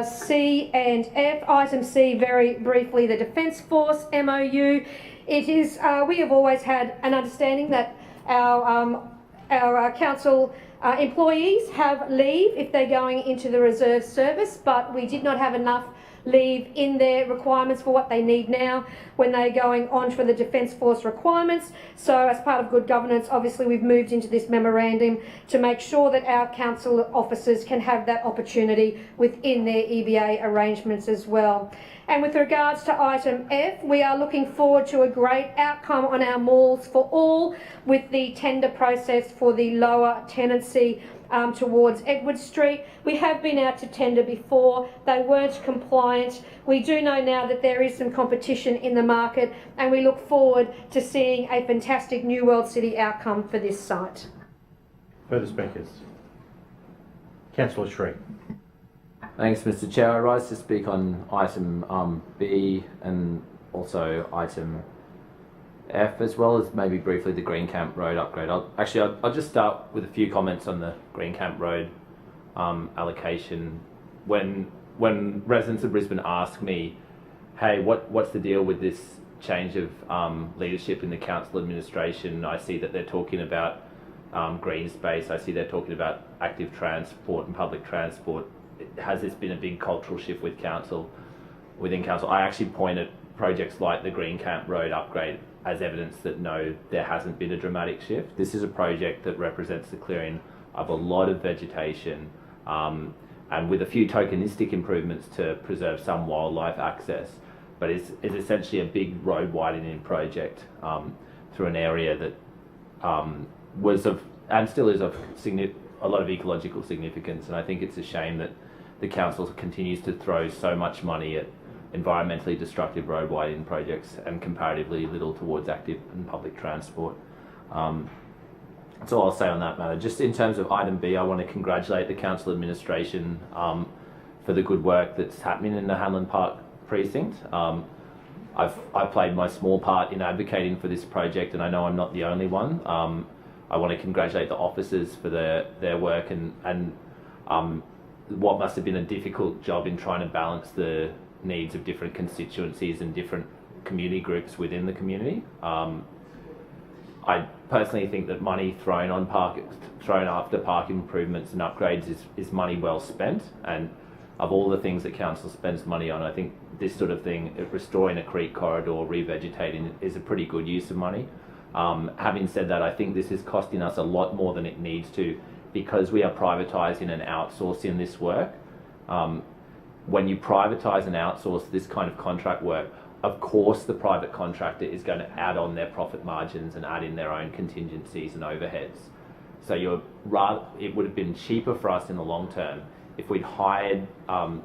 C and F, item C very briefly, the Defence Force MOU. It is, we have always had an understanding that our council employees have leave if they're going into the reserve service, but we did not have enough leave in their requirements for what they need now when they're going on for the Defence Force requirements. So as part of good governance, obviously we've moved into this memorandum to make sure that our council officers can have that opportunity within their EBA arrangements as well. And with regards to item F, we are looking forward to a great outcome on our malls for all with the tender process for the lower tenancy towards Edward Street. We have been out to tender before. They weren't compliant. We do know now that there is some competition in the market, and we look forward to seeing a fantastic New World City outcome for this site. Further speakers? Councillor Shree. Thanks, Mr. Chair. I rise to speak on item B and also item F, as well as maybe briefly the Green Camp Road upgrade. I'll just start with a few comments on the Green Camp Road allocation. When residents of Brisbane ask me, hey, what's the deal with this change of leadership in the council administration, I see that they're talking about green space. I see they're talking about active transport and public transport. Has this been a big cultural shift within council? I actually point at projects like the Green Camp Road upgrade as evidence that no, there hasn't been a dramatic shift. This is a project that represents the clearing of a lot of vegetation and with a few tokenistic improvements to preserve some wildlife access, but it's essentially a big road widening project through an area that was of, and still is of, a lot of ecological significance. And I think it's a shame that the council continues to throw so much money at environmentally destructive road widening projects and comparatively little towards active and public transport. That's all I'll say on that matter. Just in terms of item B, I want to congratulate the council administration for the good work that's happening in the Hanlon Park precinct. I've played my small part in advocating for this project, and I know I'm not the only one. I want to congratulate the officers for their work and what must have been a difficult job in trying to balance the needs of different constituencies and different community groups within the community. I personally think that money thrown after park improvements and upgrades is money well spent, and of all the things that council spends money on, I think this sort of thing, restoring a creek corridor, revegetating, is a pretty good use of money. Having said that, I think this is costing us a lot more than it needs to, because we are privatising and outsourcing this work. When you privatise and outsource this kind of contract work, of course the private contractor is going to add on their profit margins and add in their own contingencies and overheads. So it would have been cheaper for us in the long term if we'd hired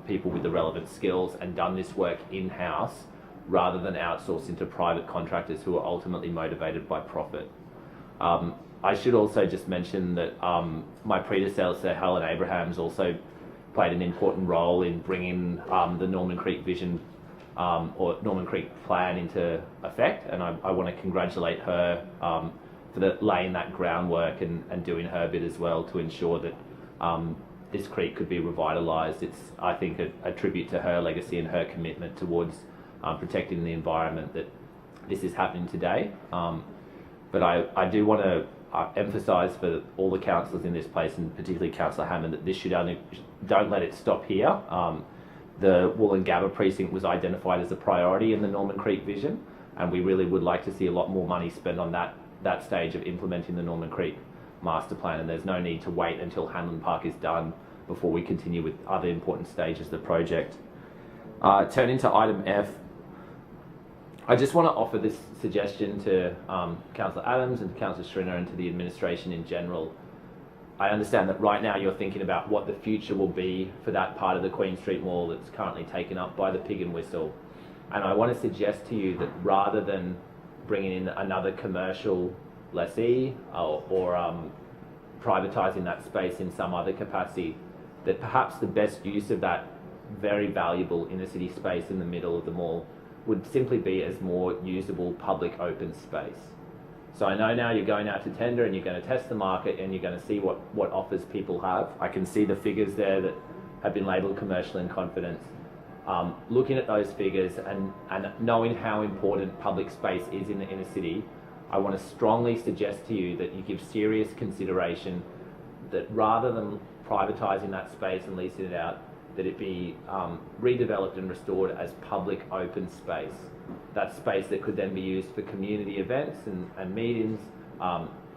people with the relevant skills and done this work in-house rather than outsourcing to private contractors who are ultimately motivated by profit. I should also just mention that my predecessor, Helen Abrahams, also played an important role in bringing the Norman Creek Vision or Norman Creek Plan into effect, and I want to congratulate her for laying that groundwork and doing her bit as well to ensure that this creek could be revitalised. It's, I think, a tribute to her legacy and her commitment towards protecting the environment that this is happening today. But I do want to emphasise for all the councillors in this place, and particularly Councillor Hammond, that this don't let it stop here. the Wollongabba precinct was identified as a priority in the Norman Creek vision, and we really would like to see a lot more money spent on that stage of implementing the Norman Creek master plan, and there's no need to wait until Hanlon Park is done before we continue with other important stages of the project. Turning to item F, I just want to offer this suggestion to Councillor Adams and to Councillor Schrinner and to the administration in general. I understand that right now you're thinking about what the future will be for that part of the Queen Street Mall that's currently taken up by the Pig and Whistle. And I want to suggest to you that rather than bringing in another commercial lessee or privatising that space in some other capacity, that perhaps the best use of that very valuable inner city space in the middle of the mall would simply be as more usable public open space. So I know now you're going out to tender and you're going to test the market and you're going to see what offers people have. I can see the figures there that have been labelled commercial in confidence. Looking at those figures and knowing how important public space is in the inner city, I want to strongly suggest to you that you give serious consideration that rather than privatising that space and leasing it out, that it be redeveloped and restored as public open space. That space that could then be used for community events and meetings.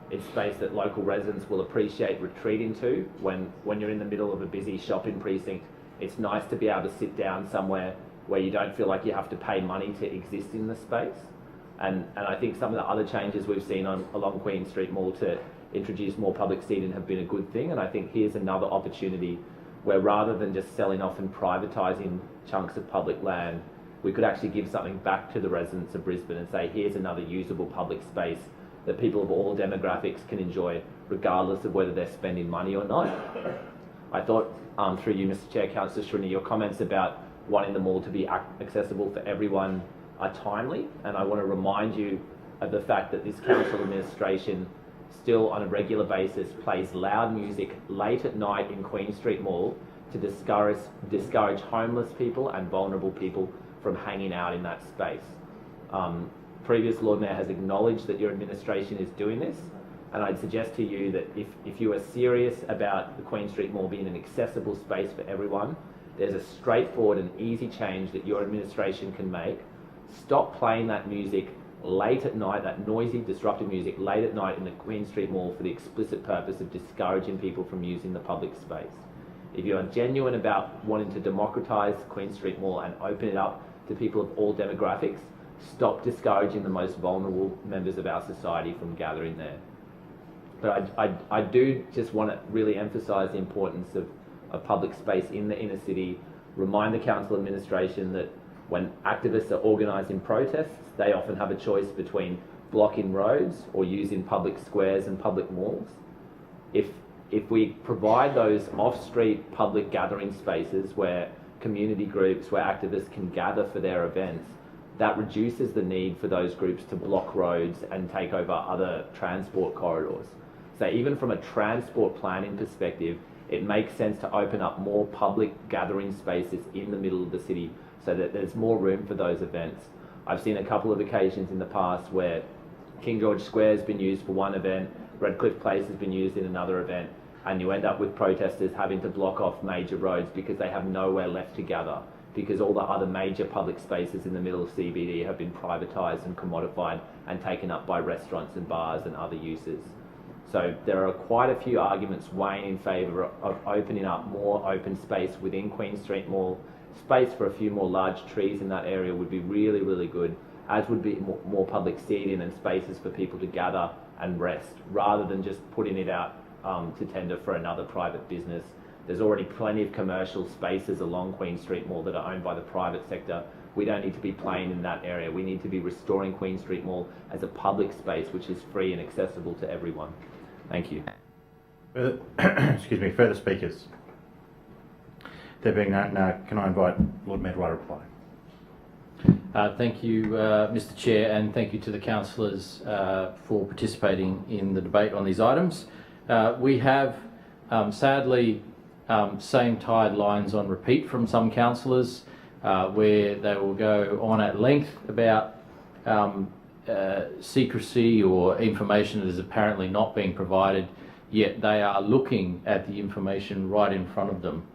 It's space that local residents will appreciate retreating to when you're in the middle of a busy shopping precinct. It's nice to be able to sit down somewhere where you don't feel like you have to pay money to exist in the space. And I think some of the other changes we've seen along Queen Street Mall to introduce more public seating have been a good thing. And I think here's another opportunity where rather than just selling off and privatising chunks of public land, we could actually give something back to the residents of Brisbane and say, here's another usable public space that people of all demographics can enjoy, regardless of whether they're spending money or not. I thought, through you, Mr Chair, Councillor Schrinner, your comments about wanting the mall to be accessible for everyone are timely, and I want to remind you of the fact that this council administration still on a regular basis plays loud music late at night in Queen Street Mall to discourage homeless people and vulnerable people from hanging out in that space. Previous Lord Mayor has acknowledged that your administration is doing this, and I'd suggest to you that if you are serious about the Queen Street Mall being an accessible space for everyone, there's a straightforward and easy change that your administration can make. Stop playing that music late at night, that noisy, disruptive music late at night in the Queen Street Mall for the explicit purpose of discouraging people from using the public space. If you are genuine about wanting to democratise Queen Street Mall and open it up to people of all demographics, stop discouraging the most vulnerable members of our society from gathering there. But I do just want to really emphasise the importance of public space in the inner city, remind the council administration that when activists are organising protests, they often have a choice between blocking roads or using public squares and public malls. If we provide those off-street public gathering spaces where community groups, where activists can gather for their events, that reduces the need for those groups to block roads and take over other transport corridors. So even from a transport planning perspective, it makes sense to open up more public gathering spaces in the middle of the city so that there's more room for those events. I've seen a couple of occasions in the past where King George Square has been used for one event, Redcliffe Place has been used in another event, and you end up with protesters having to block off major roads because they have nowhere left to gather, because all the other major public spaces in the middle of CBD have been privatised and commodified and taken up by restaurants and bars and other uses. So there are quite a few arguments weighing in favour of opening up more open space within Queen Street Mall. Space for a few more large trees in that area would be really, really good, as would be more public seating and spaces for people to gather and rest, rather than just putting it out to tender for another private business. There's already plenty of commercial spaces along Queen Street Mall that are owned by the private sector. We don't need to be playing in that area. We need to be restoring Queen Street Mall as a public space which is free and accessible to everyone. Thank you. Excuse me, further speakers? There being none, can I invite Lord Mayor to reply? Thank you, Mr Chair, and thank you to the councillors for participating in the debate on these items. We have, sadly, same tide lines on repeat from some councillors where they will go on at length about secrecy or information that is apparently not being provided, yet they are looking at the information right in front of them.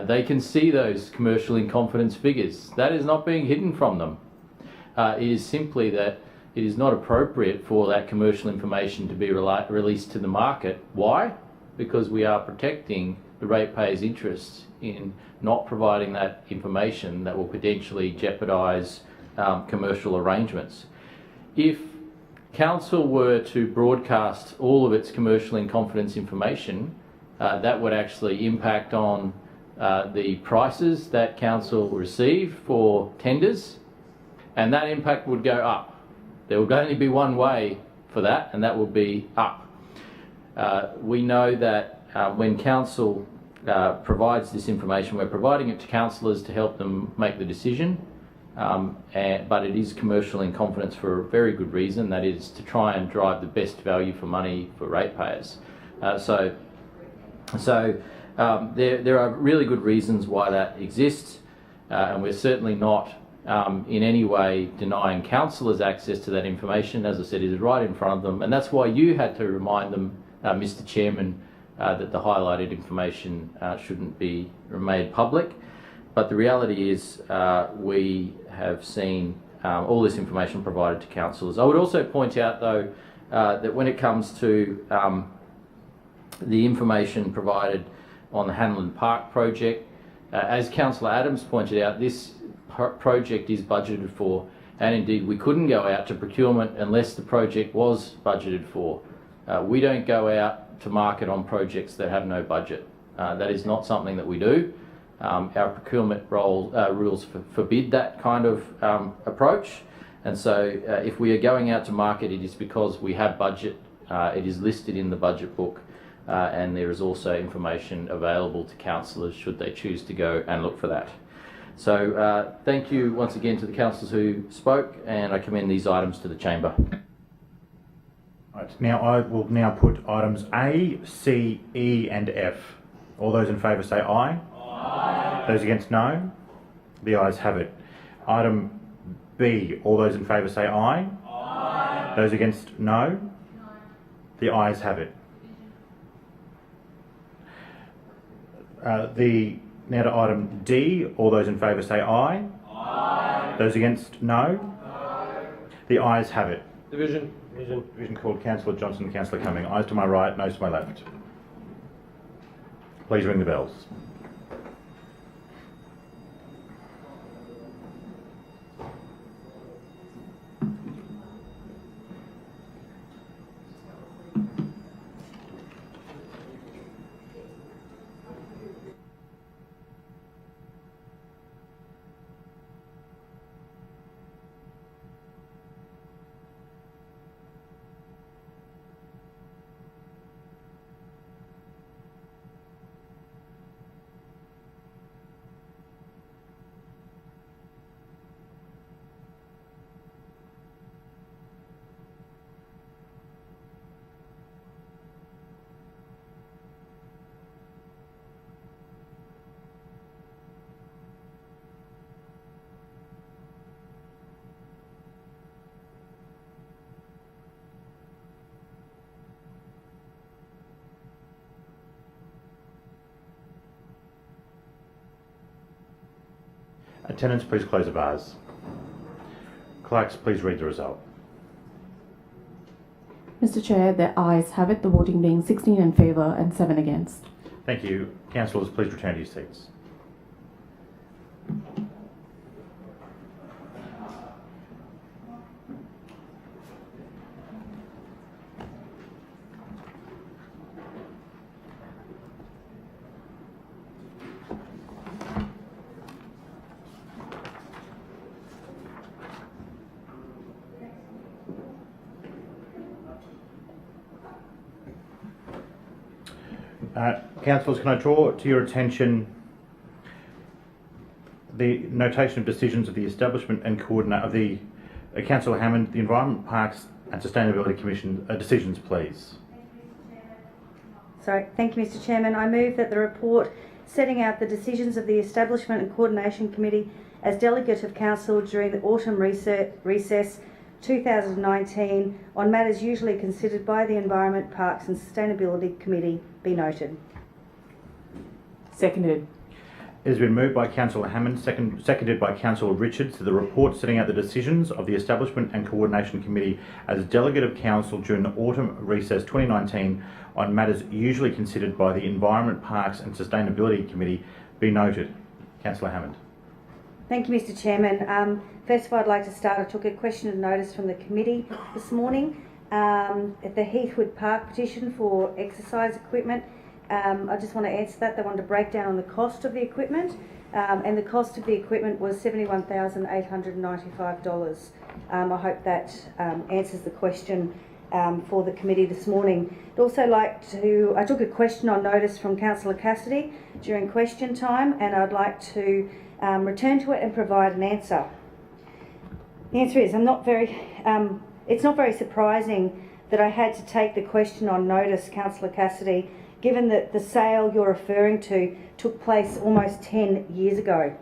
They can see those commercial in confidence figures. That is not being hidden from them. It is simply that it is not appropriate for that commercial information to be released to the market. Why? Because we are protecting the ratepayers' interests in not providing that information that will potentially jeopardise commercial arrangements. If Council were to broadcast all of its commercial in confidence information, that would actually impact on the prices that Council receive for tenders, and that impact would go up. There would only be one way for that, and that would be up. We know that when Council provides this information, we're providing it to councillors to help them make the decision, but it is commercial in confidence for a very good reason, that is to try and drive the best value for money for ratepayers. So there are really good reasons why that exists, and we're certainly not in any way denying councillors access to that information. As I said, it is right in front of them, and that's why you had to remind them, Mr. Chairman, that the highlighted information shouldn't be made public. But the reality is we have seen all this information provided to councillors. I would also point out, though, that when it comes to the information provided on the Hanlon Park project, as Councillor Adams pointed out, this project is budgeted for, and indeed we couldn't go out to procurement unless the project was budgeted for. We don't go out to market on projects that have no budget. That is not something that we do. Our procurement rules forbid that kind of approach, and so if we are going out to market, it is because we have budget. It is listed in the budget book, and there is also information available to councillors should they choose to go and look for that. So thank you once again to the councillors who spoke, and I commend these items to the chamber. Right, now I will now put items A, C, E and F. All those in favour say aye. Aye. Those against no. The ayes have it. Item B, all those in favour say aye. Aye. Those against no. The ayes have it. Now to item D, all those in favour say aye. Aye. Those against no. Aye. The ayes have it. Division called. Councillor Johnson, Councillor Cumming. Ayes to my right, noes to my left. Please ring the bells. Attendants, please close the bars. Clerks, please read the result. Mr. Chair, the ayes have it, the voting being 16 in favour and 7 against. Thank you. Councillors, please return to your seats. Councillors, can I draw to your attention the notation of decisions of the establishment and coordinate of the Councillor Hammond, the Environment, Parks and Sustainability Commission decisions, please. Sorry, thank you, Mr. Chairman. I move that the report setting out the decisions of the Establishment and Coordination Committee as delegate of Council during the autumn recess 2019 on matters usually considered by the Environment, Parks and Sustainability Committee be noted. Seconded. It has been moved by Councillor Hammond, seconded by Councillor Richards, to the report setting out the decisions of the Establishment and Coordination Committee as Delegate of Council during the autumn recess 2019 on matters usually considered by the Environment, Parks and Sustainability Committee be noted. Councillor Hammond. Thank you, Mr Chairman. First of all, I'd like to start. I took a question of notice from the committee this morning at the Heathwood Park petition for exercise equipment. I just want to answer that. They wanted to break down on the cost of the equipment, and the cost of the equipment was $71,895. I hope that answers the question for the committee this morning. I'd also like to, I took a question on notice from Councillor Cassidy during question time, and I'd like to return to it and provide an answer. The answer is, it's not very surprising that I had to take the question on notice, Councillor Cassidy, given that the sale you're referring to took place almost 10 years ago.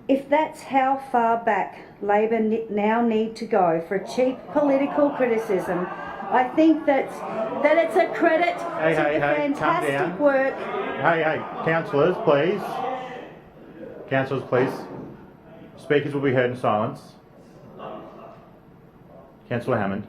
If that's how far back Labor now need to go for cheap political criticism, I think that it's a credit to the fantastic work. Hey, councillors, please. Councillors, please. Speakers will be heard in silence. Councillor Hammond.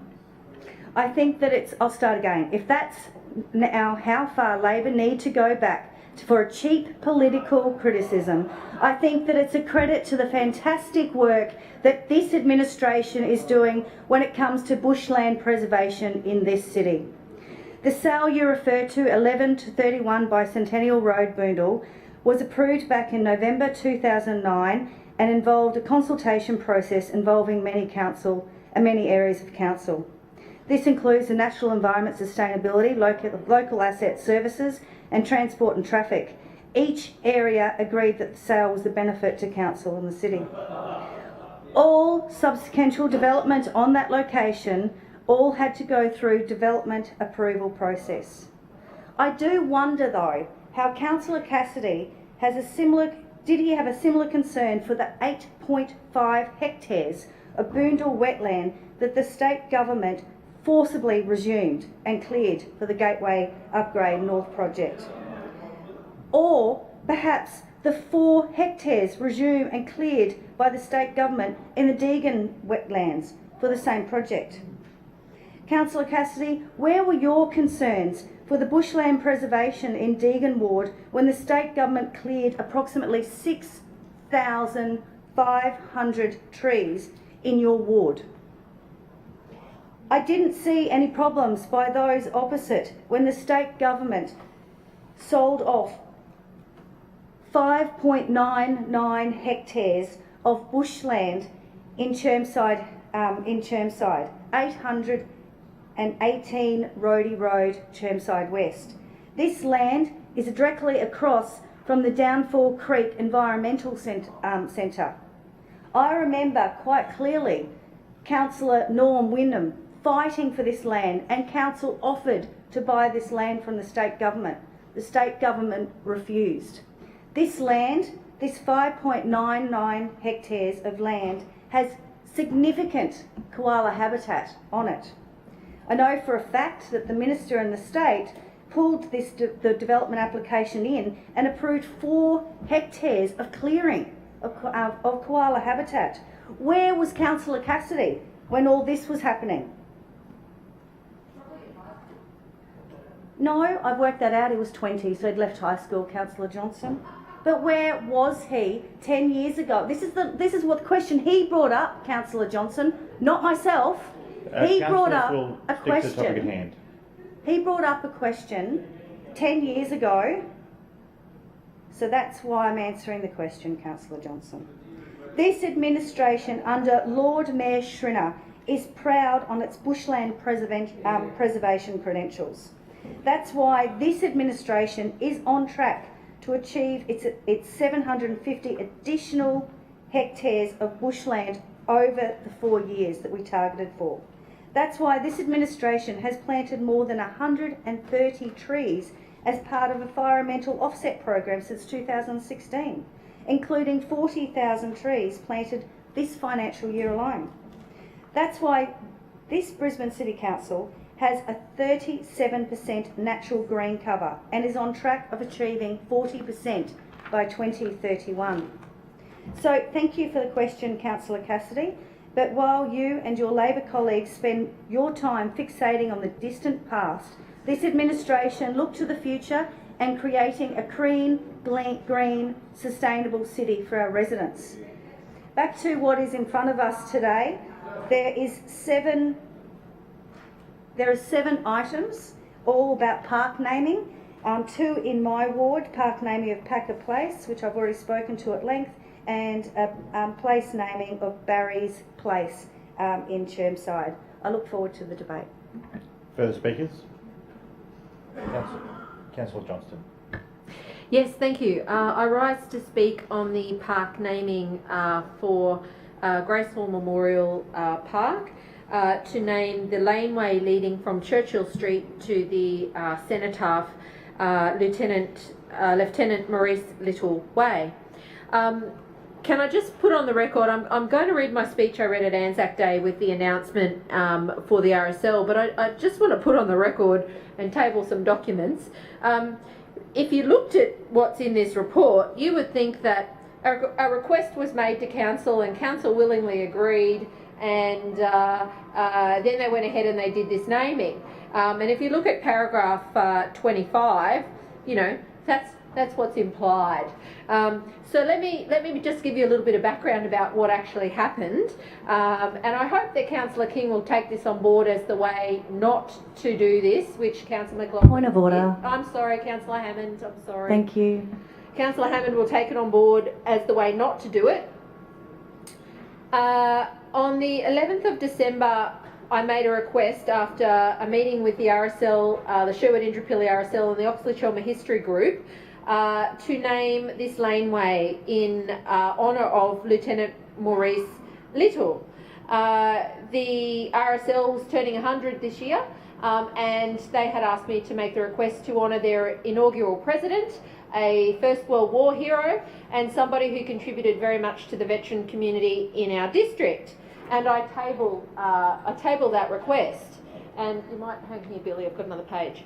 I think that I'll start again. If that's now how far Labor need to go back for a cheap political criticism, I think that it's a credit to the fantastic work that this administration is doing when it comes to bushland preservation in this city. The sale you refer to, 11 to 31 Bicentennial Road, Boondall, was approved back in November 2009 and involved a consultation process involving many areas of council. This includes the Natural Environment Sustainability, Local Asset Services and Transport and Traffic. Each area agreed that the sale was a benefit to council and the city. All subsequent development on that location all had to go through development approval process. I do wonder though how Councillor Cassidy has did he have a similar concern for the 8.5 hectares of Boondall wetland that the state government forcibly resumed and cleared for the Gateway Upgrade North project? Or perhaps the 4 hectares resumed and cleared by the state government in the Deagon wetlands for the same project? Councillor Cassidy, where were your concerns for the bushland preservation in Deagon Ward when the state government cleared approximately 6,500 trees in your ward? I didn't see any problems by those opposite when the state government sold off 5.99 hectares of bushland in Chermside, 818 Rhodey Road, Chermside West. This land is directly across from the Downfall Creek Environmental Centre. I remember quite clearly Councillor Norm Wyndham fighting for this land, and council offered to buy this land from the state government. The state government refused. This land, this 5.99 hectares of land, has significant koala habitat on it. I know for a fact that the Minister and the state pulled the development application in and approved 4 hectares of clearing of koala habitat. Where was Councillor Cassidy when all this was happening? No, I've worked that out. He was 20, so he'd left high school, Councillor Johnson. But where was he 10 years ago? This is what the question he brought up, Councillor Johnson, not myself. He brought up a question. He brought up a question 10 years ago, so that's why I'm answering the question, Councillor Johnson. This administration under Lord Mayor Schrinner is proud on its bushland preservation credentials. That's why this administration is on track to achieve its 750 additional hectares of bushland over the 4 years that we targeted for. That's why this administration has planted more than 130 trees as part of a environmental offset program since 2016, including 40,000 trees planted this financial year alone. That's why this Brisbane City Council has a 37% natural green cover and is on track of achieving 40% by 2031. So thank you for the question, Councillor Cassidy. But while you and your Labor colleagues spend your time fixating on the distant past, this administration look to the future and creating a clean, green, sustainable city for our residents. Back to what is in front of us today, there are seven items, all about park naming. 2 in my ward, park naming of Packer Place, which I've already spoken to at length, and place naming of Barry's Place in Chermside. I look forward to the debate. Further speakers? Councillor Johnston. Yes, thank you. I rise to speak on the park naming for Gracewell Memorial Park to name the laneway leading from Churchill Street to the Cenotaph Lieutenant Maurice Little Way. Can I just put on the record, I'm going to read my speech I read at Anzac Day with the announcement for the RSL, but I just want to put on the record and table some documents. If you looked at what's in this report, you would think that a request was made to Council and Council willingly agreed, and then they went ahead and they did this naming. And if you look at paragraph 25, you know, that's what's implied. So let me just give you a little bit of background about what actually happened, and I hope that Councillor King will take this on board as the way not to do this, which Councillor McLaughlin. Point of order. I'm sorry, Councillor Hammond. I'm sorry. Thank you. Councillor Hammond will take it on board as the way not to do it. On the 11th of December, I made a request after a meeting with the RSL, the Sherwood Indooroopilly RSL and the Oxley-Chelmer History Group, to name this laneway in honour of Lieutenant Maurice Little. The RSL was turning 100 this year, and they had asked me to make the request to honour their inaugural president, a First World War hero, and somebody who contributed very much to the veteran community in our district. And I table that request. And you might hang here, Billy, I've got another page.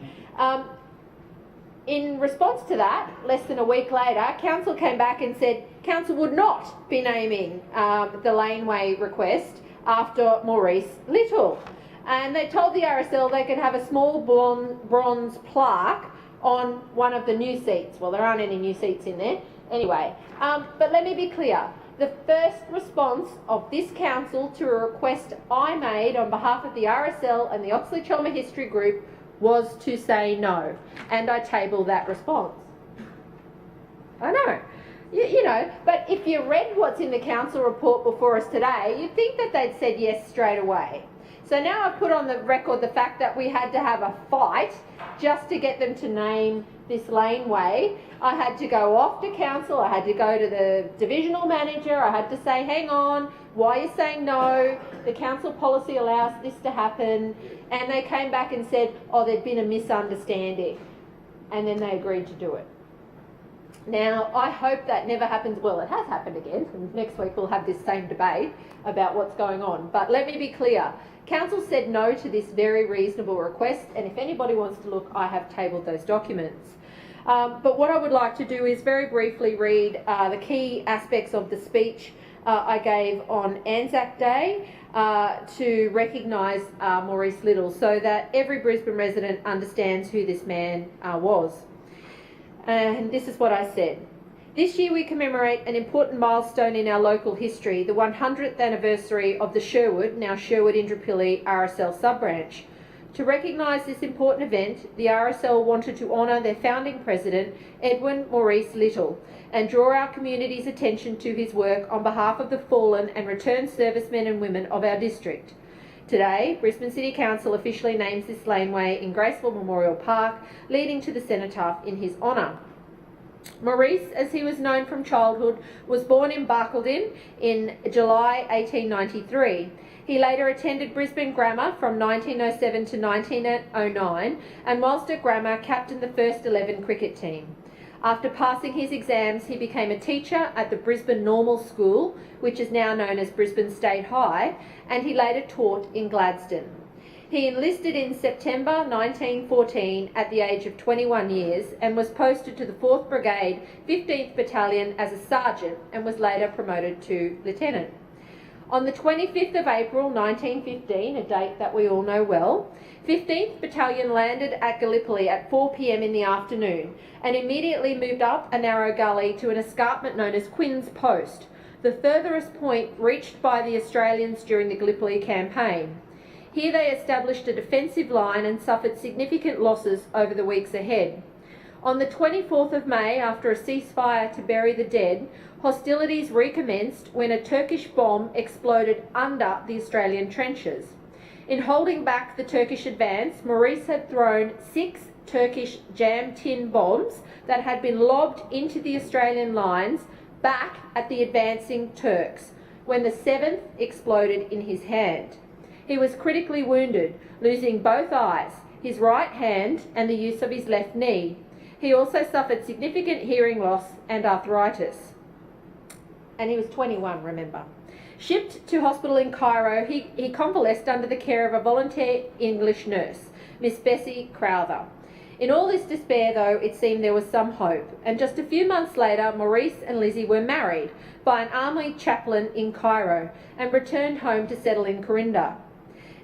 In response to that, less than a week later, Council came back and said Council would not be naming the laneway request after Maurice Little. And they told the RSL they could have a small bronze plaque on one of the new seats. Well, there aren't any new seats in there. Anyway, but let me be clear. The first response of this Council to a request I made on behalf of the RSL and the Oxley-Chelmer History Group was to say no, and I table that response. I know, you know, but if you read what's in the Council report before us today, you'd think that they'd said yes straight away. So now I've put on the record the fact that we had to have a fight just to get them to name this laneway. I had to go off to Council, I had to go to the divisional manager, I had to say, hang on, why are you saying no? The Council policy allows this to happen. And they came back and said, oh, there'd been a misunderstanding. And then they agreed to do it. Now, I hope that never happens. Well, it has happened again. And next week we'll have this same debate about what's going on. But let me be clear. Council said no to this very reasonable request. And if anybody wants to look, I have tabled those documents. But what I would like to do is very briefly read the key aspects of the speech I gave on Anzac Day to recognise Maurice Little, so that every Brisbane resident understands who this man was. And this is what I said. This year we commemorate an important milestone in our local history, the 100th anniversary of the Sherwood, now Sherwood Indooroopilly RSL sub-branch. To recognise this important event, the RSL wanted to honour their founding president, Edwin Maurice Little, and draw our community's attention to his work on behalf of the fallen and returned servicemen and women of our district. Today, Brisbane City Council officially names this laneway in Gracewell Memorial Park, leading to the cenotaph in his honour. Maurice, as he was known from childhood, was born in Barcaldine in July 1893. He later attended Brisbane Grammar from 1907 to 1909, and whilst at Grammar, captained the first 11 cricket team. After passing his exams, he became a teacher at the Brisbane Normal School, which is now known as Brisbane State High, and he later taught in Gladstone. He enlisted in September 1914 at the age of 21 years and was posted to the 4th Brigade, 15th Battalion as a sergeant and was later promoted to lieutenant. On the 25th of April 1915, a date that we all know well, 15th Battalion landed at Gallipoli at 4 p.m. in the afternoon and immediately moved up a narrow gully to an escarpment known as Quinn's Post, the furthest point reached by the Australians during the Gallipoli campaign. Here they established a defensive line and suffered significant losses over the weeks ahead. On the 24th of May, after a ceasefire to bury the dead, hostilities recommenced when a Turkish bomb exploded under the Australian trenches. In holding back the Turkish advance, Maurice had thrown 6 Turkish jam tin bombs that had been lobbed into the Australian lines back at the advancing Turks, when the 7th exploded in his hand. He was critically wounded, losing both eyes, his right hand and the use of his left knee. He also suffered significant hearing loss and arthritis. And he was 21, remember. Shipped to hospital in Cairo, he convalesced under the care of a volunteer English nurse, Miss Bessie Crowther. In all this despair, though, it seemed there was some hope, and just a few months later, Maurice and Lizzie were married by an army chaplain in Cairo and returned home to settle in Corinda.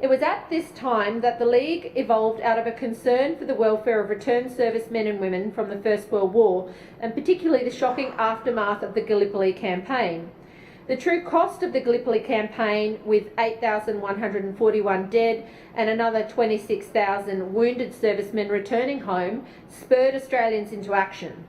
It was at this time that the League evolved out of a concern for the welfare of returned servicemen and women from the First World War, and particularly the shocking aftermath of the Gallipoli campaign. The true cost of the Gallipoli campaign, with 8,141 dead and another 26,000 wounded servicemen returning home, spurred Australians into action.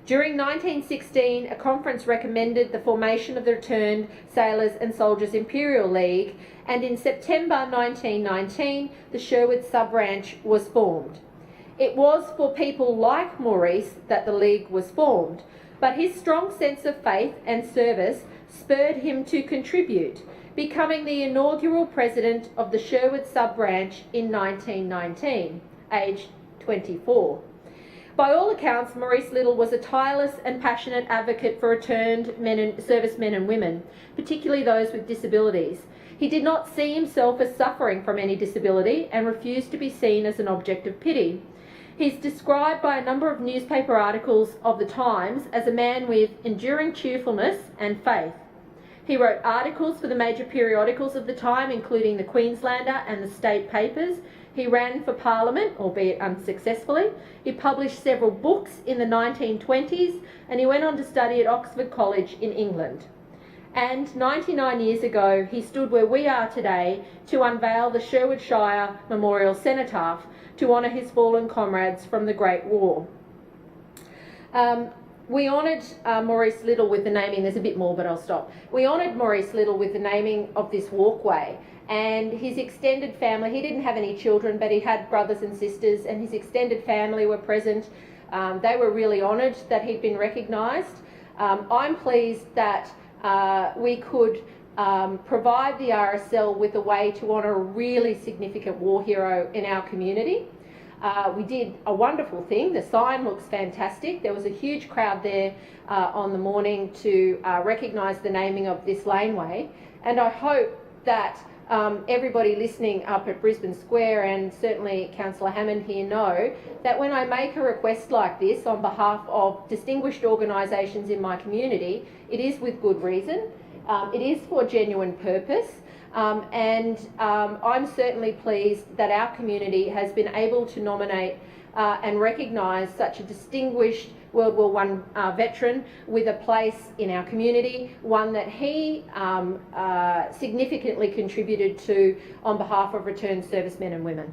During 1916, a conference recommended the formation of the Returned Sailors and Soldiers Imperial League, and in September 1919, the Sherwood Sub-Branch was formed. It was for people like Maurice that the League was formed, but his strong sense of faith and service spurred him to contribute, becoming the inaugural president of the Sherwood Sub-Branch in 1919, aged 24. By all accounts, Maurice Little was a tireless and passionate advocate for returned servicemen and women, particularly those with disabilities. He did not see himself as suffering from any disability and refused to be seen as an object of pity. He's described by a number of newspaper articles of the Times as a man with enduring cheerfulness and faith. He wrote articles for the major periodicals of the time, including the Queenslander and the State Papers. He ran for Parliament, albeit unsuccessfully. He published several books in the 1920s, and he went on to study at Oxford College in England. And 99 years ago, he stood where we are today to unveil the Sherwood Shire Memorial Cenotaph to honour his fallen comrades from the Great War. We honoured Maurice Little with the naming, there's a bit more but I'll stop. We honoured Maurice Little with the naming of this walkway, and his extended family, he didn't have any children but he had brothers and sisters, and his extended family were present. They were really honoured that he'd been recognised. I'm pleased that we could provide the RSL with a way to honour a really significant war hero in our community. We did a wonderful thing. The sign looks fantastic. There was a huge crowd there on the morning to recognise the naming of this laneway, and I hope that everybody listening up at Brisbane Square, and certainly Councillor Hammond here, know that when I make a request like this on behalf of distinguished organisations in my community, it is with good reason. It is for genuine purpose. I'm certainly pleased that our community has been able to nominate and recognise such a distinguished World War I veteran with a place in our community, one that he significantly contributed to on behalf of returned servicemen and women.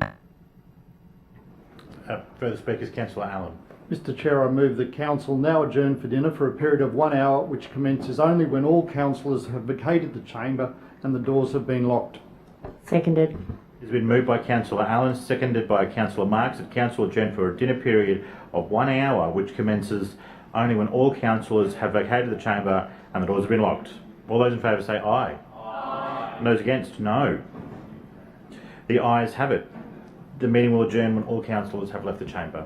Further speakers, Councillor Allen. Mr Chair, I move that Council now adjourn for dinner for a period of 1 hour, which commences only when all councillors have vacated the chamber and the doors have been locked. Seconded. It's been moved by Councillor Allen, seconded by Councillor Marx, that Council adjourn for a dinner period of 1 hour, which commences only when all councillors have vacated the chamber and the doors have been locked. All those in favour say aye. Aye. And those against, no. The ayes have it. The meeting will adjourn when all councillors have left the chamber.